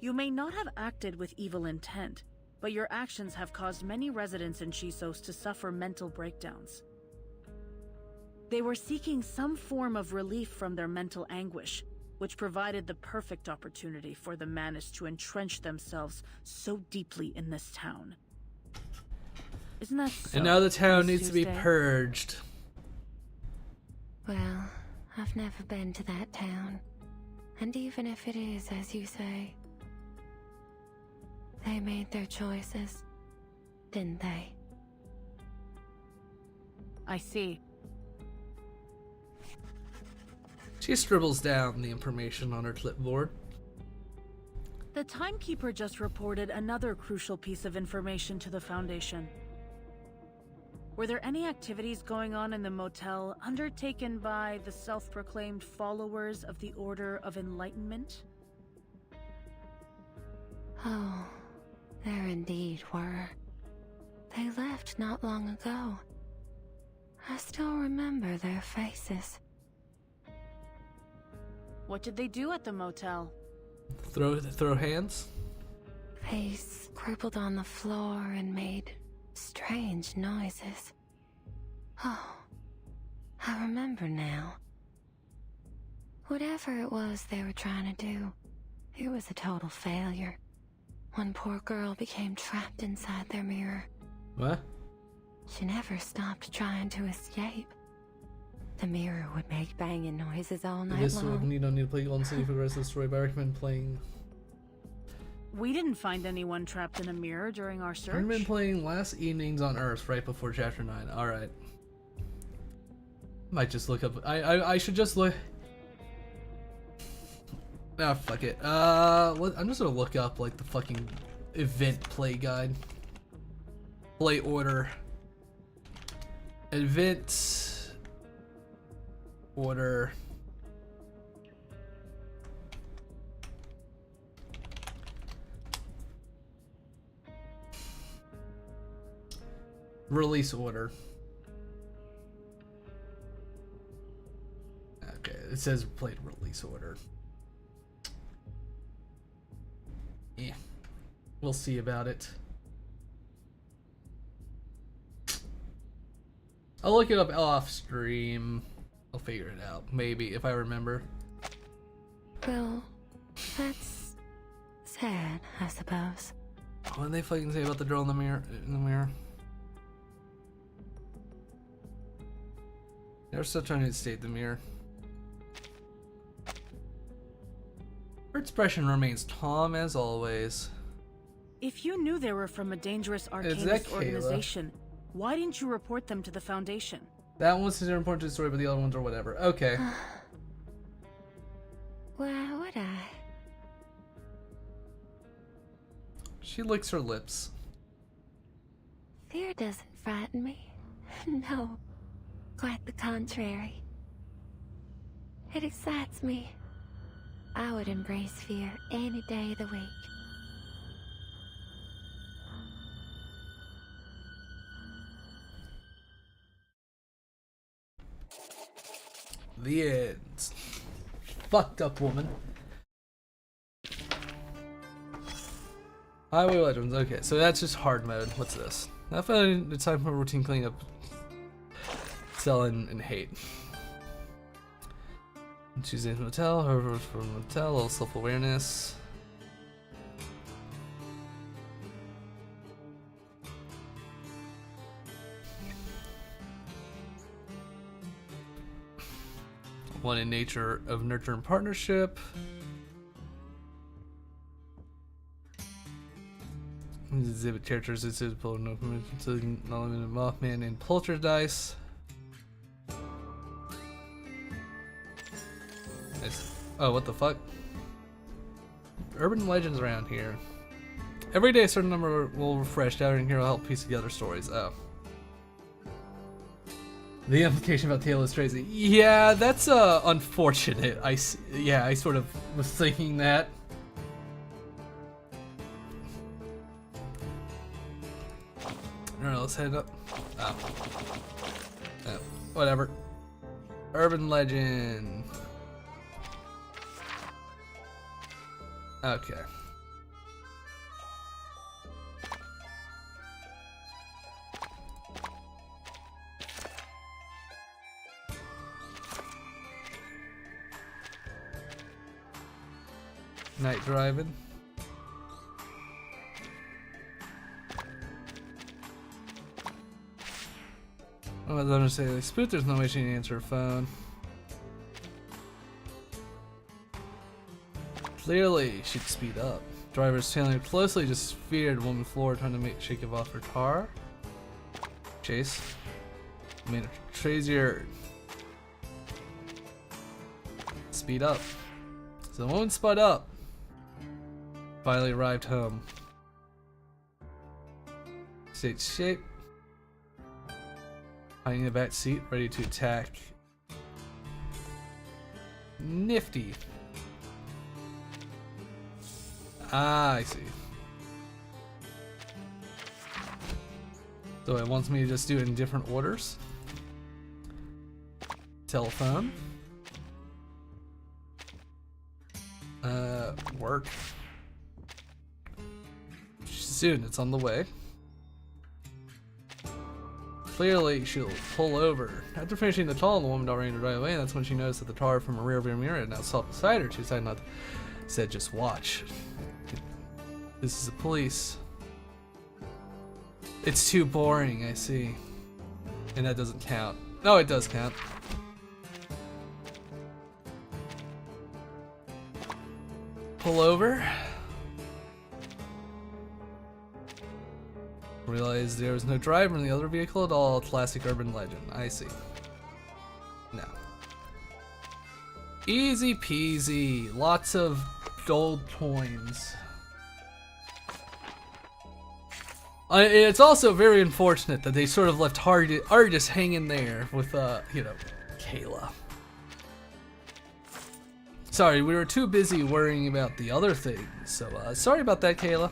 You may not have acted with evil intent, but your actions have caused many residents in Chisos to suffer mental breakdowns. They were seeking some form of relief from their mental anguish, which provided the perfect opportunity for the Manus to entrench themselves so deeply in this town. Isn't that so? And now the town needs to be Tuesday? purged. Well, I've never been to that town. And even if it is, as you say, they made their choices, didn't they? I see. She scribbles down the information on her clipboard. The Timekeeper just reported another crucial piece of information to the Foundation. Were there any activities going on in the motel undertaken by the self-proclaimed followers of the Order of Enlightenment? Oh, there indeed were. They left not long ago. I still remember their faces. What did they do at the motel? Throw hands? They scribbled on the floor and made strange noises. Oh, I remember now. Whatever it was they were trying to do, it was a total failure. One poor girl became trapped inside their mirror. What? She never stopped trying to escape. The mirror would make banging noises all night long. You don't need to play Golden City for the rest of the story, but I recommend playing. We didn't find anyone trapped in a mirror during our search. I recommend playing Last Evenings on Earth right before Chapter 9. Alright. Might just look up. I should just look. Ah, fuck it. I'm just gonna look up like the fucking event play guide. Play order. Event order. Release order. Okay, it says played release order. Yeah, we'll see about it. I'll look it up off stream. I'll figure it out, maybe, if I remember. Well, that's sad, I suppose. What did they fucking say about the girl in the mirror? They're still trying to state the mirror. Her expression remains calm as always. If you knew they were from a dangerous arcanist organization, why didn't you report them to the Foundation? That one's considered important to the story, but the other ones are whatever. Okay. Why would I? She licks her lips. Fear doesn't frighten me. No, quite the contrary. It excites me. I would embrace fear any day of the week. The end. Fucked up woman. Highway Legends. Okay, so that's just hard mode. What's this? I found it's time for routine cleanup. Sell and hate. She's in hotel. Her from hotel. A little self-awareness. One in nature of nurture and partnership. Exhibit characters. It's no permission to Mothman and Poltergeist. Oh, what the fuck? Urban legends around here. Every day a certain number will refresh. Gathering here will help piece together stories. Oh. The implication about Taylor is crazy. Yeah, that's unfortunate. I sort of was thinking that. Alright, let's head up. Oh. Oh, whatever. Urban legend. Okay. Night driving. I was gonna say, like, Spook, there's no way she can answer her phone. Clearly, she'd speed up. Driver's tailing her closely, just feared woman floor trying to shake it off her car. Chase. Made her crazier. Speed up. So the woman sped up. Finally arrived home. Stayed shape. Hiding in the back seat, ready to attack. Nifty. Ah, I see. So it wants me to just do it in different orders. Telephone. Work. Soon, it's on the way. Clearly, she'll pull over. After finishing the toll, the woman don't ready to drive away, and that's when she noticed that the tar from a rearview mirror had now stopped beside her. She decided not to. Said, just watch. This is the police. It's too boring, I see. And that doesn't count. No, it does count. Pull over. Realized there was no driver in the other vehicle at all. Classic urban legend. I see. No. Easy peasy. Lots of gold coins. It's also very unfortunate that they sort of left Argus hanging there with, you know, Kayla. Sorry, we were too busy worrying about the other things, so, sorry about that, Kayla.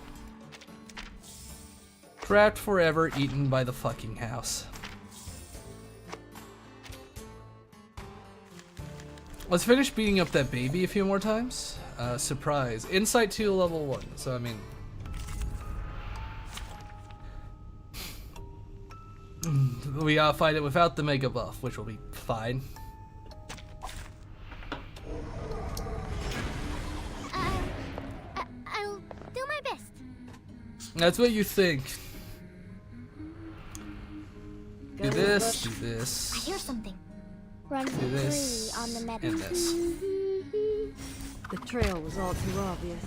Trapped forever, eaten by the fucking house. Let's finish beating up that baby a few more times. Surprise. Insight 2, level 1, so I mean... we gotta fight it without the mega buff, which will be fine. I'll do my best. That's what you think. Do this, do this. I hear something. Run Do this, 3 on the meadow. and this. The trail was all too obvious.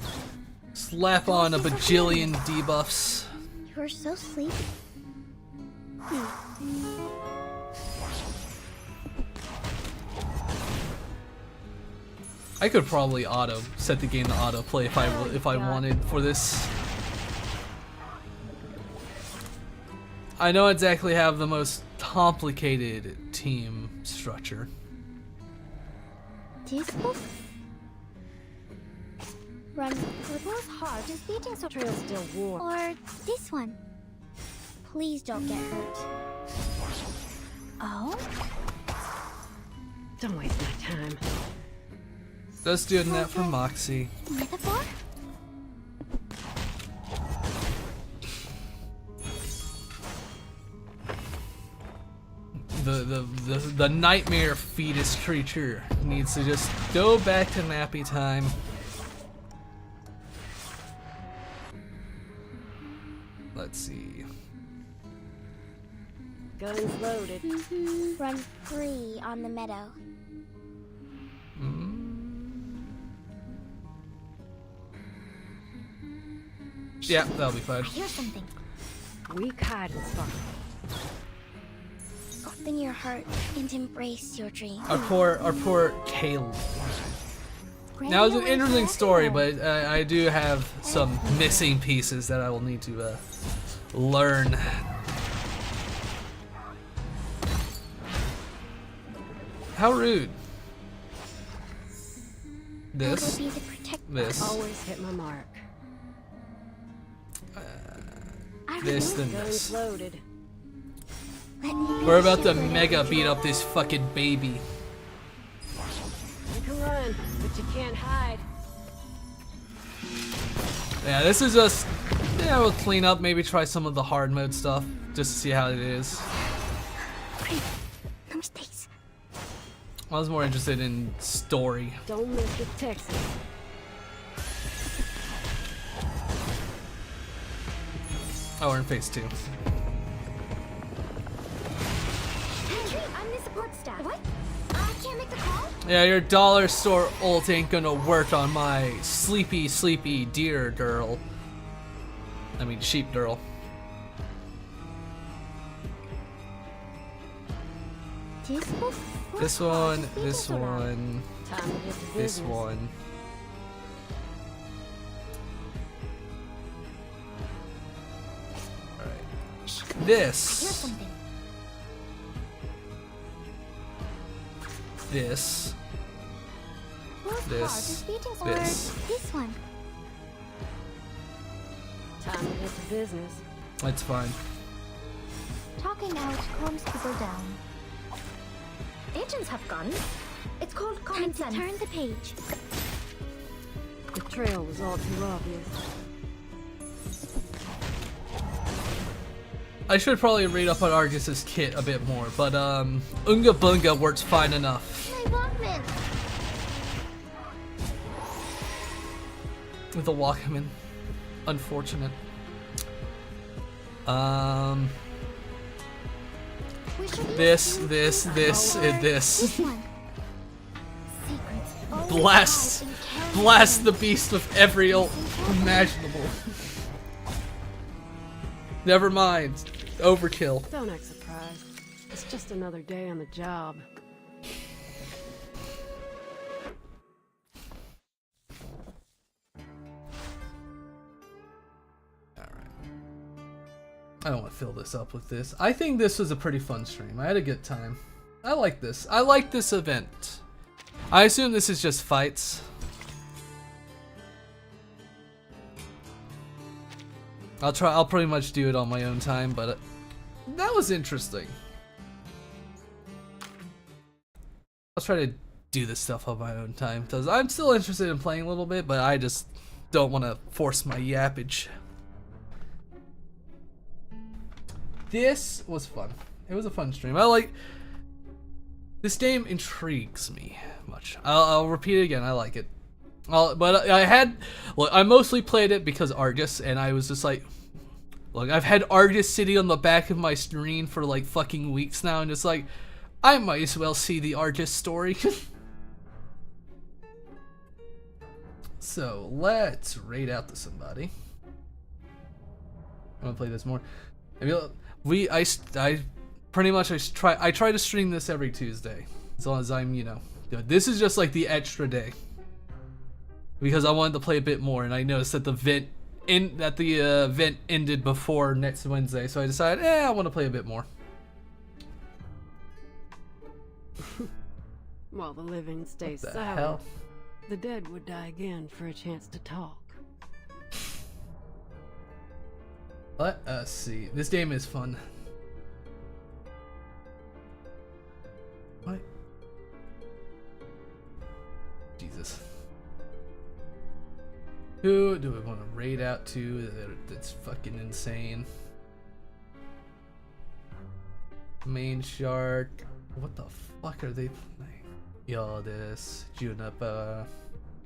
Slap on a bajillion debuffs. You're so sleepy. I could probably set the game to autoplay if I wanted for this. I don't exactly have the most complicated team structure. This book? Run. Football's heart is beating so Trail's still warm. Or this one. Please don't get hurt. Oh? Don't waste my time. Just doing that for Moxie. Metaphor? The nightmare fetus creature needs to just go back to nappy time. Let's see. Guns loaded. Run 3 on the meadow. Yeah, that'll be fine. I hear something. Weak hiding spot. Open your heart and embrace your dream. Our poor Kayla. Now it's an interesting story, but I do have some missing pieces that I will need to learn. How rude. This. This. Always hit my mark. This, then this. Guns loaded. We're about to mega beat up this fucking baby. You can run, but you can't hide. Yeah, this is just... yeah, we'll clean up, maybe try some of the hard mode stuff, just to see how it is. No mistakes. I was more interested in story. Don't miss the Texas. Oh, we're in phase 2. Henry, I'm the support staff. What? I can't make the call? Yeah, your dollar store ult ain't gonna work on my sleepy deer girl. I mean sheep girl. This one, this one, this one. Alright. This. This. This. This one. Time to get to business. That's fine. Talking out calms people down. Agents have guns. It's called common sense. Turn the page. The trail was all too obvious. I should probably read up on Argus's kit a bit more, but Unga Bunga works fine enough. My Walkman. With the Walkman. Unfortunate. This, and this. Blast the beast with every ult imaginable. Never mind. Overkill. Don't act surprised. It's just another day on the job. I don't want to fill this up with this. I think this was a pretty fun stream. I had a good time. I like this. I like this event. I assume this is just fights. I'll pretty much do it on my own time, but that was interesting. I'll try to do this stuff on my own time because I'm still interested in playing a little bit, but I just don't want to force my yappage. This was fun. It was a fun stream. This game intrigues me much. I'll repeat it again. I like it. But I mostly played it because Argus, and I was just like, look, I've had Argus sitting on the back of my screen for like fucking weeks now, and just like, I might as well see the Argus story. So let's raid out to somebody. I'm gonna play this more. I try to stream this every Tuesday, as long as I'm, this is just like the extra day, because I wanted to play a bit more, and I noticed that the event ended before next Wednesday, so I decided, I want to play a bit more. While the living stays What the silent, hell? the dead would die again for a chance to talk. Let us see. This game is fun. What? Jesus. Who do we want to raid out to that's fucking insane? Main Shark. What the fuck are they playing? Yaldis, Juniper.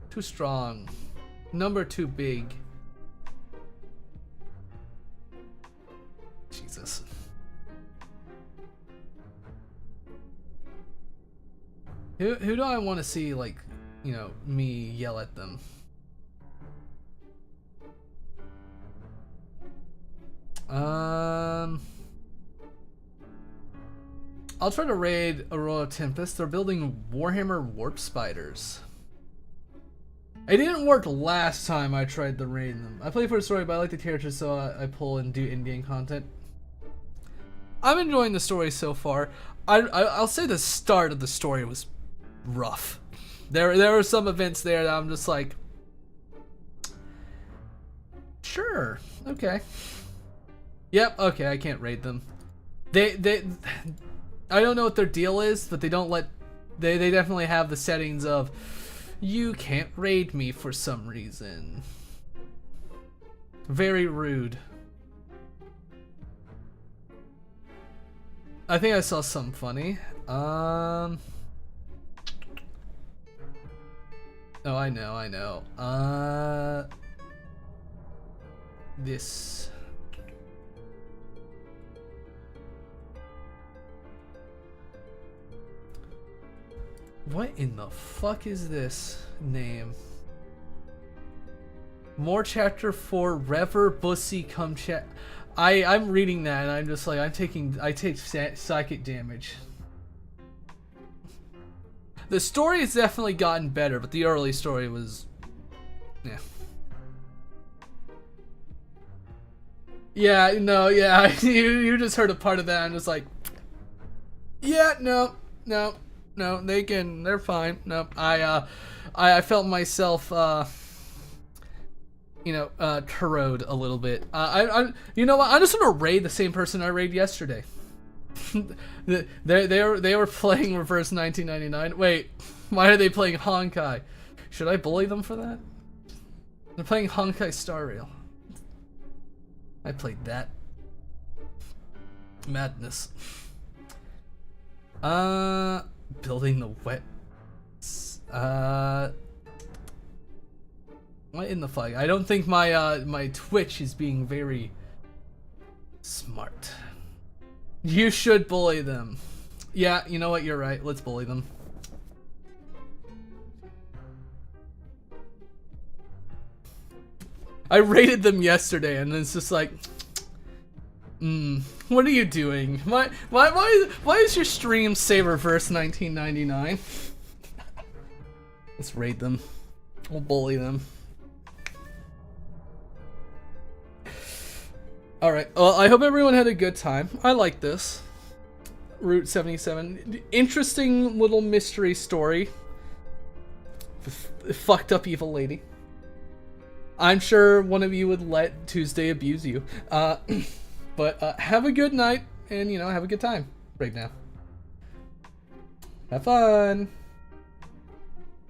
Too strong. Number too big. Jesus. Who do I want to see, like, me yell at them? I'll try to raid Aurora Tempest. They're building Warhammer Warp Spiders. It didn't work last time I tried to raid them. I play for the story, but I like the characters, so I pull and do in-game content. I'm enjoying the story so far. I'll say the start of the story was rough. There were some events there that I'm just like, sure, okay. Yep, okay, I can't raid them. I don't know what their deal is, but they definitely have the settings of, you can't raid me for some reason. Very rude. I think I saw some funny. Oh, I know. This. What in the fuck is this name? More chapter 4, Rever Bussy come chat. I'm reading that and I'm just like, I take psychic damage. The story has definitely gotten better, but the early story was, yeah. Yeah, no, yeah, you just heard a part of that. I'm just like, yeah, no, they're fine. No, I felt myself, corrode a little bit. You know what? I'm just gonna raid the same person I raided yesterday. they were playing Reverse 1999. Wait, why are they playing Honkai? Should I bully them for that? They're playing Honkai Star Rail. I played that. Madness. Building the wet. What in the fuck? I don't think my my Twitch is being very smart. You should bully them. Yeah, you know what? You're right. Let's bully them. I rated them yesterday, and it's just like, what are you doing? Why is your stream Saberverse 1999? Let's raid them. We'll bully them. Alright, well, I hope everyone had a good time. I like this. Route 77. Interesting little mystery story. Fucked up evil lady. I'm sure one of you would let Tuesday abuse you. But have a good night and, you know, have a good time right now. Have fun.